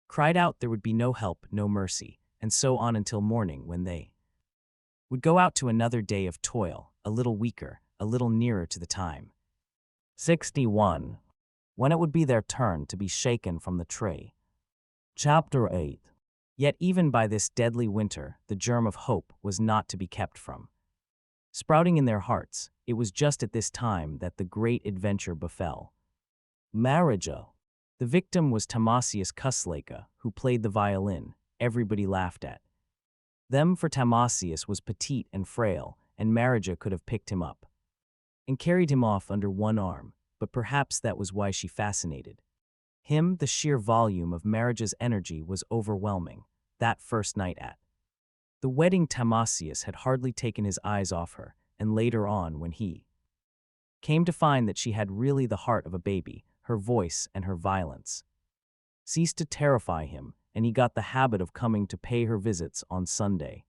cried out. There would be no help, no mercy, and so on until morning, when they would go out to another day of toil, a little weaker, a little nearer to the time 61. when it would be their turn to be shaken from the tree. Chapter 8. Yet even by this deadly winter, the germ of hope was not to be kept from sprouting in their hearts. It was just at this time that the great adventure befell Marija. The victim was Tamasius Kusleka, who played the violin. Everybody laughed at them, for Tamasius was petite and frail, and Marija could have picked him up and carried him off under one arm, but perhaps that was why she fascinated him. The sheer volume of Marija's energy was overwhelming. That first night at the wedding, Tamasius had hardly taken his eyes off her, and later on, when he came to find that she had really the heart of a baby, her voice and her violence ceased to terrify him, and he got the habit of coming to pay her visits on Sunday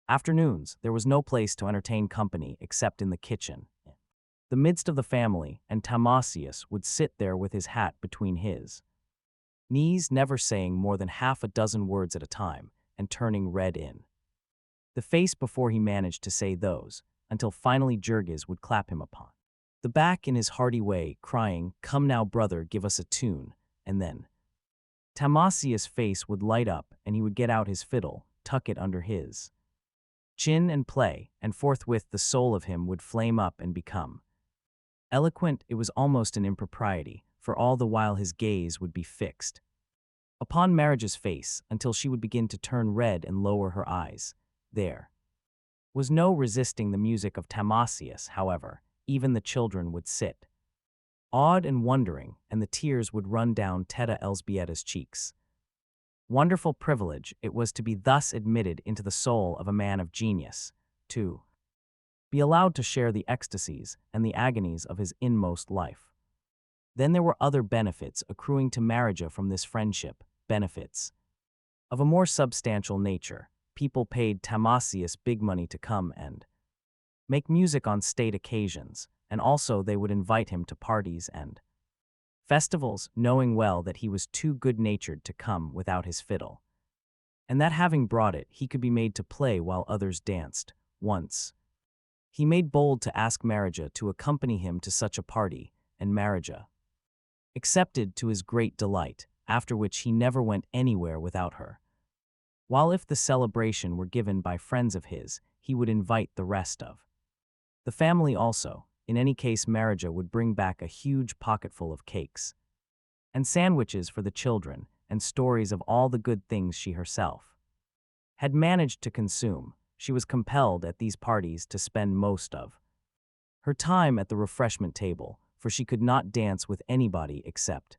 afternoons. There was no place to entertain company except in the kitchen, the midst of the family, and Tamasius would sit there with his hat between his knees, never saying more than half a dozen words at a time, and turning red in the face before he managed to say those, until finally Jurgis would clap him upon the back in his hearty way, crying, "Come now, brother, give us a tune," and then Tamasius' face would light up, and he would get out his fiddle, tuck it under his chin, and play, and forthwith the soul of him would flame up and become eloquent. It was almost an impropriety, for all the while his gaze would be fixed upon Marija's face until she would begin to turn red and lower her eyes. There was no resisting the music of Tamasius, however. Even the children would sit awed and wondering, and the tears would run down Teta Elżbieta's cheeks. Wonderful privilege it was to be thus admitted into the soul of a man of genius, to be allowed to share the ecstasies and the agonies of his inmost life. Then there were other benefits accruing to Marija from this friendship, benefits of a more substantial nature. People paid Tamasius big money to come and make music on state occasions, and also they would invite him to parties and festivals, knowing well that he was too good-natured to come without his fiddle, and that having brought it, he could be made to play while others danced. Once he made bold to ask Marija to accompany him to such a party, and Marija accepted to his great delight, after which he never went anywhere without her. While if the celebration were given by friends of his, he would invite the rest of the family also. In any case, Marija would bring back a huge pocketful of cakes and sandwiches for the children, and stories of all the good things she herself had managed to consume, she was compelled at these parties to spend most of her time at the refreshment table, for she could not dance with anybody except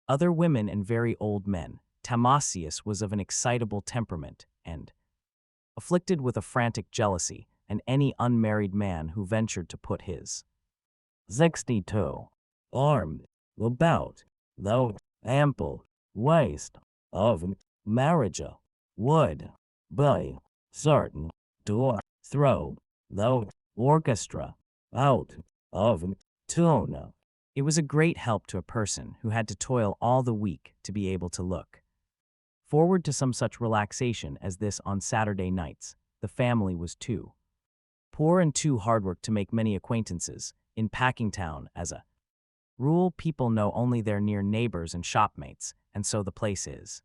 other women and very old men. Tamasius was of an excitable temperament and afflicted with a frantic jealousy, and any unmarried man who ventured to put his 62. Arm about the ample waist of marriage would be certain to throw the orchestra out of tune. It was a great help to a person who had to toil all the week to be able to look forward to some such relaxation as this on Saturday nights. The family was too poor and too hard-worked to make many acquaintances. In Packingtown, as a rule, people know only their near neighbors and shopmates, and so the place is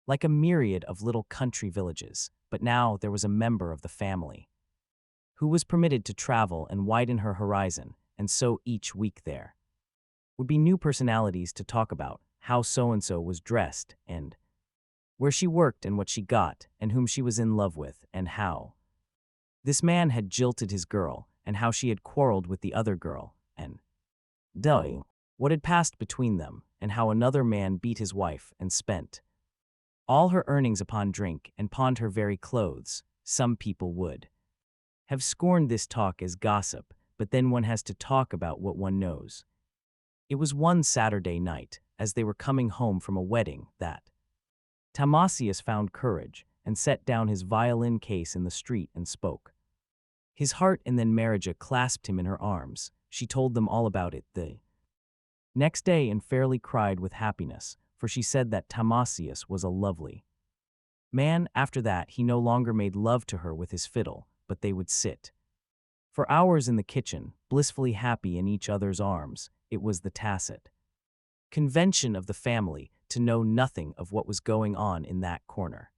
like a myriad of little country villages. But now there was a member of the family who was permitted to travel and widen her horizon, and so each week there would be new personalities to talk about, how so-and-so was dressed, and where she worked, and what she got, and whom she was in love with, and how this man had jilted his girl, and how she had quarreled with the other girl, and what had passed between them, and how another man beat his wife and spent all her earnings upon drink and pawned her very clothes. Some people would have scorned this talk as gossip, but then one has to talk about what one knows. It was one Saturday night, as they were coming home from a wedding, that Tamasius found courage and set down his violin case in the street and spoke his heart, and then Marija clasped him in her arms. She told them all about it the next day and fairly cried with happiness, for she said that Tamasius was a lovely man. After that, he no longer made love to her with his fiddle, but they would sit for hours in the kitchen, blissfully happy in each other's arms. It was the tacit convention of the family to know nothing of what was going on in that corner.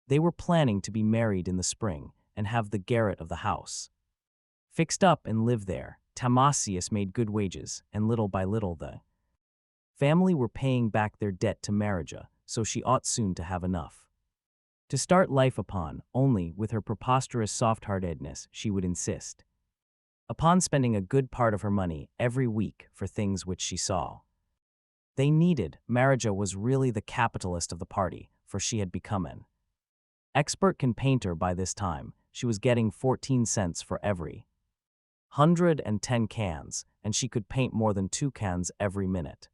They were planning to be married in the spring and have the garret of the house fixed up and live there. Tamasius made good wages, and little by little the family were paying back their debt to Marija, so she ought soon to have enough to start life upon. Only, with her preposterous soft-heartedness, she would insist upon spending a good part of her money every week for things which she saw they needed. Marija was really the capitalist of the party, for she had become an expert painter by this time. She was getting 14 cents for every 110 cans, and she could paint more than 2 cans every minute.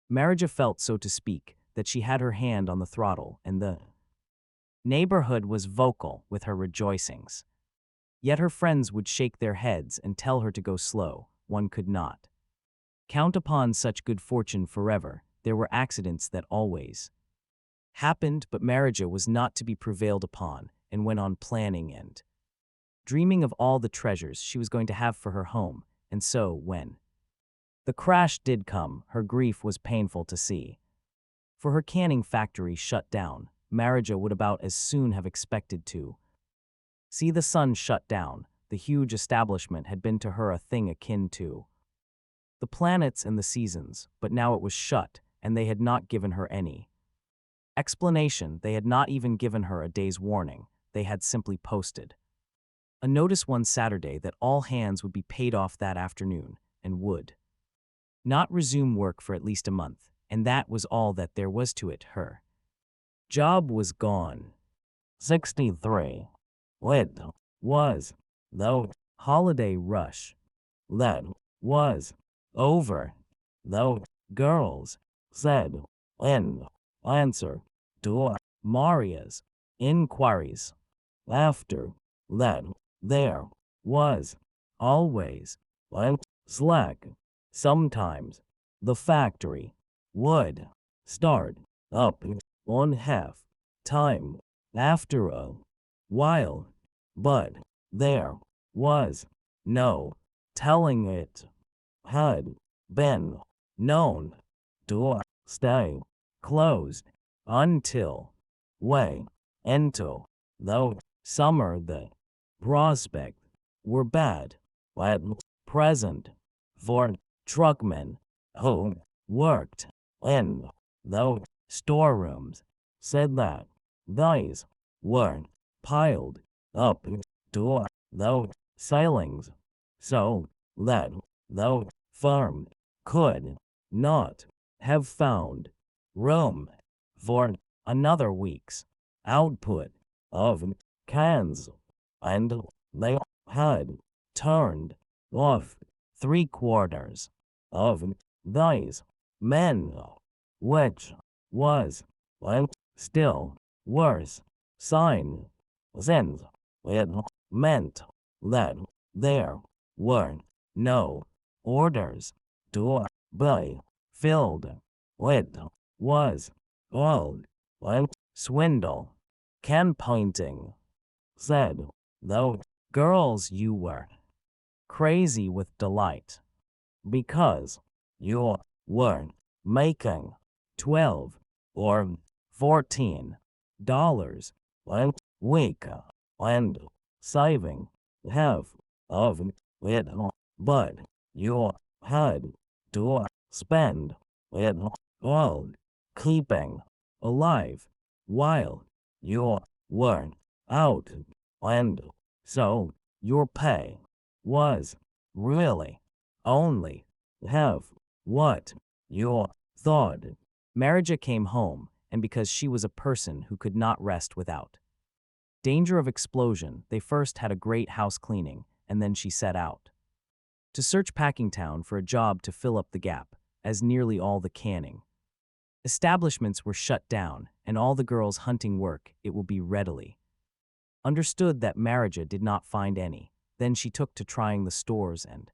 Marija felt, so to speak, that she had her hand on the throttle, and the neighborhood was vocal with her rejoicings. Yet her friends would shake their heads and tell her to go slow. One could not count upon such good fortune forever. There were accidents that always happened, but Marija was not to be prevailed upon, and went on planning and dreaming of all the treasures she was going to have for her home. And so, when the crash did come, her grief was painful to see. For her canning factory shut down, Marija would about as soon have expected to see the sun shut down. The huge establishment had been to her a thing akin to the planets and the seasons, but now it was shut, and they had not given her any explanation. They had not even given her a day's warning. They had simply posted a notice one Saturday that all hands would be paid off that afternoon and would not resume work for at least a month, and that was all that there was to it. Her job was gone. 63. It was the Holiday rush that was over. The girls said in answer to Maria's inquiries after that there was always a slack. Sometimes the factory would start up on half time after a while, but there was no telling it had been known to stay closed until way into the summer. The prospect were bad at present for truckmen who worked in the storerooms, said that these were piled up to the ceilings so that the firm could not have found room for Another week's output of cans, and they had turned off 3/4 of these men, which was a still worse sign, since it meant that there were no orders to be filled. It was all a swindle. Ken, pointing, said the girls, you were crazy with delight. because you were making 12 or $14 a week and saving half of it, but you had to spend it all keeping alive while you were out, and so your pay was really only half what you thought. Marija came home, and because she was a person who could not rest without danger of explosion, they first had a great house cleaning, and then she set out to search Packingtown for a job to fill up the gap, as nearly all the canning establishments were shut down, and all the girls hunting work, it will be readily understood that Marija did not find any. Then she took to trying the stores and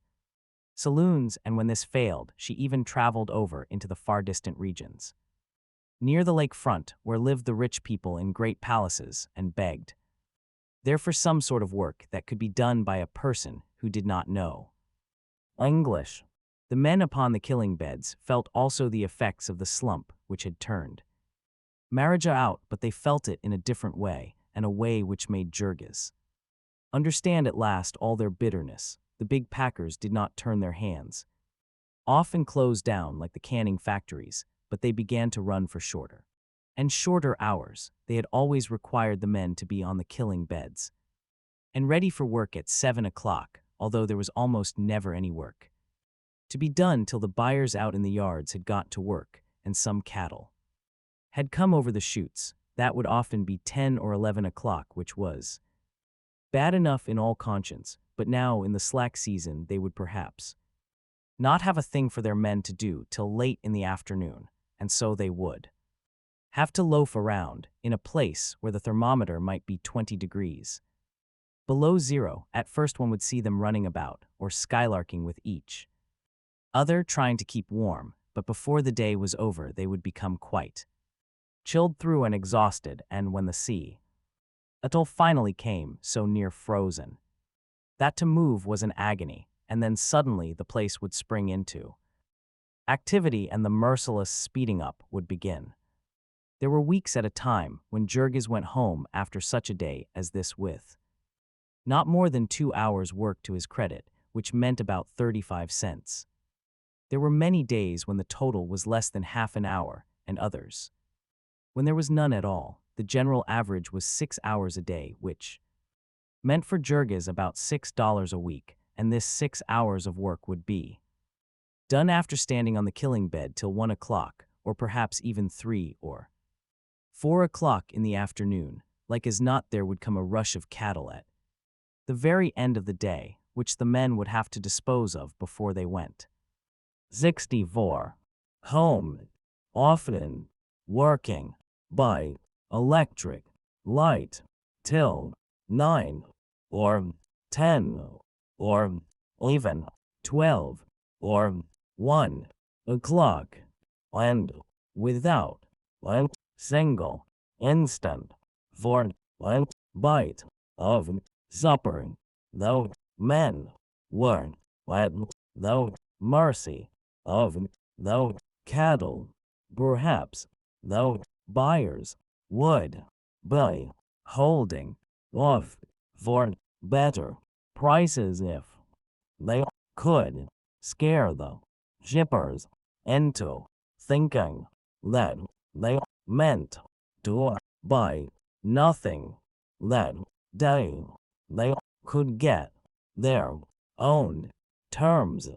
saloons, and when this failed, she even traveled over into the far distant regions near the lake front, where lived the rich people in great palaces, and begged there for some sort of work that could be done by a person who did not know English. The men upon the killing beds felt also the effects of the slump which had turned Marija out, but they felt it in a different way, and a way which made Jurgis understand at last all their bitterness. The big packers did not turn their hands off and close down like the canning factories, but they began to run for shorter and shorter hours. They had always required the men to be on the killing beds and ready for work at 7 o'clock, although there was almost never any work to be done till the buyers out in the yards had got to work, and some cattle had come over the chutes. That would often be 10 or 11 o'clock, which was bad enough in all conscience, but now in the slack season they would perhaps not have a thing for their men to do till late in the afternoon, and so they would have to loaf around in a place where the thermometer might be 20 degrees below zero. At first one would see them running about or skylarking with each other, trying to keep warm, but before the day was over they would become quite chilled through and exhausted, and when the sea atoll finally came, so near frozen that to move was an agony, and then suddenly the place would spring into activity and the merciless speeding up would begin. There were weeks at a time when Jurgis went home after such a day as this with not more than 2 hours' work to his credit, which meant about 35 cents. There were many days when the total was less than half an hour, and others when there was none at all. The general average was 6 hours a day, which meant for Jurgis about $6 a week, and this 6 hours of work would be done after standing on the killing bed till 1 o'clock, or perhaps even 3 or 4 o'clock in the afternoon. Like as not there would come a rush of cattle at the very end of the day, which the men would have to dispose of before they went 64 home, often working by electric light till 9 or 10 or even 12 or 1 o'clock, and without a single instant for a bite of supper. The men were at the mercy of the cattle. Perhaps the buyers would be holding off for better prices if they could scare the shippers into thinking that they meant to buy nothing that day. They could get their own terms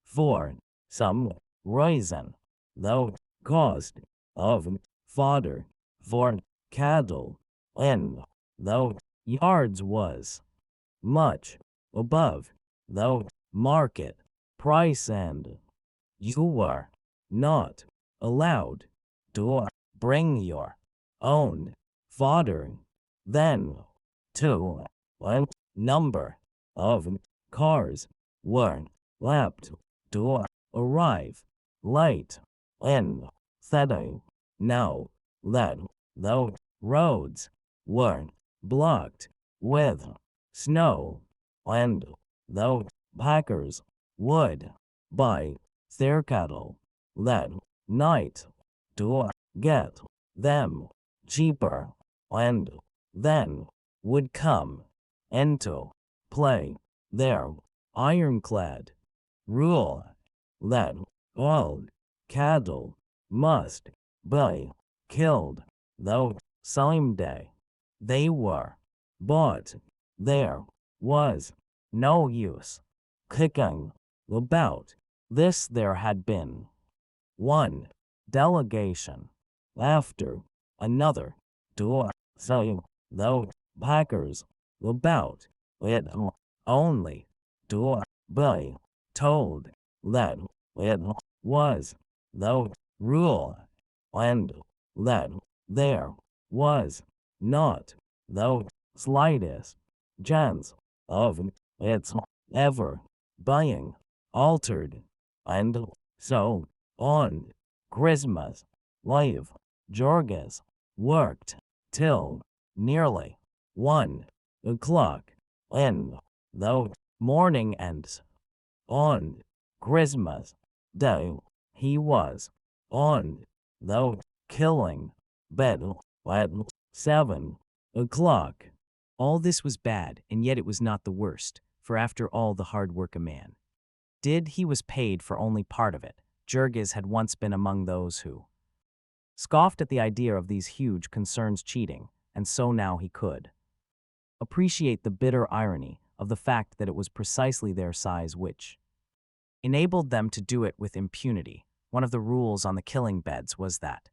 for some reason. The cost of fodder for cattle in the yards was much above the market price, and you were not allowed to bring your own fodder. Then, too, a number of cars were apt to arrive late in the day. Now that the roads were blocked with snow, and the packers would buy their cattle that night to get them cheaper, and then would come into play their ironclad rule that all cattle must be killed the same day they were bought. There was no use kicking about this. There had been one delegation after another to say the packers about it, only to be told that it was the rule, and that there was not the slightest chance of its ever being altered. And so on Christmas Eve, Jorgis worked till nearly 1 o'clock in the morning, and on Christmas Day he was on the killing bed at 7 o'clock. All this was bad, and yet it was not the worst, for after all the hard work a man did, he was paid for only part of it. Jurgis had once been among those who scoffed at the idea of these huge concerns cheating, and so now he could appreciate the bitter irony of the fact that it was precisely their size which enabled them to do it with impunity. One of the rules on the killing beds was that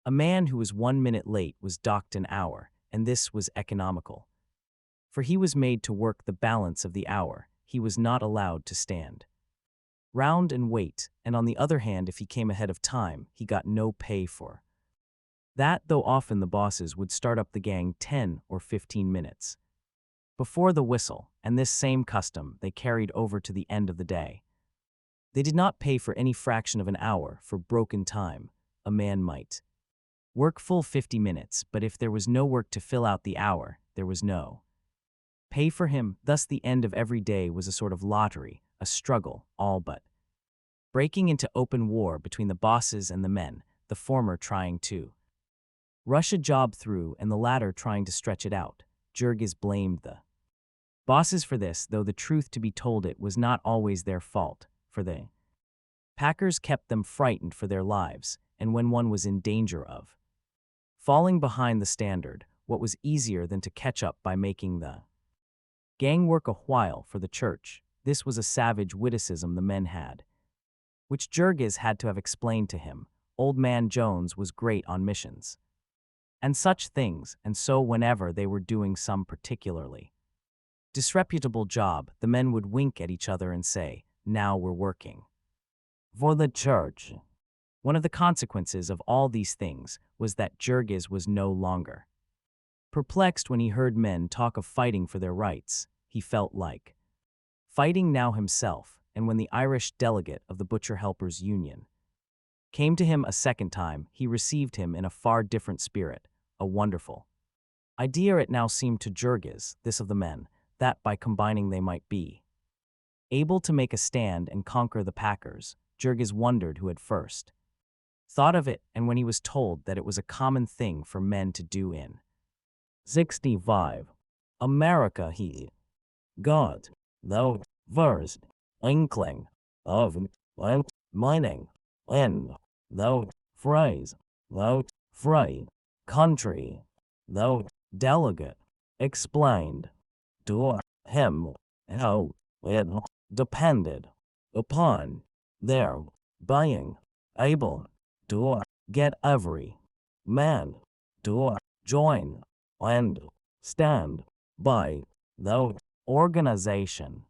a man who was 1 minute late was docked an hour, and this was economical, for he was made to work the balance of the hour. He was not allowed to stand round and wait, and on the other hand, if he came ahead of time, he got no pay for that, though often the bosses would start up the gang 10 or 15 minutes before the whistle, and this same custom they carried over to the end of the day. They did not pay for any fraction of an hour for broken time. A man might work full 50 minutes, but if there was no work to fill out the hour, there was no pay for him. Thus the end of every day was a sort of lottery, a struggle, all but breaking into open war between the bosses and the men, the former trying to rush a job through and the latter trying to stretch it out. Jurgis blamed the bosses for this, though the truth to be told, it was not always their fault, for the packers kept them frightened for their lives, and when one was in danger of falling behind the standard, what was easier than to catch up by making the gang work a while for the church? This was a savage witticism the men had, which Jurgis had to have explained to him. Old man Jones was great on missions and such things, and so whenever they were doing some particularly disreputable job, the men would wink at each other and say, "Now we're working for the church." One of the consequences of all these things was that Jurgis was no longer perplexed when he heard men talk of fighting for their rights. He felt like fighting now himself, and when the Irish delegate of the Butcher Helpers Union came to him a second time, he received him in a far different spirit. A wonderful idea it now seemed to Jurgis, this of the men, that by combining they might be able to make a stand and conquer the packers. Jurgis wondered who had first thought of it, and when he was told that it was a common thing for men to do in 65 America, he got the first inkling of mining in the phrase, the free country. the delegate explained to him how it depended upon their being able to get every man to join and stand by the organization.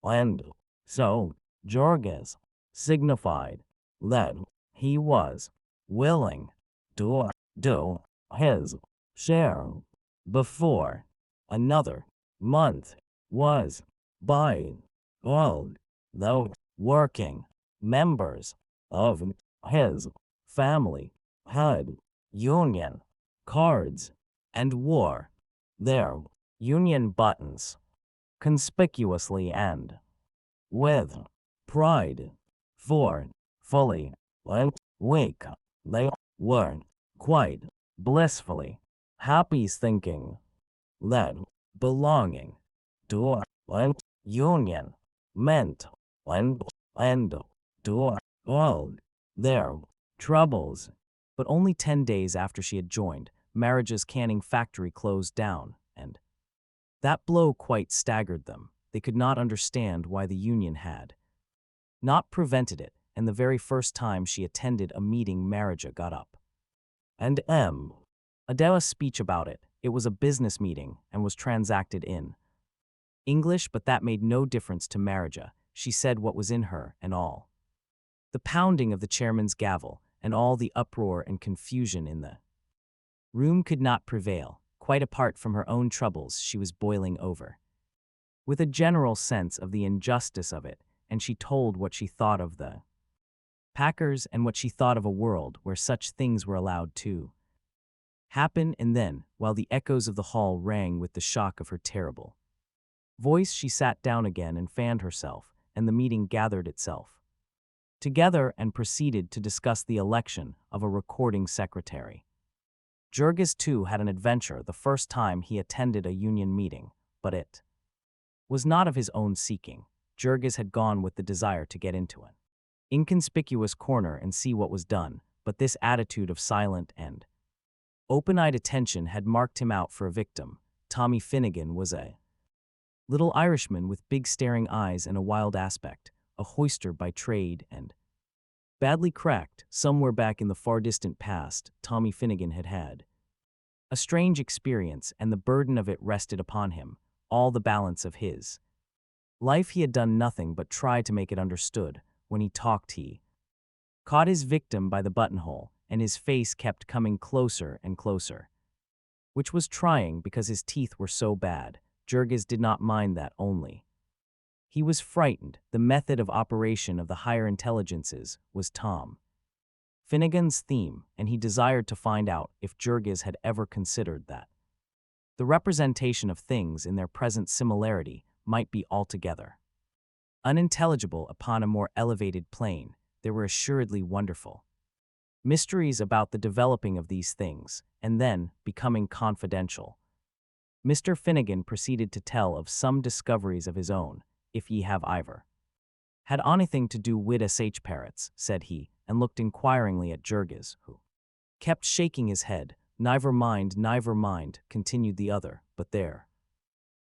And so Jorges signified that he was willing to do his share before another month was by all the working members of his family had union cards and wore their union buttons conspicuously and with pride. For fully a week they were quite blissfully happy, thinking that belonging to a union meant and to all their troubles. But only 10 days after she had joined, Marriage's canning factory closed down, and that blow quite staggered them. They could not understand why the union had not prevented it, and the very first time she attended a meeting, Marriage got up and Adela's speech about it. It was a business meeting and was transacted in English, but that made no difference to Marriage. She said what was in her, and all the pounding of the chairman's gavel and all the uproar and confusion in the room could not prevail. Quite apart from her own troubles, she was boiling over with a general sense of the injustice of it, and she told what she thought of the Packers and what she thought of a world where such things were allowed to happen. And then, while the echoes of the hall rang with the shock of her terrible voice, she sat down again and fanned herself, and the meeting gathered itself together and proceeded to discuss the election of a recording secretary. Jorges, too, had an adventure the first time he attended a union meeting, but it was not of his own seeking. Jorges had gone with the desire to get into an inconspicuous corner and see what was done, but this attitude of silent and open-eyed attention had marked him out for a victim. Tommy Finnegan was a little Irishman with big staring eyes and a wild aspect, a hoister by trade and badly cracked. Somewhere back in the far distant past, Tommy Finnegan had had a strange experience, and the burden of it rested upon him. All the balance of his life he had done nothing but try to make it understood. When he talked, he caught his victim by the buttonhole, and his face kept coming closer and closer, which was trying because his teeth were so bad. Jorges did not mind that, only he was frightened. The method of operation of the higher intelligences was Tom Finnegan's theme, and he desired to find out if Jorges had ever considered that the representation of things in their present similarity might be altogether unintelligible upon a more elevated plane. There were assuredly wonderful mysteries about the developing of these things, and then, becoming confidential, Mr. Finnegan proceeded to tell of some discoveries of his own. If ye have ever had anything to do wid sh parrots, said he, and looked inquiringly at Jorges, who kept shaking his head. Never mind, continued the other, but their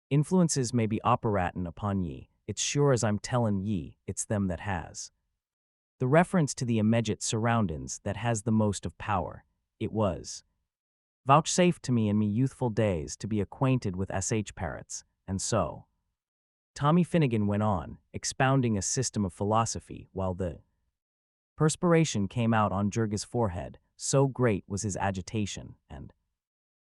influences may be operatin' upon ye. It's sure as I'm tellin' ye, it's them that has the reference to the immediate surroundings that has the most of power. It was vouchsafed to me in me youthful days to be acquainted with sh parrots, and so Tommy Finnegan went on, expounding a system of philosophy, while the perspiration came out on Jorges' forehead. So great was his agitation and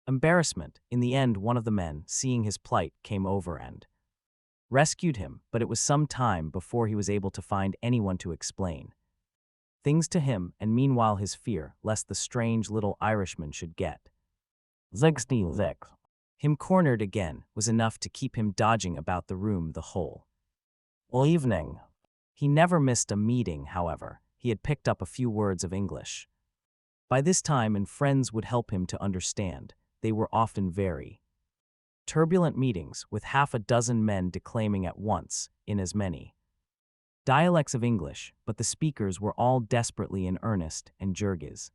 embarrassment. In the end, one of the men, seeing his plight, came over and rescued him, but it was some time before he was able to find anyone to explain things to him, and meanwhile his fear lest the strange little Irishman should get him cornered again was enough to keep him dodging about the room the whole evening. He never missed a meeting, however. He had picked up a few words of English by this time, and friends would help him to understand. They were often very turbulent meetings, with half a dozen men declaiming at once, in as many dialects of English, but the speakers were all desperately in earnest, and Jorges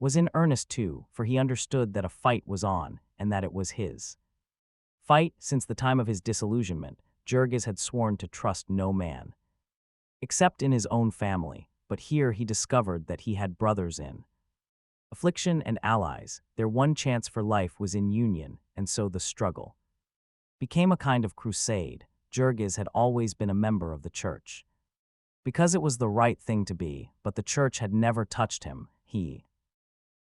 was in earnest too, for he understood that a fight was on and that it was his fight. Since the time of his disillusionment, Jurgis had sworn to trust no man, except in his own family, but here he discovered that he had brothers in affliction and allies. Their one chance for life was in union, and so the struggle became a kind of crusade. Jurgis had always been a member of the church, because it was the right thing to be, but the church had never touched him. He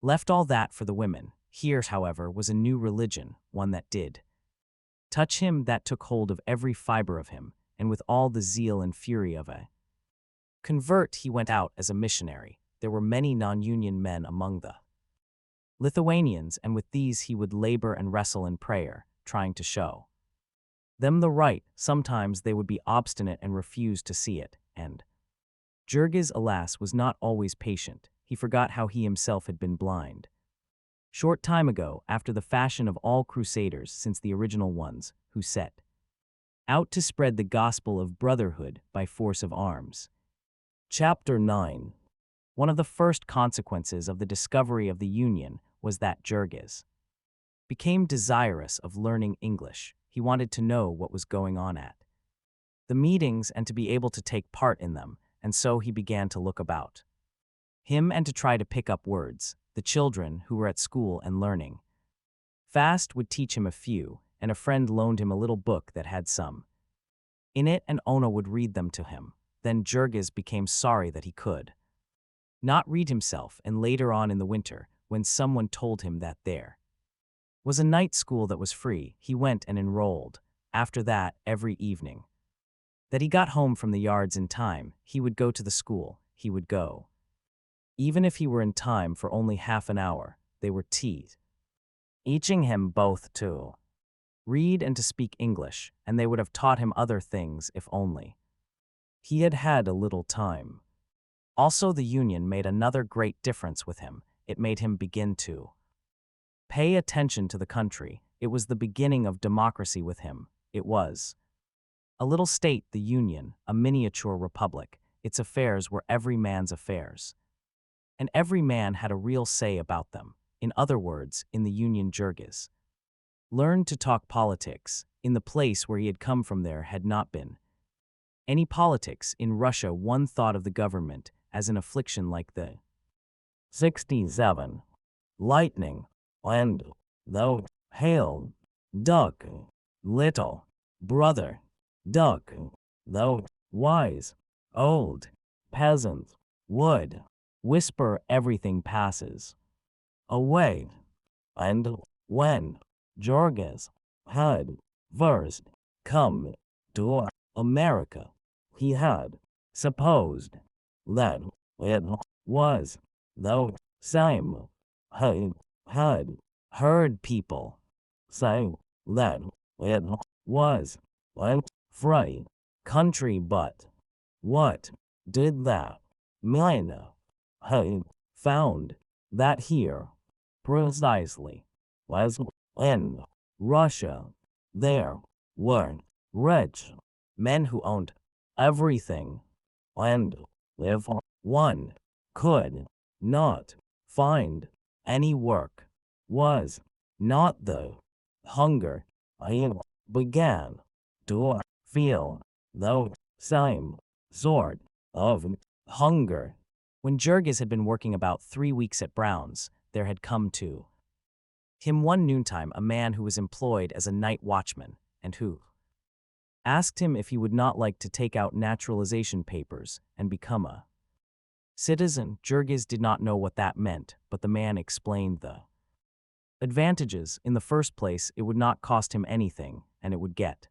left all that for the women. Here, however, was a new religion, one that did touch him, that took hold of every fiber of him, and with all the zeal and fury of a convert he went out as a missionary. There were many non-union men among the Lithuanians, and with these he would labor and wrestle in prayer, trying to show them the right. Sometimes they would be obstinate and refuse to see it, and Jurgis, alas, was not always patient. He forgot how he himself had been blind short time ago, after the fashion of all crusaders since the original ones, who set out to spread the gospel of brotherhood by force of arms. Chapter 9. One of the first consequences of the discovery of the Union was that Jurgis became desirous of learning English. He wanted to know what was going on at the meetings and to be able to take part in them, and so he began to look about him and to try to pick up words. The children who were at school and learning fast would teach him a few, and a friend loaned him a little book that had some in it, and Ona would read them to him. Then Jurgis became sorry that he could not read himself, and later on in the winter, when someone told him that there was a night school that was free, he went and enrolled. After that, every evening that he got home from the yards in time, he would go to the school. He would go even if he were in time for only half an hour. They were teaching him both to read and to speak English, and they would have taught him other things if only he had had a little time. Also, the Union made another great difference with him. It made him begin to pay attention to the country. It was the beginning of democracy with him. It was a little state, the Union, a miniature republic. Its affairs were every man's affairs, and every man had a real say about them. In other words, in the Union, Jurgis learned to talk politics. In the place where he had come from, there had not been any politics. In Russia, one thought of the government as an affliction like the 67. Lightning, and thou hail, duck, little brother, duck, thou wise, old peasant, would whisper everything passes away. And when Jurgis had first come to America, he had supposed that it was the same. He had heard people say that it was a free country, but what did that mean? He found that here, precisely as in Russia, there were rich men who owned everything, and if one could not find any work, was not the hunger, he began to feel the same sort of hunger. When Jurgis had been working about 3 weeks at Brown's, there had come to him one noontime a man who was employed as a night watchman, and who asked him if he would not like to take out naturalization papers and become a citizen. Jurgis did not know what that meant, but the man explained the advantages. In the first place, it would not cost him anything, and it would get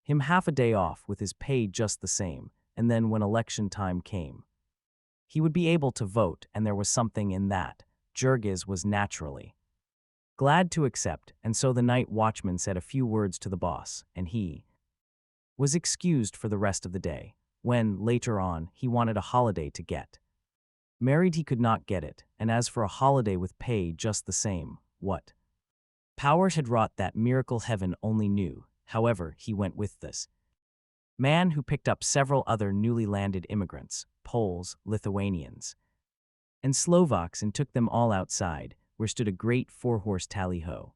him half a day off with his pay just the same, and then when election time came, he would be able to vote, and there was something in that. Jurgis was naturally glad to accept, and so the night watchman said a few words to the boss, and he was excused for the rest of the day. When, later on, he wanted a holiday to get married, he could not get it, and as for a holiday with pay just the same, what powers had wrought that miracle heaven only knew. However, he went with this man who picked up several other newly landed immigrants, Poles, Lithuanians, and Slovaks and took them all outside, where stood a great 4-horse tally-ho.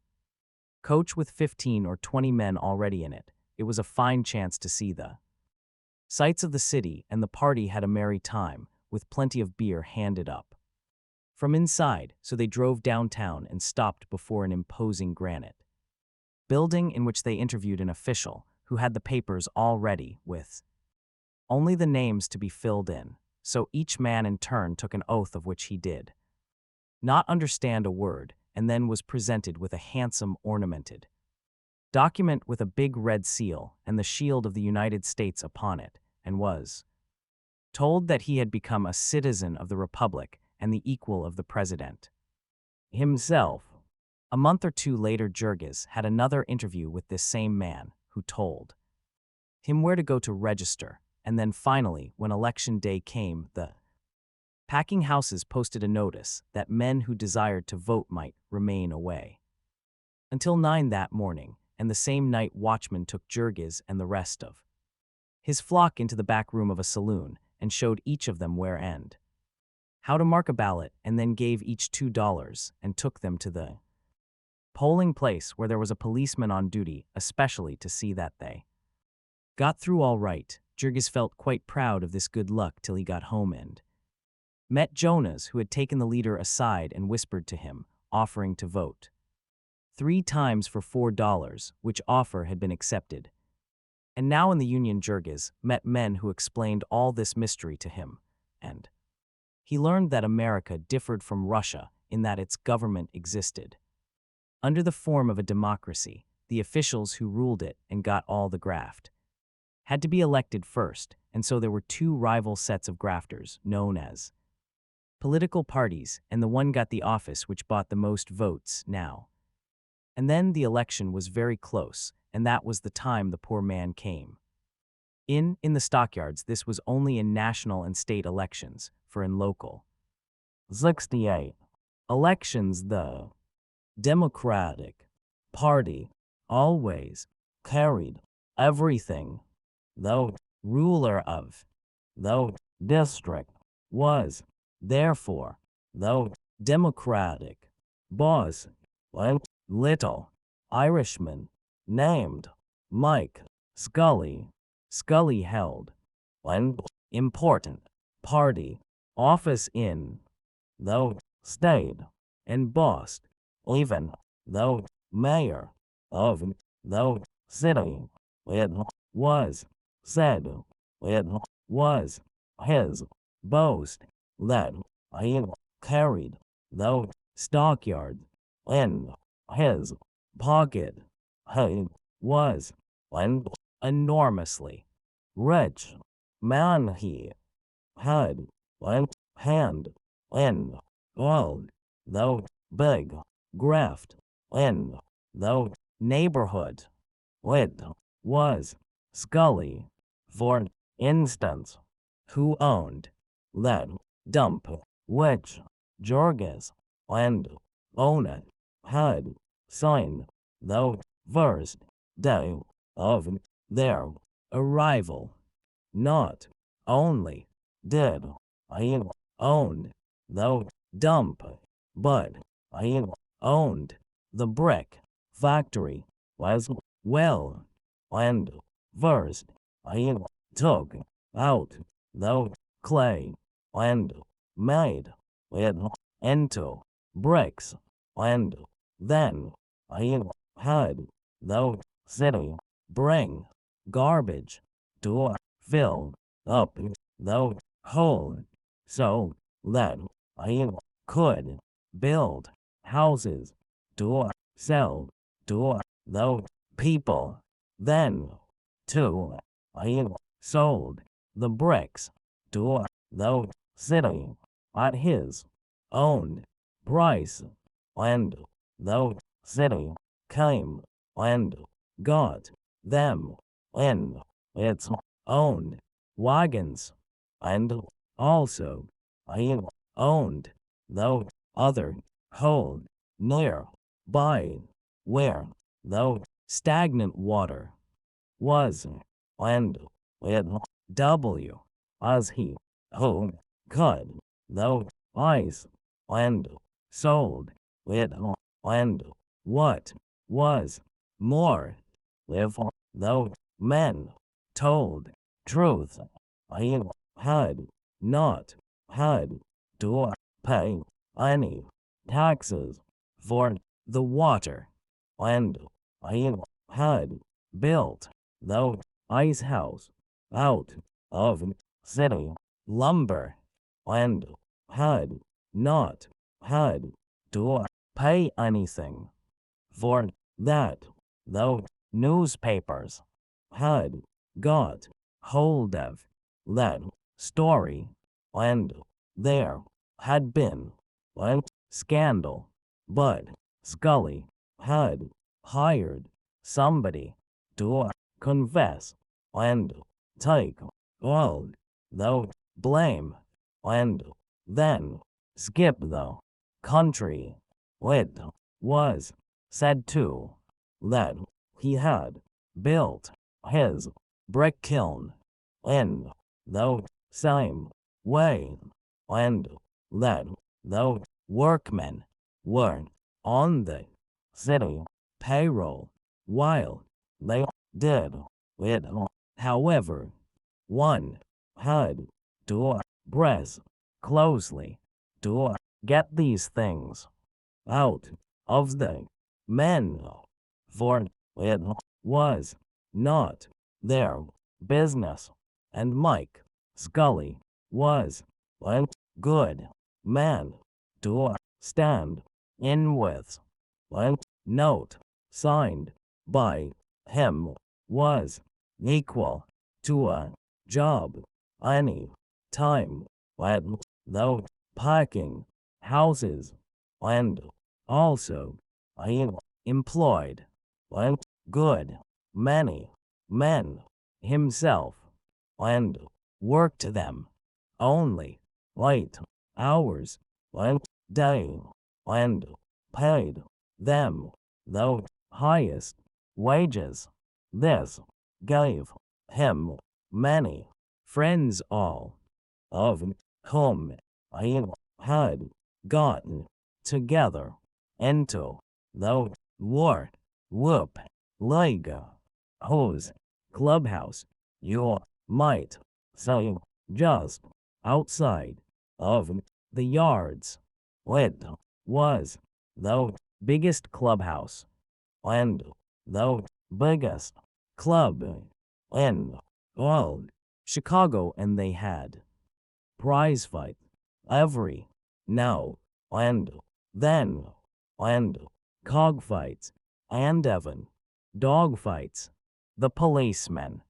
Coach with 15 or 20 men already in it. It was a fine chance to see the sights of the city, and the party had a merry time, with plenty of beer handed up from inside, so they drove downtown and stopped before an imposing granite building in which they interviewed an official who had the papers all ready with only the names to be filled in, so each man in turn took an oath of which he did not understand a word, and then was presented with a handsome ornamented document with a big red seal and the shield of the United States upon it, and was told that he had become a citizen of the Republic and the equal of the President himself. A month or two later, Jurgis had another interview with this same man, who told him where to go to register, and then finally, when election day came, the packing houses posted a notice that men who desired to vote might remain away until 9 that morning, and the same night watchman took Jurgis and the rest of his flock into the back room of a saloon and showed each of them where and how to mark a ballot, and then gave each $2 and took them to the polling place where there was a policeman on duty, especially to see that they got through all right. Jurgis felt quite proud of this good luck till he got home and met Jonas, who had taken the leader aside and whispered to him, offering to vote 3 times for $4, which offer had been accepted. And now in the Union, Jurgis met men who explained all this mystery to him, and he learned that America differed from Russia in that its government existed under the form of a democracy. The officials who ruled it and got all the graft had to be elected first, and so there were 2 rival sets of grafters, known as political parties, and the one got the office which bought the most votes now. And then the election was very close, and that was the time the poor man came in the stockyards. This was only in national and state elections, for in local 68 elections the Democratic Party always carried everything. The ruler of the district was, therefore, the Democratic boss, a little Irishman named Mike Scully. Scully held an important party office in the state and bossed even the mayor of the city. It was said it was his boast that he carried the stockyard in his pocket. He was an enormously rich man. He had a hand in all the big graft in the neighborhood. It was Scully, for instance, who owned that dump which Jurgis and owner had signed the first day of their arrival. Not only did he own the dump, but he owned the brick factory as well. And first he took out the clay and made it into bricks, and then he had the city bring garbage to fill up the hole so that he could build houses to sell to the people. Then, too, he sold the bricks to the city at his own price, and the city came and got them in its own wagons, and also he owned the other hole nearby where the stagnant water was, and it W as he who cut the ice, and sold it, and what was more, if those men told truth, he had not had to pay any taxes for the water, and he had built the ice house out of city lumber, and had not had to pay anything for that. The newspapers had got hold of that story, and there had been a scandal, but Scully had hired somebody to confess and take all the blame, and then skip the country. It was said too that he had built his brick kiln in the same way, and that the workmen were on the city payroll while they did it. However, one had to press closely to get these things out of the men, for it was not their business, and Mike Scully was a good man to stand in with. A note signed by him was equal to a job any time at the packing houses, and also he employed a good many men himself, and worked them only 8 hours a day, and paid them the highest wages. This gave him many friends, all of whom he had gotten together into the War Whoop League, whose clubhouse, you might say, just outside of the yards. It was the biggest clubhouse and the biggest club in all Chicago, and they had prize fight every now and then, and cogfights, and even dogfights. The policemen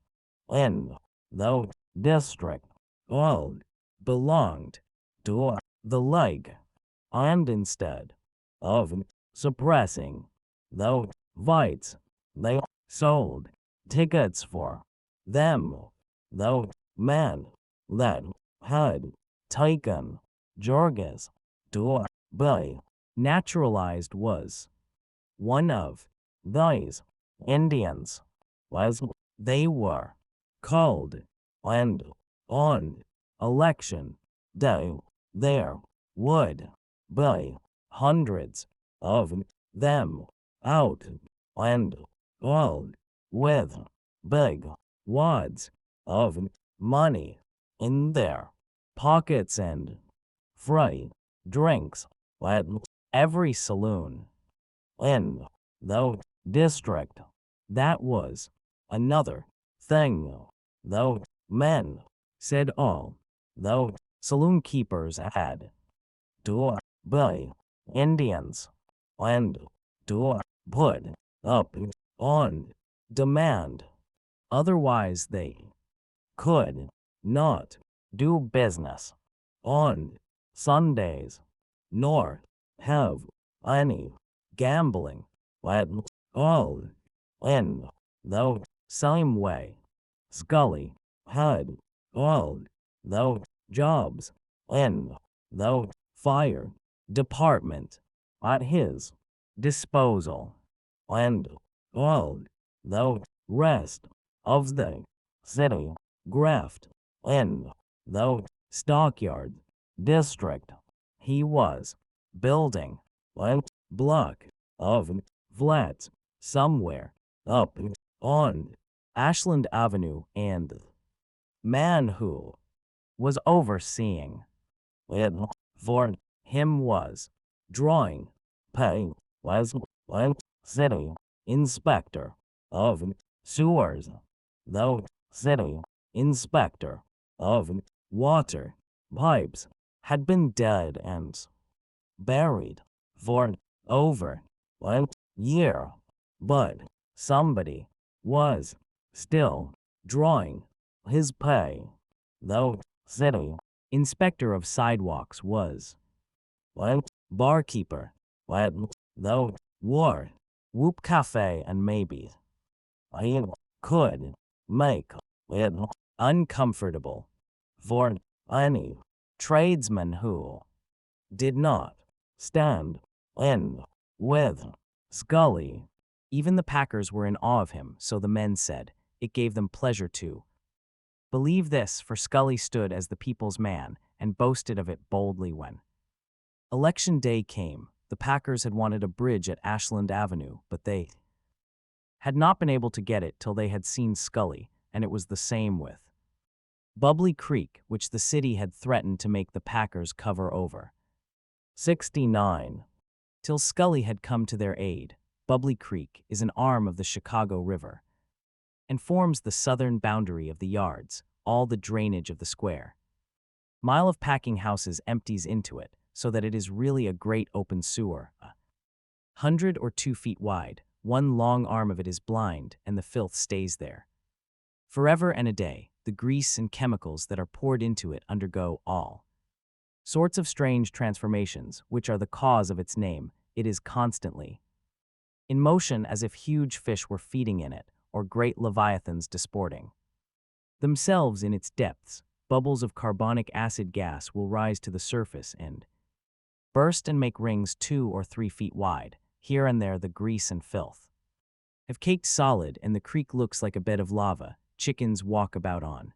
in the district all belonged to the league, and instead of suppressing the fights, they sold tickets for them. The man that had taken Jorgis to be naturalized was one of these Indians, as they were called, and on election day there would be hundreds of them out, and all with big wads of money in their pockets, and free drinks at every saloon in the district. That was another thing. The men said all the saloon keepers had to be Indians, and to put up on demand. Otherwise, they could not do business on Sundays, nor have any gambling at all. In the same way, Scully had all the jobs in the fire department at his disposal, and all the rest of the city graft in the stockyard district he was building one block of flats somewhere up on Ashland Avenue, and the man who was overseeing it for him was drawing pay was one city inspector of sewers, though city inspector of water pipes had been dead and buried for over 1 year, but somebody was still drawing his pay, though city inspector of sidewalks was one barkeeper, though war Whoop Cafe, and maybe he could make it uncomfortable for any tradesman who did not stand in with Scully. Even the Packers were in awe of him, so the men said. It gave them pleasure to believe this, for Scully stood as the people's man and boasted of it boldly when Election Day came. The Packers had wanted a bridge at Ashland Avenue, but they had not been able to get it till they had seen Scully, and it was the same with Bubbly Creek, which the city had threatened to make the Packers cover over. 69. Till Scully had come to their aid. Bubbly Creek is an arm of the Chicago River and forms the southern boundary of the yards, all the drainage of the square mile of packing houses empties into it, so that it is really a great open sewer, 100 or 2 feet wide. One long arm of it is blind, and the filth stays there forever and a day. The grease and chemicals that are poured into it undergo all sorts of strange transformations, which are the cause of its name. It is constantly in motion, as if huge fish were feeding in it, or great leviathans disporting themselves in its depths. Bubbles of carbonic acid gas will rise to the surface and burst and make rings 2 or 3 feet wide. Here and there the grease and filth have caked solid, and the creek looks like a bed of lava. Chickens walk about on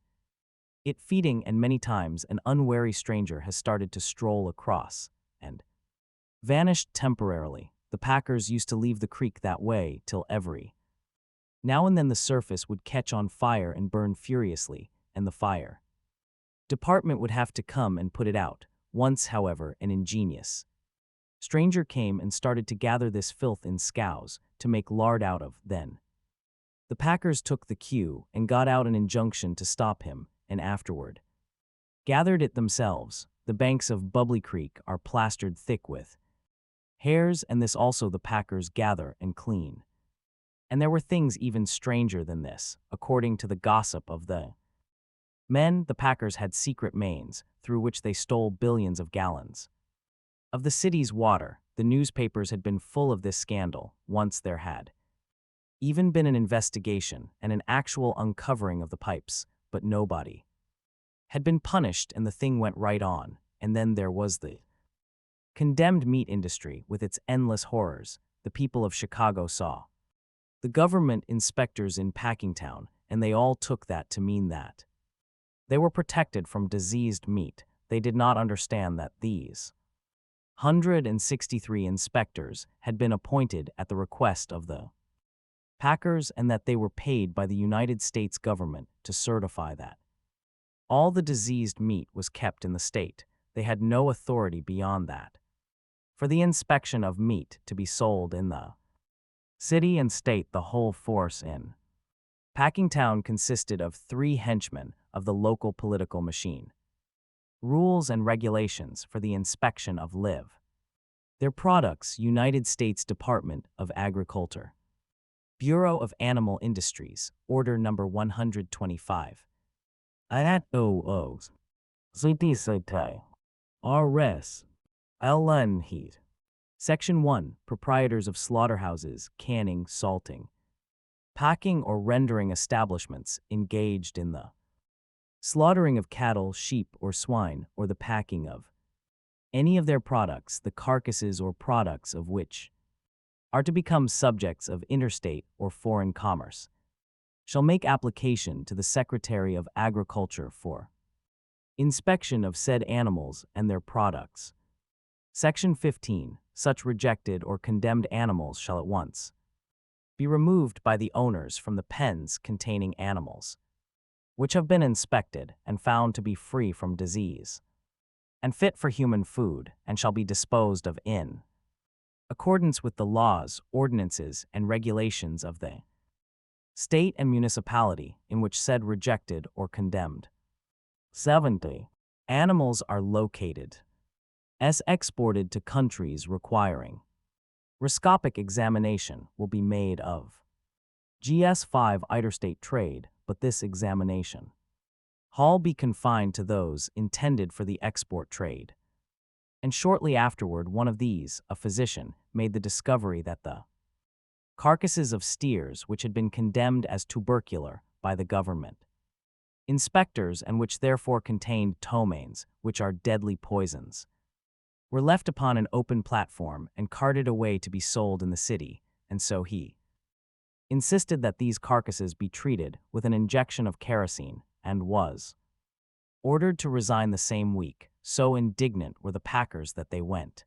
it feeding, and many times an unwary stranger has started to stroll across and vanished temporarily. The Packers used to leave the creek that way till every now and then the surface would catch on fire and burn furiously, and the fire department would have to come and put it out. Once, however, an ingenious stranger came and started to gather this filth in scows to make lard out of. Then the Packers took the cue and got out an injunction to stop him, and afterward gathered it themselves. The banks of Bubbly Creek are plastered thick with hairs, and this also the Packers gather and clean. And there were things even stranger than this. According to the gossip of the men, the Packers had secret mains through which they stole billions of gallons of the city's water. The newspapers had been full of this scandal. Once there had even been an investigation and an actual uncovering of the pipes, but nobody had been punished, and the thing went right on. And then there was the condemned meat industry with its endless horrors. The people of Chicago saw the government inspectors in Packingtown, and they all took that to mean that they were protected from diseased meat. They did not understand that these 163 inspectors had been appointed at the request of the Packers, and that they were paid by the United States government to certify that all the diseased meat was kept in the state. They had no authority beyond that for the inspection of meat to be sold in the city and state. The whole force in Packingtown consisted of 3 henchmen of the local political machine. Rules and regulations for the inspection of their products: United States Department of Agriculture, Bureau of Animal Industries, Order Number 125. IATOOs. CTCT. RS. LN Heat. Section 1. Proprietors of slaughterhouses, canning, salting, packing, or rendering establishments engaged in the slaughtering of cattle, sheep, or swine, or the packing of any of their products, the carcasses or products of which are to become subjects of interstate or foreign commerce, shall make application to the Secretary of Agriculture for inspection of said animals and their products. Section 15. Such rejected or condemned animals shall at once be removed by the owners from the pens containing animals, which have been inspected and found to be free from disease, and fit for human food, and shall be disposed of in accordance with the laws, ordinances, and regulations of the state and municipality in which said rejected or condemned 70. animals are located. Exported to countries requiring roscopic examination will be made of GS5 interstate trade, but this examination hall be confined to those intended for the export trade. And shortly afterward, one of these, a physician, made the discovery that the carcasses of steers which had been condemned as tubercular by the government inspectors, and which therefore contained ptomaines, which are deadly poisons, were left upon an open platform and carted away to be sold in the city, and so he insisted that these carcasses be treated with an injection of kerosene, and was ordered to resign the same week. So indignant were the packers that they went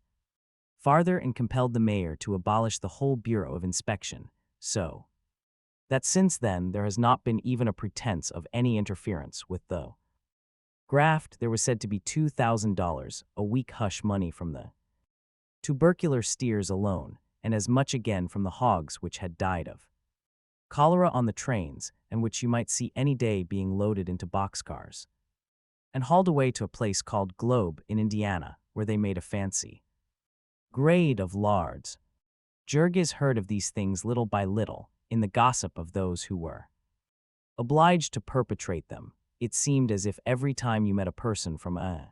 farther and compelled the mayor to abolish the whole Bureau of Inspection, so that since then there has not been even a pretense of any interference with the graft. There was said to be $2,000 a week hush money from the tubercular steers alone, and as much again from the hogs which had died of cholera on the trains, and which you might see any day being loaded into boxcars and hauled away to a place called Globe in Indiana, where they made a fancy grade of lards. Jurgis heard of these things little by little in the gossip of those who were obliged to perpetrate them. It seemed as if every time you met a person from a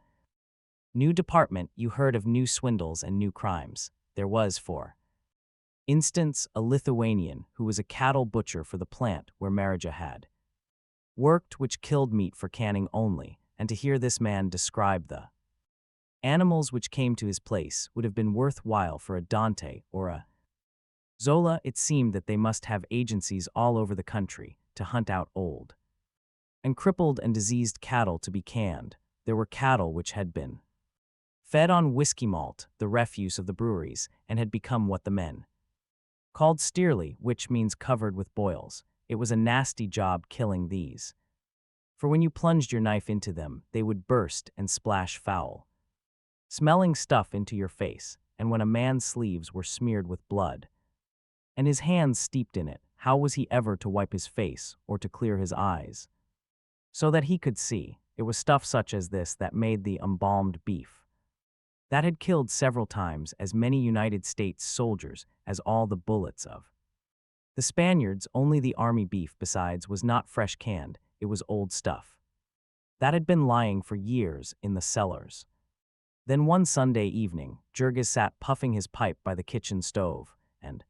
new department, you heard of new swindles and new crimes. There was, for instance, a Lithuanian who was a cattle butcher for the plant where Marija had worked, which killed meat for canning only, and to hear this man describe the animals which came to his place would have been worthwhile for a Dante or a Zola. It seemed that they must have agencies all over the country to hunt out old and crippled and diseased cattle to be canned. There were cattle which had been fed on whiskey malt, the refuse of the breweries, and had become what the men called steerly, which means covered with boils. It was a nasty job killing these, for when you plunged your knife into them, they would burst and splash foul smelling stuff into your face, and when a man's sleeves were smeared with blood, and his hands steeped in it, how was he ever to wipe his face or to clear his eyes so that he could see? It was stuff such as this that made the embalmed beef that had killed several times as many United States soldiers as all the bullets of the Spaniards. Only the army beef, besides, was not fresh canned. It was old stuff that had been lying for years in the cellars. Then one Sunday evening, Jurgis sat puffing his pipe by the kitchen stove and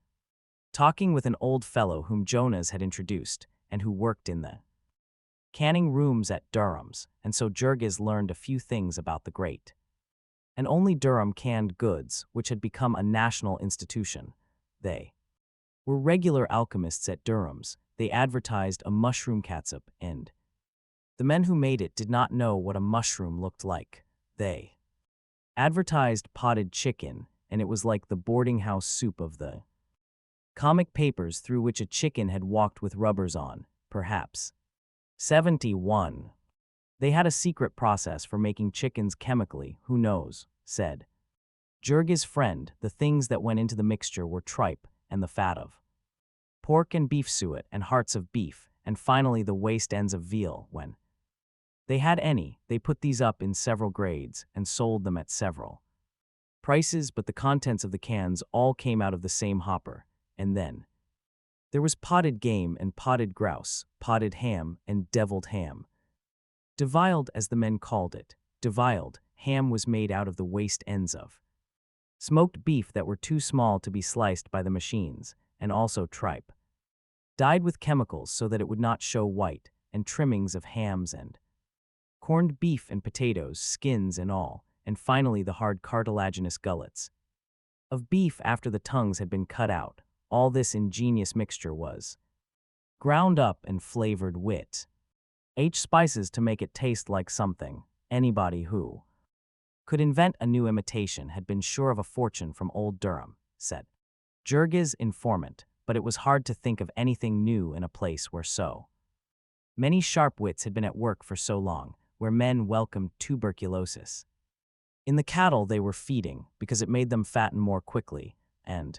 talking with an old fellow whom Jonas had introduced and who worked in the canning rooms at Durham's, and so Jurgis learned a few things about the great and only Durham canned goods, which had become a national institution. They were regular alchemists at Durham's. They advertised a mushroom catsup, and the men who made it did not know what a mushroom looked like. They advertised potted chicken, and it was like the boarding house soup of the comic papers through which a chicken had walked with rubbers on, perhaps. 71. They had a secret process for making chickens chemically. Who knows, said Jurgis' friend. The things that went into the mixture were tripe and the fat of pork and beef suet and hearts of beef, and finally the waste ends of veal. When they had any, they put these up in several grades and sold them at several prices, but the contents of the cans all came out of the same hopper. And then there was potted game and potted grouse, potted ham and deviled ham. Deviled, as the men called it. Deviled ham was made out of the waste ends of smoked beef that were too small to be sliced by the machines, and also tripe, dyed with chemicals so that it would not show white, and trimmings of hams and corned beef and potatoes, skins and all, and finally the hard cartilaginous gullets of beef after the tongues had been cut out. All this ingenious mixture was ground up and flavored with spices to make it taste like something. Anybody who Could invent a new imitation, had been sure of a fortune from old Durham, said Jurgis' informant, but it was hard to think of anything new in a place where so many sharp wits had been at work for so long, where men welcomed tuberculosis. In the cattle they were feeding, because it made them fatten more quickly, and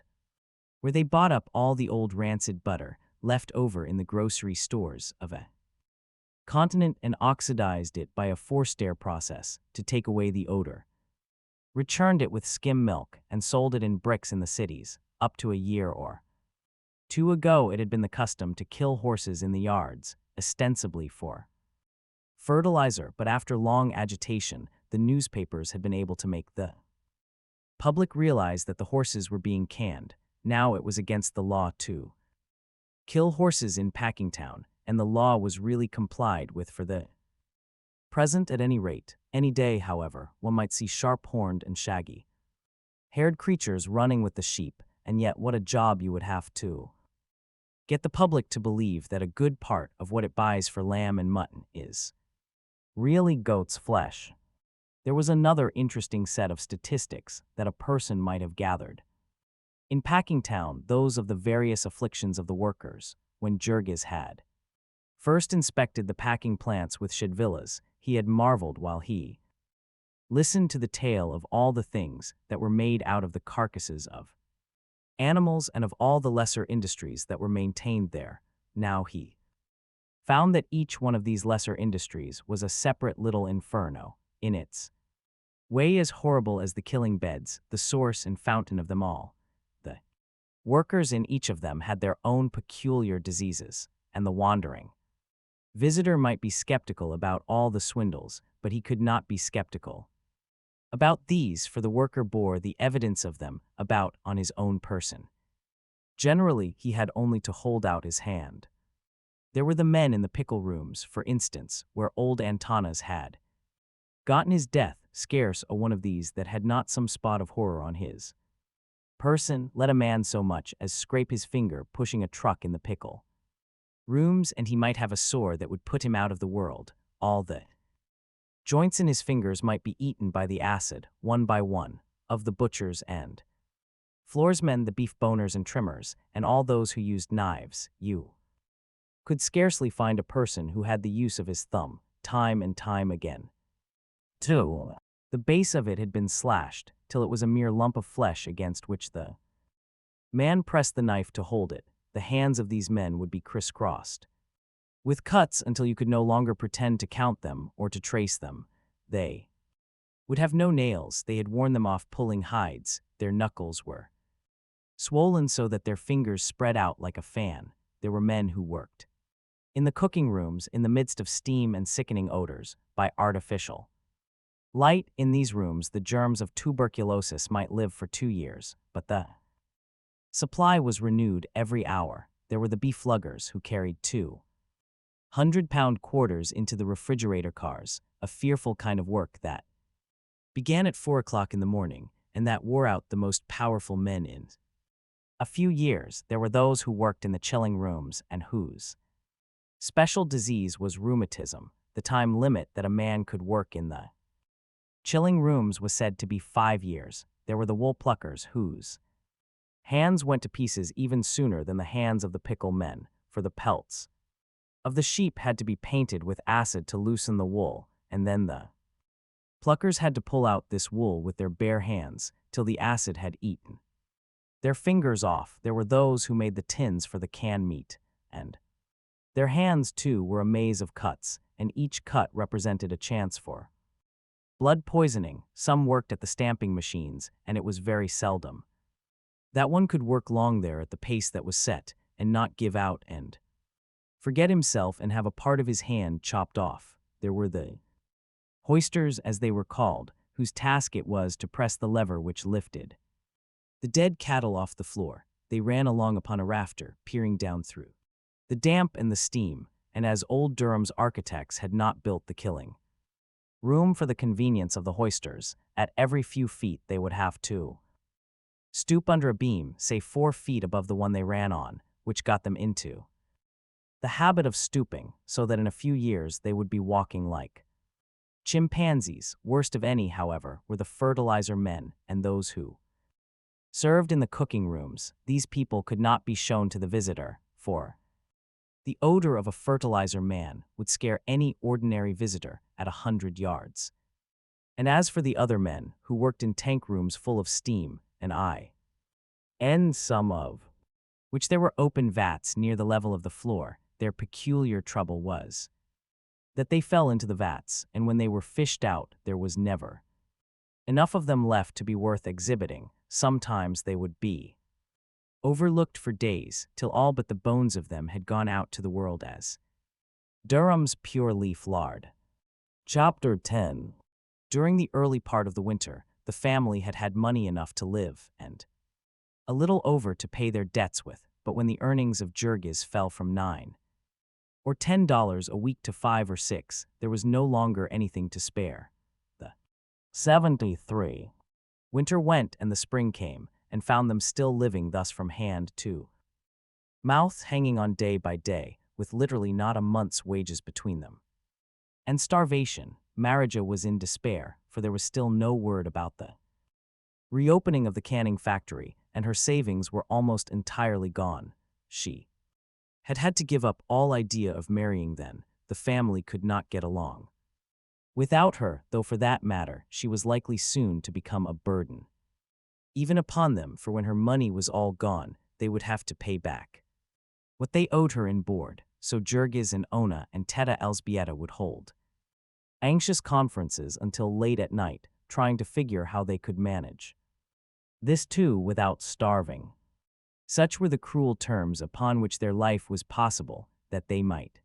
where they bought up all the old rancid butter left over in the grocery stores of a continent and oxidized it by a forced air process to take away the odor, returned it with skim milk, and sold it in bricks in the cities. Up to a year or two ago it had been the custom to kill horses in the yards, ostensibly for fertilizer, but after long agitation, the newspapers had been able to make the public realize that the horses were being canned. Now it was against the law to kill horses in Packingtown, and the law was really complied with for the present at any rate. Any day, however, one might see sharp-horned and shaggy-haired creatures running with the sheep, and yet what a job you would have to get the public to believe that a good part of what it buys for lamb and mutton is really goat's flesh. There was another interesting set of statistics that a person might have gathered. In Packingtown, those of the various afflictions of the workers, when Jurgis had first inspected the packing plants with Shedvillas, he had marveled while he listened to the tale of all the things that were made out of the carcasses of animals and of all the lesser industries that were maintained there. Now he found that each one of these lesser industries was a separate little inferno, in its way as horrible as the killing beds, the source and fountain of them all. The workers in each of them had their own peculiar diseases, and the wandering visitor might be skeptical about all the swindles, but he could not be skeptical about these, for the worker bore the evidence of them about on his own person. Generally, he had only to hold out his hand. There were the men in the pickle rooms, for instance, where old Antanas had gotten his death. Scarce a one of these that had not some spot of horror on his person. Let a man so much as scrape his finger pushing a truck in the pickle rooms, and he might have a sore that would put him out of the world. All the joints in his fingers might be eaten by the acid, one by one, of the butchers and floorsmen, the beef boners and trimmers, and all those who used knives. You could scarcely find a person who had the use of his thumb, time and time again. 2. The base of it had been slashed, till it was a mere lump of flesh against which the man pressed the knife to hold it. The hands of these men would be crisscrossed with cuts until you could no longer pretend to count them or to trace them. They would have no nails. They had worn them off pulling hides. Their knuckles were swollen so that their fingers spread out like a fan. There were men who worked in the cooking rooms, in the midst of steam and sickening odors, by artificial light. In these rooms the germs of tuberculosis might live for 2 years, but the supply was renewed every hour. There were the beef luggers who carried 200-pound quarters into the refrigerator cars, a fearful kind of work that began at 4 o'clock in the morning, and that wore out the most powerful men in a few years. There were those who worked in the chilling rooms and whose special disease was rheumatism. The time limit that a man could work in the chilling rooms was said to be 5 years. There were the wool pluckers whose hands went to pieces even sooner than the hands of the pickle men, for the pelts of the sheep had to be painted with acid to loosen the wool, and then the pluckers had to pull out this wool with their bare hands till the acid had eaten their fingers off. There were those who made the tins for the canned meat, and their hands, too, were a maze of cuts, and each cut represented a chance for blood poisoning. Some worked at the stamping machines, and it was very seldom that one could work long there at the pace that was set, and not give out and forget himself and have a part of his hand chopped off. There were the hoisters, as they were called, whose task it was to press the lever which lifted the dead cattle off the floor. They ran along upon a rafter, peering down through the damp and the steam, and as old Durham's architects had not built the killing room for the convenience of the hoisters, at every few feet they would have to stoop under a beam, say 4 feet above the one they ran on, which got them into the habit of stooping, so that in a few years they would be walking like Chimpanzees, worst of any, however, were the fertilizer men and those who served in the cooking rooms. These people could not be shown to the visitor, for the odor of a fertilizer man would scare any ordinary visitor at 100 yards. And as for the other men who worked in tank rooms full of steam and some of which there were open vats near the level of the floor, their peculiar trouble was that they fell into the vats, and when they were fished out, there was never enough of them left to be worth exhibiting. Sometimes they would be overlooked for days, till all but the bones of them had gone out to the world as Durham's pure leaf lard. Chapter 10. During the early part of the winter, the family had had money enough to live and a little over to pay their debts with, but when the earnings of Jurgis fell from $9 or $10 a week to 5 or 6, there was no longer anything to spare. The 73. winter went and the spring came, and found them still living thus from hand to mouth, hanging on day by day, with literally not a month's wages between them. And starvation. Marija was in despair, for there was still no word about the reopening of the canning factory, and her savings were almost entirely gone. She had had to give up all idea of marrying then. The family could not get along without her, though for that matter she was likely soon to become a burden even upon them, for when her money was all gone, they would have to pay back what they owed her in board. So Jurgis and Ona and Teta Elzbieta would hold anxious conferences until late at night, trying to figure how they could manage this too without starving. Such were the cruel terms upon which their life was possible, that they might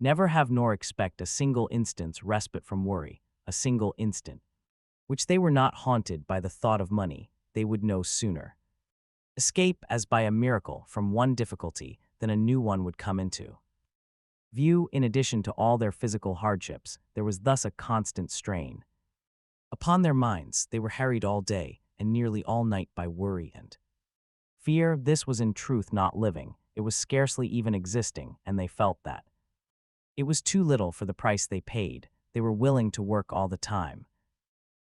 never have nor expect a single instant's respite from worry, a single instant, which they were not haunted by the thought of money. They would no sooner escape as by a miracle from one difficulty than a new one would come into view. In addition to all their physical hardships, there was thus a constant strain upon their minds. They were harried all day and nearly all night by worry and fear. This was in truth not living, it was scarcely even existing, and they felt that it was too little for the price they paid. They were willing to work all the time,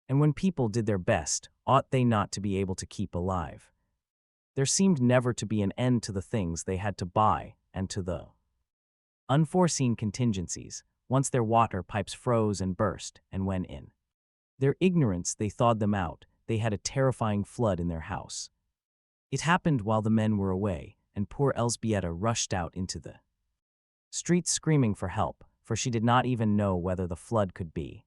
and when people did their best, ought they not to be able to keep alive? There seemed never to be an end to the things they had to buy and to the unforeseen contingencies. Once their water pipes froze and burst, and when in their ignorance they thawed them out, they had a terrifying flood in their house. It happened while the men were away, and poor Elzbieta rushed out into the streets screaming for help, for she did not even know whether the flood could be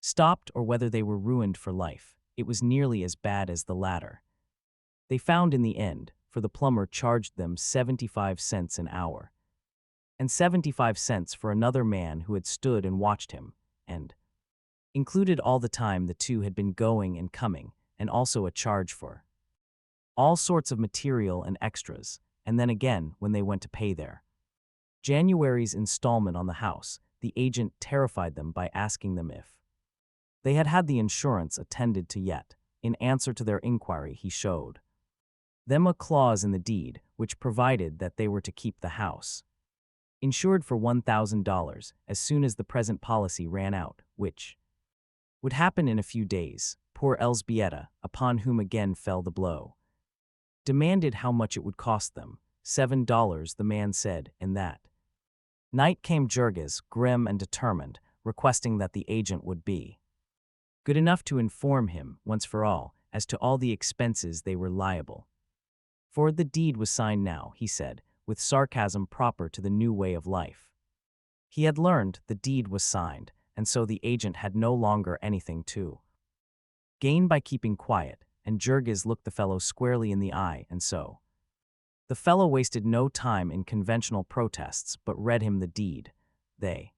stopped or whether they were ruined for life. It was nearly as bad as the latter. They found in the end, for the plumber charged them 75 cents an hour, and 75 cents for another man who had stood and watched him, and included all the time the two had been going and coming, and also a charge for all sorts of material and extras. And then again, when they went to pay their January's installment on the house, the agent terrified them by asking them if they had had the insurance attended to yet. In answer to their inquiry, he showed them a clause in the deed which provided that they were to keep the house insured for $1,000 as soon as the present policy ran out, which would happen in a few days. Poor Elzbieta, upon whom again fell the blow, demanded how much it would cost them. $7, the man said, and that night came Jurgis, grim and determined, requesting that the agent would be good enough to inform him, once for all, as to all the expenses they were liable. For the deed was signed now, he said, with sarcasm proper to the new way of life. He had learned the deed was signed, and so the agent had no longer anything to gain by keeping quiet, and Jurgis looked the fellow squarely in the eye, and so the fellow wasted no time in conventional protests, but read him the deed. They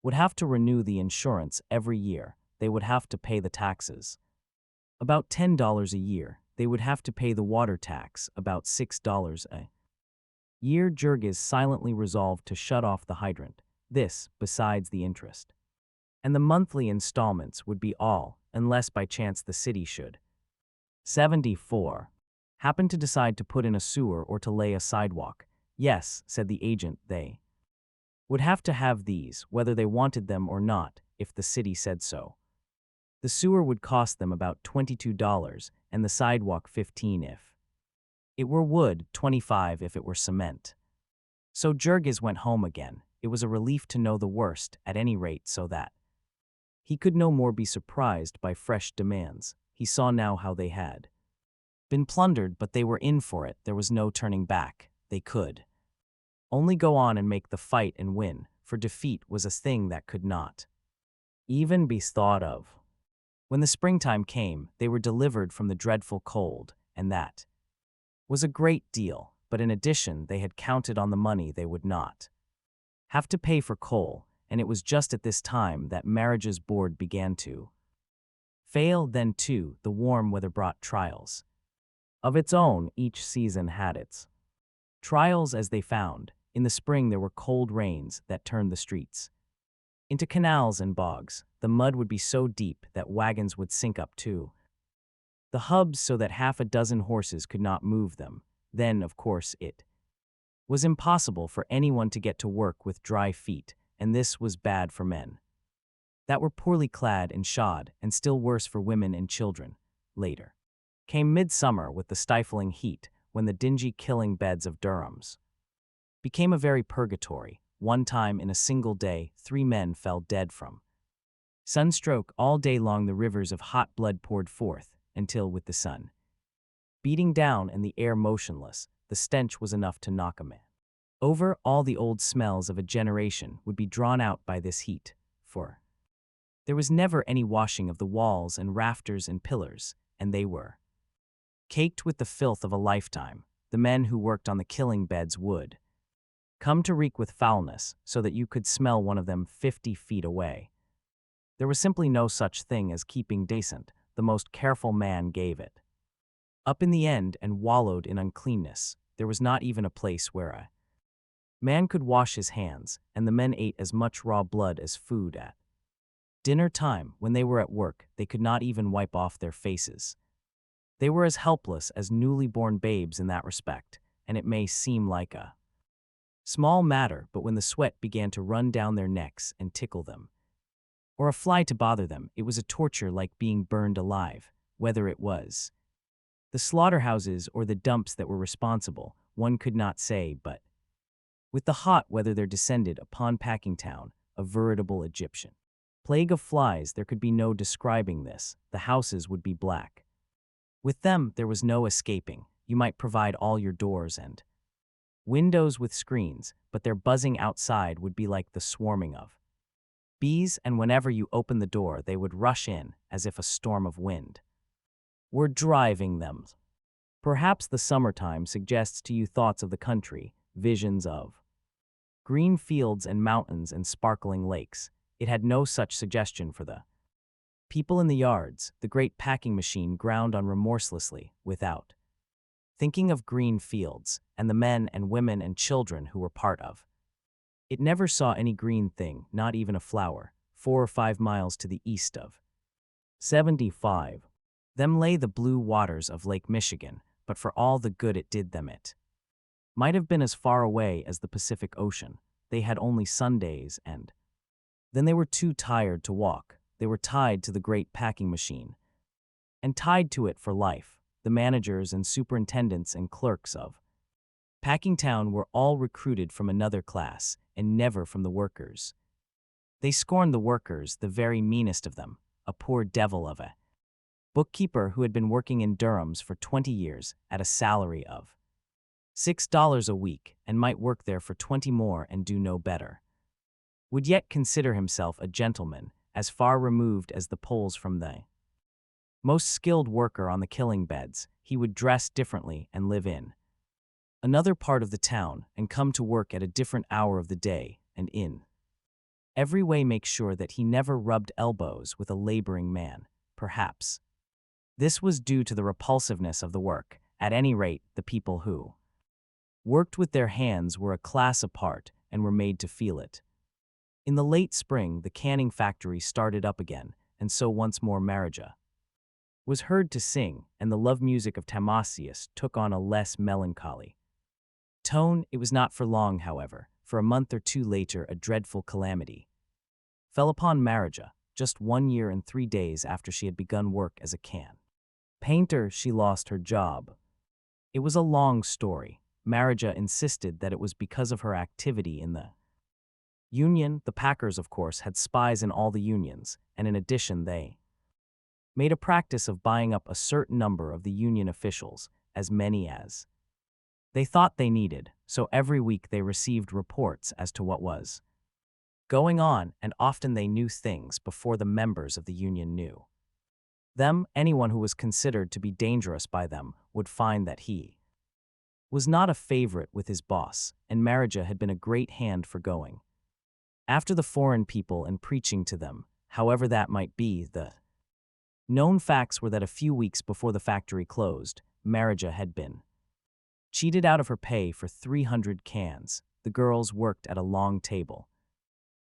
would have to renew the insurance every year. They would have to pay the taxes, about $10 a year. They would have to pay the water tax, about $6 a year. Jurgis silently resolved to shut off the hydrant. This, besides the interest, and the monthly installments would be all, unless by chance the city should 74 happen to decide to put in a sewer or to lay a sidewalk. Yes, said the agent, they would have to have these, whether they wanted them or not. if the city said so. The sewer would cost them about $22 and the sidewalk $15 if it were wood, $25 if it were cement. So Jurgis went home again. It was a relief to know the worst, at any rate, so that he could no more be surprised by fresh demands. He saw now how they had been plundered, but they were in for it. There was no turning back. They could only go on and make the fight and win, for defeat was a thing that could not even be thought of. When the springtime came, they were delivered from the dreadful cold, and that was a great deal, but in addition they had counted on the money they would not have to pay for coal, and it was just at this time that Marriage's board began to fail. Then, too, the warm weather brought trials of its own. Each season had its trials, as they found. In the spring there were cold rains that turned the streets into canals and bogs. The mud would be so deep that wagons would sink up to the hubs so that half a dozen horses could not move them. Then, of course, it was impossible for anyone to get to work with dry feet, and this was bad for men that were poorly clad and shod, and still worse for women and children. Later came midsummer with the stifling heat, when the dingy killing beds of Durham's became a very purgatory. One time in a single day, 3 men fell dead from sunstroke. All day long the rivers of hot blood poured forth, until, with the sun beating down and the air motionless, the stench was enough to knock a man over. All the old smells of a generation would be drawn out by this heat, for there was never any washing of the walls and rafters and pillars, and they were caked with the filth of a lifetime. The men who worked on the killing beds would come to reek with foulness, so that you could smell one of them 50 feet away. There was simply no such thing as keeping decent. The most careful man gave it up in the end and wallowed in uncleanness. There was not even a place where a man could wash his hands, and the men ate as much raw blood as food. At dinner time, when they were at work, they could not even wipe off their faces. They were as helpless as newly born babes in that respect, and it may seem like a small matter, but when the sweat began to run down their necks and tickle them, or a fly to bother them, it was a torture like being burned alive. Whether it was the slaughterhouses or the dumps that were responsible, one could not say, but with the hot weather there descended upon Packingtown a veritable Egyptian plague of flies. There could be no describing this. The houses would be black with them. There was no escaping. You might provide all your doors and windows with screens, but their buzzing outside would be like the swarming of bees, and whenever you opened the door they would rush in as if a storm of wind were driving them. Perhaps the summertime suggests to you thoughts of the country, visions of green fields and mountains and sparkling lakes. It had no such suggestion for the people in the yards. The great packing machine ground on remorselessly, without thinking of green fields, and the men and women and children who were part of it never saw any green thing, not even a flower. 4 or 5 miles to the east of 75 them lay the blue waters of Lake Michigan, but for all the good it did them, it might have been as far away as the Pacific Ocean. They had only Sundays, and then they were too tired to walk. They were tied to the great packing machine, and tied to it for life. The managers and superintendents and clerks of Packingtown were all recruited from another class, and never from the workers. They scorned the workers, the very meanest of them, a poor devil of a bookkeeper who had been working in Durham's for 20 years at a salary of $6 a week, and might work there for 20 more and do no better, would yet consider himself a gentleman, as far removed as the poles from the most skilled worker on the killing beds. He would dress differently and live in another part of the town, and come to work at a different hour of the day, and in every way make sure that he never rubbed elbows with a laboring man. Perhaps this was due to the repulsiveness of the work. At any rate, the people who worked with their hands were a class apart and were made to feel it. In the late spring, the canning factory started up again, and so once more Marija was heard to sing, and the love music of Tamasius took on a less melancholy tone. It was not for long, however, for a month or two later a dreadful calamity fell upon Marija, just 1 year and 3 days after she had begun work as a can painter. She lost her job. It was a long story. Marija insisted that it was because of her activity in the union. The Packers, of course, had spies in all the unions, and in addition they made a practice of buying up a certain number of the union officials, as many as they thought they needed, so every week they received reports as to what was going on, and often they knew things before the members of the union knew them. Anyone who was considered to be dangerous by them would find that he was not a favorite with his boss, and Marija had been a great hand for going after the foreign people and preaching to them, however that might be. The known facts were that a few weeks before the factory closed, Marija had been cheated out of her pay for 300 cans. The girls worked at a long table,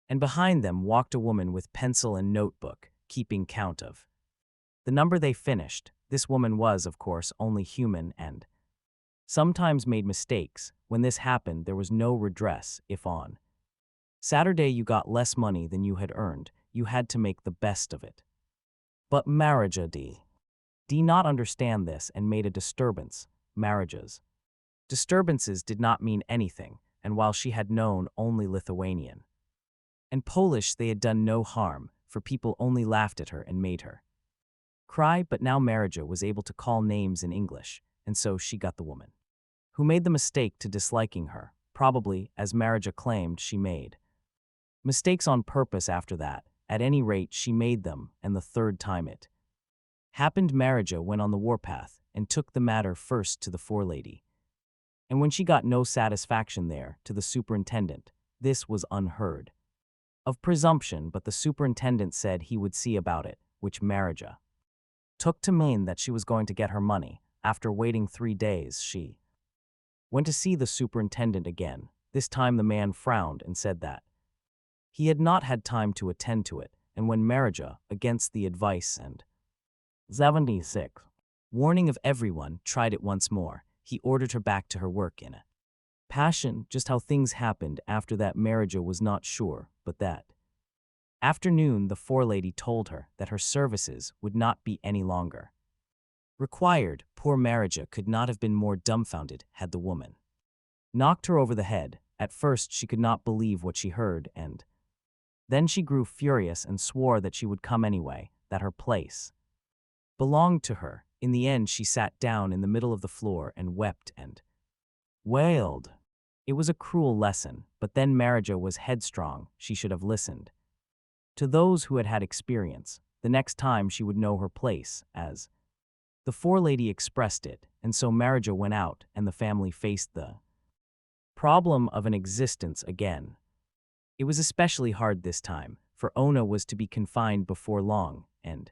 and behind them walked a woman with pencil and notebook, keeping count of the number they finished. This woman was, of course, only human and sometimes made mistakes. When this happened, there was no redress. If on Saturday you got less money than you had earned, you had to make the best of it. But Marija did not understand this and made a disturbance. Marija's disturbances did not mean anything, and while she had known only Lithuanian and Polish, they had done no harm, for people only laughed at her and made her cry. But now Marija was able to call names in English, and so she got the woman who made the mistake to disliking her. Probably, as Marija claimed, she made mistakes on purpose after that. At any rate, she made them, and the third time it happened, Marija went on the warpath and took the matter first to the forelady. And when she got no satisfaction there, to the superintendent. This was unheard of presumption, but the superintendent said he would see about it, which Marija took to mean that she was going to get her money. After waiting 3 days, she went to see the superintendent again. This time the man frowned and said that he had not had time to attend to it, and when Marija, against the advice and 76. warning of everyone, tried it once more, he ordered her back to her work in a passion. Just how things happened after that Marija was not sure, but that afternoon the forelady told her that her services would not be any longer required. Poor Marija could not have been more dumbfounded had the woman knocked her over the head. At first she could not believe what she heard, and then she grew furious and swore that she would come anyway, that her place belonged to her. In the end she sat down in the middle of the floor and wept and wailed. It was a cruel lesson, but then Marija was headstrong. She should have listened to those who had had experience. The next time she would know her place, as the forelady expressed it, and so Marija went out, and the family faced the problem of an existence again. It was especially hard this time, for Ona was to be confined before long, and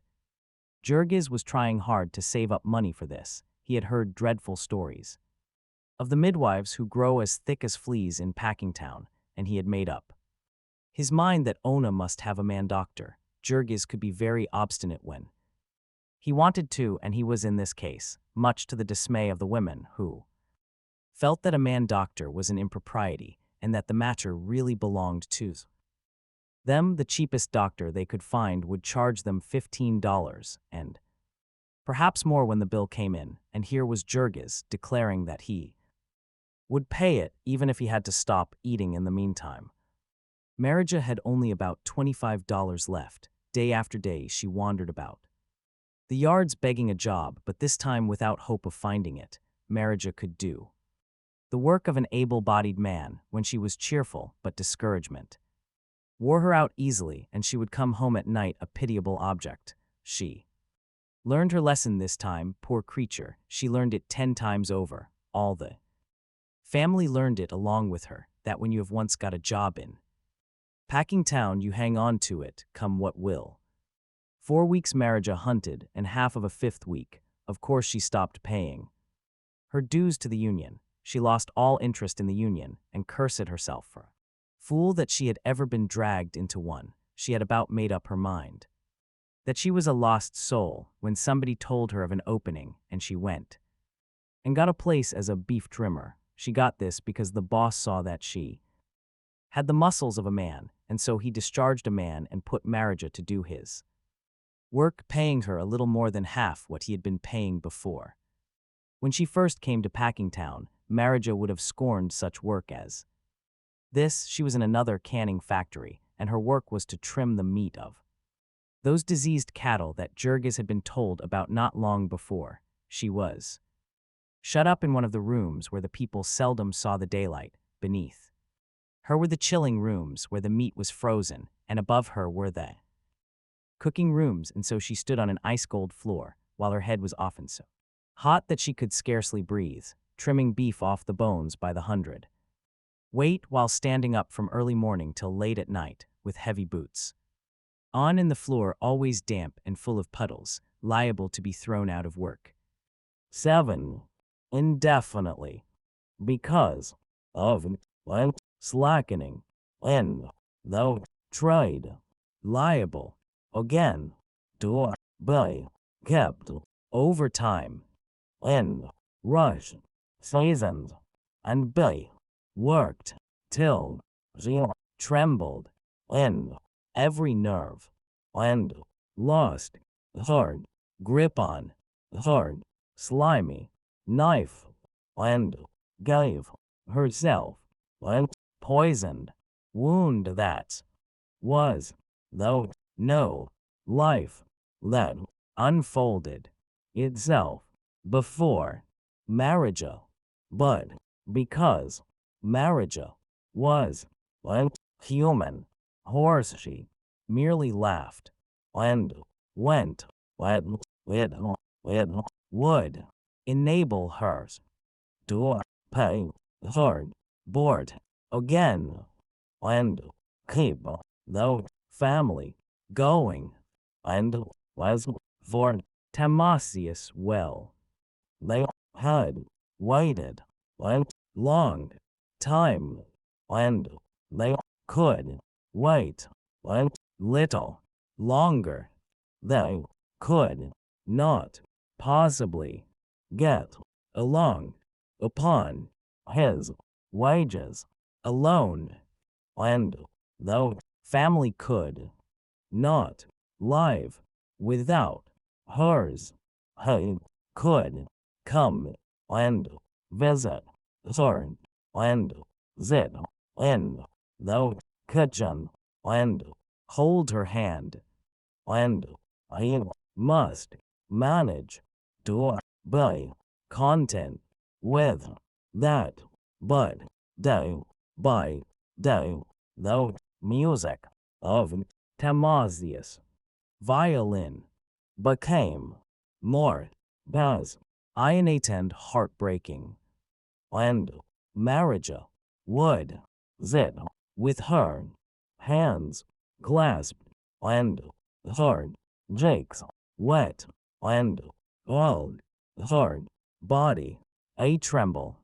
Jurgis was trying hard to save up money for this. He had heard dreadful stories of the midwives who grow as thick as fleas in Packingtown, and he had made up his mind that Ona must have a man doctor. Jurgis could be very obstinate when he wanted to, and he was in this case, much to the dismay of the women, who felt that a man doctor was an impropriety, and that the matter really belonged to them. The cheapest doctor they could find would charge them $15, and perhaps more when the bill came in, and here was Jurgis declaring that he would pay it, even if he had to stop eating in the meantime. Marija had only about $25 left. Day after day she wandered about the yards begging a job, but this time without hope of finding it. Marija could do the work of an able-bodied man when she was cheerful, but discouragement wore her out easily, and she would come home at night a pitiable object. She learned her lesson this time, poor creature. She learned it 10 times over. All the family learned it along with her, that when you have once got a job in Packingtown, you hang on to it, come what will. 4 weeks Marija hunted, and half of a 5th week, of course she stopped paying her dues to the union. She lost all interest in the union, and cursed herself for fool that she had ever been dragged into one. She had about made up her mind that she was a lost soul, when somebody told her of an opening, and she went and got a place as a beef trimmer. She got this because the boss saw that she had the muscles of a man, and so he discharged a man and put Marija to do his work, paying her a little more than half what he had been paying before. When she first came to Packingtown, Marija would have scorned such work as this. She was in another canning factory, and her work was to trim the meat of those diseased cattle that Jurgis had been told about not long before. She was shut up in one of the rooms where the people seldom saw the daylight. Beneath her were the chilling rooms where the meat was frozen, and above her were the cooking rooms, and so she stood on an ice-cold floor, while her head was often so hot that she could scarcely breathe, trimming beef off the bones by the hundred weight while standing up from early morning till late at night, with heavy boots on in the floor, always damp and full of puddles, liable to be thrown out of work. 7. Indefinitely. Because of slackening in the trade. Liable. Again. To be kept overtime in rush seasons and be worked till she trembled in every nerve and lost her grip on her slimy knife and gave herself a poisoned wound that was, though no life that unfolded itself before Marija, but because Marija was a human horse, she merely laughed and went at it would enable her to pay her board again and keep the family going, and was for Timasius well. They had waited a long time, and they could wait a little longer. They could not possibly get along upon his wages alone, and the family could not live without hers. He could come and visit her and sit in the kitchen and hold her hand, and he must manage to be content with that. But day by day, the music of Timasius' violin became more passionate and heartbreaking, and Marija would sit with her hands clasped and her cheeks wet and all her body a tremble,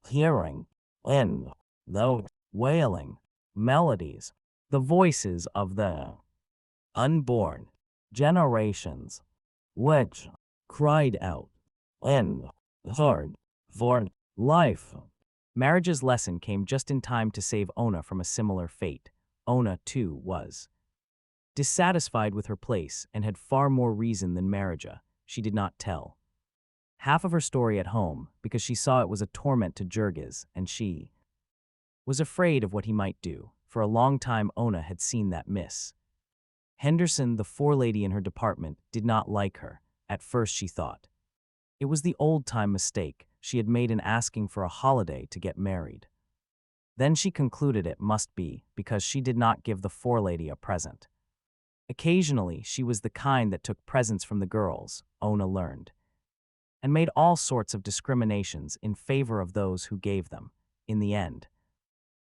hearing in the wailing melodies the voices of the unborn generations, which cried out in her for life. Marriage's lesson came just in time to save Ona from a similar fate. Ona, too, was dissatisfied with her place and had far more reason than Marija. She did not tell half of her story at home because she saw it was a torment to Jurgis, and she was afraid of what he might do. For a long time Ona had seen that Miss Henderson, the forelady in her department, did not like her. At first she thought it was the old-time mistake she had made in asking for a holiday to get married. Then she concluded it must be because she did not give the forelady a present. Occasionally she was the kind that took presents from the girls, Ona learned, and made all sorts of discriminations in favor of those who gave them. In the end,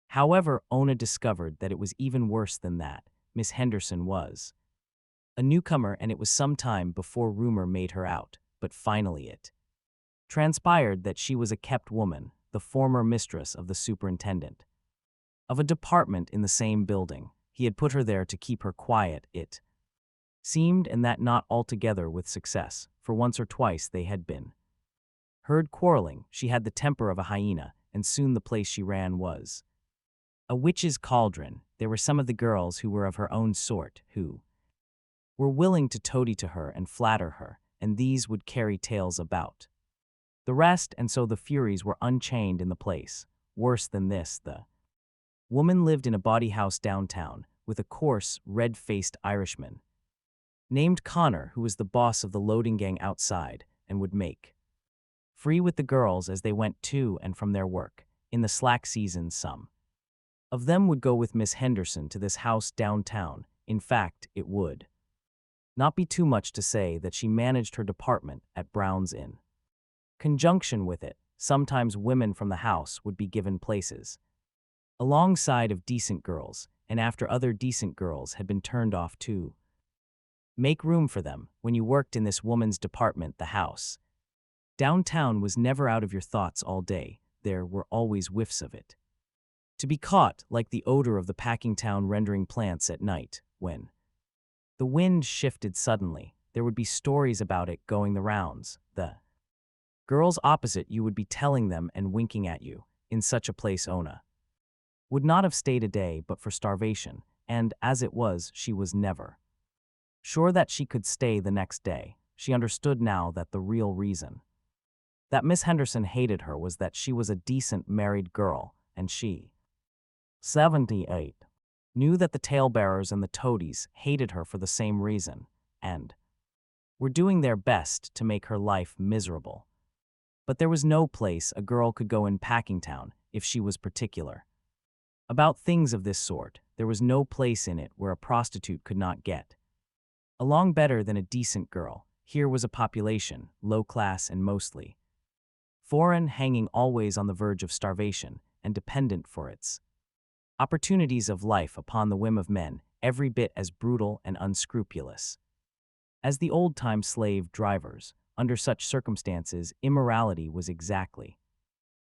however, Ona discovered that it was even worse than that. Miss Henderson was a newcomer, and it was some time before rumor made her out, but finally it transpired that she was a kept woman, the former mistress of the superintendent of a department in the same building. He had put her there to keep her quiet, it seemed, and that not altogether with success, for once or twice they had been heard quarreling. She had the temper of a hyena, and soon the place she ran was A witch's cauldron. There were some of the girls who were of her own sort, who were willing to toady to her and flatter her, and these would carry tales about the rest, and so the Furies were unchained in the place. Worse than this, the woman lived in a bawdy house downtown, with a coarse, red-faced Irishman named Connor, who was the boss of the loading gang outside, and would make free with the girls as they went to and from their work. In the slack seasons, some of them would go with Miss Henderson to this house downtown. In fact, it would not be too much to say that she managed her department at Brown's Inn. Conjunction with it, sometimes women from the house would be given places alongside of decent girls, and after other decent girls had been turned off to make room for them. When you worked in this woman's department, the house downtown was never out of your thoughts all day. There were always whiffs of it, to be caught, like the odor of the packing town rendering plants at night. When the wind shifted suddenly, there would be stories about it going the rounds. The girls opposite you would be telling them and winking at you. In such a place Ona would not have stayed a day but for starvation, and as it was, she was never sure that she could stay the next day. She understood now that the real reason that Miss Henderson hated her was that she was a decent married girl, and she, 78, knew that the talebearers and the toadies hated her for the same reason, and were doing their best to make her life miserable. But there was no place a girl could go in Packingtown if she was particular about things of this sort. There was no place in it where a prostitute could not get along better than a decent girl. Here was a population, low class and mostly foreign, hanging always on the verge of starvation and dependent for its opportunities of life upon the whim of men, every bit as brutal and unscrupulous as the old-time slave drivers. Under such circumstances, immorality was exactly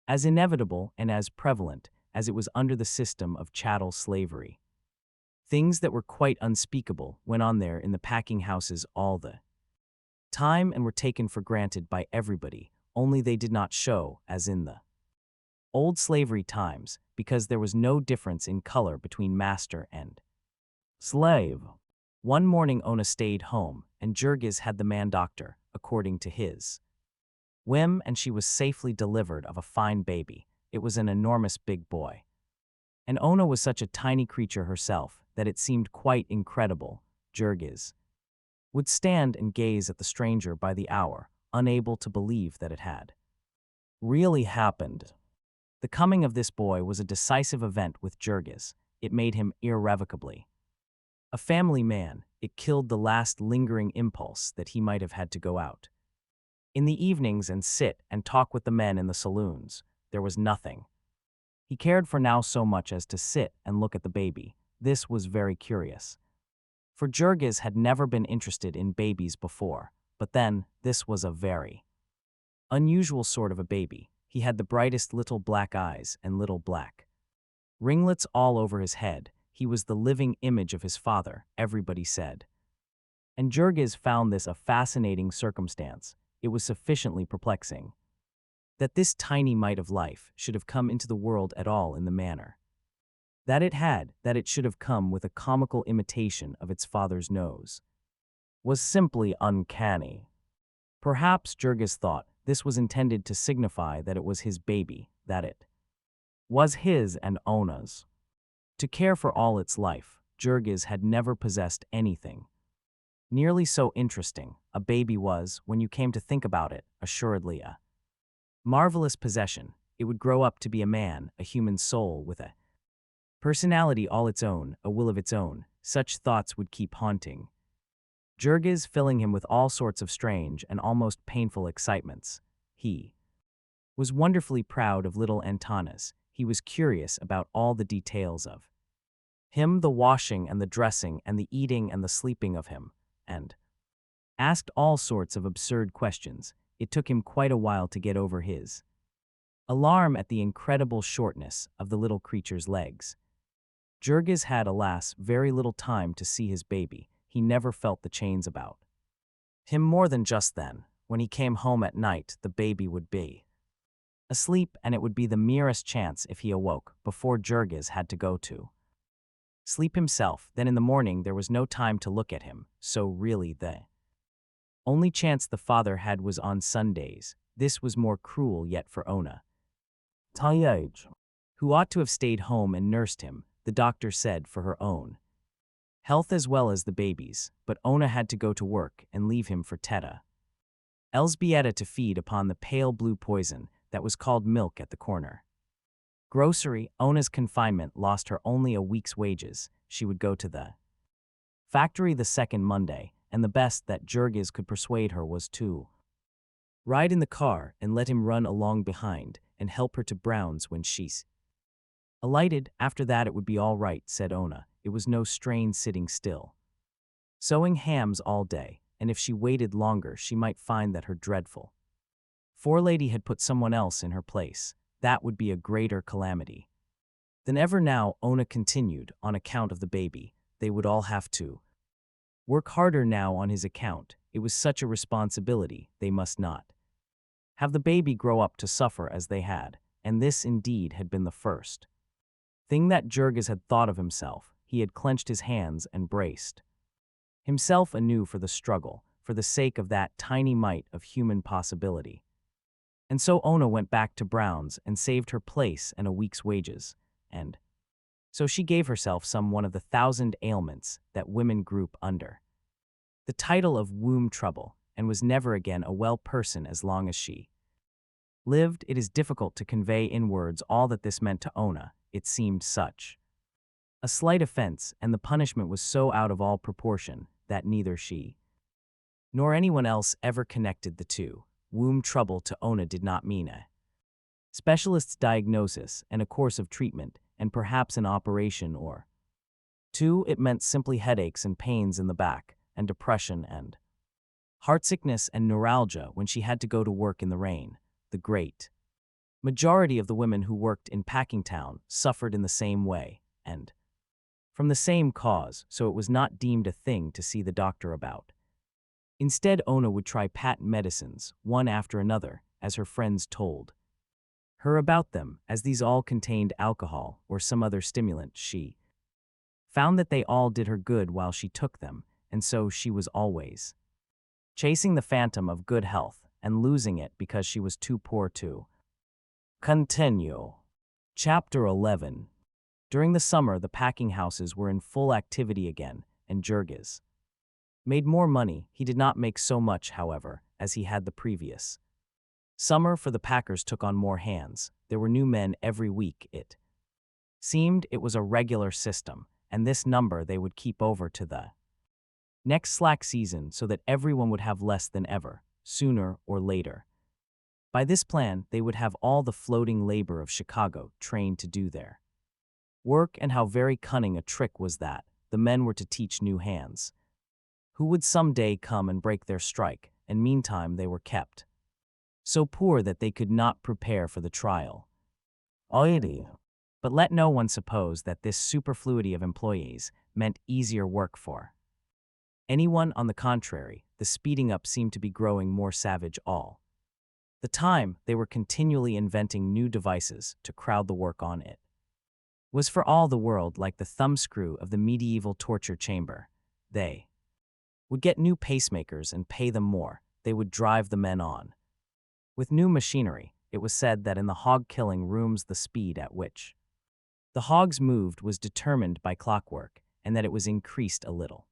as inevitable and as prevalent as it was under the system of chattel slavery. Things that were quite unspeakable went on there in the packing houses all the time and were taken for granted by everybody, only they did not show, as in the old slavery times, because there was no difference in color between master and slave. One morning Ona stayed home, and Jurgis had the man doctor, according to his whim, and she was safely delivered of a fine baby. It was an enormous big boy. And Ona was such a tiny creature herself that it seemed quite incredible. Jurgis would stand and gaze at the stranger by the hour, unable to believe that it had really happened. The coming of this boy was a decisive event with Jurgis. It made him irrevocably a family man. It killed the last lingering impulse that he might have had to go out in the evenings and sit and talk with the men in the saloons. There was nothing he cared for now so much as to sit and look at the baby. This was very curious, for Jurgis had never been interested in babies before. But then, this was a very unusual sort of a baby. He had the brightest little black eyes and little black ringlets all over his head. He was the living image of his father, everybody said. And Jurgis found this a fascinating circumstance. It was sufficiently perplexing that this tiny mite of life should have come into the world at all in the manner that it had, that it should have come with a comical imitation of its father's nose, was simply uncanny. Perhaps Jurgis thought this was intended to signify that it was his baby, that it was his and Ona's. To care for all its life, Jurgis had never possessed anything nearly so interesting. A baby was, when you came to think about it, assuredly a marvelous possession. It would grow up to be a man, a human soul with a personality all its own, a will of its own. Such thoughts would keep haunting Jurgis, filling him with all sorts of strange and almost painful excitements. He was wonderfully proud of little Antanas. He was curious about all the details of him, the washing and the dressing and the eating and the sleeping of him, and asked all sorts of absurd questions. It took him quite a while to get over his alarm at the incredible shortness of the little creature's legs. Jurgis had, alas, very little time to see his baby. He never felt the chains about him more than just then. When he came home at night, the baby would be asleep, and it would be the merest chance if he awoke before Jurgis had to go to sleep himself. Then in the morning there was no time to look at him, so really the only chance the father had was on Sundays. This was more cruel yet for Ona, Age. who ought to have stayed home and nursed him, the doctor said, for her own health as well as the baby's, but Ona had to go to work and leave him for Teta Elsbieta to feed upon the pale blue poison that was called milk at the corner grocery. Ona's confinement lost her only a week's wages. She would go to the factory the second Monday, and the best that Jurgis could persuade her was to ride in the car and let him run along behind and help her to Brown's when she's alighted. After that it would be all right, said Ona. It was no strain sitting still, sewing hams all day, and if she waited longer she might find that her dreadful forelady had put someone else in her place. That would be a greater calamity than ever. Now, Ona continued, on account of the baby, they would all have to work harder now on his account. It was such a responsibility. They must not have the baby grow up to suffer as they had, and this indeed had been the first thing that Jurgis had thought of himself. He had clenched his hands and braced himself anew for the struggle, for the sake of that tiny mite of human possibility. And so Ona went back to Brown's and saved her place and a week's wages, and so she gave herself one of the 1,000 ailments that women group under the title of womb trouble, and was never again a well person as long as she lived. It is difficult to convey in words all that this meant to Ona. It seemed such a slight offense, and the punishment was so out of all proportion, that neither she nor anyone else ever connected the two. Womb trouble to Ona did not mean a specialist's diagnosis and a course of treatment, and perhaps an operation or two. It meant simply headaches and pains in the back, and depression and heartsickness and neuralgia when she had to go to work in the rain. The great majority of the women who worked in Packingtown suffered in the same way, and from the same cause, so it was not deemed a thing to see the doctor about. Instead, Ona would try patent medicines, one after another, as her friends told her about them. As these all contained alcohol or some other stimulant, she found that they all did her good while she took them, and so she was always chasing the phantom of good health and losing it because she was too poor to continue. Chapter 11. During the summer, the packing houses were in full activity again, and Jurgis made more money. He did not make so much, however, as he had the previous summer, for the packers took on more hands. There were new men every week. It seemed it was a regular system, and this number they would keep over to the next slack season, so that everyone would have less than ever, sooner or later. By this plan, they would have all the floating labor of Chicago trained to do their work, and how very cunning a trick was that. The men were to teach new hands, who would some day come and break their strike, and meantime they were kept so poor that they could not prepare for the trial. But let no one suppose that this superfluity of employees meant easier work for anyone. On the contrary, the speeding up seemed to be growing more savage all the time. They were continually inventing new devices to crowd the work on. It was for all the world like the thumbscrew of the medieval torture chamber. They would get new pacemakers and pay them more. They would drive the men on with new machinery. It was said that in the hog-killing rooms the speed at which the hogs moved was determined by clockwork, and that it was increased a little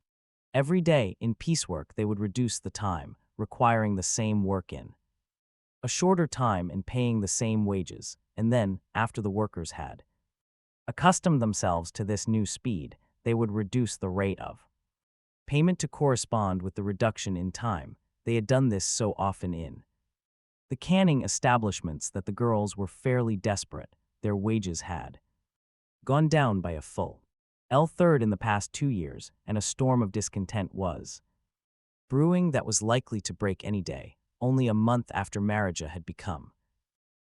every day. In piecework they would reduce the time, requiring the same work in a shorter time and paying the same wages, and then, after the workers had accustomed themselves to this new speed, they would reduce the rate of payment to correspond with the reduction in time. They had done this so often in the canning establishments that the girls were fairly desperate. Their wages had gone down by a full third in the past 2 years, and a storm of discontent was brewing that was likely to break any day. Only a month after Marija had become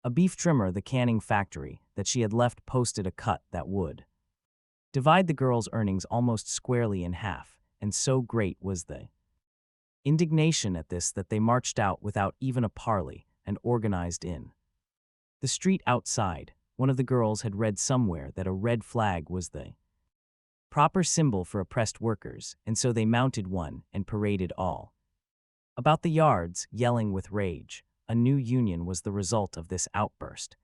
a beef trimmer, the canning factory that she had left posted a cut that would divide the girls' earnings almost squarely in half, and so great was the indignation at this that they marched out without even a parley and organized in The street outside, one of the girls had read somewhere that a red flag was the proper symbol for oppressed workers, and so they mounted one and paraded all about the yards, yelling with rage. A new union was the result of this outburst.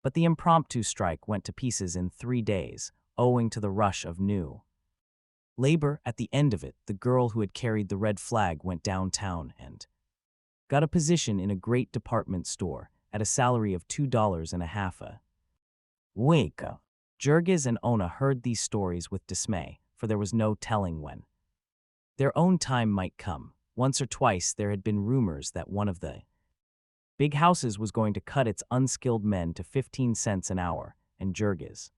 But the impromptu strike went to pieces in 3 days, owing to the rush of new labor. At the end of it, the girl who had carried the red flag went downtown and got a position in a great department store at a salary of $2.50 a week. Jurgis and Ona heard these stories with dismay, for there was no telling when their own time might come. Once or twice there had been rumors that one of the big houses was going to cut its unskilled men to 15 cents an hour, and Jurgis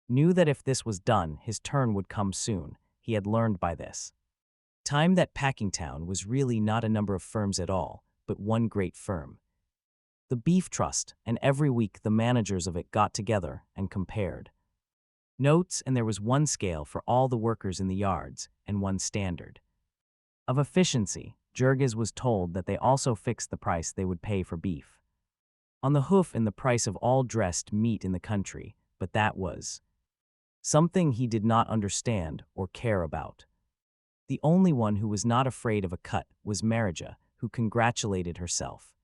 knew that if this was done, his turn would come soon. He had learned by this time that Packingtown was really not a number of firms at all, but one great firm, the Beef Trust, and every week the managers of it got together and compared notes, and there was one scale for all the workers in the yards and one standard of efficiency. Jurgis was told that they also fixed the price they would pay for beef on the hoof and the price of all dressed meat in the country, but that was something he did not understand or care about. The only one who was not afraid of a cut was Marija, who congratulated herself,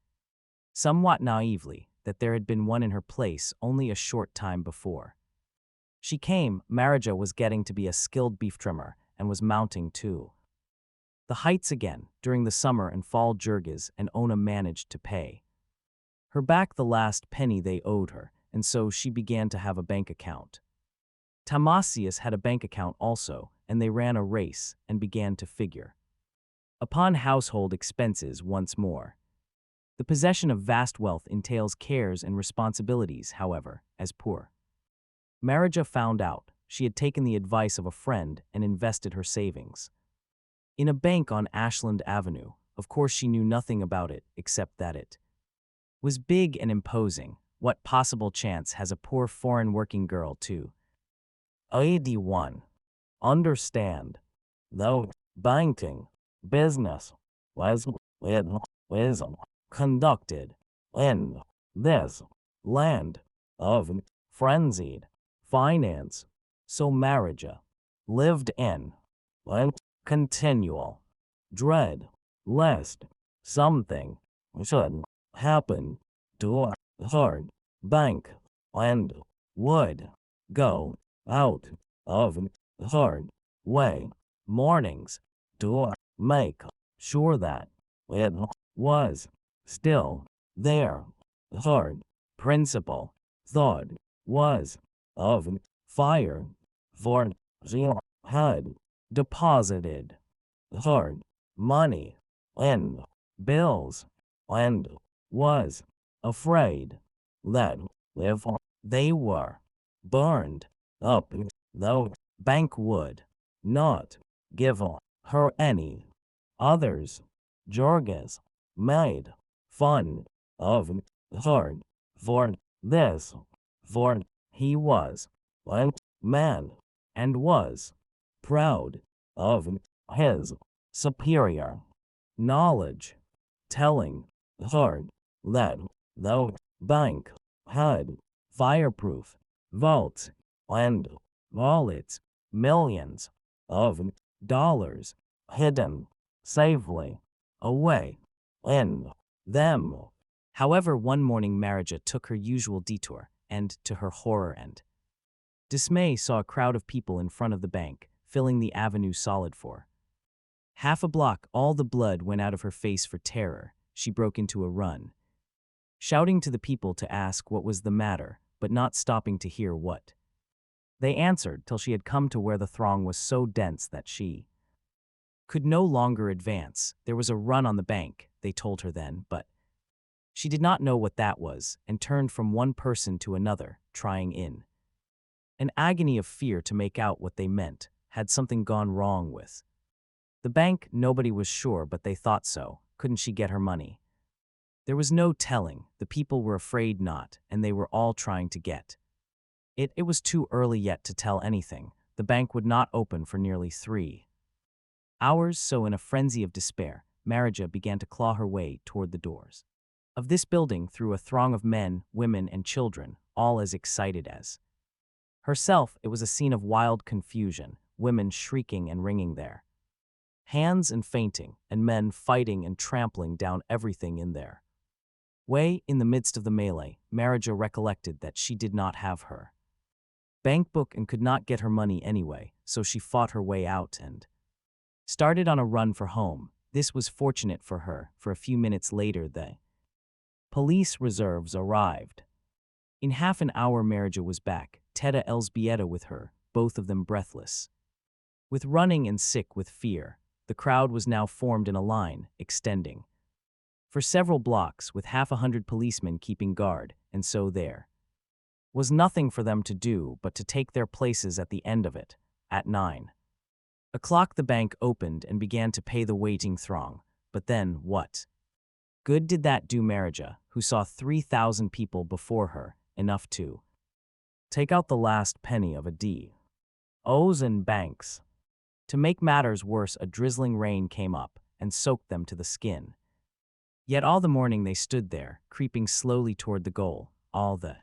somewhat naively, that there had been one in her place only a short time before she came. Marija was getting to be a skilled beef trimmer and was mounting to the heights again. During the summer and fall, Jurgis and Ona managed to pay her back the last penny they owed her, and so she began to have a bank account. Tamasius had a bank account also, and they ran a race and began to figure upon household expenses once more. The possession of vast wealth entails cares and responsibilities, however, as poor Marija found out. She had taken the advice of a friend and invested her savings in a bank on Ashland Avenue. Of course, she knew nothing about it except that it was big and imposing. What possible chance has a poor foreign working girl to 81 understand, though banking business was conducted in this land of frenzied finance? So Marija lived in continual dread lest something should happen to her bank and would go out of her way mornings to make sure that it was still there. Her principal thought was of fire, for she had deposited her money in bills and was afraid that if they were burned up, the bank would not give her any others. Jurgis made fun of her for this, for he was a man and was proud of his superior knowledge, telling her that the bank had fireproof vaults and all its millions of dollars hidden safely away in them. However, one morning Marija took her usual detour and, to her horror and dismay, saw a crowd of people in front of the bank, filling the avenue solid for half a block. All the blood went out of her face for terror. She broke into a run, shouting to the people to ask what was the matter, but not stopping to hear what they answered till she had come to where the throng was so dense that she could no longer advance. There was a run on the bank, they told her then, but she did not know what that was, and turned from one person to another, trying in an agony of fear to make out what they meant. Had something gone wrong with the bank? Nobody was sure, but they thought so. Couldn't she get her money? There was no telling. The people were afraid not, and they were all trying to get it. It was too early yet to tell anything. The bank would not open for nearly 3 hours, so in a frenzy of despair, Marija began to claw her way toward the doors. of this building through a throng of men, women, and children, all as excited as herself. It was a scene of wild confusion, women shrieking and wringing their hands and fainting, and men fighting and trampling down everything in their way. In the midst of the melee, Marija recollected that she did not have her bank book and could not get her money anyway, so she fought her way out and started on a run for home. This was fortunate for her, for a few minutes later the police reserves arrived. In half an hour Marija was back, Teta Elzbieta with her, both of them breathless with running and sick with fear. The crowd was now formed in a line, extending for several blocks, with 100 policemen keeping guard, and so there was nothing for them to do but to take their places at the end of it. At 9:00 the bank opened and began to pay the waiting throng. But then, what good did that do Marija, who saw 3,000 people before her, enough to take out the last penny of a D.O.'s and banks? To make matters worse, a drizzling rain came up and soaked them to the skin. Yet all the morning they stood there, creeping slowly toward the goal. All the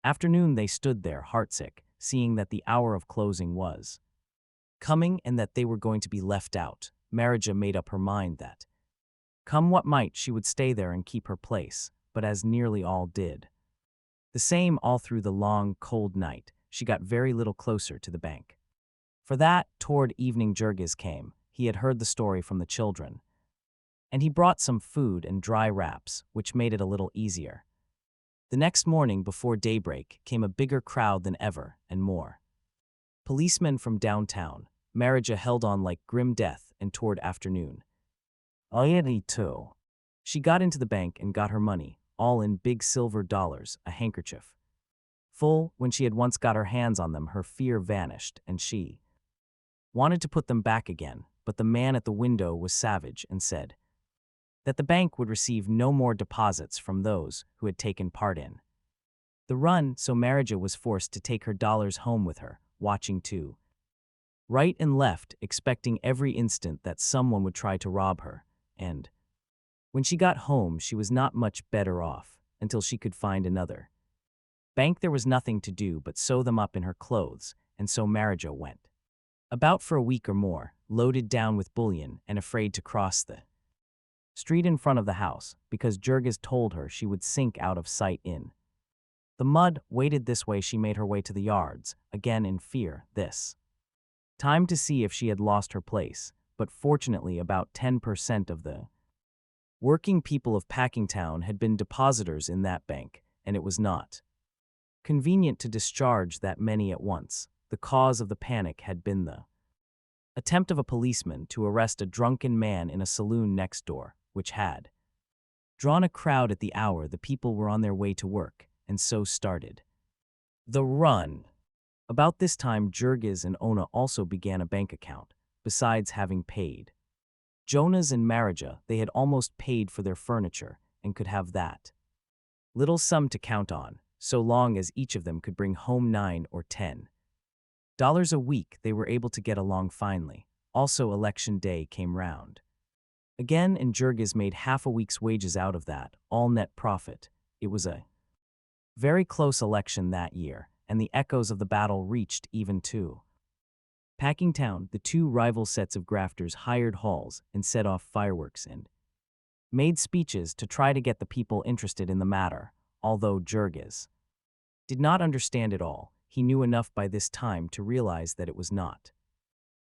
afternoon they stood there, heartsick, seeing that the hour of closing was coming and that they were going to be left out. Marija made up her mind that, come what might, she would stay there and keep her place, but as nearly all did the same all through the long, cold night, she got very little closer to the bank. For that, toward evening Jurgis came. He had heard the story from the children, and he brought some food and dry wraps, which made it a little easier. The next morning, before daybreak, came a bigger crowd than ever, and more policemen from downtown. Marija held on like grim death, and toward afternoon, she got into the bank and got her money, all in big silver dollars, a handkerchief full. When she had once got her hands on them, her fear vanished, and she wanted to put them back again, but the man at the window was savage and said that the bank would receive no more deposits from those who had taken part in the run, so Marija was forced to take her dollars home with her, watching to right and left, expecting every instant that someone would try to rob her. And when she got home, she was not much better off, until she could find another bank. There was nothing to do but sew them up in her clothes, and so Marija went about for a week or more, loaded down with bullion and afraid to cross the street in front of the house, because Jurgis told her she would sink out of sight in the mud. Waded this way, she made her way to the yards, again in fear, this time to see if she had lost her place, but fortunately about 10% of the working people of Packingtown had been depositors in that bank, and it was not convenient to discharge that many at once. The cause of the panic had been the attempt of a policeman to arrest a drunken man in a saloon next door, which had drawn a crowd at the hour the people were on their way to work, and so started the run. About this time, Jurgis and Ona also began a bank account, besides having paid Jonas and Marija. They had almost paid for their furniture and could have that little sum to count on, so long as each of them could bring home $9 or $10 a week. They were able to get along finely. Also, election day came round again, and Jurgis made half a week's wages out of that, all net profit. It was a very close election that year, and the echoes of the battle reached even to Packingtown. The two rival sets of grafters hired halls and set off fireworks and made speeches to try to get the people interested in the matter. Although Jurgis did not understand it all, he knew enough by this time to realize that it was not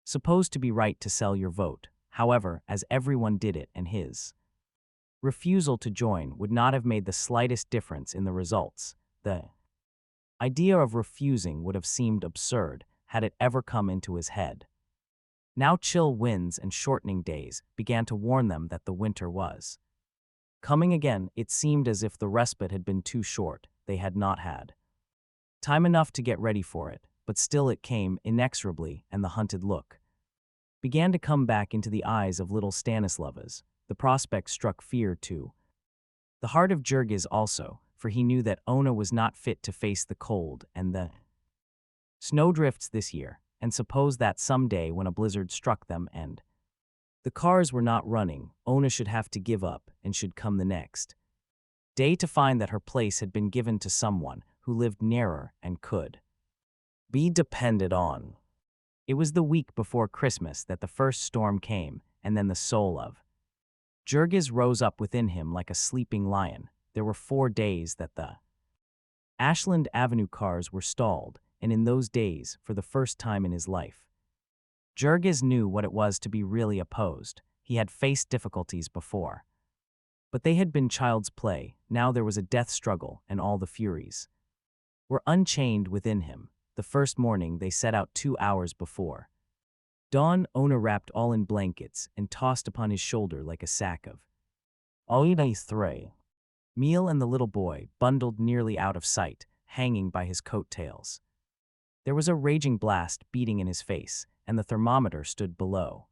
supposed to be right to sell your vote. However, as everyone did it, and his refusal to join would not have made the slightest difference in the results, the idea of refusing would have seemed absurd had it ever come into his head. Now chill winds and shortening days began to warn them that the winter was coming again. It seemed as if the respite had been too short. They had not had time enough to get ready for it, but still it came inexorably, and the hunted look began to come back into the eyes of little Stanislavas. The prospect struck fear to the heart of Jurgis also, for he knew that Ona was not fit to face the cold and the snowdrifts this year, and suppose that some day when a blizzard struck them and the cars were not running, Ona should have to give up and should come the next Day to find that her place had been given to someone who lived nearer and could be depended on. It was the week before Christmas that the first storm came, and then the soul of Jurgis rose up within him like a sleeping lion. There were 4 days that the Ashland Avenue cars were stalled, and in those days, for the first time in his life, Jurgis knew what it was to be really opposed. He had faced difficulties before, but they had been child's play. Now there was a death struggle, and all the furies were unchained within him. The first morning they set out 2 hours before dawn. Ona wrapped all in blankets and tossed upon his shoulder like a sack of Audiobook. meal, and the little boy, bundled nearly out of sight, hanging by his coat tails. There was a raging blast beating in his face, and the thermometer stood below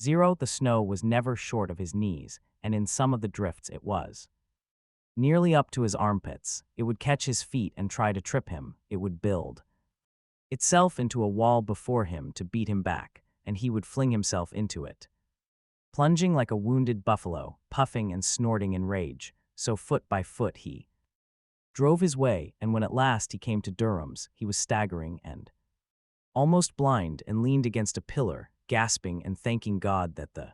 0. The snow was never short of his knees, and in some of the drifts it was nearly up to his armpits. It would catch his feet and try to trip him. It would build itself into a wall before him to beat him back, and he would fling himself into it, plunging like a wounded buffalo, puffing and snorting in rage. So foot by foot he drove his way, and when at last he came to Durham's, he was staggering and almost blind, and leaned against a pillar, gasping and thanking God that the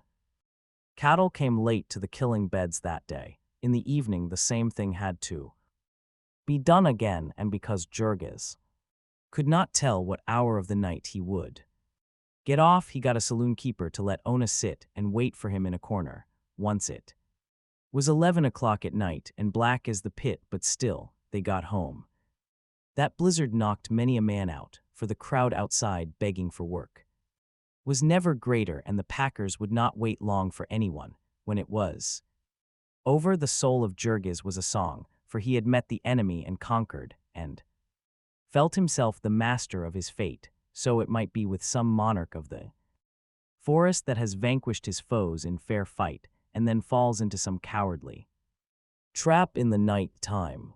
cattle came late to the killing beds that day. In the evening the same thing had to be done again, and because Jurgis could not tell what hour of the night he would get off, he got a saloon keeper to let Ona sit and wait for him in a corner. Once it was 11 o'clock at night and black as the pit, but still they got home. That blizzard knocked many a man out, for the crowd outside begging for work was never greater, and the packers would not wait long for anyone. When it was over, the soul of Jurgis was a song, for he had met the enemy and conquered, and felt himself the master of his fate. So it might be with some monarch of the forest that has vanquished his foes in fair fight, and then falls into some cowardly trap in the night time.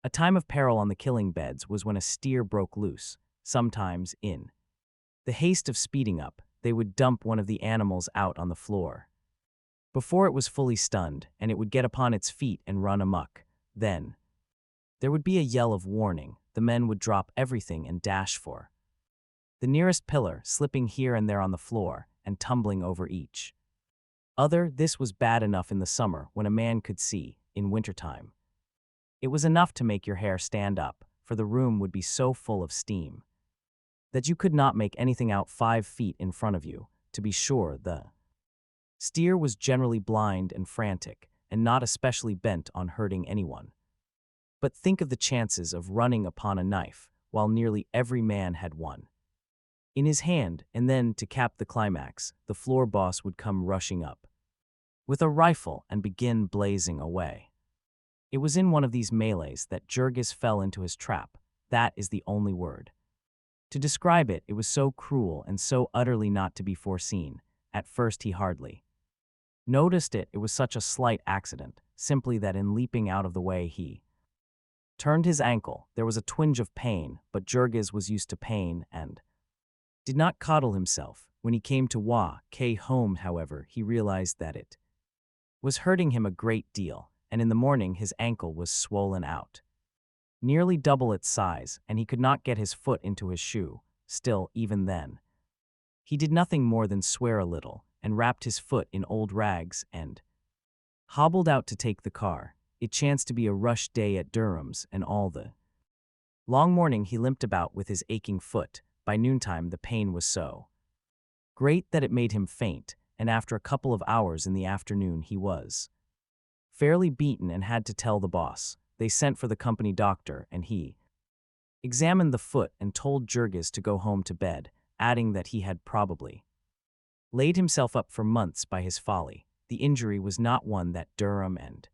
A time of peril on the killing beds was when a steer broke loose. Sometimes, in the haste of speeding up, they would dump one of the animals out on the floor before it was fully stunned, and it would get upon its feet and run amok. Then there would be a yell of warning. The men would drop everything and dash for the nearest pillar, slipping here and there on the floor and tumbling over each other. This was bad enough in the summer when a man could see. In wintertime, it was enough to make your hair stand up, for the room would be so full of steam that you could not make anything out 5 feet in front of you. To be sure, the steer was generally blind and frantic, and not especially bent on hurting anyone. But think of the chances of running upon a knife, while nearly every man had one in his hand, and then, to cap the climax, the floor boss would come rushing up with a rifle and begin blazing away. It was in one of these melees that Jurgis fell into his trap. That is the only word to describe it. It was so cruel and so utterly not to be foreseen. At first he hardly noticed it. It was such a slight accident, simply that in leaping out of the way he turned his ankle. There was a twinge of pain, but Jurgis was used to pain and did not coddle himself. When he came to home, however, he realized that it was hurting him a great deal, and in the morning his ankle was swollen out nearly double its size, and he could not get his foot into his shoe. Still, even then, he did nothing more than swear a little, and wrapped his foot in old rags, and hobbled out to take the car. It chanced to be a rush day at Durham's, and all the long morning he limped about with his aching foot. By noontime the pain was so great that it made him faint, and after a couple of hours in the afternoon he was fairly beaten and had to tell the boss. They sent for the company doctor, and he examined the foot and told Jurgis to go home to bed, adding that he had probably laid himself up for months by his folly. The injury was not one that Durham and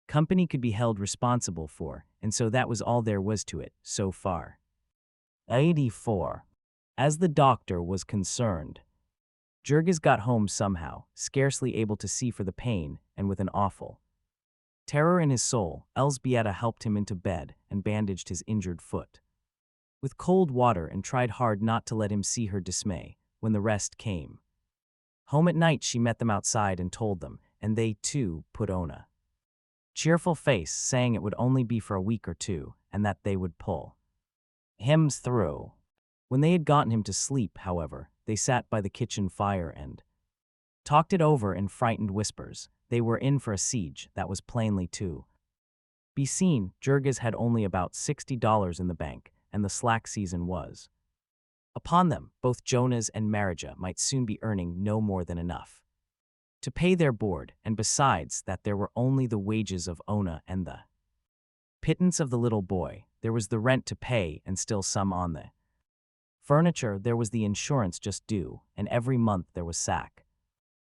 company could be held responsible for, and so that was all there was to it, so far. 84. As the doctor was concerned, Jurgis got home somehow, scarcely able to see for the pain, and with an awful terror in his soul. Elzbieta helped him into bed and bandaged his injured foot with cold water and tried hard not to let him see her dismay. When the rest came home at night, she met them outside and told them, and they, too, put Ona cheerful face saying it would only be for a week or two and that they would pull him through. When they had gotten him to sleep, however, they sat by the kitchen fire and talked it over in frightened whispers. They were in for a siege that was plainly to be seen. Jurgis had only about $60 in the bank, and the slack season was upon them. Both Jonas and Marija might soon be earning no more than enough to pay their board, and besides that there were only the wages of Ona and the pittance of the little boy. There was the rent to pay and still some on the furniture. There was the insurance just due, and every month there was sack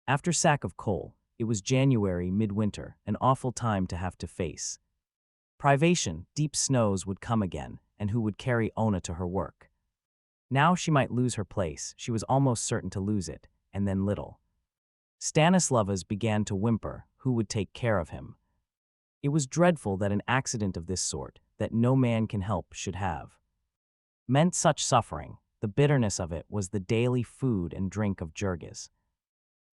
after sack of coal. It was January, midwinter, an awful time to have to face privation. Deep snows would come again, and who would carry Ona to her work? Now she might lose her place. She was almost certain to lose it, and then little Stanislavas began to whimper. Who would take care of him? It was dreadful that an accident of this sort, that no man can help, should have meant such suffering. The bitterness of it was the daily food and drink of Jurgis.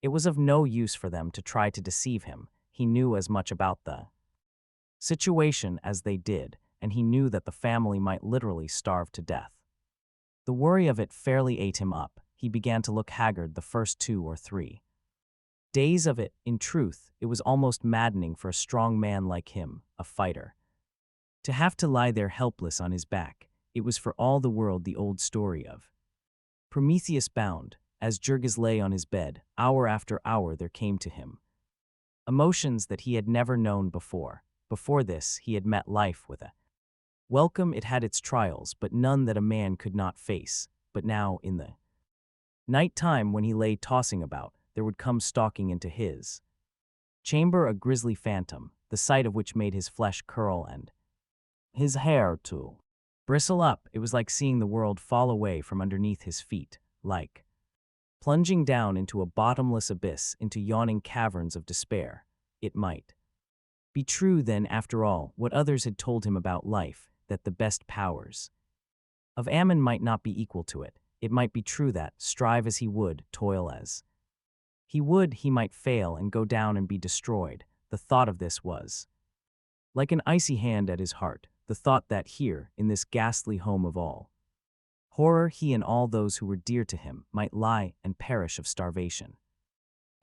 It was of no use for them to try to deceive him. He knew as much about the situation as they did, and he knew that the family might literally starve to death. The worry of it fairly ate him up. He began to look haggard the first 2 or 3 days of it. In truth, it was almost maddening for a strong man like him, a fighter, to have to lie there helpless on his back. It was for all the world the old story of Prometheus bound. As Jurgis lay on his bed, hour after hour there came to him emotions that he had never known before. Before this, he had met life with a welcome. It had its trials, but none that a man could not face. But now, in the night time, when he lay tossing about, there would come stalking into his chamber a grisly phantom, the sight of which made his flesh curl and His hair, too, bristle up. It was like seeing the world fall away from underneath his feet, like plunging down into a bottomless abyss, into yawning caverns of despair. It might be true then, after all, what others had told him about life, that the best powers of Ammon might not be equal to it. It might be true that, strive as he would, toil as he would, he might fail and go down and be destroyed. The thought of this was like an icy hand at his heart, the thought that here, in this ghastly home of all horror, he and all those who were dear to him might lie and perish of starvation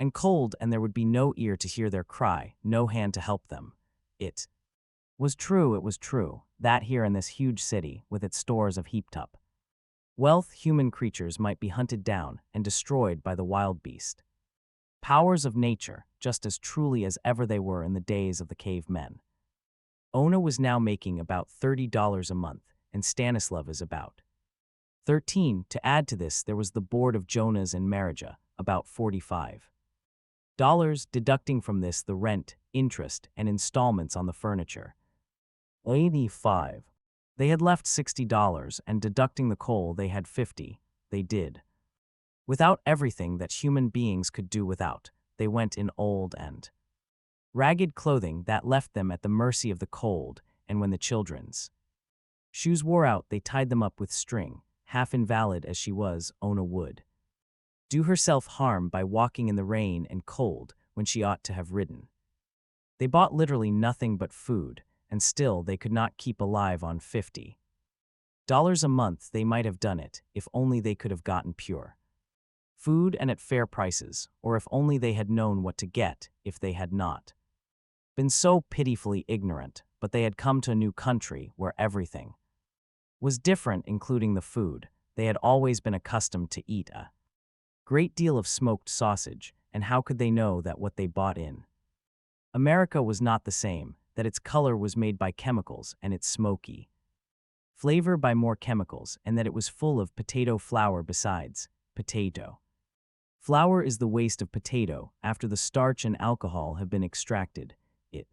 and cold, and there would be no ear to hear their cry, no hand to help them. It was true, that here in this huge city, with its stores of heaped-up wealth, human creatures might be hunted down and destroyed by the wild beast powers of nature, just as truly as ever they were in the days of the cavemen. Ona was now making about $30 a month, and Stanislav is about 13. To add to this, there was the board of Jonas and Marija, about $45. Deducting from this the rent, interest, and installments on the furniture. 85. They had left $60, and deducting the coal they had 50. They did without everything that human beings could do without. They went in old and ragged clothing that left them at the mercy of the cold, and when the children's shoes wore out, they tied them up with string. Half invalid as she was, Ona would do herself harm by walking in the rain and cold when she ought to have ridden. They bought literally nothing but food, and still they could not keep alive on $50 a month. They might have done it, if only they could have gotten pure food and at fair prices, or if only they had known what to get, if they had not been so pitifully ignorant. But they had come to a new country where everything was different, including the food. They had always been accustomed to eat a great deal of smoked sausage, and how could they know that what they bought in America was not the same, that its color was made by chemicals and its smoky flavor by more chemicals, and that it was full of potato flour besides? Potato flour is the waste of potato after the starch and alcohol have been extracted. It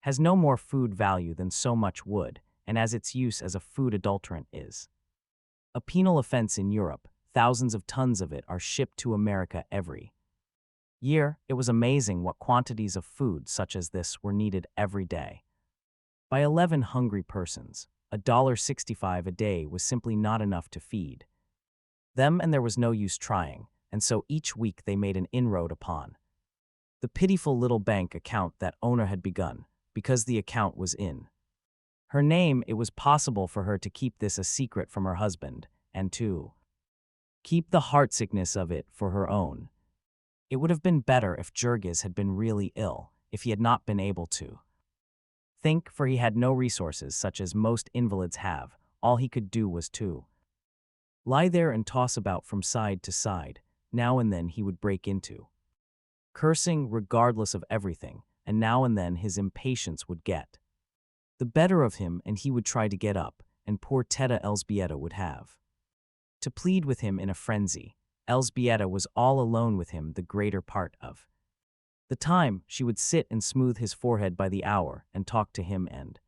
has no more food value than so much wood, and as its use as a food adulterant is a penal offense in Europe, thousands of tons of it are shipped to America every year. It was amazing what quantities of food such as this were needed every day by 11 hungry persons. $1.65 a day was simply not enough to feed them, and there was no use trying, and so each week they made an inroad upon the pitiful little bank account that Ona had begun. because the account was in her name. It was possible for her to keep this a secret from her husband, and to keep the heartsickness of it for her own. It would have been better if Jurgis had been really ill, if he had not been able to think, for he had no resources such as most invalids have. All he could do was to lie there and toss about from side to side. Now and then he would break into cursing regardless of everything, and now and then his impatience would get the better of him and he would try to get up, and poor Teta Elżbieta would have to plead with him in a frenzy. Elżbieta was all alone with him the greater part of the time. She would sit and smooth his forehead by the hour and talk to him and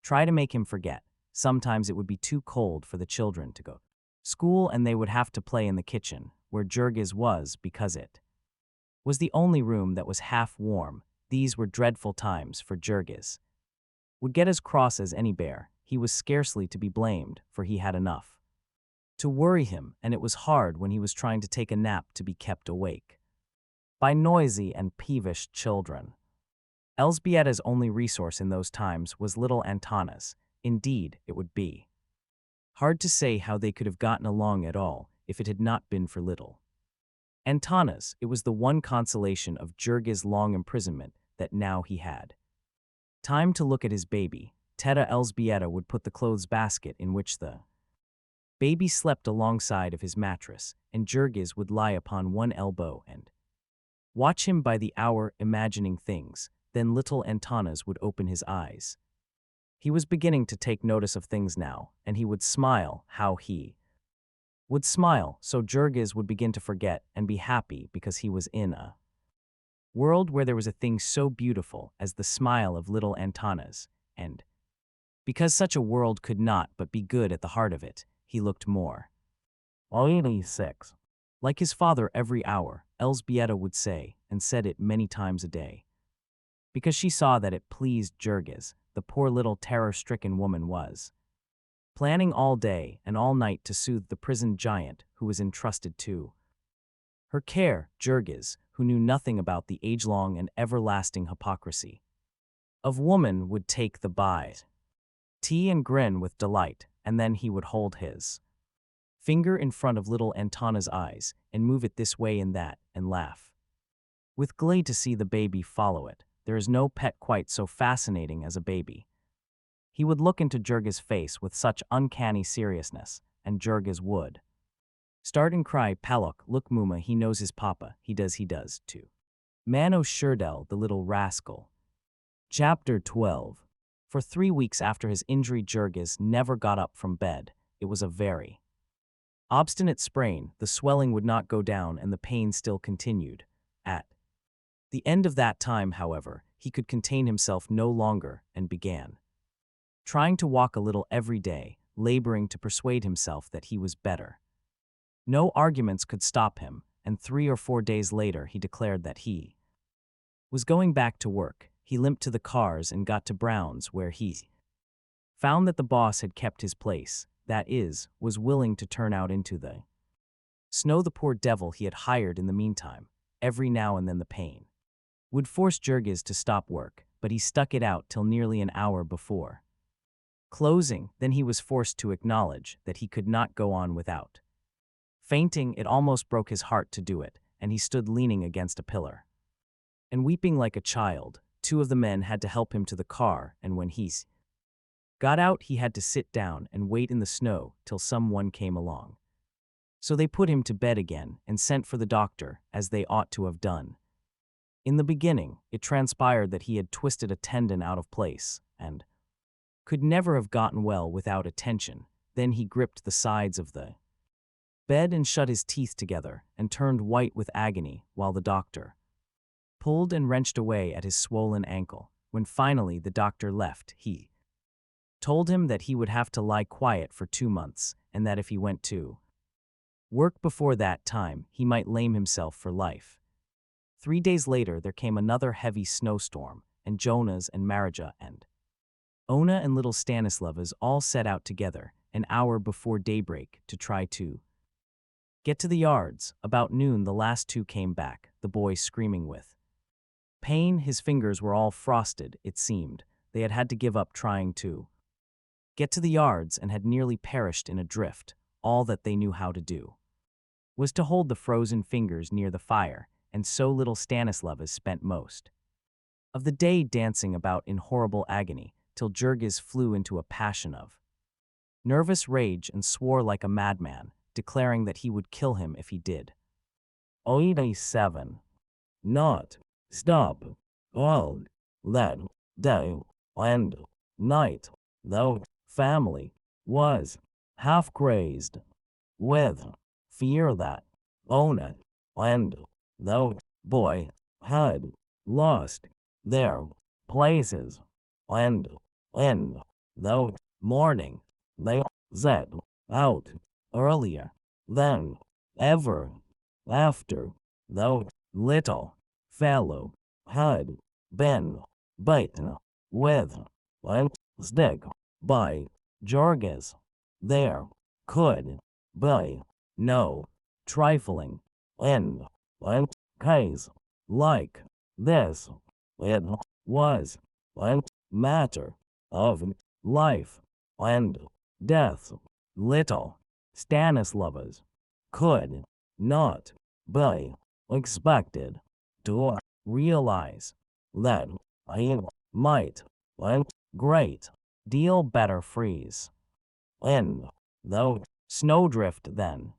try to make him forget. Sometimes it would be too cold for the children to go to school and they would have to play in the kitchen, where Jurgis was, because it was the only room that was half warm. These were dreadful times, for Jurgis would get as cross as any bear. He was scarcely to be blamed, for he had enough to worry him, and it was hard when he was trying to take a nap to be kept awake by noisy and peevish children. Elżbieta's only resource in those times was little Antanas. Indeed, it would be hard to say how they could have gotten along at all if it had not been for little Antanas. It was the one consolation of Jurgis' long imprisonment, that now he had time to look at his baby. Teta Elżbieta would put the clothes basket in which the baby slept alongside of his mattress, and Jurgis would lie upon one elbow and watch him by the hour, imagining things. Then little Antanas would open his eyes. He was beginning to take notice of things now, and he would smile. How he would smile! So Jurgis would begin to forget and be happy, because he was in a world where there was a thing so beautiful as the smile of little Antanas, and because such a world could not but be good at the heart of it, he looked more 86. like his father every hour. Elżbieta would say, and said it many times a day, because she saw that it pleased Jurgis. The poor little terror-stricken woman was planning all day and all night to soothe the prisoned giant who was entrusted to her care. Jurgis, who knew nothing about the age-long and everlasting hypocrisy of woman, would take the bite tea and grin with delight, and then he would hold his finger in front of little Antana's eyes and move it this way and that and laugh with glee to see the baby follow it. There is no pet quite so fascinating as a baby. He would look into Jurgis' face with such uncanny seriousness, and Jurgis would start and cry, "Palok, look Muma, he knows his papa, he does too. Mano Shurdel, the little rascal." Chapter 12. For 3 weeks after his injury, Jurgis never got up from bed. It was a very obstinate sprain. The swelling would not go down and the pain still continued. At the end of that time, however, he could contain himself no longer and began trying to walk a little every day, laboring to persuade himself that he was better. No arguments could stop him, and 3 or 4 days later he declared that he was going back to work. He limped to the cars and got to Brown's, where he found that the boss had kept his place, that is, was willing to turn out into the snow the poor devil he had hired in the meantime. Every now and then the pain would force Jurgis to stop work, but he stuck it out till nearly an hour before closing. Then he was forced to acknowledge that he could not go on without fainting. It almost broke his heart to do it, and he stood leaning against a pillar and weeping like a child. 2 of the men had to help him to the car, and when he got out he had to sit down and wait in the snow till someone came along. So they put him to bed again and sent for the doctor, as they ought to have done. In the beginning, it transpired that he had twisted a tendon out of place, and could never have gotten well without attention. Then he gripped the sides of the bed and shut his teeth together and turned white with agony while the doctor pulled and wrenched away at his swollen ankle. When finally the doctor left, he told him that he would have to lie quiet for 2 months, and that if he went to work before that time, he might lame himself for life. 3 days later there came another heavy snowstorm, and Jonas and Marija and Ona and little Stanislavas all set out together an hour before daybreak to try to get to the yards. About noon the last 2 came back, the boy screaming with Pain, his fingers were all frosted, it seemed. They had had to give up trying to get to the yards and had nearly perished in a drift. All that they knew how to do was to hold the frozen fingers near the fire, and so little Stanislavas spent most of the day dancing about in horrible agony, till Jurgis flew into a passion of nervous rage and swore like a madman, declaring that he would kill him if he did. 87. Not stop all that day and night. The family was half crazed with fear that Ona and the boy had lost their places, and in the morning they set out earlier than ever after the little fellow had been bitten with a stick by Jorges. There could be no trifling in a case like this. It was a matter of life and death. Little Stanislavas could not be expected to realize that he might a great deal better freeze in the snowdrift than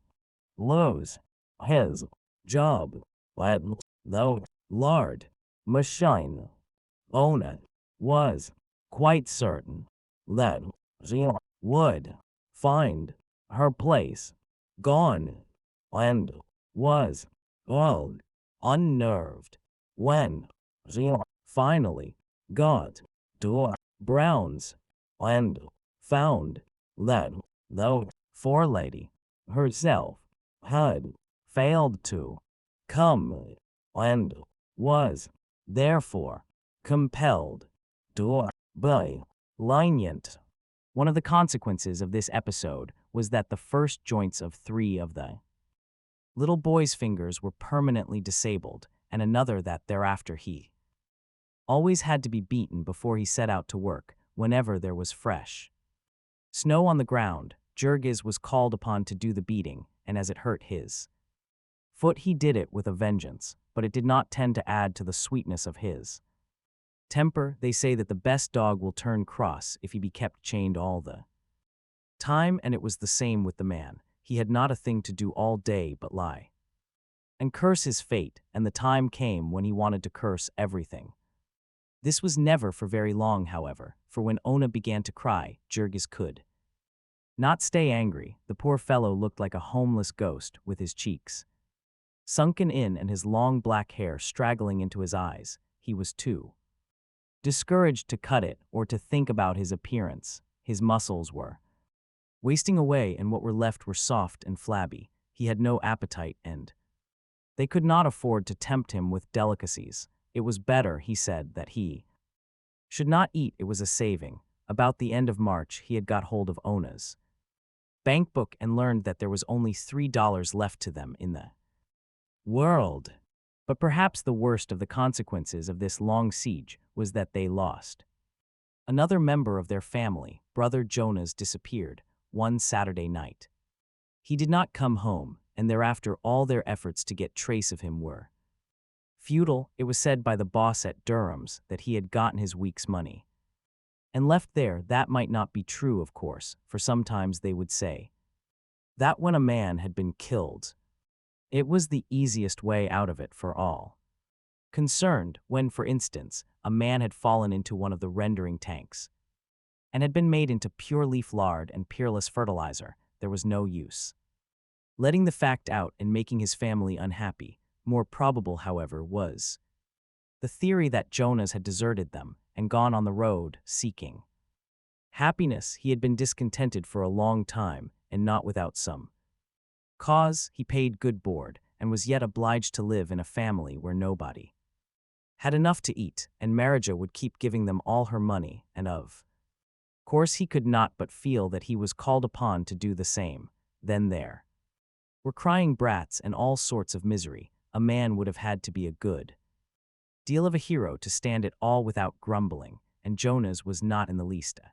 lose his job at the lard machine. Ona was quite certain that she would find her place gone, and was all unnerved when she finally got to Brown's and found that the forelady herself had failed to come, and was therefore compelled to be lenient. One of the consequences of this episode was that the first joints of 3 of the little boy's fingers were permanently disabled, and another that thereafter he always had to be beaten before he set out to work, whenever there was fresh snow on the ground. Jurgis was called upon to do the beating, and as it hurt his foot he did it with a vengeance, but it did not tend to add to the sweetness of his temper. They say that the best dog will turn cross if he be kept chained all the time, and it was the same with the man. He had not a thing to do all day but lie and curse his fate, and the time came when he wanted to curse everything. This was never for very long, however, for when Ona began to cry, Jurgis could not stay angry. The poor fellow looked like a homeless ghost, with his cheeks sunken in and his long black hair straggling into his eyes. He was too discouraged to cut it or to think about his appearance. His muscles were wasting away, and what were left were soft and flabby. He had no appetite, and they could not afford to tempt him with delicacies. It was better, he said, that he should not eat. It was a saving. About the end of March, he had got hold of Ona's bank book and learned that there was only $3 left to them in the world. But perhaps the worst of the consequences of this long siege was that they lost another member of their family. Brother Jonas disappeared one Saturday night. He did not come home, and thereafter all their efforts to get trace of him were futile. It was said by the boss at Durham's that he had gotten his week's money and left there. That might not be true, of course, for sometimes they would say that when a man had been killed, it was the easiest way out of it for all concerned. When, for instance, a man had fallen into one of the rendering tanks and had been made into pure leaf lard and peerless fertilizer, there was no use letting the fact out and making his family unhappy. More probable, however, was the theory that Jonas had deserted them and gone on the road seeking happiness. He had been discontented for a long time, and not without some cause. He paid good board, and was yet obliged to live in a family where nobody had enough to eat, and Marija would keep giving them all her money, and of course he could not but feel that he was called upon to do the same. Then there were crying brats and all sorts of misery. A man would have had to be a good Deal of a hero to stand it all without grumbling, and Jonah's was not in the least a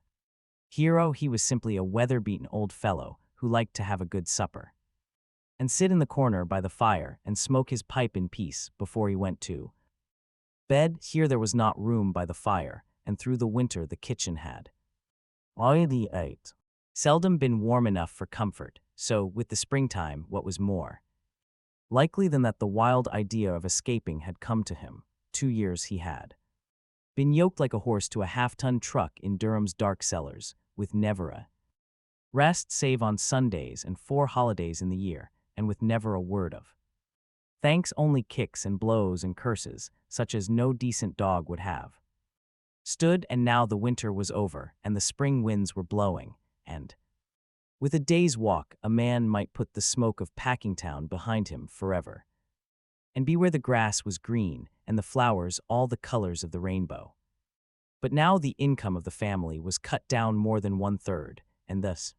hero. He was simply a weather-beaten old fellow who liked to have a good supper and sit in the corner by the fire and smoke his pipe in peace before he went to bed. Here there was not room by the fire, and through the winter the kitchen had already ate. seldom been warm enough for comfort, so, with the springtime, what was more likely than that the wild idea of escaping had come to him. 2 years he had been yoked like a horse to a half-ton truck in Durham's dark cellars, with never a rest save on Sundays and 4 holidays in the year, and with never a word of thanks, only kicks and blows and curses, such as no decent dog would have stood. And now the winter was over, and the spring winds were blowing, and with a day's walk a man might put the smoke of Packingtown behind him forever, and be where the grass was green and the flowers all the colors of the rainbow. But now the income of the family was cut down more than 1/3, and thus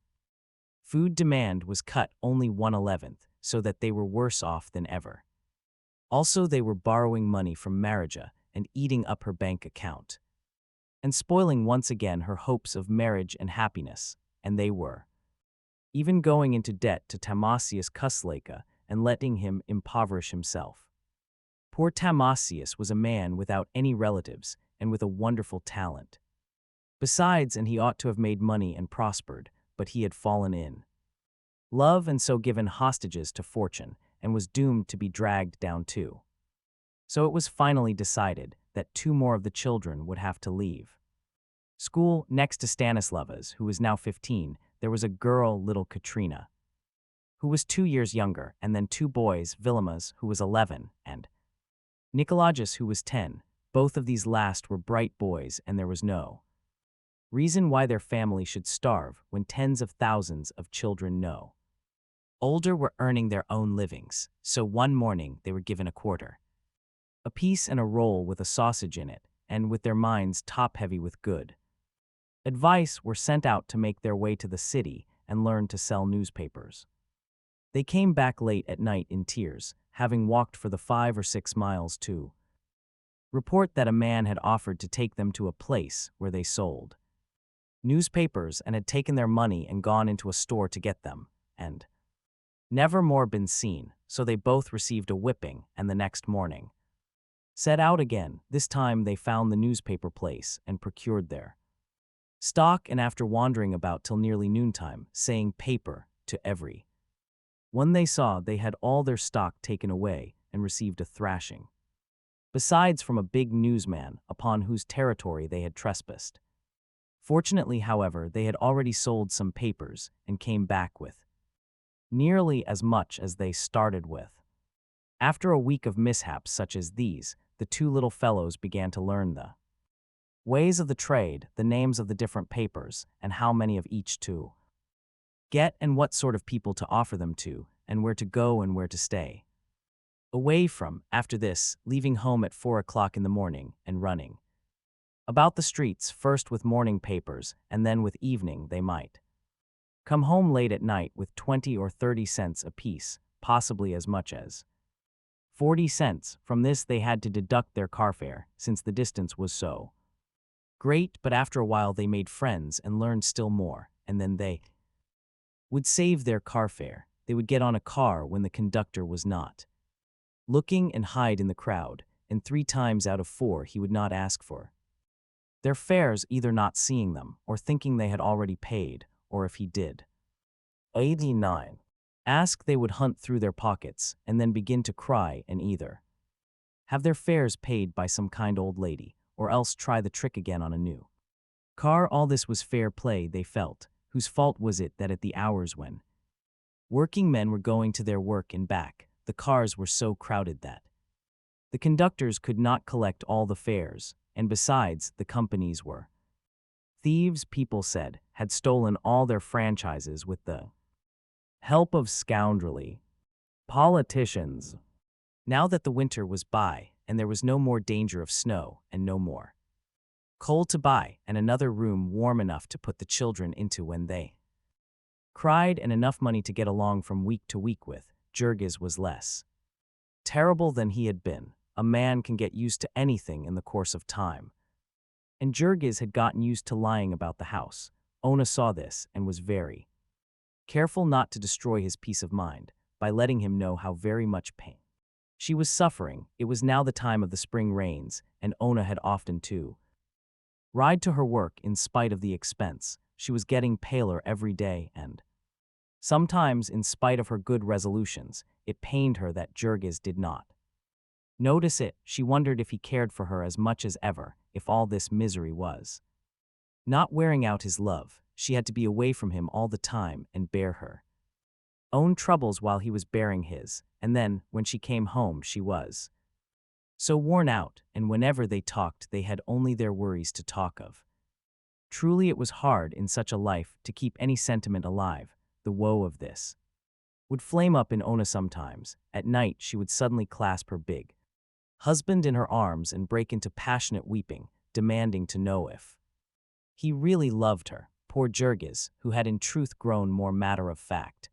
food demand was cut only 1/11, so that they were worse off than ever. Also, they were borrowing money from Marija and eating up her bank account, and spoiling once again her hopes of marriage and happiness, and they were even going into debt to Tamasius Kusleka and letting him impoverish himself. Poor Tamasius was a man without any relatives and with a wonderful talent. Besides, and he ought to have made money and prospered, but he had fallen in love and so given hostages to fortune, and was doomed to be dragged down too. So it was finally decided that 2 more of the children would have to leave school. Next to Stanislava's, who was now 15, there was a girl, little Katrina, who was 2 years younger, and then 2 boys, Vilimas, who was 11, and Nikolajus, who was 10. Both of these last were bright boys, and there was no reason why their family should starve when tens of thousands of children no older were earning their own livings. So one morning they were given a quarter apiece and a roll with a sausage in it, and with their minds top-heavy with good advice, were sent out to make their way to the city and learn to sell newspapers. They came back late at night in tears, having walked for the 5 or 6 miles to report that a man had offered to take them to a place where they sold newspapers and had taken their money and gone into a store to get them, and never more been seen. So they both received a whipping, and the next morning set out again. This time they found the newspaper place and procured their stock, and after wandering about till nearly noontime, saying paper to every one they saw, they had all their stock taken away and received a thrashing, besides from a big newsman upon whose territory they had trespassed. Fortunately, however, they had already sold some papers and came back with nearly as much as they started with. After a week of mishaps such as these, the 2 little fellows began to learn the ways of the trade, the names of the different papers, and how many of each to get, and what sort of people to offer them to, and where to go and where to stay away from. After this, leaving home at 4 o'clock in the morning and running about the streets, first with morning papers and then with evening, they might come home late at night with 20 or 30 cents apiece, possibly as much as 40 cents. From this they had to deduct their car fare, since the distance was so great. But after a while they made friends and learned still more, and then they would save their car fare. They would get on a car when the conductor was not looking and hide in the crowd, and 3 times out of 4 he would not ask for their fares, either not seeing them or thinking they had already paid, or if he did 89. ask, they would hunt through their pockets and then begin to cry and either have their fares paid by some kind old lady, or else try the trick again on a new car. All this was fair play, they felt. Whose fault was it that at the hours when working men were going to their work and back, the cars were so crowded that the conductors could not collect all the fares, and besides, the companies were thieves, people said, had stolen all their franchises with the help of scoundrelly politicians. Now that the winter was by, and there was no more danger of snow, and no more coal to buy, and another room warm enough to put the children into when they cried, and enough money to get along from week to week with, Jurgis was less terrible than he had been. a man can get used to anything in the course of time. And Jurgis had gotten used to lying about the house. Ona saw this and was very careful not to destroy his peace of mind by letting him know how very much pain she was suffering. It was now the time of the spring rains, and Ona had often to ride to her work in spite of the expense. She was getting paler every day, and sometimes, in spite of her good resolutions, it pained her that Jurgis did not notice it. She wondered if he cared for her as much as ever, if all this misery was not wearing out his love. She had to be away from him all the time and bear her own troubles while he was bearing his, and then, when she came home, she was so worn out, and whenever they talked, they had only their worries to talk of. Truly it was hard in such a life to keep any sentiment alive. The woe of this would flame up in Ona sometimes. At night she would suddenly clasp her big husband in her arms and break into passionate weeping, demanding to know if he really loved her. Poor Jurgis, who had in truth grown more matter-of-fact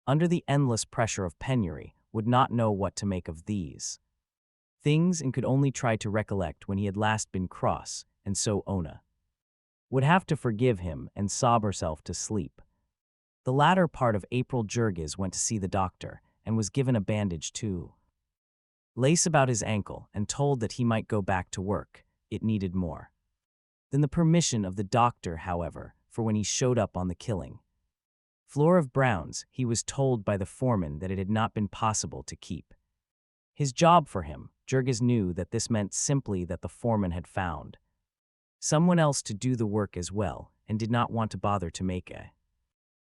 under the endless pressure of penury, would not know what to make of these things and could only try to recollect when he had last been cross, and so Ona would have to forgive him and sob herself to sleep. The latter part of April, Jurgis went to see the doctor and was given a bandage to lace about his ankle and told that he might go back to work. It needed more than the permission of the doctor, however, for when he showed up on the killing floor of Brown's, he was told by the foreman that it had not been possible to keep his job for him. Jurgis knew that this meant simply that the foreman had found someone else to do the work as well and did not want to bother to make a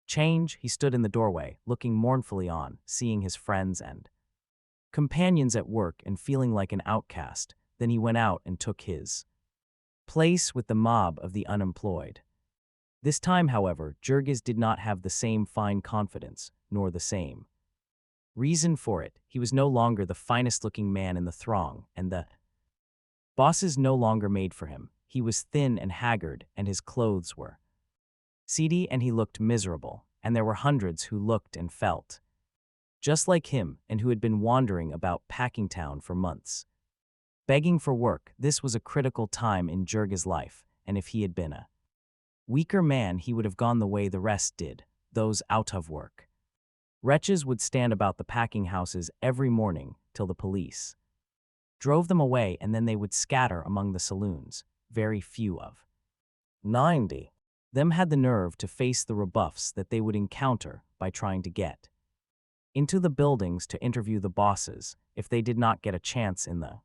change. He stood in the doorway, looking mournfully on, seeing his friends and companions at work and feeling like an outcast. Then he went out and took his place with the mob of the unemployed. This time, however, Jurgis did not have the same fine confidence, nor the same reason for it. He was no longer the finest-looking man in the throng, and the bosses no longer made for him. He was thin and haggard, and his clothes were seedy, and he looked miserable, and there were hundreds who looked and felt just like him, and who had been wandering about Packingtown for months, begging for work. This was a critical time in Jurgis' life, and if he had been a weaker man, he would have gone the way the rest did, those out of work wretches would stand about the packing houses every morning till the police drove them away, and then they would scatter among the saloons. Very few of 90 them had the nerve to face the rebuffs that they would encounter by trying to get into the buildings to interview the bosses. If they did not get a chance in the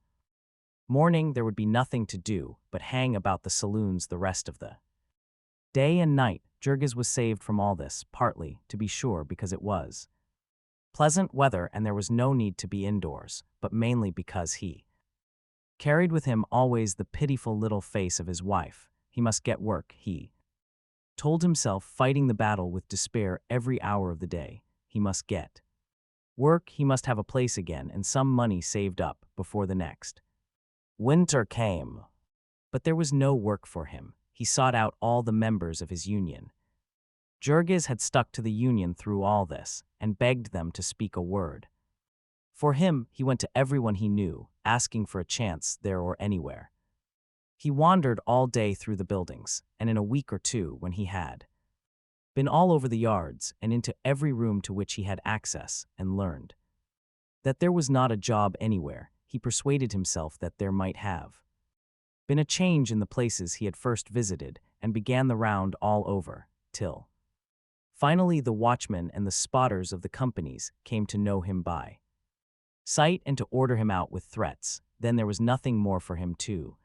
morning, there would be nothing to do but hang about the saloons the rest of the day and night. Jurgis was saved from all this, partly, to be sure, because it was pleasant weather and there was no need to be indoors, but mainly because he carried with him always the pitiful little face of his wife. He must get work, he told himself, fighting the battle with despair every hour of the day. He must get work, he must have a place again and some money saved up before the next winter came. But there was no work for him. He sought out all the members of his union. Jurgis had stuck to the union through all this and begged them to speak a word for him. He went to everyone he knew, asking for a chance there or anywhere. He wandered all day through the buildings, and in a week or two, when he had been all over the yards and into every room to which he had access, and learned that there was not a job anywhere, he persuaded himself that there might have been a change in the places he had first visited, and began the round all over, till finally the watchmen and the spotters of the companies came to know him by sight and to order him out with threats. Then there was nothing more for him to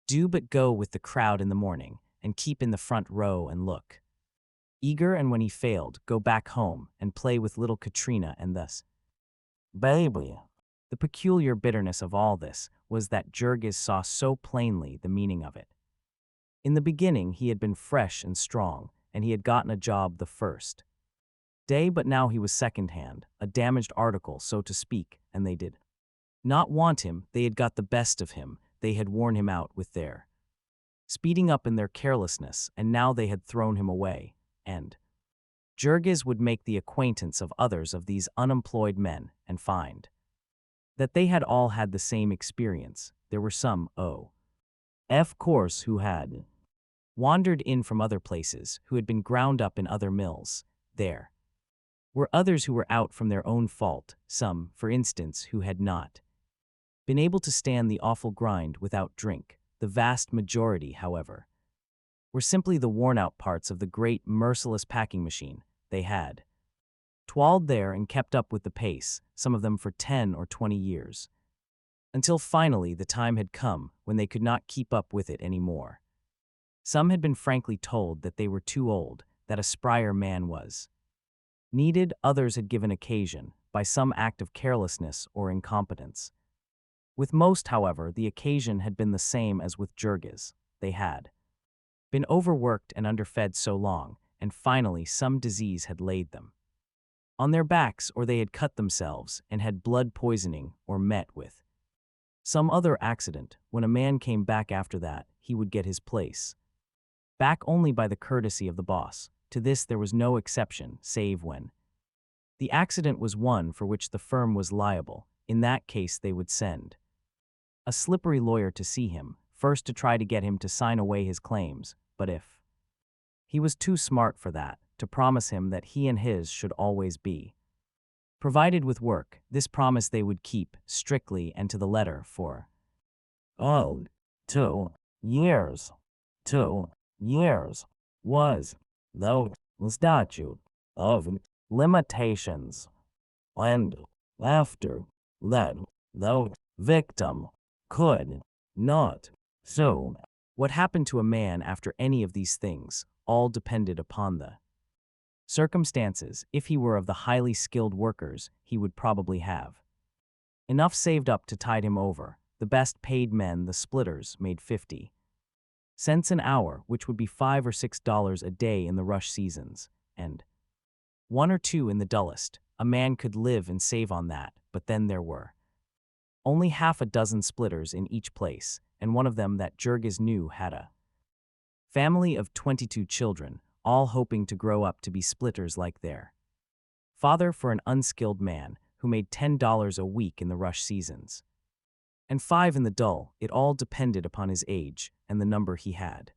do but go with the crowd in the morning and keep in the front row and look eager, and when he failed, go back home and play with little Katrina and thus baby. The peculiar bitterness of all this was that Jurgis saw so plainly the meaning of it. In the beginning he had been fresh and strong, and he had gotten a job the first day, but now he was second-hand, a damaged article, so to speak, and they did not want him. They had got the best of him. They had worn him out with their speeding up and their carelessness, and now they had thrown him away, and Jurgis would make the acquaintance of others of these unemployed men and find That they had all had the same experience. There were some, of course, who had wandered in from other places, who had been ground up in other mills. There were others who were out from their own fault, some, for instance, who had not been able to stand the awful grind without drink. The vast majority, however, were simply the worn-out parts of the great, merciless packing machine. They had toiled there and kept up with the pace, some of them for 10 or 20 years, until finally the time had come when they could not keep up with it anymore. Some had been frankly told that they were too old, that a sprier man was needed. Others had given occasion, by some act of carelessness or incompetence. With most, however, the occasion had been the same as with Jurgis. They had been overworked and underfed so long, and finally some disease had laid them on their backs, or they had cut themselves and had blood poisoning or met with some other accident. When a man came back after that, he would get his place back only by the courtesy of the boss. To this there was no exception, save when the accident was one for which the firm was liable. In that case they would send a slippery lawyer to see him, first to try to get him to sign away his claims, but if he was too smart for that, to promise him that he and his should always be provided with work. This promise they would keep, strictly and to the letter, for 2 years. 2 years was the statute of limitations, and after that the victim could not sue. what happened to a man after any of these things all depended upon the circumstances. If he were of the highly skilled workers, he would probably have enough saved up to tide him over. The best paid men, the splitters, made 50 cents an hour, which would be $5 or $6 a day in the rush seasons, and 1 or 2 in the dullest. A man could live and save on that, but then there were only half a dozen splitters in each place, and one of them that Jurgis knew had a family of 22 children, all hoping to grow up to be splitters like their father, for an unskilled man who made $10 a week in the rush seasons, and 5 in the dull. It all depended upon his age and the number he had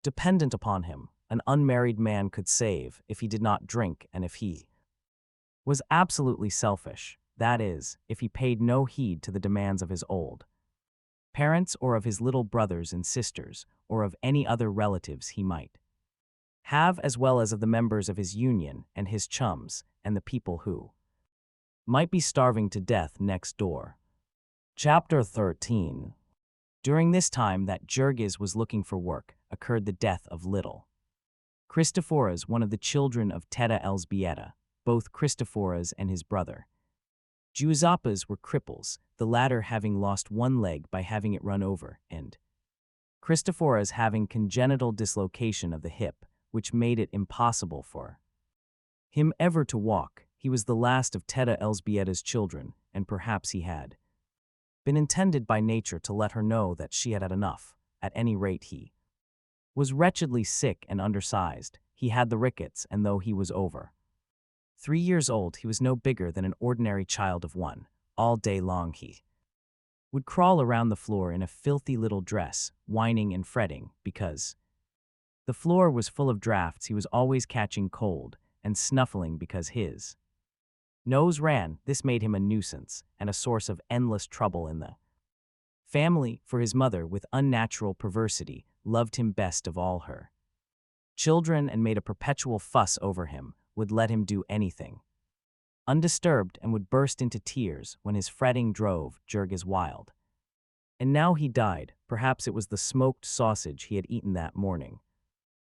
dependent upon him. An unmarried man could save if he did not drink, and if he was absolutely selfish, that is, if he paid no heed to the demands of his old parents or of his little brothers and sisters, or of any other relatives he might have, as well as of the members of his union and his chums, and the people who might be starving to death next door. Chapter 13. During this time that Jurgis was looking for work, occurred the death of little Christoforas, one of the children of Teta Elzbieta. Both Christoforas and his brother Giusappas were cripples, the latter having lost one leg by having it run over, and Christoforas having congenital dislocation of the hip, which made it impossible for him ever to walk. He was the last of Teta Elzbieta's children, and perhaps he had been intended by nature to let her know that she had had enough. At any rate, he was wretchedly sick and undersized. He had the rickets, and though he was over 3 years old, he was no bigger than an ordinary child of 1. All day long he would crawl around the floor in a filthy little dress, whining and fretting because the floor was full of drafts. He was always catching cold and snuffling because his nose ran. This made him a nuisance and a source of endless trouble in the family, for his mother, with unnatural perversity, loved him best of all her children and made a perpetual fuss over him, would let him do anything undisturbed, and would burst into tears when his fretting drove Jurgis wild. And now he died. Perhaps it was the smoked sausage he had eaten that morning,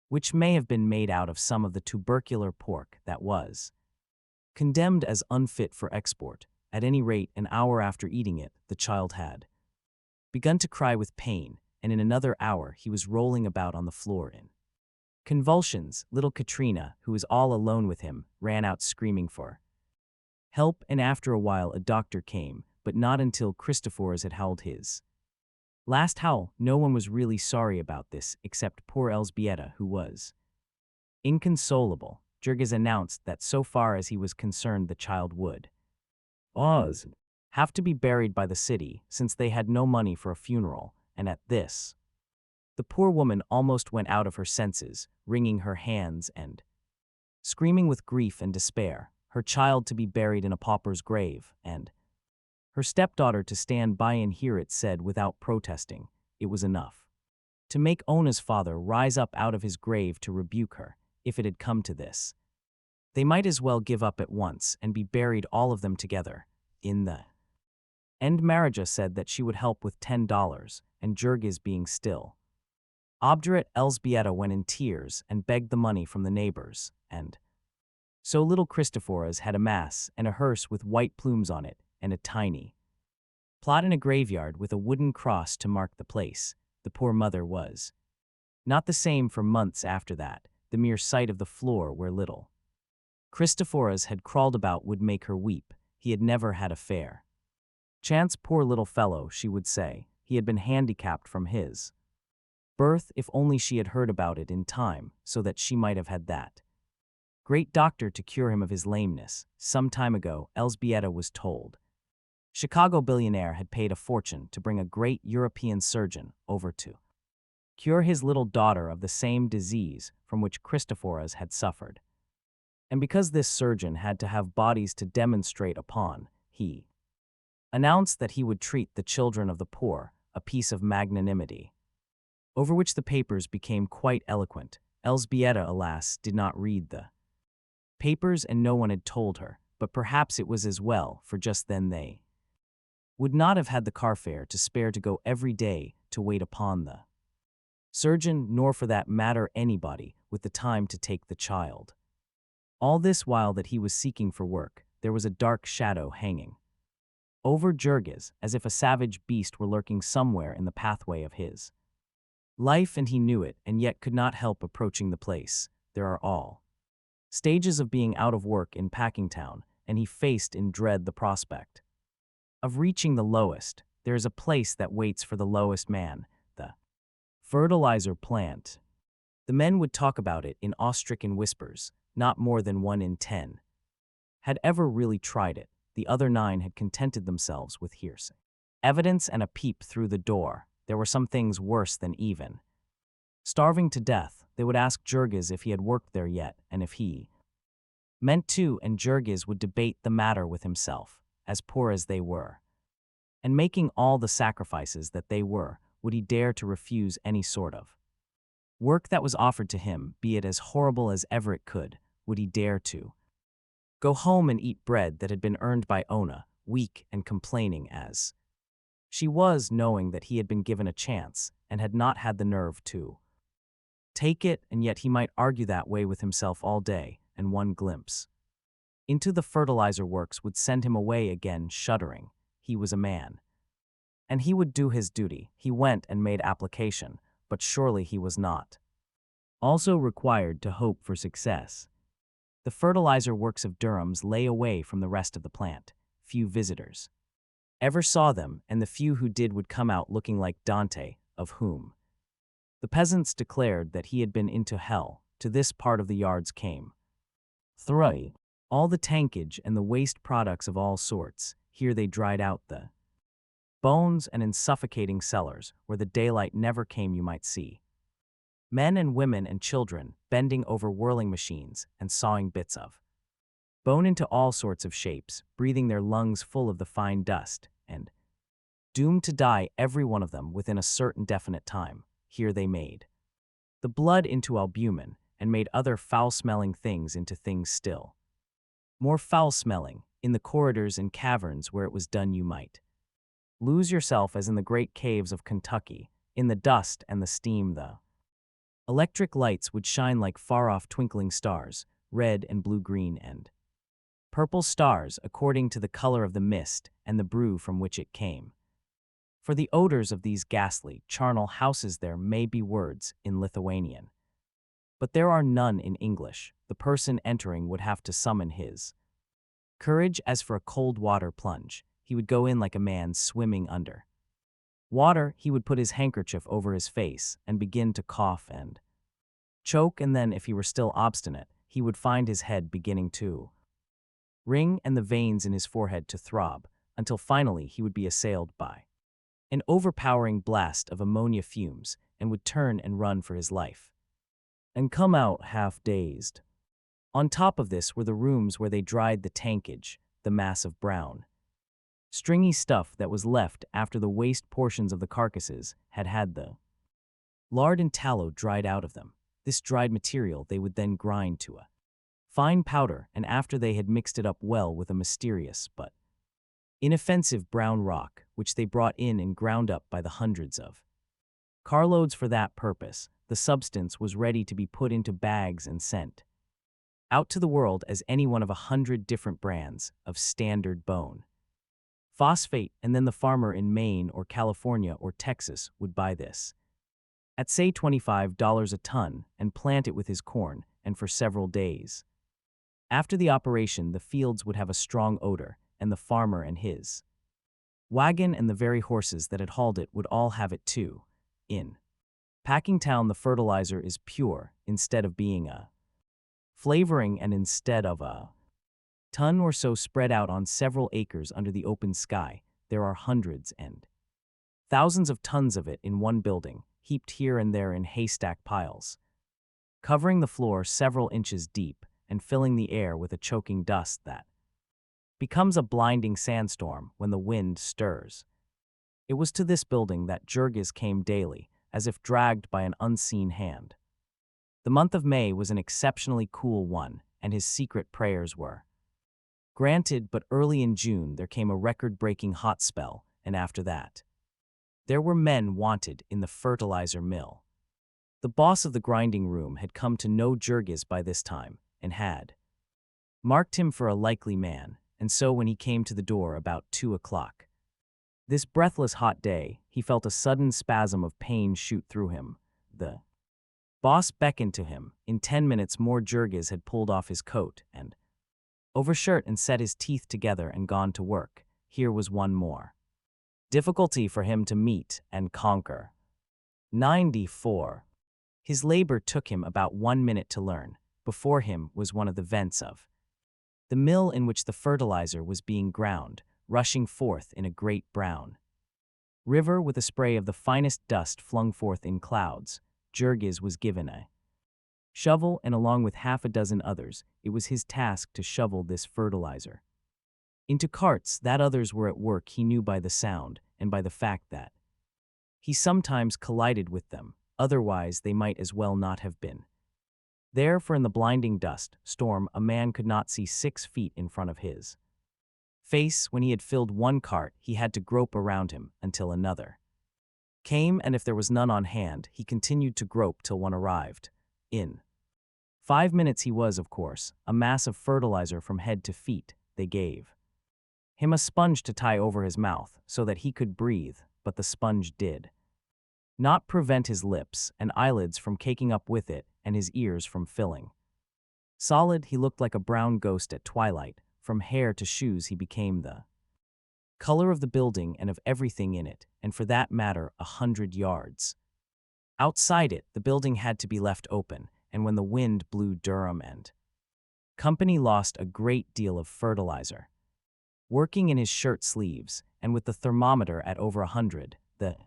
which may have been made out of some of the tubercular pork that was condemned as unfit for export. At any rate, an hour after eating it, the child had begun to cry with pain, and in another hour he was rolling about on the floor in convulsions. Little Katrina, who was all alone with him, ran out screaming for help, and after a while a doctor came, but not until Christoforas had howled his last howl. No one was really sorry about this, except poor Elzbieta, who was inconsolable. Jurgis announced that so far as he was concerned the child would have to be buried by the city since they had no money for a funeral, and at this, the poor woman almost went out of her senses, wringing her hands and screaming with grief and despair, her child to be buried in a pauper's grave, and her stepdaughter to stand by and hear it said without protesting. It was enough to make Ona's father rise up out of his grave to rebuke her, if it had come to this. They might as well give up at once and be buried all of them together. In the end, Marija said that she would help with $10, and Jurgis being still obdurate, Elzbieta went in tears and begged the money from the neighbors, and so little Christophoras had a mass and a hearse with white plumes on it, and a tiny plot in a graveyard with a wooden cross to mark the place. The poor mother was not the same for months after that. The mere sight of the floor where little Christophoras had crawled about would make her weep. He had never had a fair chance, poor little fellow, she would say. He had been handicapped from his birth. If only she had heard about it in time, so that she might have had that great doctor to cure him of his lameness. Some time ago, Elzbieta was told. Chicago billionaire had paid a fortune to bring a great European surgeon over to cure his little daughter of the same disease from which Christophoras had suffered. And because this surgeon had to have bodies to demonstrate upon, he announced that he would treat the children of the poor, a piece of magnanimity over which the papers became quite eloquent. Elzbieta, alas, did not read the papers, and no one had told her, but perhaps it was as well, for just then they would not have had the car fare to spare to go every day to wait upon the surgeon, nor for that matter anybody with the time to take the child. All this while that he was seeking for work, there was a dark shadow hanging over Jurgis, as if a savage beast were lurking somewhere in the pathway of his life, and he knew it, and yet could not help approaching the place. There are all stages of being out of work in Packingtown, and he faced in dread the prospect of reaching the lowest. There is a place that waits for the lowest man, the fertilizer plant. The men would talk about it in awe-stricken whispers. Not more than 1 in 10 had ever really tried it. The other 9 had contented themselves with hearsay evidence and a peep through the door. There were some things worse than even starving to death. They would ask Jurgis if he had worked there yet, and if he meant to, and Jurgis would debate the matter with himself. As poor as they were, and making all the sacrifices that they were, would he dare to refuse any sort of work that was offered to him, be it as horrible as ever it could? Would he dare to go home and eat bread that had been earned by Ona, weak and complaining as she was, knowing that he had been given a chance and had not had the nerve to take it? And yet he might argue that way with himself all day, and one glimpse into the fertilizer works would send him away again, shuddering. He was a man, and he would do his duty. He went and made application, but surely he was not also required to hope for success. The fertilizer works of Durham's lay away from the rest of the plant. Few visitors ever saw them, and the few who did would come out looking like Dante, of whom the peasants declared that he had been into hell. To this part of the yards came 3. All the tankage and the waste products of all sorts. Here they dried out the bones, and in suffocating cellars, where the daylight never came, you might see men and women and children bending over whirling machines and sawing bits of bone into all sorts of shapes, breathing their lungs full of the fine dust, and doomed to die, every one of them, within a certain definite time. Here they made the blood into albumin, and made other foul-smelling things into things still more foul-smelling. In the corridors and caverns where it was done, you might lose yourself as in the great caves of Kentucky. In the dust and the steam, the electric lights would shine like far-off twinkling stars, red and blue-green and purple stars, according to the color of the mist and the brew from which it came. For the odors of these ghastly, charnel houses there may be words in Lithuanian, but there are none in English. The person entering would have to summon his courage. As for a cold water plunge, he would go in like a man swimming under water. He would put his handkerchief over his face and begin to cough and choke, and then, if he were still obstinate, he would find his head beginning to ring and the veins in his forehead to throb. until finally he would be assailed by an overpowering blast of ammonia fumes and would turn and run for his life, and come out half-dazed. On top of this were the rooms where they dried the tankage, the mass of brown, stringy stuff that was left after the waste portions of the carcasses had had the lard and tallow dried out of them. This dried material they would then grind to a fine powder, and after they had mixed it up well with a mysterious but inoffensive brown rock, which they brought in and ground up by the hundreds of carloads for that purpose, the substance was ready to be put into bags and sent out to the world as any one of 100 different brands of standard bone phosphate, and then the farmer in Maine or California or Texas would buy this at say $25 a ton and plant it with his corn, and for several days after the operation the fields would have a strong odor, and the farmer and his wagon and the very horses that had hauled it would all have it too. In Packingtown the fertilizer is pure instead of being a flavoring, and instead of a ton or so spread out on several acres under the open sky, there are hundreds and thousands of tons of it in one building, heaped here and there in haystack piles, covering the floor several inches deep and filling the air with a choking dust that becomes a blinding sandstorm when the wind stirs. It was to this building that Jurgis came daily, as if dragged by an unseen hand. The month of May was an exceptionally cool one, and his secret prayers were granted, but early in June there came a record-breaking hot spell, and after that, there were men wanted in the fertilizer mill. The boss of the grinding room had come to know Jurgis by this time, and had marked him for a likely man, and so when he came to the door about 2 o'clock, this breathless hot day, he felt a sudden spasm of pain shoot through him. The boss beckoned to him. In 10 minutes more Jurgis had pulled off his coat and overshirt and set his teeth together and gone to work. Here was one more difficulty for him to meet and conquer. 94. His labor took him about 1 minute to learn. Before him was one of the vents of the mill in which the fertilizer was being ground, rushing forth in a great brown river with a spray of the finest dust flung forth in clouds. Jurgis was given a shovel, and along with half a dozen others, it was his task to shovel this fertilizer into carts. That others were at work he knew by the sound and by the fact that he sometimes collided with them, otherwise they might as well not have been there, for in the blinding dust storm a man could not see 6 feet in front of his face. When he had filled one cart, he had to grope around him until another came, and if there was none on hand, he continued to grope till one arrived. In 5 minutes he was, of course, a mass of fertilizer from head to feet. They gave him a sponge to tie over his mouth so that he could breathe, but the sponge did not prevent his lips and eyelids from caking up with it and his ears from filling. Solid, he looked like a brown ghost at twilight. From hair to shoes he became the color of the building and of everything in it, and for that matter 100 yards outside it the building had to be left open, and when the wind blew Durham and company lost a great deal of fertilizer. Working in his shirt sleeves, and with the thermometer at over 100, the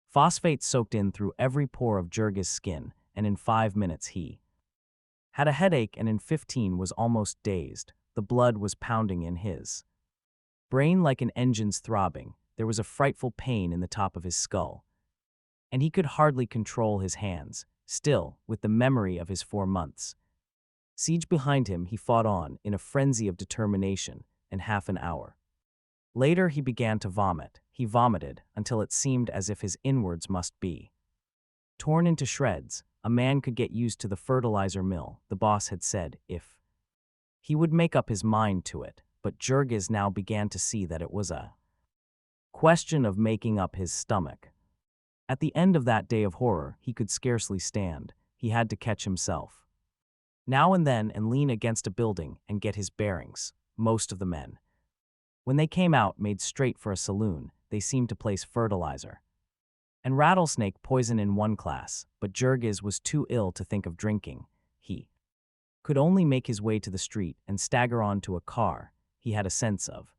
phosphate soaked in through every pore of Jurgis' skin, and in 5 minutes he had a headache, and in 15 was almost dazed. The blood was pounding in his brain like an engine's throbbing. There was a frightful pain in the top of his skull, and he could hardly control his hands. Still, with the memory of his 4 months' siege behind him, he fought on in a frenzy of determination, and half an hour later he began to vomit. He vomited until it seemed as if his inwards must be torn into shreds. A man could get used to the fertilizer mill, the boss had said, if he would make up his mind to it, but Jurgis now began to see that it was a question of making up his stomach. At the end of that day of horror, he could scarcely stand. He had to catch himself now and then and lean against a building and get his bearings. Most of the men, when they came out, made straight for a saloon. They seemed to place fertilizer and rattlesnake poison in one class, but Jurgis was too ill to think of drinking. He could only make his way to the street and stagger on to a car. He had a sense of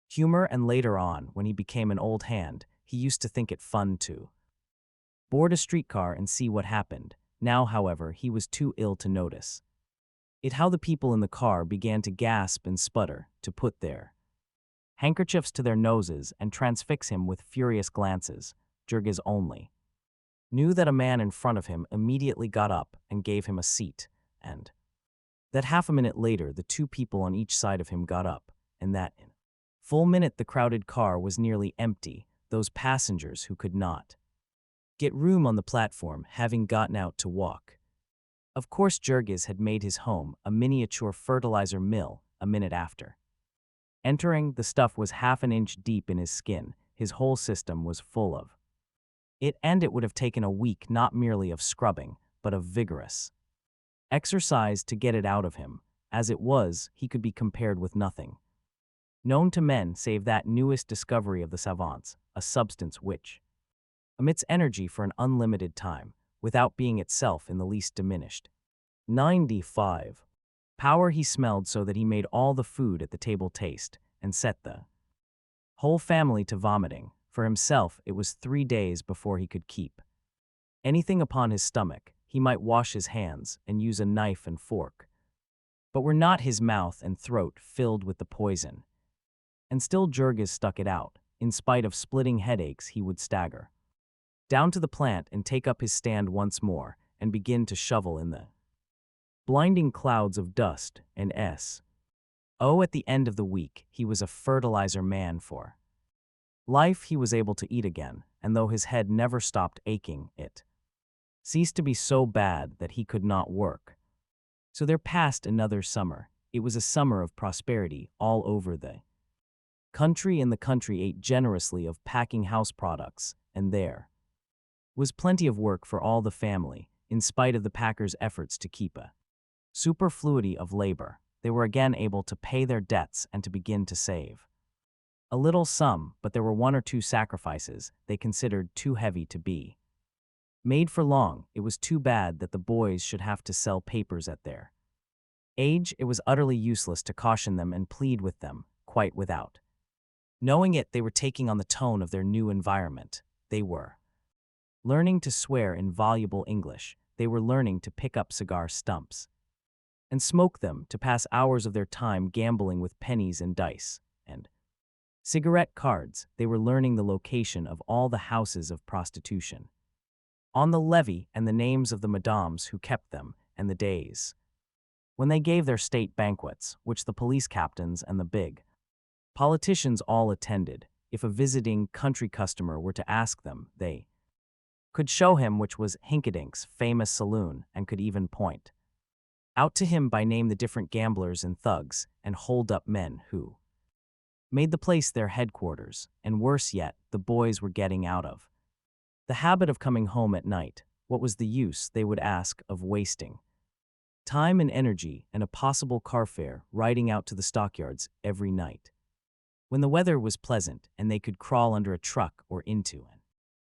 Humor, and later on, when he became an old hand, he used to think it fun to board a streetcar and see what happened. Now, however, he was too ill to notice it how the people in the car began to gasp and sputter, to put their handkerchiefs to their noses and transfix him with furious glances. Jurgis only knew that a man in front of him immediately got up and gave him a seat, and that half a minute later the two people on each side of him got up, and that in full minute the crowded car was nearly empty, those passengers who could not get room on the platform having gotten out to walk. Of course, Jurgis had made his home a miniature fertilizer mill a minute after entering. The stuff was half an inch deep in his skin. His whole system was full of it, and it would have taken a week not merely of scrubbing, but of vigorous exercise to get it out of him. As it was, he could be compared with nothing known to men save that newest discovery of the savants, a substance which emits energy for an unlimited time, without being itself in the least diminished. 95. Power. He smelled so that he made all the food at the table taste, and set the whole family to vomiting. For himself, it was 3 days before he could keep anything upon his stomach. He might wash his hands and use a knife and fork, but were not his mouth and throat filled with the poison? And still Jurgis stuck it out. In spite of splitting headaches, he would stagger down to the plant and take up his stand once more, and begin to shovel in the blinding clouds of dust and S.O. At the end of the week, he was a fertilizer man for life. He was able to eat again, and though his head never stopped aching, it ceased to be so bad that he could not work. So there passed another summer. It was a summer of prosperity all over the country, and the country ate generously of packing house products, and there was plenty of work for all the family, in spite of the packers' efforts to keep a superfluity of labor. They were again able to pay their debts and to begin to save a little sum, but there were one or two sacrifices they considered too heavy to be made for long. It was too bad that the boys should have to sell papers at their age. It was utterly useless to caution them and plead with them, quite without knowing it. They were taking on the tone of their new environment. They were learning to swear in voluble English. They were learning to pick up cigar stumps and smoke them, to pass hours of their time gambling with pennies and dice and cigarette cards. They were learning the location of all the houses of prostitution on the levee, and the names of the madames who kept them, and the days when they gave their state banquets, which the police captains and the big politicians all attended. If a visiting country customer were to ask them, they could show him which was Hinkadink's famous saloon, and could even point out to him by name the different gamblers and thugs and hold-up men who made the place their headquarters. And worse yet, the boys were getting out of the habit of coming home at night. What was the use, they would ask, of wasting time and energy and a possible car fare riding out to the stockyards every night, when the weather was pleasant and they could crawl under a truck or into an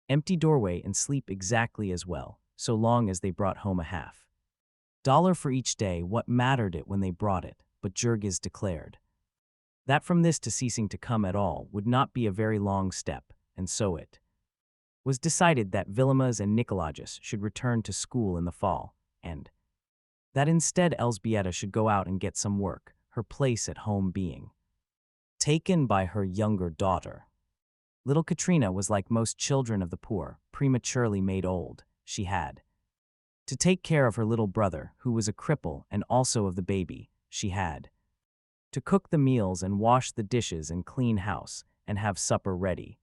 empty doorway and sleep exactly as well, so long as they brought home a $50 for each day? What mattered it when they brought it? But Jurgis declared that from this to ceasing to come at all would not be a very long step, and so it was decided that Vilimas and Nicolaus should return to school in the fall, and that instead Elzbieta should go out and get some work, her place at home being taken by her younger daughter. Little Katrina was like most children of the poor, prematurely made old. She had to take care of her little brother, who was a cripple, and also of the baby. She had to cook the meals and wash the dishes and clean house and have supper ready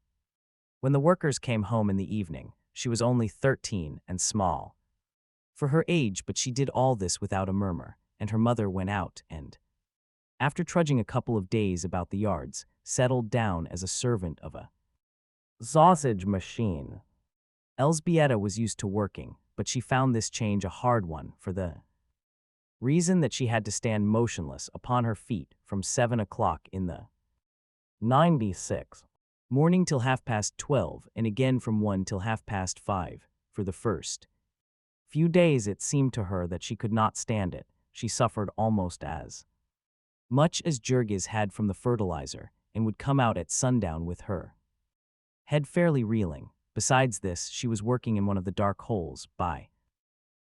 when the workers came home in the evening. She was only 13 and small for her age, but she did all this without a murmur, and her mother went out and, after trudging a couple of days about the yards, settled down as a servant of a sausage machine. Elzbieta was used to working, but she found this change a hard one, for the reason that she had to stand motionless upon her feet from 7 o'clock in the 96 morning till 12:30, and again from 1 till 5:30. For the first few days it seemed to her that she could not stand it. She suffered almost as much as Jurgis had from the fertilizer, and would come out at sundown with her head fairly reeling. Besides this, she was working in one of the dark holes by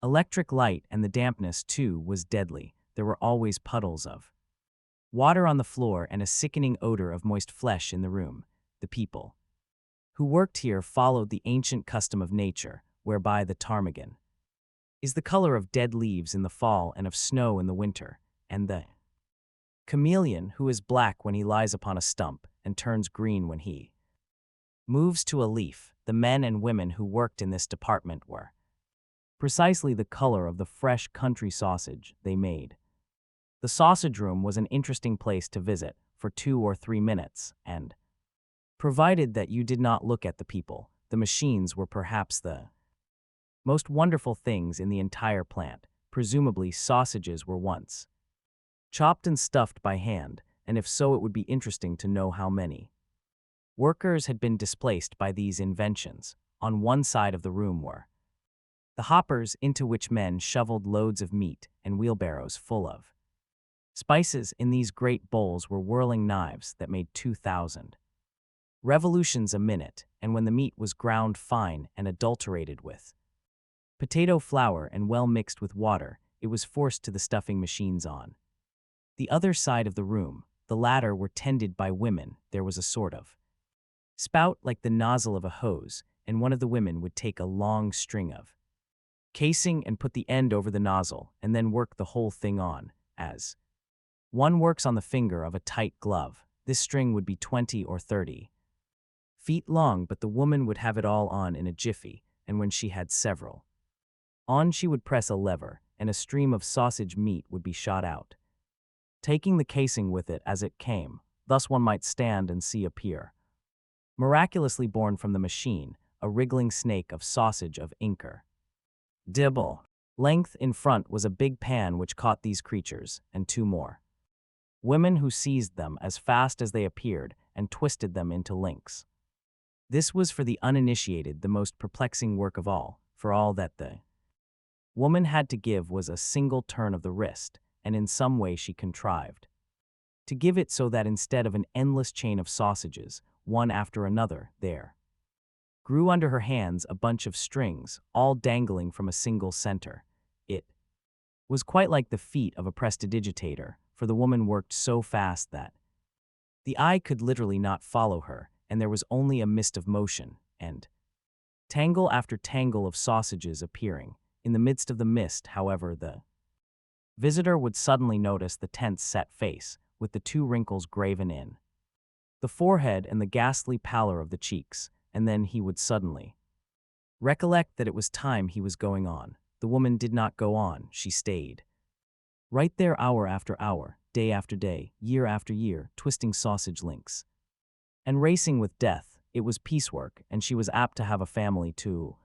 electric light, and the dampness, too, was deadly. There were always puddles of water on the floor and a sickening odor of moist flesh in the room. The people who worked here followed the ancient custom of nature, whereby the ptarmigan is the color of dead leaves in the fall and of snow in the winter, and the chameleon, who is black when he lies upon a stump and turns green when he moves to a leaf. The men and women who worked in this department were precisely the color of the fresh country sausage they made. The sausage room was an interesting place to visit for 2 or 3 minutes, and provided that you did not look at the people, the machines were perhaps the most wonderful things in the entire plant. Presumably, sausages were once chopped and stuffed by hand, and if so, it would be interesting to know how many workers had been displaced by these inventions. On one side of the room were the hoppers, into which men shoveled loads of meat, and wheelbarrows full of spices. In these great bowls were whirling knives that made 2,000 revolutions a minute, and when the meat was ground fine and adulterated with potato flour and well mixed with water, it was forced to the stuffing machines on the other side of the room. The latter were tended by women. There was a sort of spout like the nozzle of a hose, and one of the women would take a long string of casing and put the end over the nozzle, and then work the whole thing on, as one works on the finger of a tight glove. This string would be 20 or 30 feet long, but the woman would have it all on in a jiffy, and when she had several on, she would press a lever, and a stream of sausage meat would be shot out, taking the casing with it as it came. Thus one might stand and see appear, miraculously born from the machine, a wriggling snake of sausage of inker dibble length. In front was a big pan which caught these creatures, and 2 more women who seized them as fast as they appeared and twisted them into links. This was for the uninitiated the most perplexing work of all, for all that the woman had to give was a single turn of the wrist, and in some way she contrived to give it so that instead of an endless chain of sausages, one after another, there grew under her hands a bunch of strings, all dangling from a single center. It was quite like the feat of a prestidigitator, for the woman worked so fast that the eye could literally not follow her, and there was only a mist of motion, and tangle after tangle of sausages appearing. In the midst of the mist, however, the visitor would suddenly notice the tense set face, with the 2 wrinkles graven in the forehead and the ghastly pallor of the cheeks, and then he would suddenly recollect that it was time he was going on. The woman did not go on, she stayed right there hour after hour, day after day, year after year, twisting sausage links and racing with death. It was piecework, and she was apt to have a family to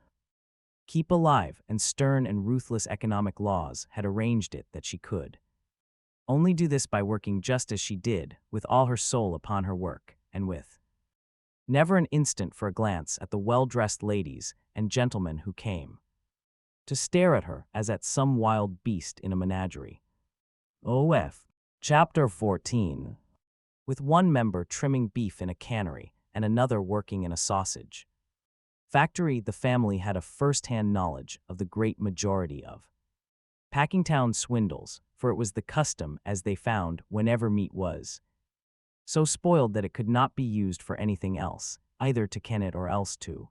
keep alive, and stern and ruthless economic laws had arranged it that she could only do this by working just as she did, with all her soul upon her work, and with never an instant for a glance at the well-dressed ladies and gentlemen who came to stare at her as at some wild beast in a menagerie. OF. Chapter 14. With one member trimming beef in a cannery, and another working in a sausage factory, the family had a first-hand knowledge of the great majority of Packingtown swindles, for it was the custom, as they found, whenever meat was so spoiled that it could not be used for anything else, either to can it or else to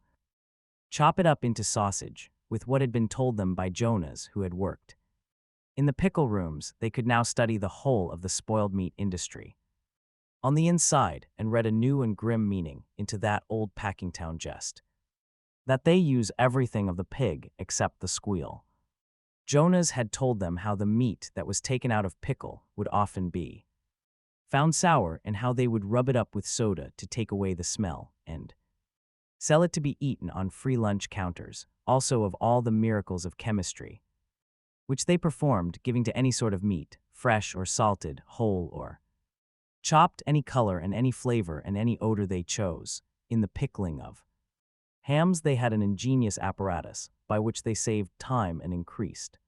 chop it up into sausage. With what had been told them by Jonas, who had worked in the pickle rooms, they could now study the whole of the spoiled meat industry on the inside, and read a new and grim meaning into that old Packingtown jest, that they use everything of the pig except the squeal. Jonas had told them how the meat that was taken out of pickle would often be found sour, and how they would rub it up with soda to take away the smell, and sell it to be eaten on free lunch counters, also of all the miracles of chemistry, which they performed, giving to any sort of meat, fresh or salted, whole or chopped, any color and any flavor and any odor they chose. In the pickling of hams they had an ingenious apparatus, by which they saved time and increased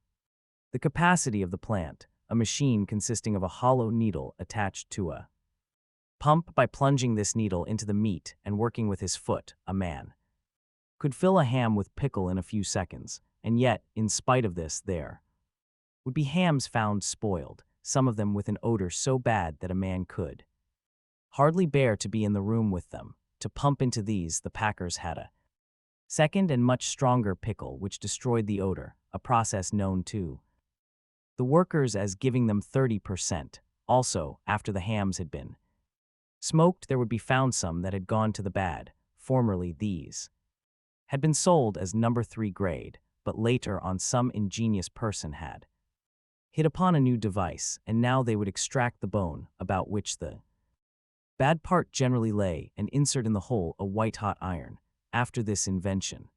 the capacity of the plant, a machine consisting of a hollow needle attached to a Pump by plunging this needle into the meat and working with his foot, a man could fill a ham with pickle in a few seconds, and yet, in spite of this, there would be hams found spoiled, some of them with an odor so bad that a man could hardly bear to be in the room with them. To pump into these, the packers had a second and much stronger pickle which destroyed the odor, a process known to the workers as giving them 30%. Also, after the hams had been smoked, there would be found some that had gone to the bad. Formerly these had been sold as number 3 grade, but later on some ingenious person had hit upon a new device, and now they would extract the bone, about which the bad part generally lay, and insert in the hole a white-hot iron. After this invention,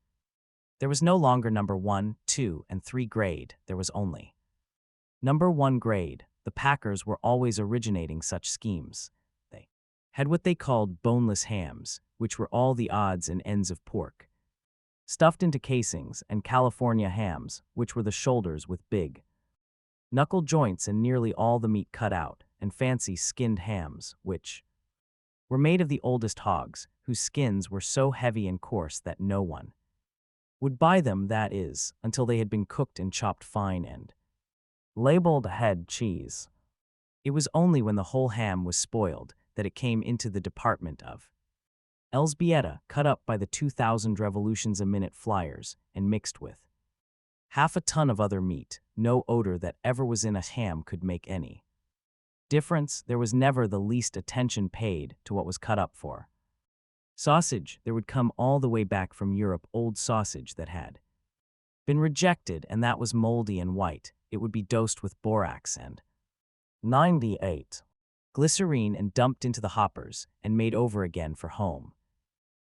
there was no longer number 1, 2, and 3 grade, there was only number 1 grade. The packers were always originating such schemes. They had what they called boneless hams, which were all the odds and ends of pork stuffed into casings, and California hams, which were the shoulders with big knuckle joints and nearly all the meat cut out, and fancy skinned hams, which were made of the oldest hogs, whose skins were so heavy and coarse that no one would buy them, that is, until they had been cooked and chopped fine and labeled head cheese. It was only when the whole ham was spoiled that it came into the department of Elsbieta, cut up by the 2,000 revolutions a minute flyers, and mixed with half a ton of other meat. No odor that ever was in a ham could make any difference. There was never the least attention paid to what was cut up for. Sausage, there would come all the way back from Europe old sausage that had been rejected, and that was moldy and white. It would be dosed with borax and 98 glycerine and dumped into the hoppers and made over again for home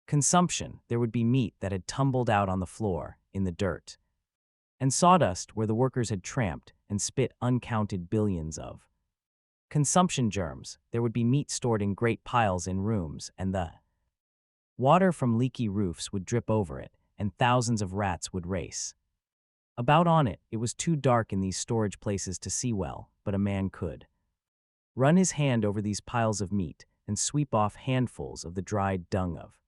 consumption. There would be meat that had tumbled out on the floor, in the dirt and sawdust where the workers had tramped and spit uncounted billions of consumption germs. There would be meat stored in great piles in rooms, and the water from leaky roofs would drip over it, and thousands of rats would race about on it. It was too dark in these storage places to see well, but a man could run his hand over these piles of meat and sweep off handfuls of the dried dung of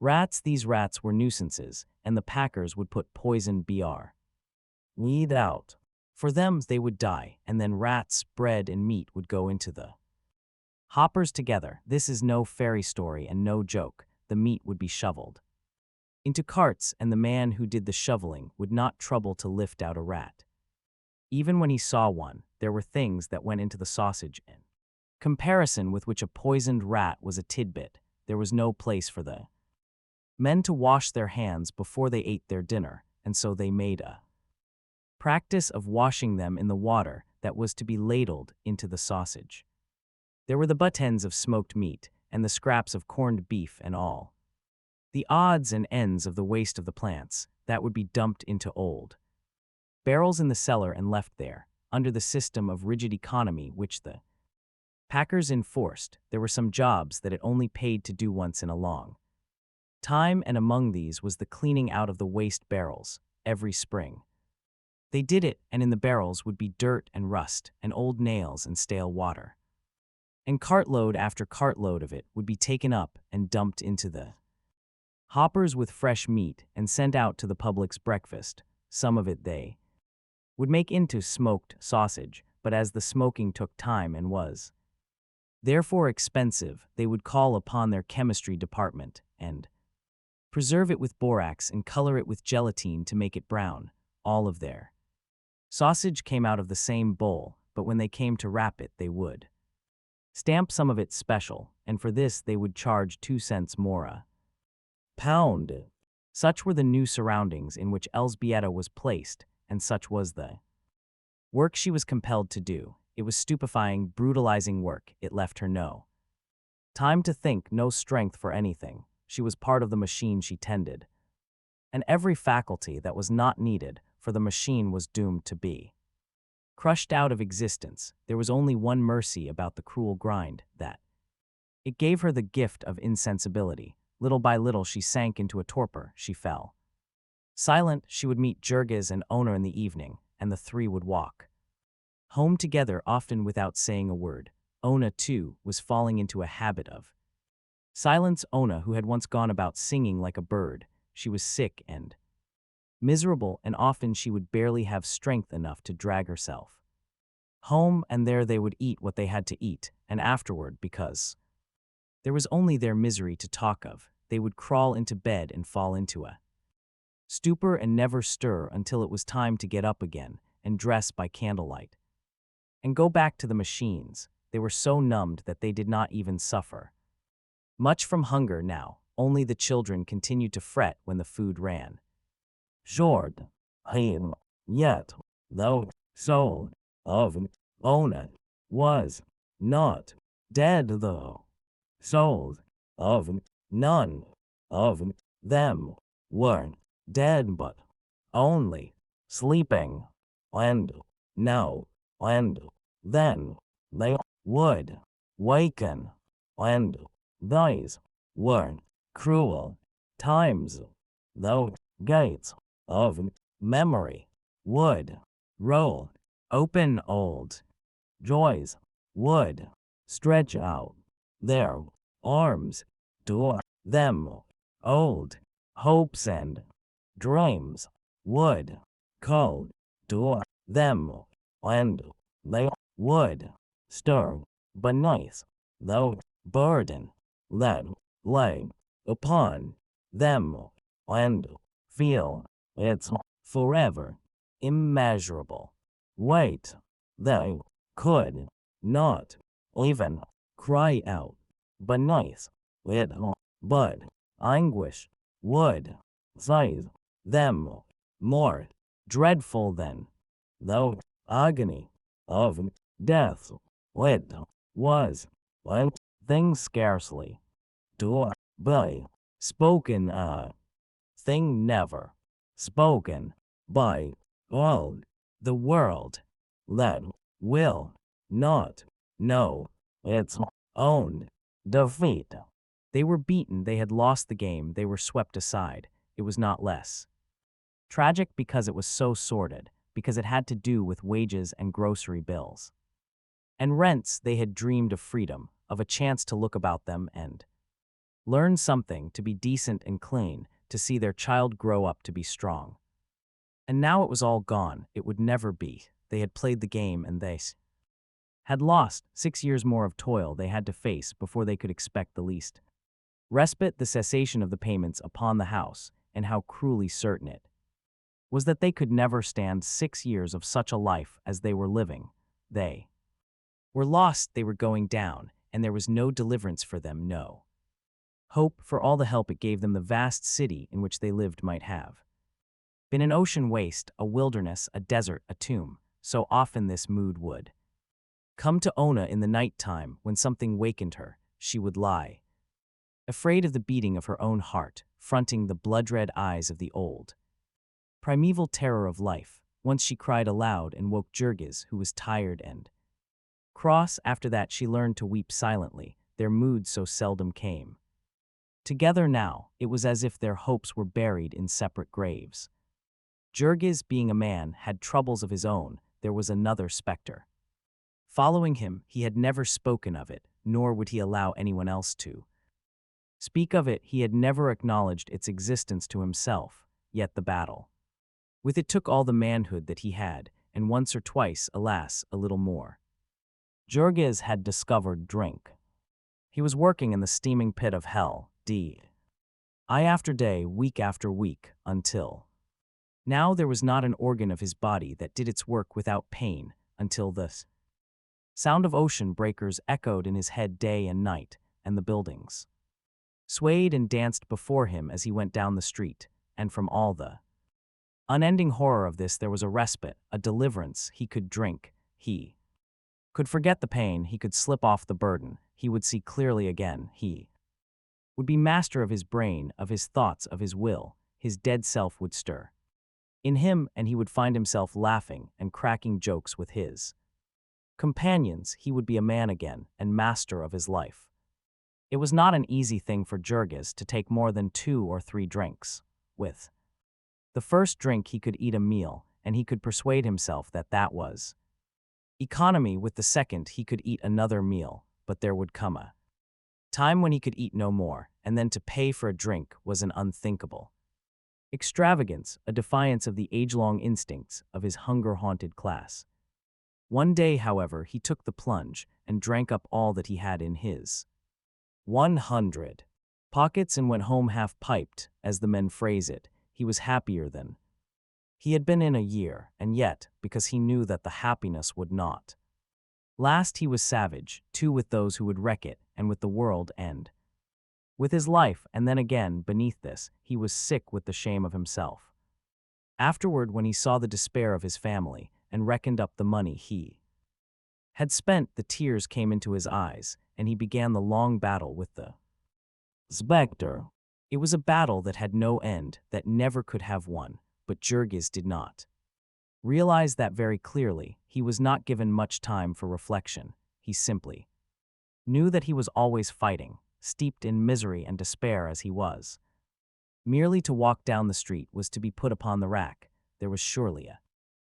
rats. These rats were nuisances, and the packers would put poison br weed out for them. They would die, and then rats, bread, and meat would go into the hoppers together. This is no fairy story and no joke. The meat would be shoveled into carts, and the man who did the shoveling would not trouble to lift out a rat. Even when he saw one, there were things that went into the sausage in comparison with which a poisoned rat was a tidbit. There was no place for the men to wash their hands before they ate their dinner, and so they made a practice of washing them in the water that was to be ladled into the sausage. There were the butt ends of smoked meat, and the scraps of corned beef, and all the odds and ends of the waste of the plants that would be dumped into old barrels in the cellar and left there, under the system of rigid economy which the packers enforced. There were some jobs that it only paid to do once in a long time, and among these was the cleaning out of the waste barrels. Every spring they did it, and in the barrels would be dirt and rust and old nails and stale water. And cartload after cartload of it would be taken up and dumped into the hoppers with fresh meat and sent out to the public's breakfast. Some of it they would make into smoked sausage, but as the smoking took time and was therefore expensive, they would call upon their chemistry department and preserve it with borax and color it with gelatine to make it brown. All of their sausage came out of the same bowl, but when they came to wrap it, they would stamp some of it special, and for this they would charge 2 cents more a pound. Such were the new surroundings in which Elsbieta was placed, and such was the work she was compelled to do. It was stupefying, brutalizing work. It left her no time to think, no strength for anything. She was part of the machine she tended, and every faculty that was not needed for the machine was doomed to be crushed out of existence. There was only one mercy about the cruel grind, that it gave her the gift of insensibility. Little by little she sank into a torpor. She fell silent. She would meet Jurgis and Owner in the evening, and the three would walk home together, often without saying a word. Ona, too, was falling into a habit of silence. Ona, who had once gone about singing like a bird, she was sick and miserable, and often she would barely have strength enough to drag herself home, and there they would eat what they had to eat, and afterward, because there was only their misery to talk of, they would crawl into bed and fall into a stupor and never stir until it was time to get up again and dress by candlelight and go back to the machines. They were so numbed that they did not even suffer much from hunger now. Only the children continued to fret when the food ran short. Him, yet, the soul of Ona was not dead, though. Souls of none of them were dead, but only sleeping. And now and then they would waken, and these were cruel times. The gates of memory would roll open, old joys would stretch out their arms to them, old hopes and dreams would call to them, and they would stir beneath the burden that lay upon them, and feel its forever immeasurable weight. They could not even cry out beneath it, but anguish would seize them, more dreadful than the agony of death. It was a thing scarcely to be spoken, a thing never spoken by all the world, that will not know its own defeat. They were beaten, they had lost the game, they were swept aside. It was not less tragic because it was so sordid, because it had to do with wages and grocery bills and rents. They had dreamed of freedom, of a chance to look about them and learn something, to be decent and clean, to see their child grow up to be strong. And now it was all gone. It would never be. They had played the game, and they had lost. 6 years more of toil they had to face before they could expect the least respite, the cessation of the payments upon the house, and how cruelly certain it was that they could never stand 6 years of such a life as they were living. They were lost, they were going down, and there was no deliverance for them, no hope. For all the help it gave them, the vast city in which they lived might have been an ocean waste, a wilderness, a desert, a tomb. So often this mood would come to Ona in the night time. When something wakened her, she would lie afraid of the beating of her own heart, fronting the blood-red eyes of the old primeval terror of life. Once she cried aloud and woke Jurgis, who was tired and cross. After that she learned to weep silently. Their moods so seldom came together now. It was as if their hopes were buried in separate graves. Jurgis, being a man, had troubles of his own. There was another specter following him. He had never spoken of it, nor would he allow anyone else to speak of it. He had never acknowledged its existence to himself. Yet the battle with it took all the manhood that he had, and once or twice, alas, a little more. Jurgis had discovered drink. He was working in the steaming pit of hell, day after day, week after week, until now there was not an organ of his body that did its work without pain, until the sound of ocean breakers echoed in his head day and night, and the buildings swayed and danced before him as he went down the street, and from all the unending horror of this there was a respite, a deliverance. He could drink, he could forget the pain, he could slip off the burden, he would see clearly again, he would be master of his brain, of his thoughts, of his will. His dead self would stir in him, and he would find himself laughing and cracking jokes with his companions. He would be a man again, and master of his life. It was not an easy thing for Jurgis to take more than 2 or 3 drinks. With the first drink he could eat a meal, and he could persuade himself that that was Economy with the second he could eat another meal, but there would come a time when he could eat no more, and then to pay for a drink was an unthinkable. Extravagance, a defiance of the age-long instincts of his hunger-haunted class. One day, however, he took the plunge and drank up all that he had in his 100 pockets and went home half-piped, as the men phrase it. He was happier than he had been in a year, and yet, because he knew that the happiness would not last, he was savage, too, with those who would wreck it, and with the world and with his life, and then again, beneath this, he was sick with the shame of himself. Afterward, when he saw the despair of his family, and reckoned up the money he had spent, the tears came into his eyes, and he began the long battle with the specter. It was a battle that had no end, that never could have won, but Jurgis did not realize that very clearly. He was not given much time for reflection. He simply knew that he was always fighting, steeped in misery and despair as he was. Merely to walk down the street was to be put upon the rack. There was surely a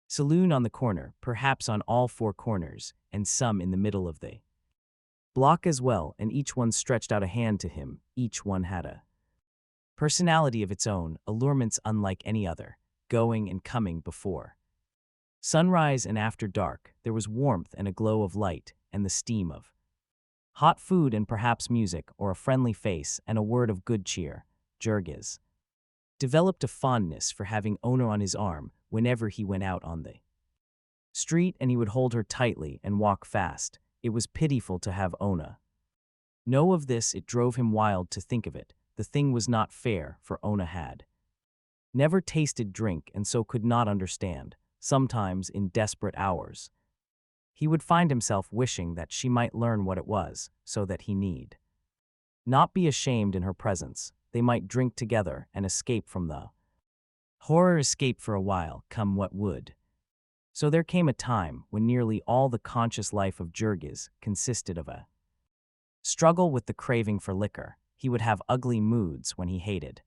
saloon on the corner, perhaps on all four corners, and some in the middle of the block as well, and each one stretched out a hand to him. Each one had a personality of its own, allurements unlike any other, going and coming before sunrise and after dark. There was warmth and a glow of light, and the steam of hot food, and perhaps music, or a friendly face, and a word of good cheer. Jurgis developed a fondness for having Ona on his arm whenever he went out on the street, and he would hold her tightly and walk fast. It was pitiful to have Ona know of this. It drove him wild to think of it. The thing was not fair, for Ona had never tasted drink and so could not understand. Sometimes, in desperate hours, he would find himself wishing that she might learn what it was, so that he need not be ashamed in her presence. They might drink together and escape from the horror, escape for a while, come what would. So there came a time when nearly all the conscious life of Jurgis consisted of a struggle with the craving for liquor. He would have ugly moods when he hated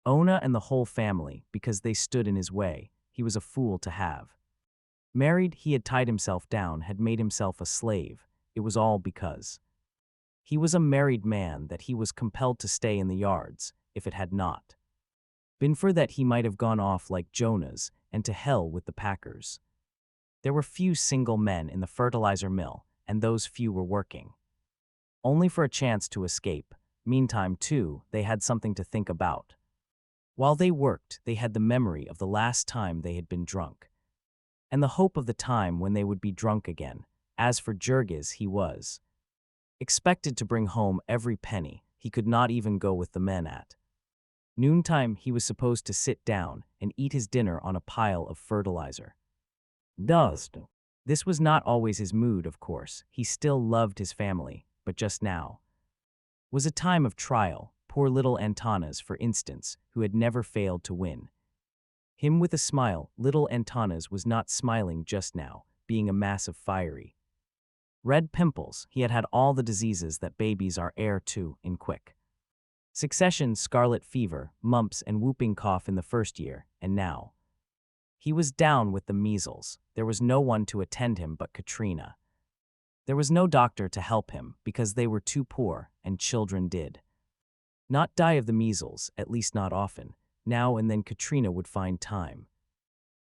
Ona and the whole family because they stood in his way. He was a fool to have married. He had tied himself down, had made himself a slave. It was all because he was a married man that he was compelled to stay in the yards. If it had not been for that, he might have gone off like Jonas and to hell with the packers. There were few single men in the fertilizer mill, and those few were working only for a chance to escape. Meantime, too, they had something to think about. While they worked, they had the memory of the last time they had been drunk, and the hope of the time when they would be drunk again. As for Jurgis, he was expected to bring home every penny. He could not even go with the men at noontime. He was supposed to sit down and eat his dinner on a pile of fertilizer dust. This was not always his mood, of course. He still loved his family, but just now was a time of trial. Poor little Antanas, for instance, who had never failed to win him with a smile. Little Antanas was not smiling just now, being a mass of fiery red pimples. He had had all the diseases that babies are heir to in quick succession: scarlet fever, mumps, and whooping cough in the first year, and now he was down with the measles. There was no one to attend him but Katrina. There was no doctor to help him because they were too poor, and children did not die of the measles, at least not often. Now and then Katrina would find time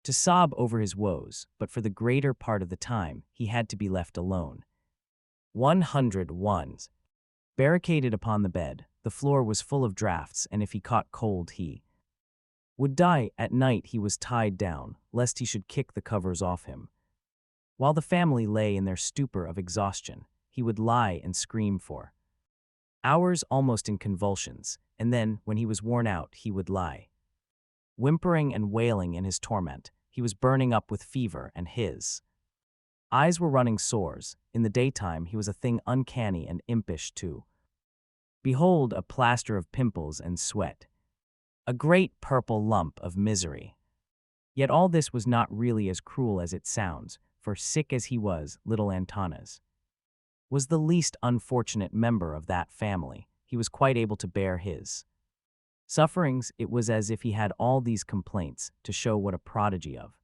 to sob over his woes, but for the greater part of the time he had to be left alone. 101. Barricaded upon the bed, the floor was full of drafts, and if he caught cold he would die. At night he was tied down, lest he should kick the covers off him. While the family lay in their stupor of exhaustion, he would lie and scream for hours, almost in convulsions, and then, when he was worn out, he would lie whimpering and wailing in his torment. He was burning up with fever, and his eyes were running sores. In the daytime he was a thing uncanny and impish to behold, a plaster of pimples and sweat, a great purple lump of misery. Yet all this was not really as cruel as it sounds, for sick as he was, little Antanas was the least unfortunate member of that family. He was quite able to bear his sufferings. It was as if he had all these complaints to show what a prodigy of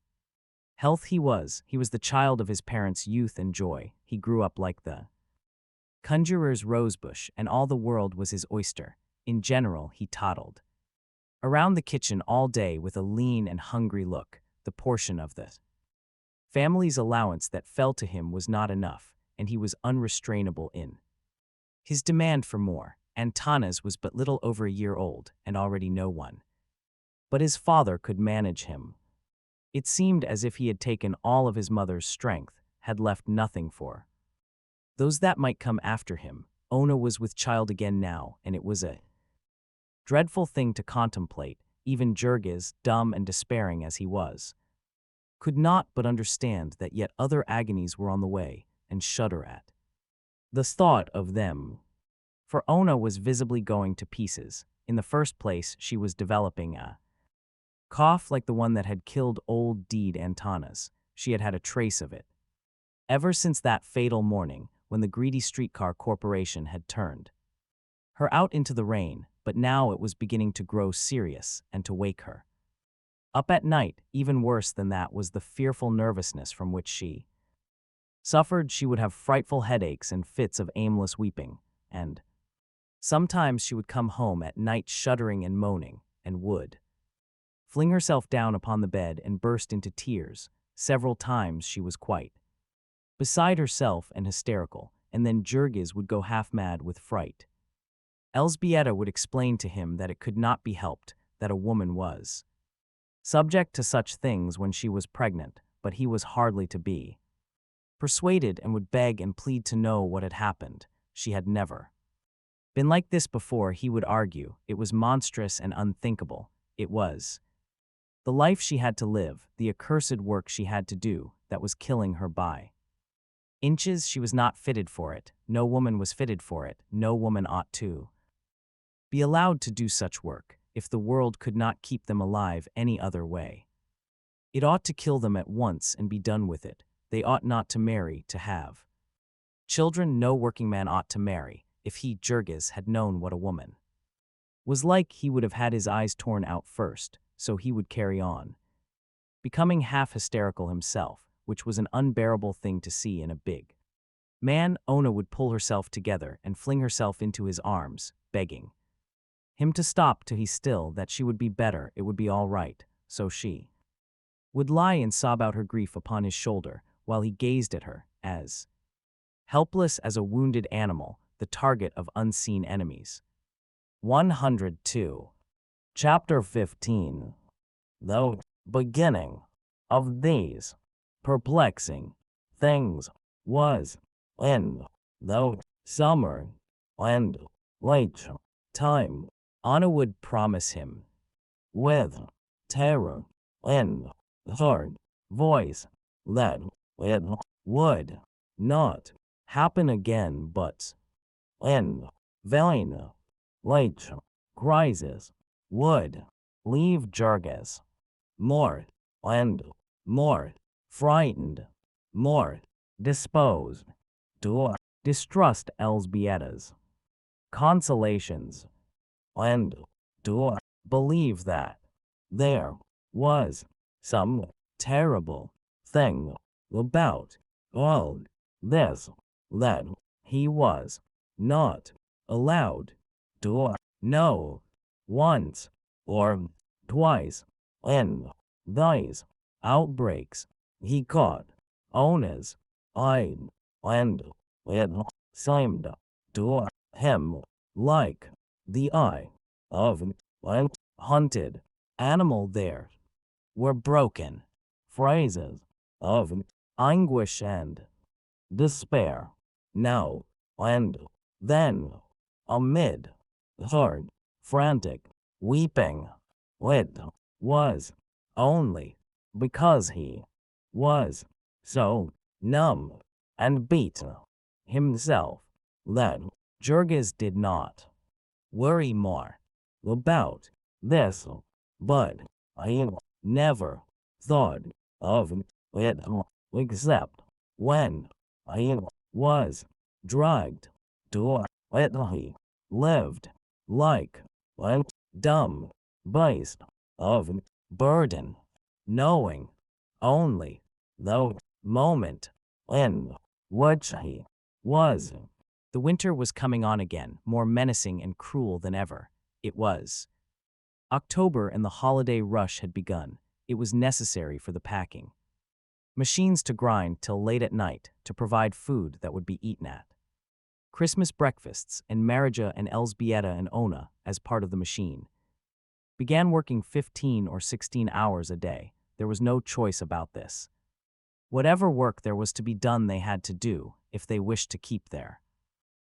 Health he was the child of his parents' youth and joy. He grew up like the conjurer's rosebush, and all the world was his oyster. In general, he toddled around the kitchen all day with a lean and hungry look. The portion of the family's allowance that fell to him was not enough, and he was unrestrainable in his demand for more. Antanas was but little over a year old, and already no one but his father could manage him. It seemed as if he had taken all of his mother's strength, had left nothing for those that might come after him. Ona was with child again now, and it was a dreadful thing to contemplate. Even Jurgis, dumb and despairing as he was, could not but understand that yet other agonies were on the way, and shudder at the thought of them. For Ona was visibly going to pieces. In the first place, she was developing a cough like the one that had killed old Deed Antanas. She had had a trace of it ever since that fatal morning when the greedy streetcar corporation had turned her out into the rain, but now it was beginning to grow serious and to wake her up at night. Even worse than that was the fearful nervousness from which she suffered. She would have frightful headaches and fits of aimless weeping, and sometimes she would come home at night shuddering and moaning, and would fling herself down upon the bed and burst into tears. Several times she was quite beside herself and hysterical, and then Jurgis would go half mad with fright. Elzbieta would explain to him that it could not be helped, that a woman was subject to such things when she was pregnant, but he was hardly to be persuaded, and would beg and plead to know what had happened. She had never been like this before, he would argue. It was monstrous and unthinkable. It was the life she had to live, the accursed work she had to do, that was killing her by inches. She was not fitted for it. No woman was fitted for it. No woman ought to be allowed to do such work. If the world could not keep them alive any other way, it ought to kill them at once and be done with it. They ought not to marry, to have children. No working man ought to marry. If he, Jurgis, had known what a woman was like, he would have had his eyes torn out first. So he would carry on, becoming half hysterical himself, which was an unbearable thing to see in a big man. Ona would pull herself together and fling herself into his arms, begging him to stop till he still, that she would be better, it would be all right. So she would lie and sob out her grief upon his shoulder, while he gazed at her, as helpless as a wounded animal, the target of unseen enemies. 102. Chapter 15. The beginning of these perplexing things was in the summer and late time. Anna would promise him, with terror in her voice, that it would not happen again, but in vain. Late crisis would leave Jurgis more and more frightened, more disposed to distrust Elzbieta's consolations, and to believe that there was some terrible thing about all this that he was not allowed to know. Once or twice in these outbreaks, he caught Ona's eye, and it seemed to him like the eye of a hunted animal. There were broken phrases of anguish and despair, now and then, amid her frantic weeping. It was only because he was so numb and beaten himself that Jurgis did not worry more about this, but he never thought of it except when he was dragged to it. He lived like a dumb beast of burden, knowing only the moment in which he was. The winter was coming on again, more menacing and cruel than ever. It was October and the holiday rush had begun. It was necessary for the packing. Machines to grind till late at night to provide food that would be eaten at. Christmas breakfasts and Marija and Elżbieta and Ona, as part of the machine, began working 15 or 16 hours a day. There was no choice about this. Whatever work there was to be done they had to do if they wished to keep their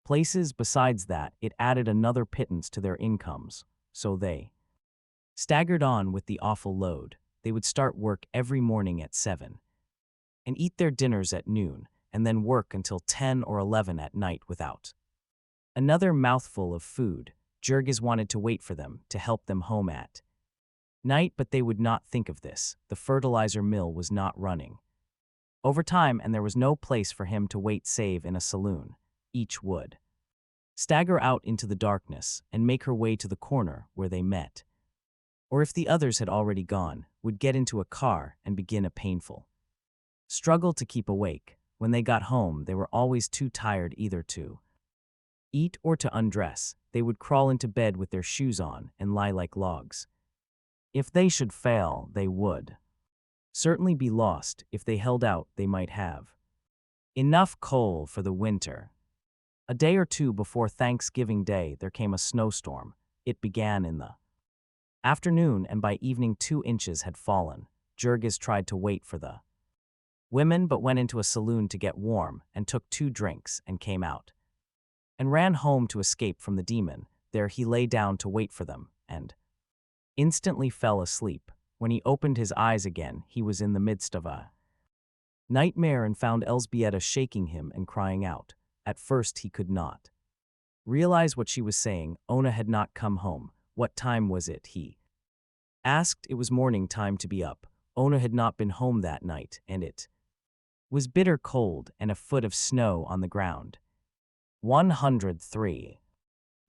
places. Besides that, it added another pittance to their incomes, so they staggered on with the awful load. They would start work every morning at 7 and eat their dinners at noon, and then work until 10 or 11 at night without another mouthful of food. Jurgis wanted to wait for them to help them home at night, but they would not think of this. The fertilizer mill was not running overtime, and there was no place for him to wait save in a saloon. Each would stagger out into the darkness and make her way to the corner where they met, or if the others had already gone, would get into a car and begin a painful struggle to keep awake. When they got home, they were always too tired either to eat or to undress. They would crawl into bed with their shoes on and lie like logs. If they should fail, they would certainly be lost. If they held out, they might have enough coal for the winter. A day or two before Thanksgiving Day, there came a snowstorm. It began in the afternoon, and by evening 2 inches had fallen. Jurgis tried to wait for the women, but went into a saloon to get warm and took 2 drinks and came out and ran home to escape from the demon. There he lay down to wait for them and instantly fell asleep. When he opened his eyes again, he was in the midst of a nightmare and found Elżbieta shaking him and crying out. At first he could not realize what she was saying. Ona had not come home. What time was it? He asked. It was morning time to be up. Ona had not been home that night, and it was bitter cold and a foot of snow on the ground. 103.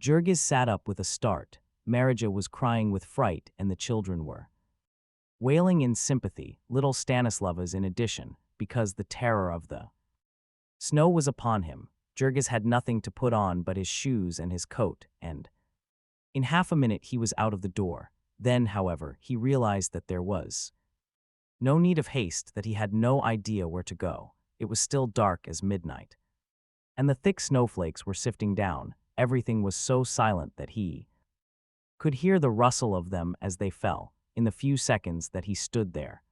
Jurgis sat up with a start. Marija was crying with fright, and the children were wailing in sympathy, little Stanislavas in addition, because the terror of the snow was upon him. Jurgis had nothing to put on but his shoes and his coat, and in half a minute he was out of the door. Then, however, he realized that there was no need of haste, that he had no idea where to go. It was still dark as midnight, and the thick snowflakes were sifting down. Everything was so silent that he could hear the rustle of them as they fell. In the few seconds that he stood there,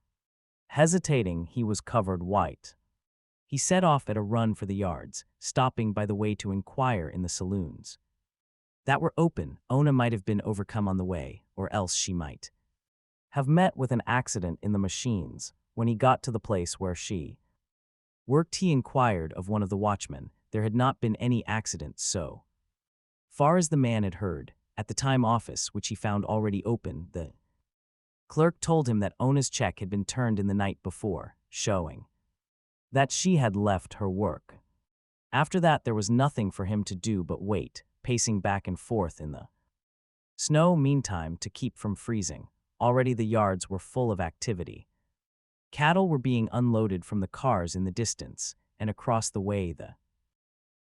hesitating, he was covered white. He set off at a run for the yards, stopping by the way to inquire in the saloons that were open. Ona might have been overcome on the way, or else she might have met with an accident in the machines. When he got to the place where she worked, he inquired of one of the watchmen. There had not been any accident so far as the man had heard. At the time office, which he found already open, the clerk told him that Ona's check had been turned in the night before, showing that she had left her work. After that, there was nothing for him to do but wait, pacing back and forth in the snow meantime to keep from freezing. Already the yards were full of activity. Cattle were being unloaded from the cars in the distance, and across the way the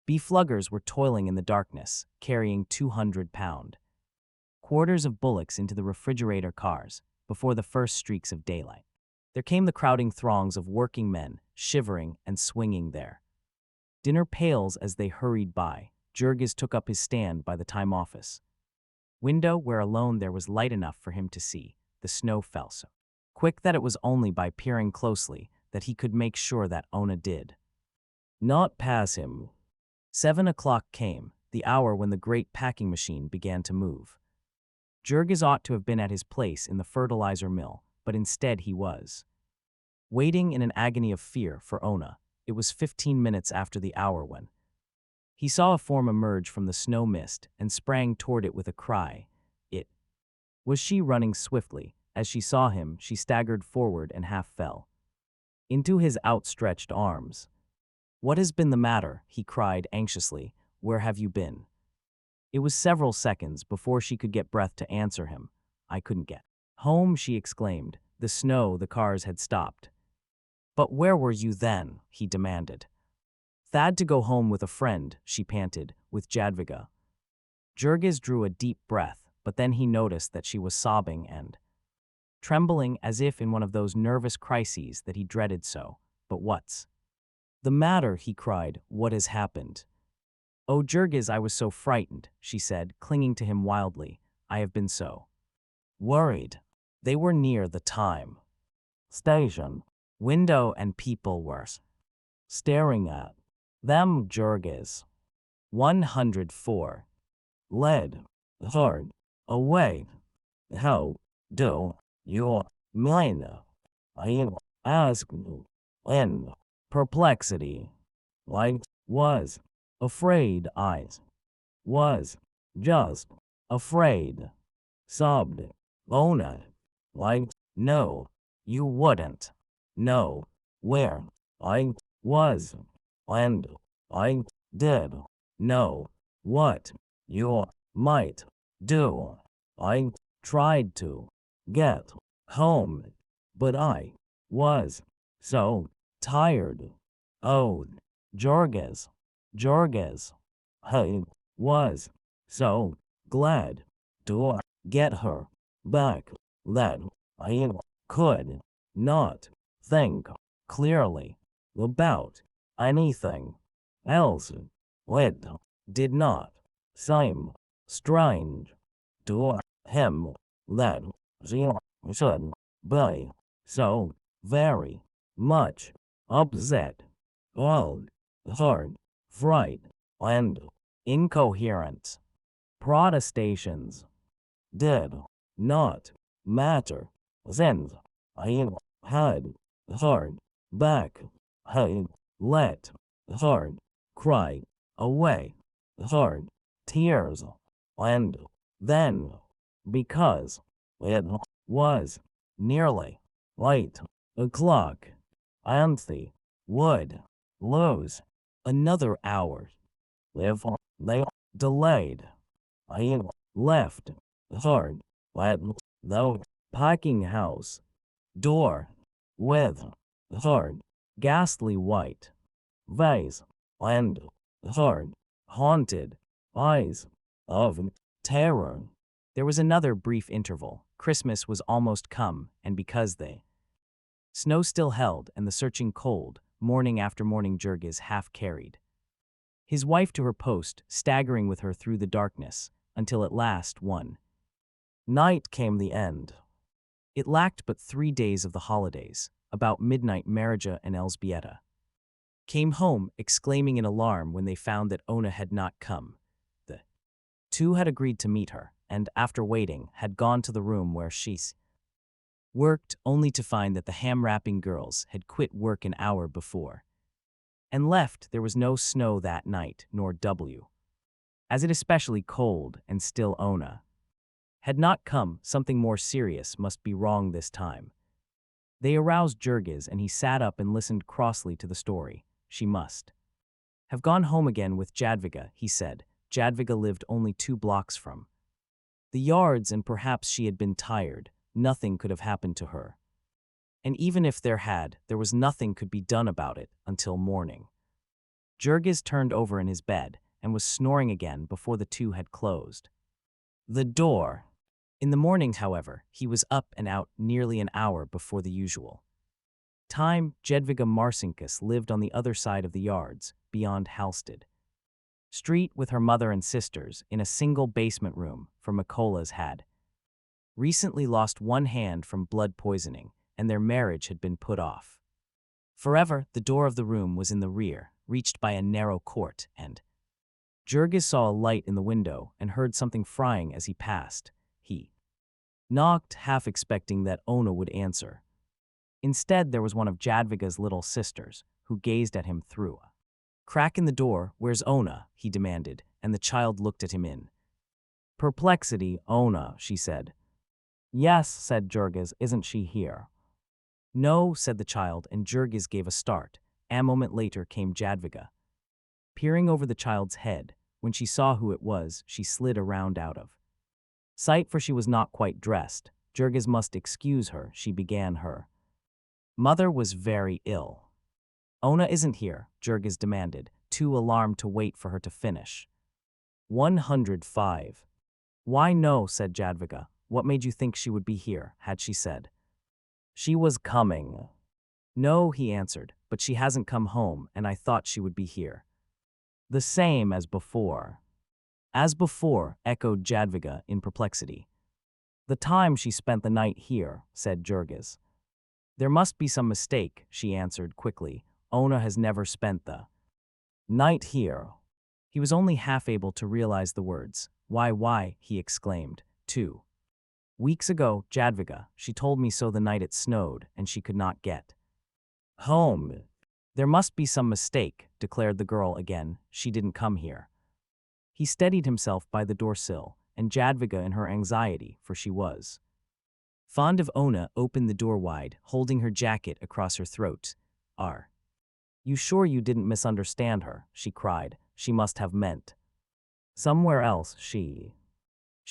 beef luggers were toiling in the darkness, carrying 200-pound quarters of bullocks into the refrigerator cars before the first streaks of daylight. There came the crowding throngs of working men, shivering and swinging their dinner pails as they hurried by. Jurgis took up his stand by the time office window, where alone there was light enough for him to see. The snow fell so quick that it was only by peering closely that he could make sure that Ona did not pass him. 7 o'clock came, the hour when the great packing machine began to move. Jurgis ought to have been at his place in the fertilizer mill, but instead he was waiting in an agony of fear for Ona. It was 15 minutes after the hour when he saw a form emerge from the snow mist and sprang toward it with a cry. It was she, running swiftly. As she saw him, she staggered forward and half fell into his outstretched arms. "What has been the matter?" he cried anxiously. "Where have you been?" It was several seconds before she could get breath to answer him. "I couldn't get home," she exclaimed. The snow, the cars had stopped. But where were you then? He demanded. Thad to go home with a friend, she panted, with Jadwiga. Jurgis drew a deep breath, but then he noticed that she was sobbing and trembling as if in one of those nervous crises that he dreaded so. But what's the matter? He cried. What has happened? Oh, Jurgis, I was so frightened, she said, clinging to him wildly. I have been so worried. They were near the time station window and people were staring at them. Jurgis. 104. Led hard away. How do you mean? I asked in perplexity. I was afraid. I was just afraid, sobbed Ona. No, you wouldn't know where I was, and I did know what you might do. I tried to get home, but I was so tired. Oh, Jurgis, I was so glad to get her back that I could not think clearly about anything else. It did not seem strange to him that she should be so very much upset. All her fright and incoherent protestations did not matter, since I had her back. I let her cry away her tears, and then, because it was nearly 8 o'clock, Anthe would lose another hour if they delayed. I left her at the packing house door with her ghastly white face and her haunted eyes of terror. There was another brief interval. Christmas was almost come, and because the snow still held and the searching cold, morning after morning Jurgis half carried his wife to her post, staggering with her through the darkness, until at last one night came the end. It lacked but 3 days of the holidays. About midnight Marija and Elzbieta came home, exclaiming in alarm when they found that Ona had not come. The two had agreed to meet her, and after waiting, had gone to the room where she worked, only to find that the ham-wrapping girls had quit work an hour before and left. There was no snow that night, nor as it especially cold, and still Ona had not come. Something more serious must be wrong this time. They aroused Jurgis, and he sat up and listened crossly to the story. She must have gone home again with Jadwiga, he said. Jadwiga lived only 2 blocks from the yards, and perhaps she had been tired. Nothing could have happened to her. And even if there had, there was nothing could be done about it until morning. Jurgis turned over in his bed and was snoring again before the two had closed the door. In the morning, however, he was up and out nearly an hour before the usual time. Jadwiga Marcinkus lived on the other side of the yards, beyond Halsted Street, with her mother and sisters in a single basement room, for Mikola's had recently lost one hand from blood poisoning, and their marriage had been put off forever. The door of the room was in the rear, reached by a narrow court, and Jurgis saw a light in the window and heard something frying as he passed. He knocked, half expecting that Ona would answer. Instead, there was one of Jadwiga's little sisters, who gazed at him through a crack in the door. Where's Ona? He demanded, and the child looked at him in perplexity. Ona, she said. Yes, said Jurgis, isn't she here? No, said the child, and Jurgis gave a start. A moment later came Jadwiga, peering over the child's head. When she saw who it was, she slid around out of sight, for she was not quite dressed. Jurgis must excuse her, she began her Mother was very ill. Ona isn't here, Jurgis demanded, too alarmed to wait for her to finish. 105. Why no, said Jadviga. What made you think she would be here, had she said? She was coming. No, he answered, but she hasn't come home, and I thought she would be here. The same as before. As before, echoed Jadviga in perplexity. The time she spent the night here, said Jurgis. There must be some mistake, she answered quickly. Ona has never spent the night here. He was only half able to realize the words. Why, he exclaimed. 2 weeks ago, Jadviga, she told me so the night it snowed, and she could not get home. There must be some mistake, declared the girl again. She didn't come here. He steadied himself by the door sill, and Jadviga in her anxiety, for she was fond of Ona, opened the door wide, holding her jacket across her throat. Are you sure you didn't misunderstand her? She cried. She must have meant somewhere else. She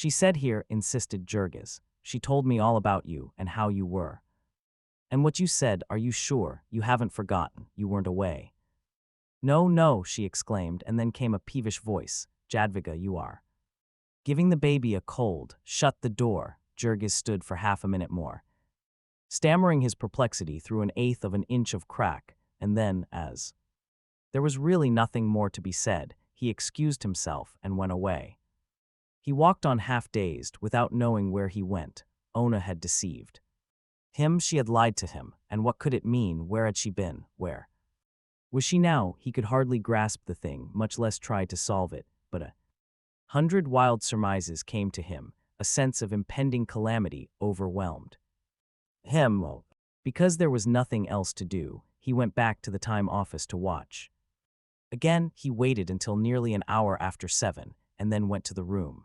said here, insisted Jurgis. She told me all about you and how you were. And what you said, are you sure? You haven't forgotten. You weren't away. No, she exclaimed, and then came a peevish voice. Jadviga, you are giving the baby a cold. Shut the door. Jurgis stood for half a minute more, stammering his perplexity through an eighth of an inch of crack, and then, as there was really nothing more to be said, he excused himself and went away. He walked on half-dazed, without knowing where he went. Ona had deceived him. She had lied to him, and what could it mean? Where had she been? Where was she now? He could hardly grasp the thing, much less try to solve it, but 100 wild surmises came to him. A sense of impending calamity overwhelmed him. Because there was nothing else to do, he went back to the time office to watch. Again, he waited until nearly an hour after 7, and then went to the room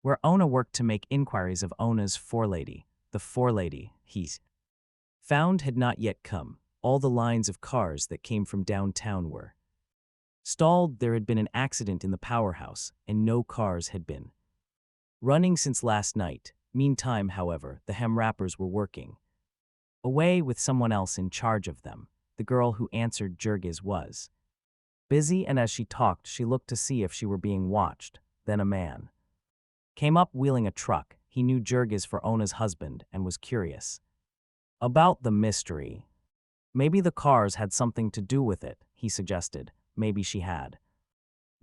where Ona worked to make inquiries of Ona's forelady. The forelady he found had not yet come. All the lines of cars that came from downtown were stalled. There had been an accident in the powerhouse, and no cars had been running since last night. Meantime, however, the hem-wrappers were working away with someone else in charge of them. The girl who answered Jurgis was busy, and as she talked, she looked to see if she were being watched. Then a man came up wheeling a truck. He knew Jurgis for Ona's husband and was curious about the mystery. Maybe the cars had something to do with it, he suggested. Maybe she had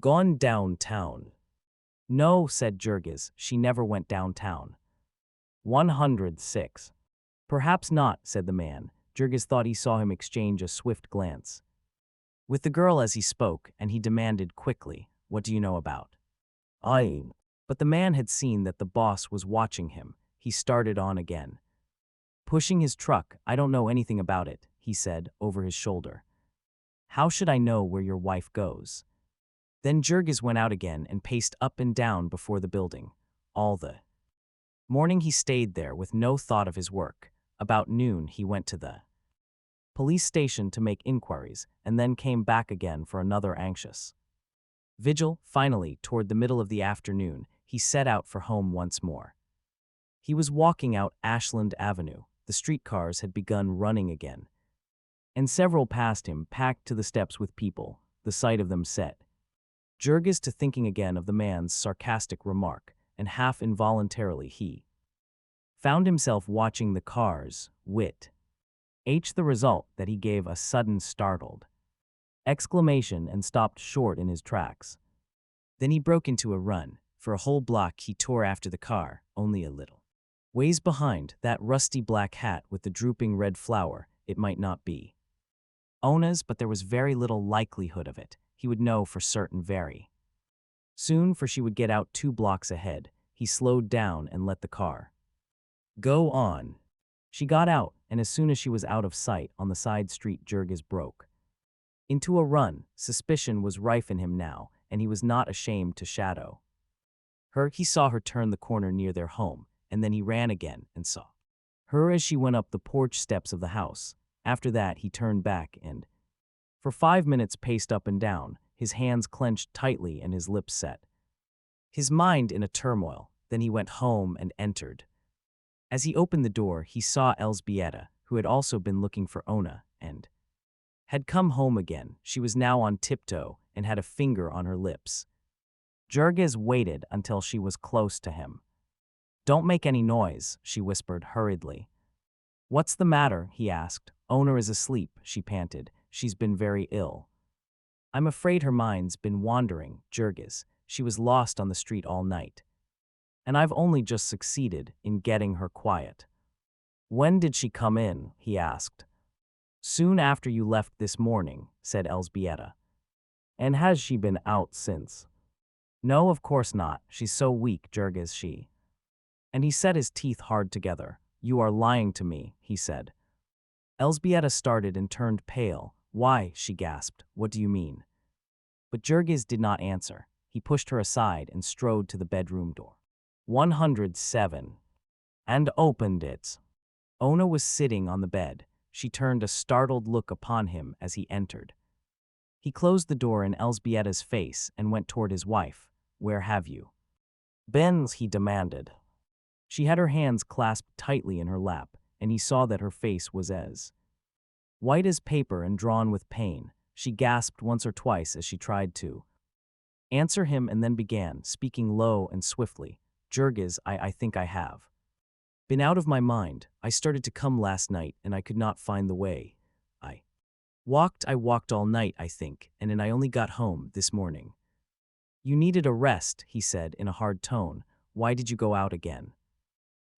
gone downtown. No, said Jurgis, she never went downtown. 106. Perhaps not, said the man. Jurgis thought he saw him exchange a swift glance with the girl as he spoke, and he demanded quickly, what do you know about But the man had seen that the boss was watching him. He started on again, pushing his truck. I don't know anything about it, he said, over his shoulder. How should I know where your wife goes? Then Jurgis went out again and paced up and down before the building. All the morning he stayed there with no thought of his work. About noon he went to the police station to make inquiries, and then came back again for another anxious vigil. Finally, toward the middle of the afternoon, he set out for home once more. He was walking out Ashland Avenue. The streetcars had begun running again, and several passed him, packed to the steps with people. The sight of them set Jurgis to thinking again of the man's sarcastic remark, and half involuntarily he found himself watching the cars. The result that he gave a sudden startled exclamation and stopped short in his tracks. Then he broke into a run. For a whole block he tore after the car, only a little ways behind. That rusty black hat with the drooping red flower, it might not be Ona's, but there was very little likelihood of it. He would know for certain very soon, for she would get out 2 blocks ahead. He slowed down and let the car go on. She got out, and as soon as she was out of sight on the side street, Jurgis broke into a run. Suspicion was rife in him now, and he was not ashamed to shadow her. He saw her turn the corner near their home, and then he ran again and saw her as she went up the porch steps of the house. After that he turned back and, for 5 minutes, paced up and down, his hands clenched tightly and his lips set, his mind in a turmoil. Then he went home and entered. As he opened the door, he saw Elzbieta, who who had also been looking for Ona, and had come home again. She was now on tiptoe and had a finger on her lips. Jurgis waited until she was close to him. "Don't make any noise," she whispered hurriedly. "What's the matter?" he asked. "Ona is asleep," she panted. "She's been very ill." "I'm afraid her mind's been wandering, Jurgis. She was lost on the street all night. And I've only just succeeded in getting her quiet." "When did she come in?" he asked. "Soon after you left this morning," said Elzbieta. "And has she been out since?" "No, of course not. She's so weak, Jurgis, she." And he set his teeth hard together. "You are lying to me," he said. Elzbieta started and turned pale. "Why?" she gasped. "What do you mean?" But Jurgis did not answer. He pushed her aside and strode to the bedroom door. 107. And opened it. Ona was sitting on the bed. She turned a startled look upon him as he entered. He closed the door in Elzbieta's face and went toward his wife. "Where have you been?" he demanded. She had her hands clasped tightly in her lap, and he saw that her face was as white as paper and drawn with pain. She gasped once or twice as she tried to answer him and then began, speaking low and swiftly. "Jurgis, I think I have been out of my mind. I started to come last night and I could not find the way. I walked all night, I think, and then I only got home this morning." "You needed a rest," he said in a hard tone. "Why did you go out again?"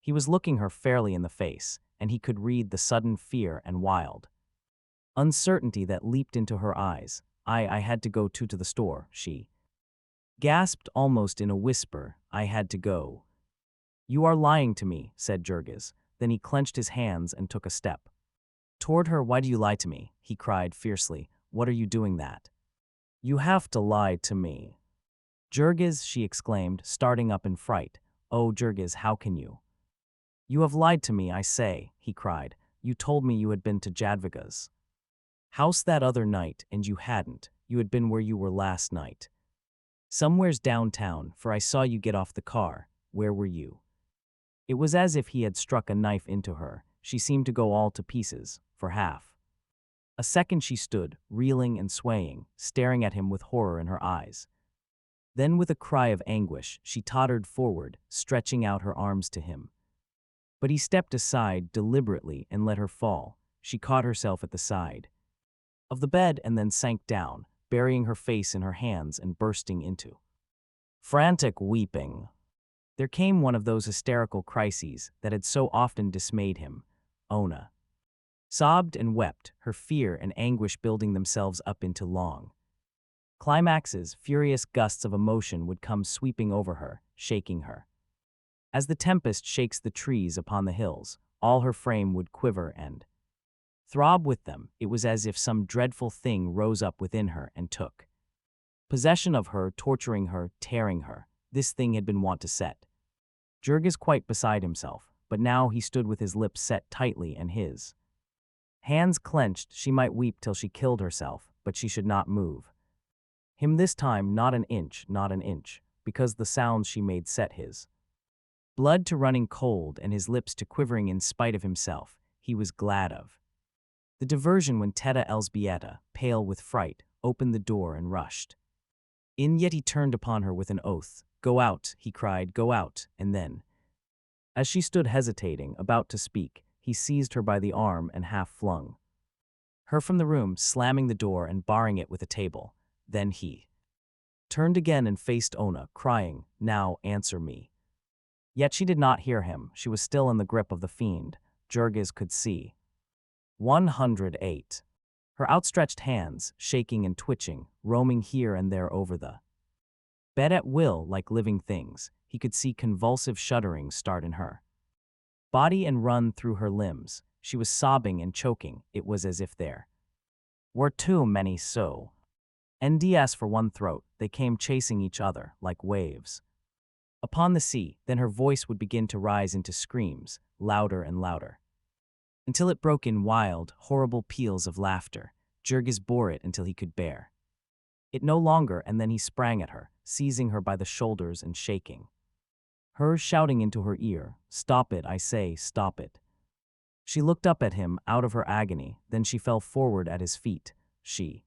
He was looking her fairly in the face, and he could read the sudden fear and wild uncertainty that leaped into her eyes. I had to go to the store," she gasped almost in a whisper. "I had to go." "You are lying to me," said Jurgis. Then he clenched his hands and took a step toward her. "Why do you lie to me?" he cried fiercely. "What are you doing that?" "You have to lie to me." "Jurgis," she exclaimed, starting up in fright. "Oh, Jurgis, how can you?" "You have lied to me, I say," he cried. "You told me you had been to Jadviga's house that other night, and you hadn't. You had been where you were last night. Somewheres downtown, for I saw you get off the car. Where were you?" It was as if he had struck a knife into her. She seemed to go all to pieces, for half a second she stood, reeling and swaying, staring at him with horror in her eyes. Then with a cry of anguish, she tottered forward, stretching out her arms to him. But he stepped aside deliberately and let her fall. She caught herself at the side of the bed and then sank down, burying her face in her hands and bursting into frantic weeping. There came one of those hysterical crises that had so often dismayed him. Ona sobbed and wept, her fear and anguish building themselves up into long climaxes. Furious gusts of emotion would come sweeping over her, shaking her. As the tempest shakes the trees upon the hills, all her frame would quiver and throb with them. It was as if some dreadful thing rose up within her and took possession of her, torturing her, tearing her. This thing had been wont to set Jurgis quite beside himself, but now he stood with his lips set tightly and his hands clenched. She might weep till she killed herself, but she should not move him this time, not an inch, because the sounds she made set his blood to running cold and his lips to quivering in spite of himself. He was glad of the diversion when Teta Elzbieta, pale with fright, opened the door and rushed in. Yet he turned upon her with an oath. "Go out," he cried, "go out." And then, as she stood hesitating, about to speak, he seized her by the arm and half flung her from the room, slamming the door and barring it with a table. Then he turned again and faced Ona, crying, "Now answer me." Yet she did not hear him. She was still in the grip of the fiend. Jurgis could see. 108. Her outstretched hands, shaking and twitching, roaming here and there over the bed at will like living things. He could see convulsive shudderings start in her body and run through her limbs. She was sobbing and choking. It was as if there were too many so NDS for one throat. They came chasing each other like waves upon the sea. Then her voice would begin to rise into screams, louder and louder, until it broke in wild, horrible peals of laughter. Jurgis bore it until he could bear it no longer, and then he sprang at her, seizing her by the shoulders and shaking her, shouting into her ear, "Stop it, I say, stop it." She looked up at him out of her agony, then she fell forward at his feet. She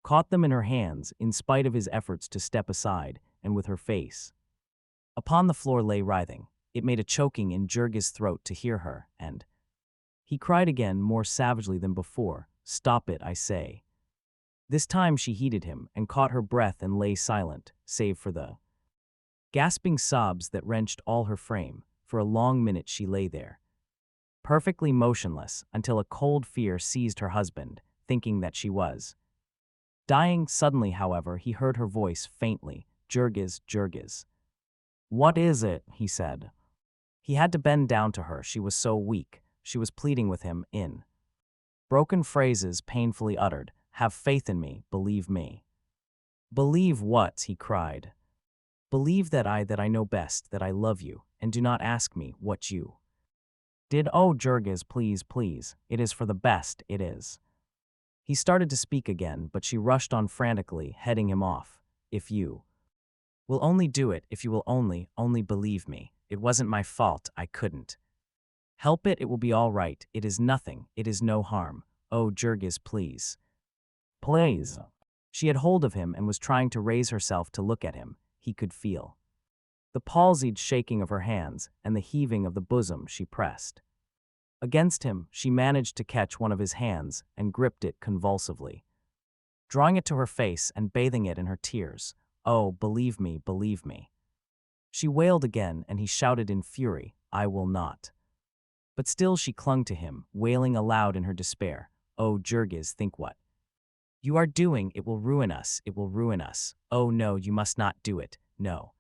caught them in her hands, in spite of his efforts to step aside, and with her face upon the floor lay writhing. It made a choking in Jurgis' throat to hear her, and he cried again more savagely than before, "Stop it, I say." This time she heeded him and caught her breath and lay silent, save for the gasping sobs that wrenched all her frame. For a long minute she lay there, perfectly motionless, until a cold fear seized her husband, thinking that she was dying. Suddenly, however, he heard her voice faintly, "Jurgis, Jurgis." "What is it?" he said. He had to bend down to her, she was so weak. She was pleading with him in broken phrases painfully uttered. "Have faith in me, believe me." "Believe what?" he cried. "Believe that I know best, that I love you, and do not ask me what you did. Oh, Jurgis, please, please, it is for the best, it is." He started to speak again, but she rushed on frantically, heading him off. "If you will only do it, if you will only believe me. It wasn't my fault, I couldn't help it, it will be all right, it is nothing, it is no harm. Oh, Jurgis, please." "Please." She had hold of him and was trying to raise herself to look at him. He could feel the palsied shaking of her hands and the heaving of the bosom she pressed against him. She managed to catch one of his hands and gripped it convulsively, drawing it to her face and bathing it in her tears. "Oh, believe me, believe me." She wailed again, and he shouted in fury, "I will not." But still she clung to him, wailing aloud in her despair. "Oh, Jurgis, think what you are doing. It will ruin us, it will ruin us. Oh no, you must not do it, no.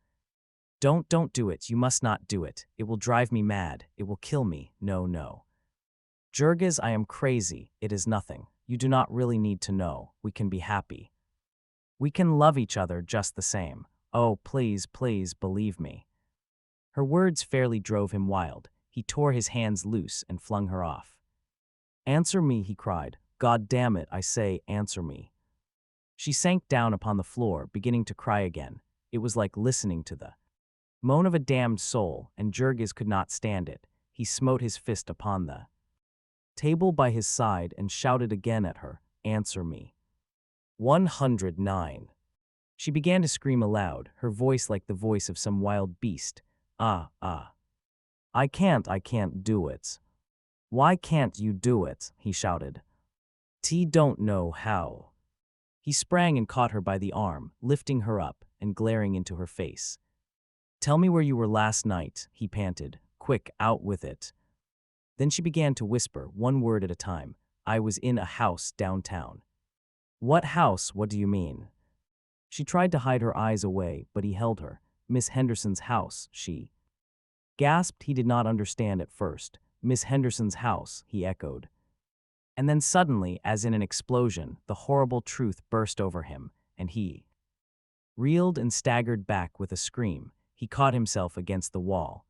Don't do it, you must not do it. It will drive me mad, it will kill me, no, no. Jurgis, I am crazy, it is nothing. You do not really need to know. We can be happy. We can love each other just the same. Oh, please, please, believe me." Her words fairly drove him wild. He tore his hands loose and flung her off. "Answer me," he cried. "God damn it, I say, answer me." She sank down upon the floor, beginning to cry again. It was like listening to the moan of a damned soul, and Jurgis could not stand it. He smote his fist upon the table by his side and shouted again at her, "Answer me." 109. She began to scream aloud, her voice like the voice of some wild beast. Ah. I can't do it." "Why can't you do it?" he shouted. Don't know how." He sprang and caught her by the arm, lifting her up and glaring into her face. "Tell me where you were last night," he panted. "Quick, out with it." Then she began to whisper, one word at a time. "I was in a house downtown." "What house? What do you mean?" She tried to hide her eyes away, but he held her. "Miss Henderson's house," she gasped. He did not understand at first. "Miss Henderson's house," he echoed. And then suddenly, as in an explosion, the horrible truth burst over him, and he reeled and staggered back with a scream. He caught himself against the wall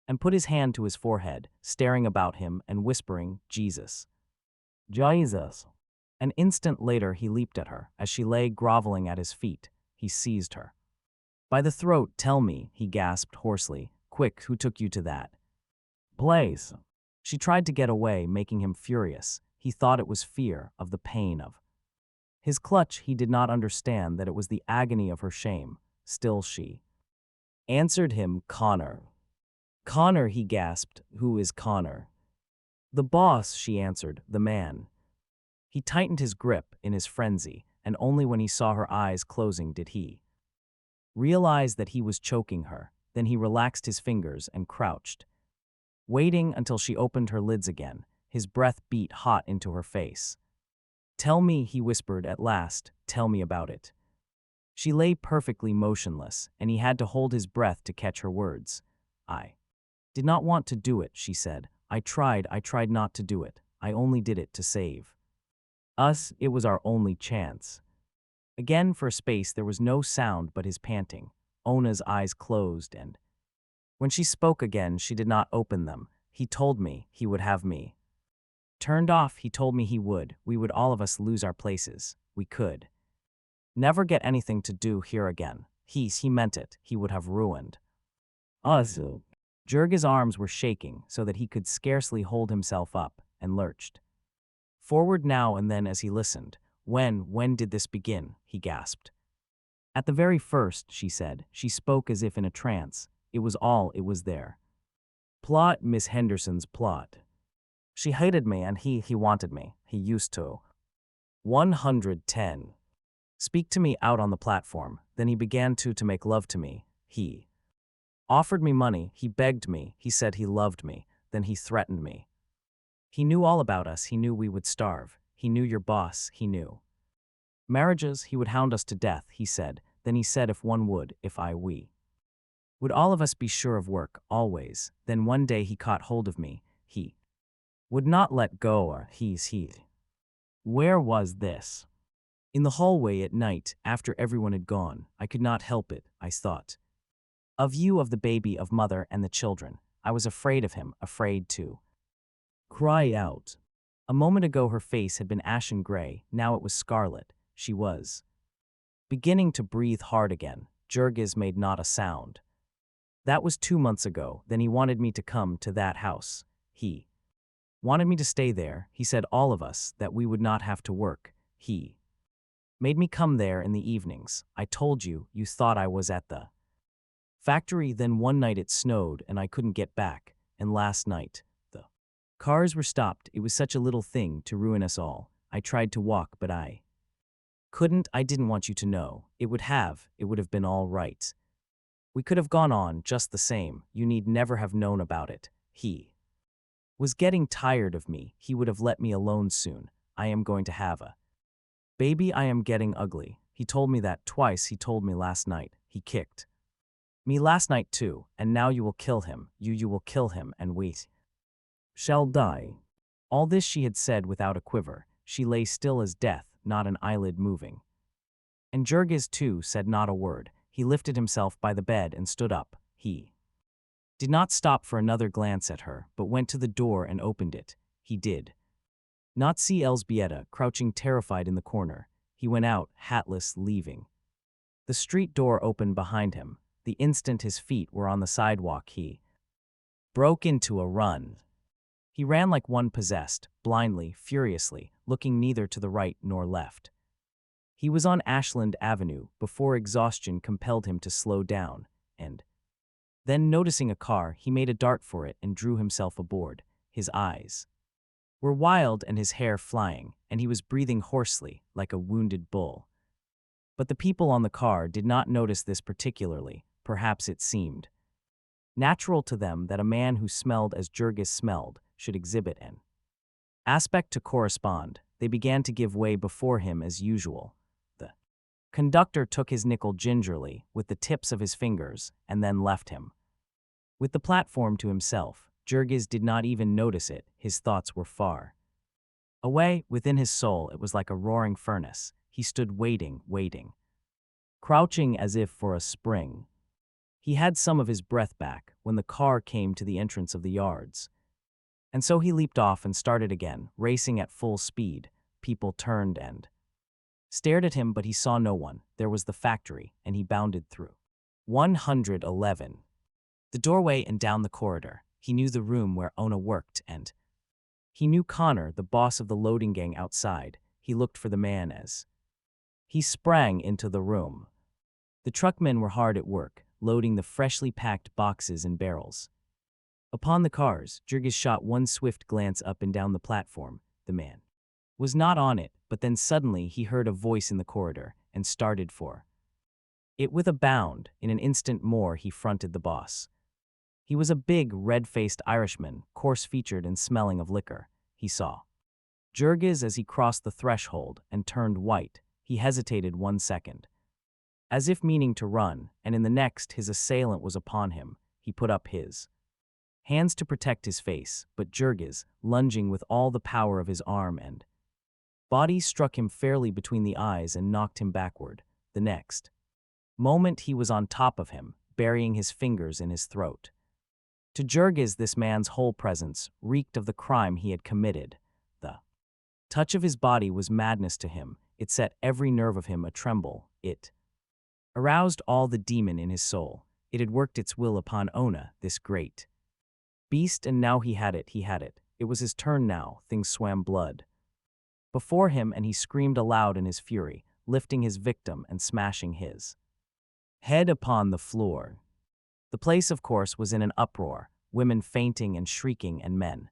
and put his hand to his forehead, staring about him and whispering, "Jesus. Jesus." An instant later he leaped at her. As she lay groveling at his feet, he seized her by the throat. "Tell me," he gasped hoarsely. "Quick, who took you to that place?" She tried to get away, making him furious. He thought it was fear of the pain of his clutch. He did not understand that it was the agony of her shame. Still she answered him, "Connor." "Connor," he gasped. "Who is Connor?" "The boss," she answered, "the man." He tightened his grip in his frenzy, and only when he saw her eyes closing did he realize that he was choking her. Then he relaxed his fingers and crouched, waiting until she opened her lids again. His breath beat hot into her face. "Tell me," he whispered at last, "tell me about it." She lay perfectly motionless, and he had to hold his breath to catch her words. "I did not want to do it," she said. I tried not to do it. I only did it to save us. It was our only chance." Again, for a space, there was no sound but his panting. Ona's eyes closed, and when she spoke again, she did not open them. "He told me he would have me turned off. He told me he would. We would all of us lose our places. We could never get anything to do here again. He meant it. He would have ruined us." Jurgis' arms were shaking so that he could scarcely hold himself up, and lurched forward now and then as he listened. When did this begin?" he gasped. "At the very first," she said. She spoke as if in a trance. "It was there. Plot, Miss Henderson's plot. She hated me and he wanted me. He used to. 110. Speak to me out on the platform. Then he began to make love to me. He offered me money. He begged me. He said he loved me. Then he threatened me. He knew all about us. He knew we would starve. He knew your boss. He knew marriages. He would hound us to death, he said. Then he said if one would, we would all of us be sure of work, always. Then one day he caught hold of me. He would not let go or he. Where was this? In the hallway at night, after everyone had gone. I could not help it, I thought. Of you, of the baby, of mother and the children. I was afraid of him, afraid to cry out. A moment ago her face had been ashen gray, now it was scarlet. She was beginning to breathe hard again. Jurgis made not a sound. That was 2 months ago. Then he wanted me to come to that house. He wanted me to stay there. He said all of us, that we would not have to work. He made me come there in the evenings. I told you, you thought I was at the factory. Then one night it snowed and I couldn't get back. And last night, the cars were stopped. It was such a little thing to ruin us all. I tried to walk, but I couldn't. I didn't want you to know. It would have been all right. We could have gone on just the same. You need never have known about it. He was getting tired of me. He would have let me alone soon. I am going to have a baby. I am getting ugly. He told me that twice. He told me last night. He kicked me last night too. And now you will kill him. You will kill him and we shall die. All this she had said without a quiver. She lay still as death, not an eyelid moving. And Jurgis too said not a word. He lifted himself by the bed and stood up. He did not stop for another glance at her, but went to the door and opened it. He did not see Elzbieta crouching terrified in the corner. He went out, hatless, leaving. The street door opened behind him. The instant his feet were on the sidewalk, he broke into a run. He ran like one possessed, blindly, furiously, looking neither to the right nor left. He was on Ashland Avenue before exhaustion compelled him to slow down, and then noticing a car, he made a dart for it and drew himself aboard. His eyes were wild and his hair flying, and he was breathing hoarsely, like a wounded bull. But the people on the car did not notice this particularly. Perhaps it seemed natural to them that a man who smelled as Jurgis smelled should exhibit an aspect to correspond. They began to give way before him as usual. The conductor took his nickel gingerly with the tips of his fingers and then left him with the platform to himself. Jurgis did not even notice it. His thoughts were far away. Within his soul it was like a roaring furnace. He stood waiting, crouching as if for a spring. He had some of his breath back when the car came to the entrance of the yards. And so he leaped off and started again, racing at full speed. People turned and stared at him, but he saw no one. There was the factory, and he bounded through. 111. The doorway and down the corridor. He knew the room where Ona worked, and he knew Connor, the boss of the loading gang outside. He looked for the man as he sprang into the room. The truckmen were hard at work, loading the freshly packed boxes and barrels upon the cars. Jurgis shot one swift glance up and down the platform. The man was not on it, but then suddenly he heard a voice in the corridor and started for it with a bound. In an instant more he fronted the boss. He was a big, red-faced Irishman, coarse-featured and smelling of liquor. He saw Jurgis as he crossed the threshold and turned white. He hesitated 1 second, as if meaning to run, and in the next his assailant was upon him. He put up his hands to protect his face, but Jurgis, lunging with all the power of his arm and body, struck him fairly between the eyes and knocked him backward. The next moment he was on top of him, burying his fingers in his throat. To Jurgis, this man's whole presence reeked of the crime he had committed. The touch of his body was madness to him. It set every nerve of him a-tremble. It aroused all the demon in his soul. It had worked its will upon Ona, this great Beast, and now he had it, he had it. It was his turn now, things swam blood before him, and he screamed aloud in his fury, lifting his victim and smashing his head upon the floor. The place, of course, was in an uproar, women fainting and shrieking and men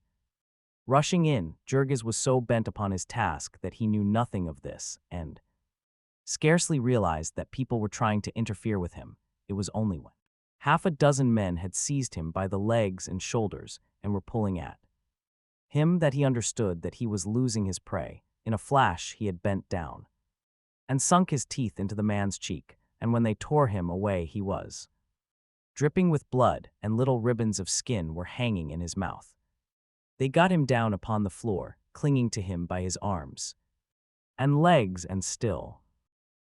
rushing in. Jurgis was so bent upon his task that he knew nothing of this, and scarcely realized that people were trying to interfere with him. It was only when half a dozen men had seized him by the legs and shoulders and were pulling at him that he understood that he was losing his prey. In a flash he had bent down and sunk his teeth into the man's cheek, and when they tore him away he was dripping with blood, and little ribbons of skin were hanging in his mouth. They got him down upon the floor, clinging to him by his arms and legs, and still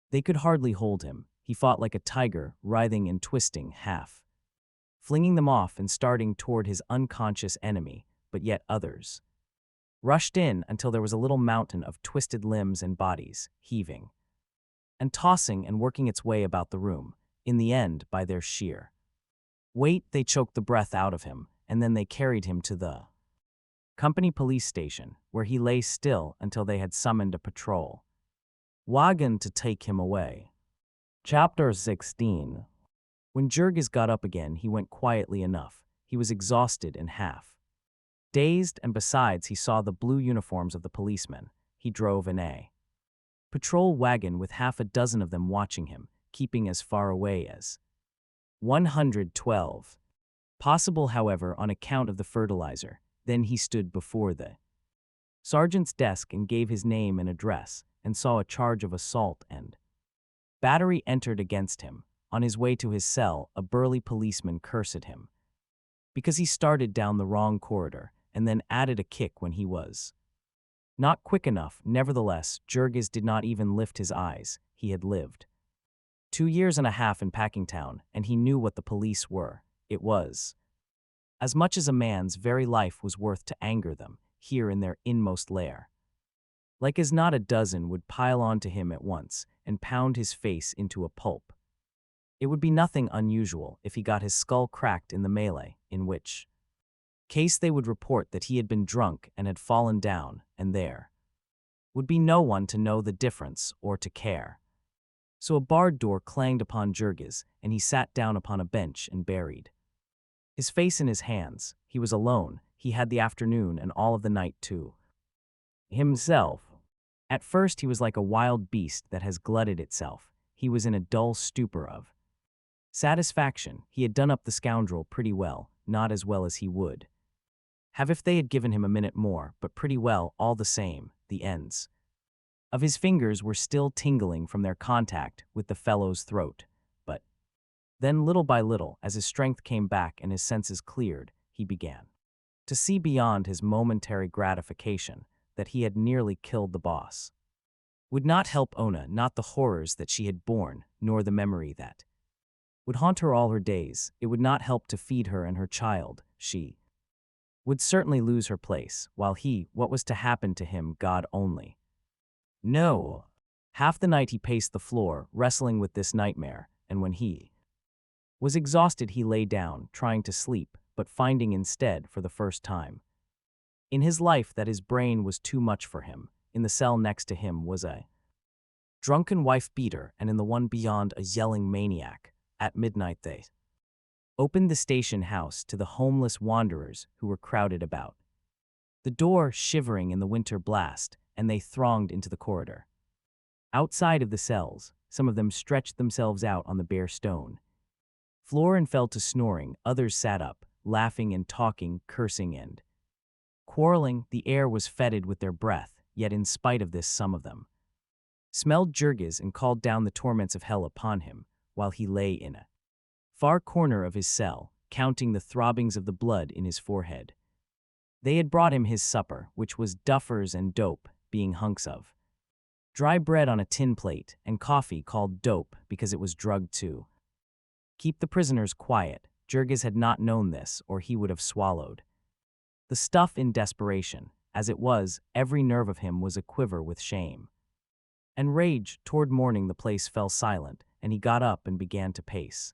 they could hardly hold him. He fought like a tiger, writhing and twisting, half flinging them off and starting toward his unconscious enemy, but yet others rushed in until there was a little mountain of twisted limbs and bodies, heaving and tossing and working its way about the room. In the end, by their sheer weight, they choked the breath out of him, and then they carried him to the company police station, where he lay still until they had summoned a patrol wagon to take him away. Chapter 16. When Jurgis got up again, he went quietly enough. He was exhausted and half dazed, and besides he saw the blue uniforms of the policemen. He drove in a patrol wagon with half a dozen of them watching him, keeping as far away as 112 possible, however, on account of the fertilizer. Then he stood before the sergeant's desk and gave his name and address, and saw a charge of assault and battery entered against him. On his way to his cell, a burly policeman cursed him because he started down the wrong corridor, and then added a kick when he was not quick enough. Nevertheless, Jurgis did not even lift his eyes. He had lived 2 years and a half in Packingtown, and he knew what the police were. It was as much as a man's very life was worth to anger them here in their inmost lair. Like as not, a dozen would pile on to him at once and pound his face into a pulp. It would be nothing unusual if he got his skull cracked in the melee, in which case they would report that he had been drunk and had fallen down, and there would be no one to know the difference or to care. So a barred door clanged upon Jurgis, and he sat down upon a bench and buried his face in his hands. He was alone. He had the afternoon and all of the night to himself. At first he was like a wild beast that has glutted itself. He was in a dull stupor of satisfaction. He had done up the scoundrel pretty well, not as well as he would have if they had given him a minute more, but pretty well all the same. The ends of his fingers were still tingling from their contact with the fellow's throat, but then little by little, as his strength came back and his senses cleared, he began to see beyond his momentary gratification that he had nearly killed the boss. Would not help Ona, not the horrors that she had borne, nor the memory that would haunt her all her days. It would not help to feed her and her child. She would certainly lose her place, while he, what was to happen to him, God only no. Half the night he paced the floor, wrestling with this nightmare, and when he was exhausted he lay down, trying to sleep, but finding instead, for the first time in his life, that his brain was too much for him. In the cell next to him was a drunken wife-beater, and in the one beyond a yelling maniac. At midnight they opened the station house to the homeless wanderers who were crowded about the door, shivering in the winter blast, and they thronged into the corridor. Outside of the cells, some of them stretched themselves out on the bare stone floor and fell to snoring. Others sat up, laughing and talking, cursing and quarreling. The air was fetid with their breath, yet in spite of this some of them smelled Jurgis and called down the torments of hell upon him, while he lay in a far corner of his cell, counting the throbbings of the blood in his forehead. They had brought him his supper, which was duffers and dope, being hunks of dry bread on a tin plate, and coffee called dope because it was drugged to keep the prisoners quiet. Jurgis had not known this, or he would have swallowed the stuff in desperation. As it was, every nerve of him was aquiver with shame and rage. Toward morning the place fell silent, and he got up and began to pace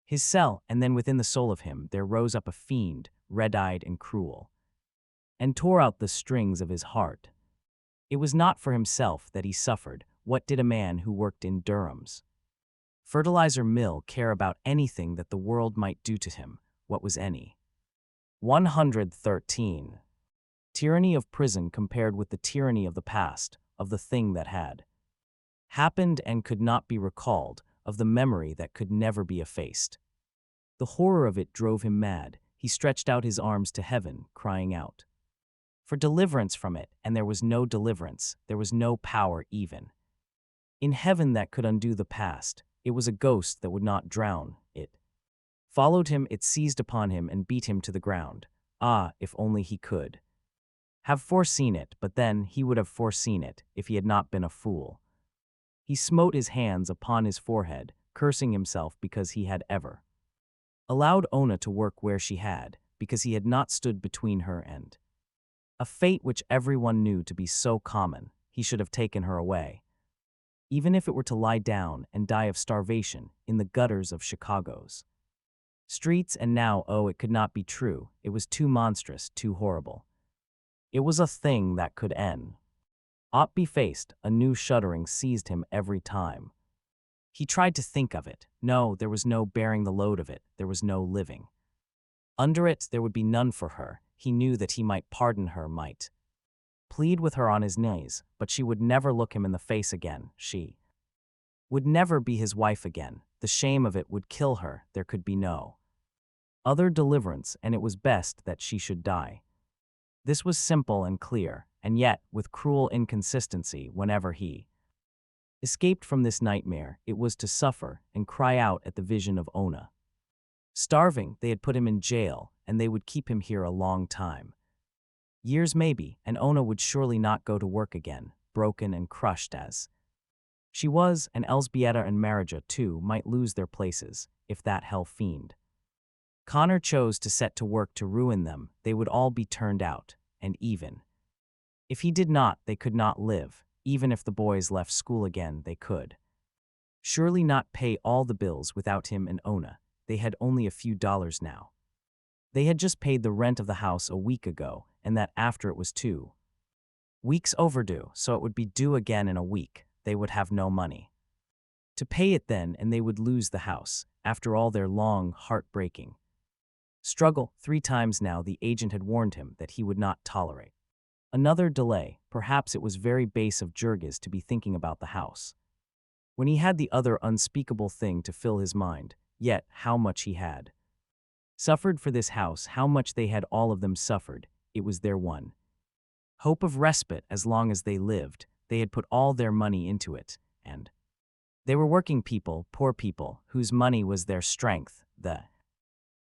his cell, and then within the soul of him there rose up a fiend, red-eyed and cruel, and tore out the strings of his heart. It was not for himself that he suffered. What did a man who worked in Durham's fertilizer mill care about anything that the world might do to him? What was any? 113. Tyranny of prison compared with the tyranny of the past, of the thing that had happened and could not be recalled, of the memory that could never be effaced. The horror of it drove him mad. He stretched out his arms to heaven, crying out for deliverance from it, and there was no deliverance, there was no power even in heaven that could undo the past. It was a ghost that would not drown. It followed him, it seized upon him and beat him to the ground. Ah, if only he could have foreseen it, but then he would have foreseen it if he had not been a fool. He smote his hands upon his forehead, cursing himself because he had ever allowed Ona to work where she had, because he had not stood between her and a fate which everyone knew to be so common. He should have taken her away, even if it were to lie down and die of starvation in the gutters of Chicago's streets. And now, oh, it could not be true. It was too monstrous, too horrible. It was a thing that could end. Ought be faced. A new shuddering seized him every time he tried to think of it. No, there was no bearing the load of it. There was no living under it. There would be none for her. He knew that he might pardon her, might plead with her on his knees, but she would never look him in the face again. She would never be his wife again. The shame of it would kill her. There could be no other deliverance, and it was best that she should die. This was simple and clear, and yet, with cruel inconsistency, whenever he escaped from this nightmare, it was to suffer and cry out at the vision of Ona. Starving, they had put him in jail, and they would keep him here a long time. Years maybe, and Ona would surely not go to work again, broken and crushed as she was, and Elzbieta and Marija, too, might lose their places, if that hell fiend Connor chose to set to work to ruin them. They would all be turned out, and even if he did not, they could not live. Even if the boys left school again, they could surely not pay all the bills without him and Ona. They had only a few dollars now. They had just paid the rent of the house a week ago, and that after it was 2 weeks overdue, so it would be due again in a week. They would have no money to pay it then, and they would lose the house. After all their long, heartbreaking struggle, 3 times now the agent had warned him that he would not tolerate another delay. Perhaps it was very base of Jurgis to be thinking about the house when he had the other unspeakable thing to fill his mind. Yet, how much he had suffered for this house, how much they had all of them suffered. It was their one hope of respite as long as they lived. They had put all their money into it, and they were working people, poor people, whose money was their strength, the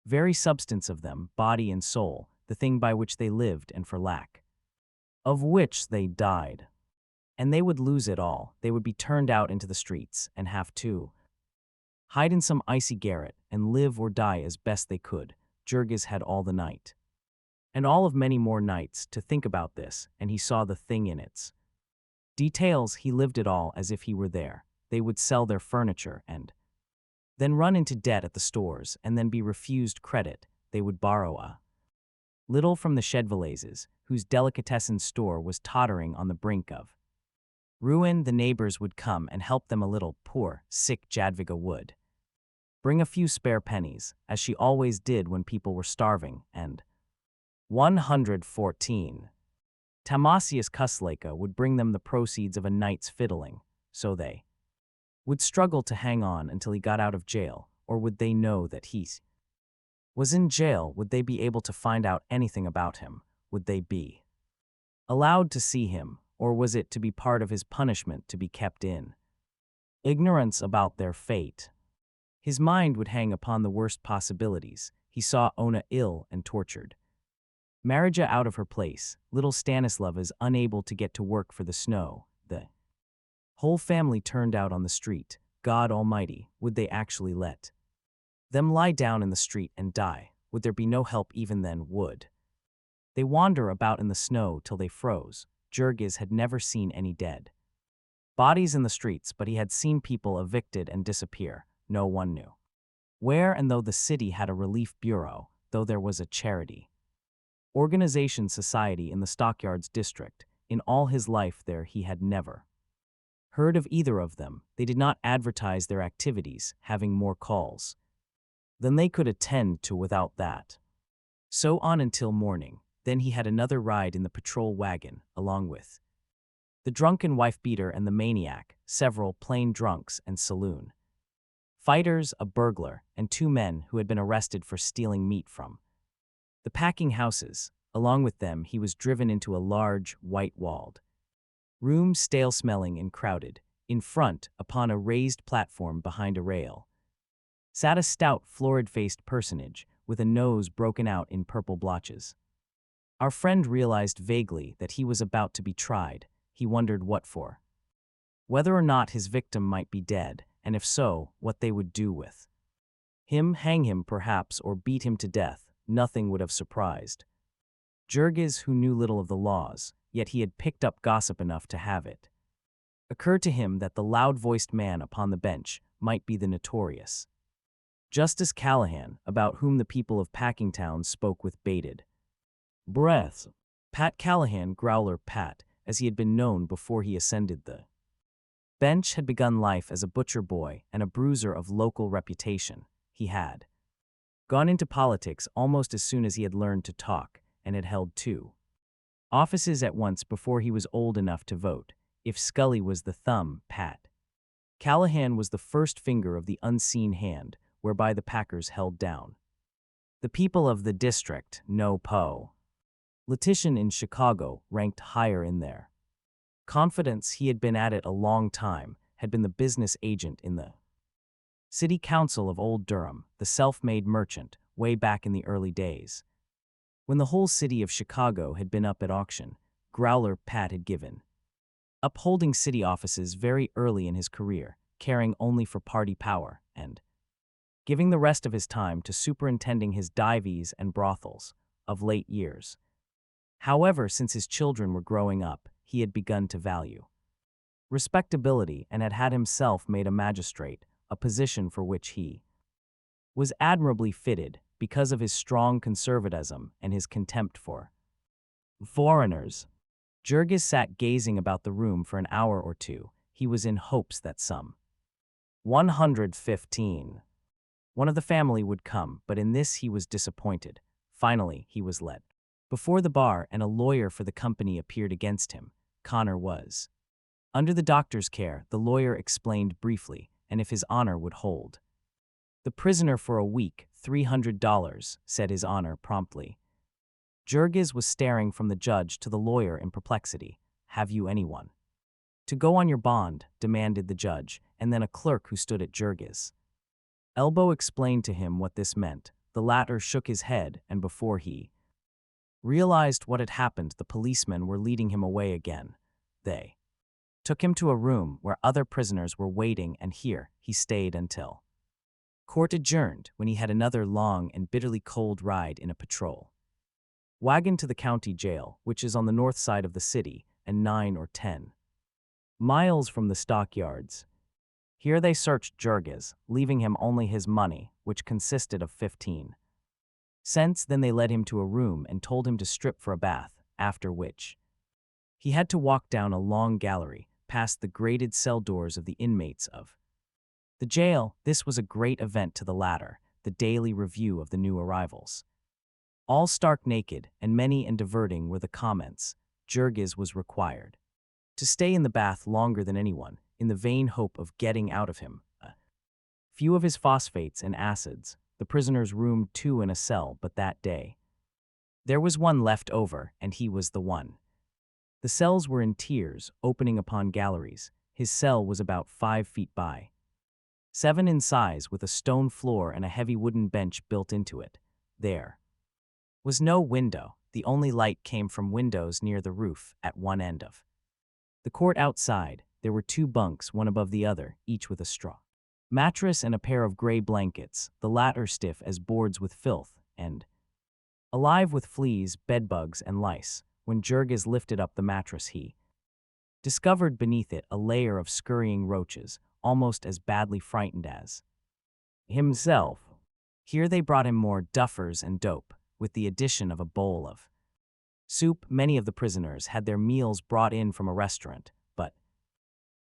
very substance of them, body and soul, the thing by which they lived and for lack of which they died. And they would lose it all. They would be turned out into the streets and have to hide in some icy garret and live or die as best they could. Jurgis had all the night, and all of many more nights, to think about this, and he saw the thing in its details. He lived it all as if he were there. They would sell their furniture and then run into debt at the stores and then be refused credit. They would borrow a little from the Shedvilaises, whose delicatessen store was tottering on the brink of ruin. The neighbors would come and help them a little. Poor, sick Jadviga would bring a few spare pennies, as she always did when people were starving, and 114. Tamasius Kusleka would bring them the proceeds of a night's fiddling, so they would struggle to hang on until he got out of jail. Or would they know that he was in jail? Would they be able to find out anything about him? Would they be allowed to see him? Or was it to be part of his punishment to be kept in ignorance about their fate? His mind would hang upon the worst possibilities. He saw Ona ill and tortured, Marija out of her place, little Stanislava's unable to get to work for the snow, the whole family turned out on the street. God Almighty, would they actually let them lie down in the street and die? Would there be no help even then? Would they wander about in the snow till they froze? Jurgis had never seen any dead bodies in the streets, but he had seen people evicted and disappear. No one knew where, and though the city had a relief bureau, though there was a charity Organization Society in the Stockyards district. In all his life there he had never heard of either of them. They did not advertise their activities, having more calls than they could attend to without that. So on until morning. Then he had another ride in the patrol wagon, along with the drunken wife-beater and the maniac, several plain drunks and saloon fighters, a burglar, and 2 men who had been arrested for stealing meat from the packing houses. Along with them, he was driven into a large, white-walled room, stale-smelling and crowded. In front, upon a raised platform behind a rail, sat a stout, florid-faced personage with a nose broken out in purple blotches. Our friend realized vaguely that he was about to be tried. He wondered what for. Whether or not his victim might be dead, and if so, what they would do with him, hang him perhaps, or beat him to death. Nothing would have surprised Jurgis, who knew little of the laws, yet he had picked up gossip enough to have it occurred to him that the loud-voiced man upon the bench might be the notorious Justice Callahan, about whom the people of Packingtown spoke with bated breaths. Pat Callahan, Growler Pat, as he had been known before he ascended the bench, had begun life as a butcher boy and a bruiser of local reputation. He had gone into politics almost as soon as he had learned to talk, and had held 2 offices at once before he was old enough to vote. If Scully was the thumb, Pat Callahan was the first finger of the unseen hand whereby the Packers held down the people of the district. No politician in Chicago ranked higher in their confidence. He had been at it a long time, had been the business agent in the city council of Old Durham, the self-made merchant, way back in the early days. When the whole city of Chicago had been up at auction, Growler Pat had given up holding city offices very early in his career, caring only for party power, and giving the rest of his time to superintending his dives and brothels of late years. However, since his children were growing up, he had begun to value respectability and had had himself made a magistrate, a position for which he was admirably fitted because of his strong conservatism and his contempt for foreigners. Jurgis sat gazing about the room for an hour or two. He was in hopes that some 115 one of the family would come, but in this he was disappointed. Finally, he was led before the bar, and a lawyer for the company appeared against him. Connor was under the doctor's care, the lawyer explained briefly, and if his honor would hold the prisoner for a week, $300, said his honor promptly. Jurgis was staring from the judge to the lawyer in perplexity. Have you anyone to go on your bond? Demanded the judge, and then a clerk who stood at Jurgis' elbow explained to him what this meant. The latter shook his head, and before he realized what had happened, the policemen were leading him away again. They took him to a room where other prisoners were waiting, and here he stayed until court adjourned, when he had another long and bitterly cold ride in a patrol wagon to the county jail, which is on the north side of the city and 9 or 10 miles from the stockyards. Here they searched Jurgis, leaving him only his money, which consisted of 15 cents. Then they led him to a room and told him to strip for a bath, after which he had to walk down a long gallery, past the grated cell doors of the inmates of the jail. This was a great event to the latter, the daily review of the new arrivals. All stark naked, and many and diverting were the comments. Jurgis was required to stay in the bath longer than anyone, in the vain hope of getting out of him a few of his phosphates and acids. The prisoners roomed 2 in a cell, but that day there was one left over, and he was the one. The cells were in tiers, opening upon galleries. His cell was about 5 feet by 7 in size, with a stone floor and a heavy wooden bench built into it. There was no window. The only light came from windows near the roof at one end of the court. Outside, there were 2 bunks, one above the other, each with a straw mattress and a pair of gray blankets, the latter stiff as boards with filth, and alive with fleas, bedbugs, and lice. When Jurgis lifted up the mattress, he discovered beneath it a layer of scurrying roaches, almost as badly frightened as himself. Here they brought him more duffers and dope, with the addition of a bowl of Soup, many of the prisoners had their meals brought in from a restaurant, but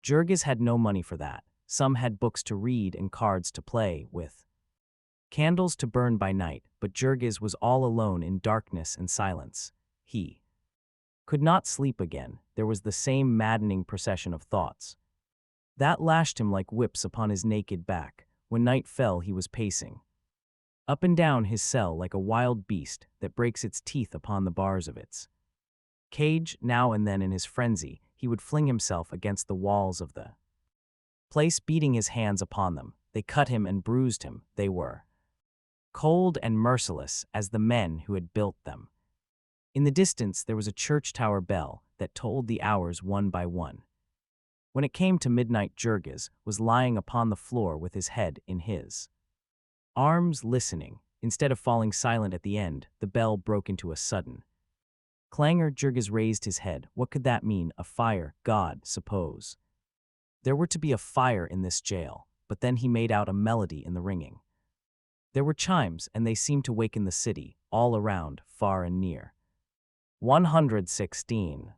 Jurgis had no money for that. Some had books to read and cards to play with. Candles to burn by night, but Jurgis was all alone in darkness and silence. He could not sleep again. There was the same maddening procession of thoughts that lashed him like whips upon his naked back. When night fell, he was pacing up and down his cell like a wild beast that breaks its teeth upon the bars of its cage. Now and then in his frenzy, he would fling himself against the walls of the place, beating his hands upon them. They cut him and bruised him. They were cold and merciless as the men who had built them. In the distance there was a church tower bell that tolled the hours one by one. When it came to midnight, Jurgis was lying upon the floor with his head in his arms, listening. Instead of falling silent at the end, the bell broke into a sudden clangor. Jurgis raised his head. What could that mean? A fire? God, suppose there were to be a fire in this jail. But then he made out a melody in the ringing. There were chimes, and they seemed to waken the city, all around, far and near. 116.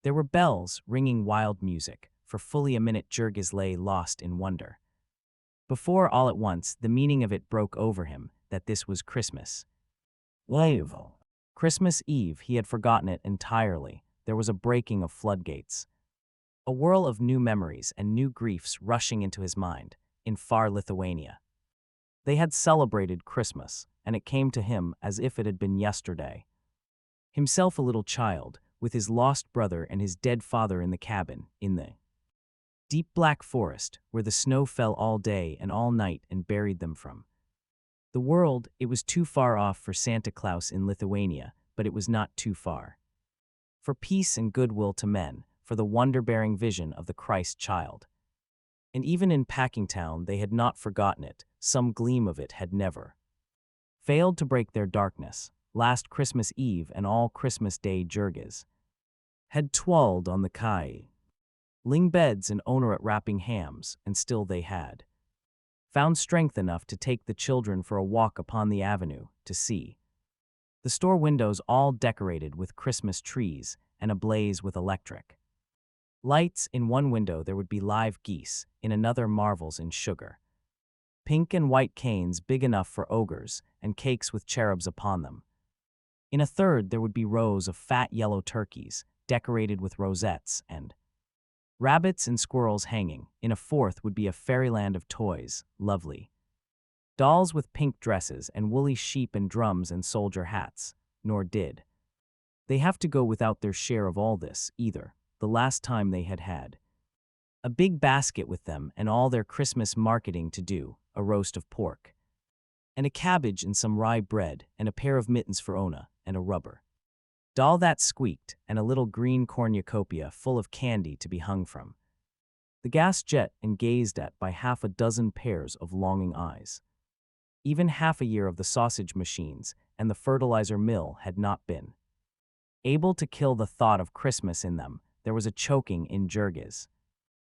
There were bells, ringing wild music. For fully a minute Jurgis lay lost in wonder. Before, all at once, the meaning of it broke over him, that this was Christmas Eve. Christmas Eve. He had forgotten it entirely. There was a breaking of floodgates. A whirl of new memories and new griefs rushing into his mind, in far Lithuania. They had celebrated Christmas, and it came to him as if it had been yesterday. Himself a little child, with his lost brother and his dead father in the cabin, in the deep black forest, where the snow fell all day and all night and buried them from the world. It was too far off for Santa Claus in Lithuania, but it was not too far for peace and goodwill to men, for the wonder-bearing vision of the Christ child. And even in Packingtown they had not forgotten it. Some gleam of it had never failed to break their darkness. Last Christmas Eve and all Christmas Day Jurgis had twirled on the quay, ling beds and owner at wrapping hams, and still they had found strength enough to take the children for a walk upon the avenue, to see the store windows all decorated with Christmas trees and ablaze with electric lights. In one window there would be live geese, in another marvels in sugar, pink and white canes big enough for ogres, and cakes with cherubs upon them. In a third there would be rows of fat yellow turkeys, decorated with rosettes, and rabbits and squirrels hanging. In a fourth would be a fairyland of toys, lovely dolls with pink dresses and woolly sheep and drums and soldier hats. Nor did they have to go without their share of all this, either. The last time they had a big basket with them and all their Christmas marketing to do, a roast of pork, and a cabbage and some rye bread, and a pair of mittens for Ona, and a rubber doll that squeaked, and a little green cornucopia full of candy to be hung from the gas jet and gazed at by half a dozen pairs of longing eyes. Even half a year of the sausage machines and the fertilizer mill had not been able to kill the thought of Christmas in them. There was a choking in Jurgis'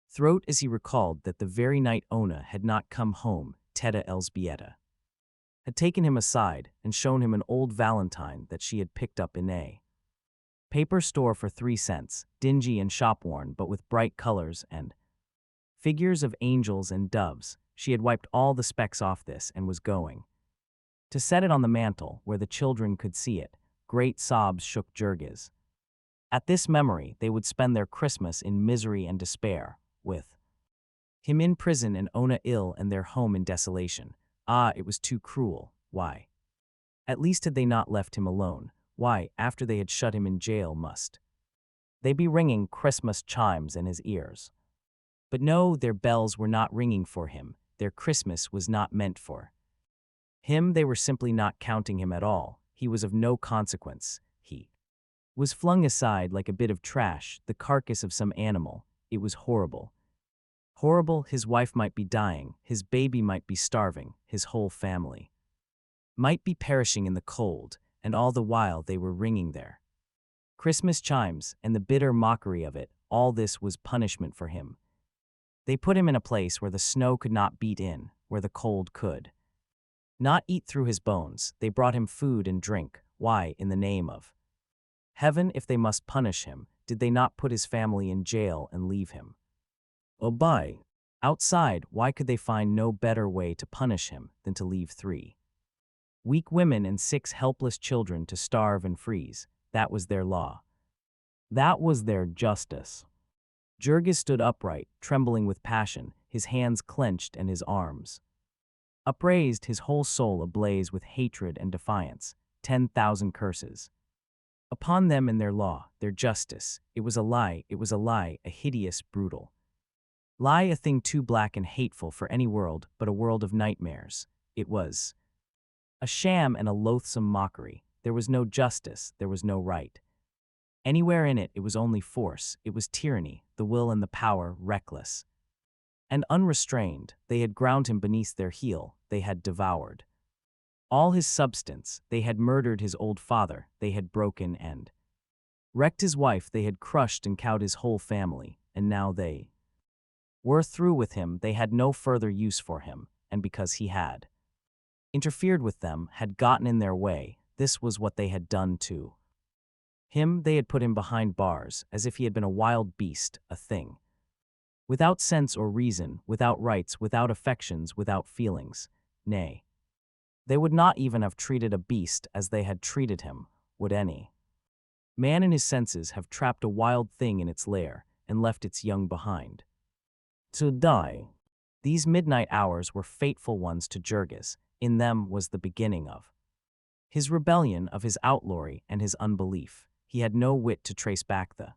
throat as he recalled that the very night Ona had not come home, Teta Elzbieta had taken him aside and shown him an old valentine that she had picked up in a paper store for 3 cents, dingy and shop-worn but with bright colors and figures of angels and doves. She had wiped all the specks off this and was going to set it on the mantel where the children could see it. Great sobs shook Jurgis. At this memory they would spend their Christmas in misery and despair, with him in prison and Ona ill and their home in desolation. Ah, it was too cruel. Why? At least had they not left him alone. Why, after they had shut him in jail, must they be ringing Christmas chimes in his ears? But no, their bells were not ringing for him. Their Christmas was not meant for him. They were simply not counting him at all. He was of no consequence. He was flung aside like a bit of trash, the carcass of some animal. It was horrible. Horrible. His wife might be dying, his baby might be starving, his whole family might be perishing in the cold, and all the while they were ringing their Christmas chimes, and the bitter mockery of it. All this was punishment for him. They put him in a place where the snow could not beat in, where the cold could not eat through his bones. They brought him food and drink. Why, in the name of Heaven, if they must punish him, did they not put his family in jail and leave him? Obey. Outside, why could they find no better way to punish him than to leave 3 weak women and 6 helpless children to starve and freeze? That was their law. That was their justice. Jurgis stood upright, trembling with passion, his hands clenched and his arms upraised, his whole soul ablaze with hatred and defiance. 10,000 curses upon them and their law, their justice. It was a lie, a hideous, brutal lie, a thing too black and hateful for any world but a world of nightmares. It was a sham and a loathsome mockery. There was no justice, there was no right. Anywhere in it was only force, it was tyranny, the will and the power, reckless and unrestrained. They had ground him beneath their heel, they had devoured all his substance, they had murdered his old father, they had broken and wrecked his wife, they had crushed and cowed his whole family, and now they were through with him. They had no further use for him, and because he had interfered with them, had gotten in their way, this was what they had done to him. They had put him behind bars, as if he had been a wild beast, a thing without sense or reason, without rights, without affections, without feelings. Nay, they would not even have treated a beast as they had treated him, would any man in his senses have trapped a wild thing in its lair and left its young behind to die. These midnight hours were fateful ones to Jurgis. In them was the beginning of his rebellion, of his outlawry and his unbelief. He had no wit to trace back the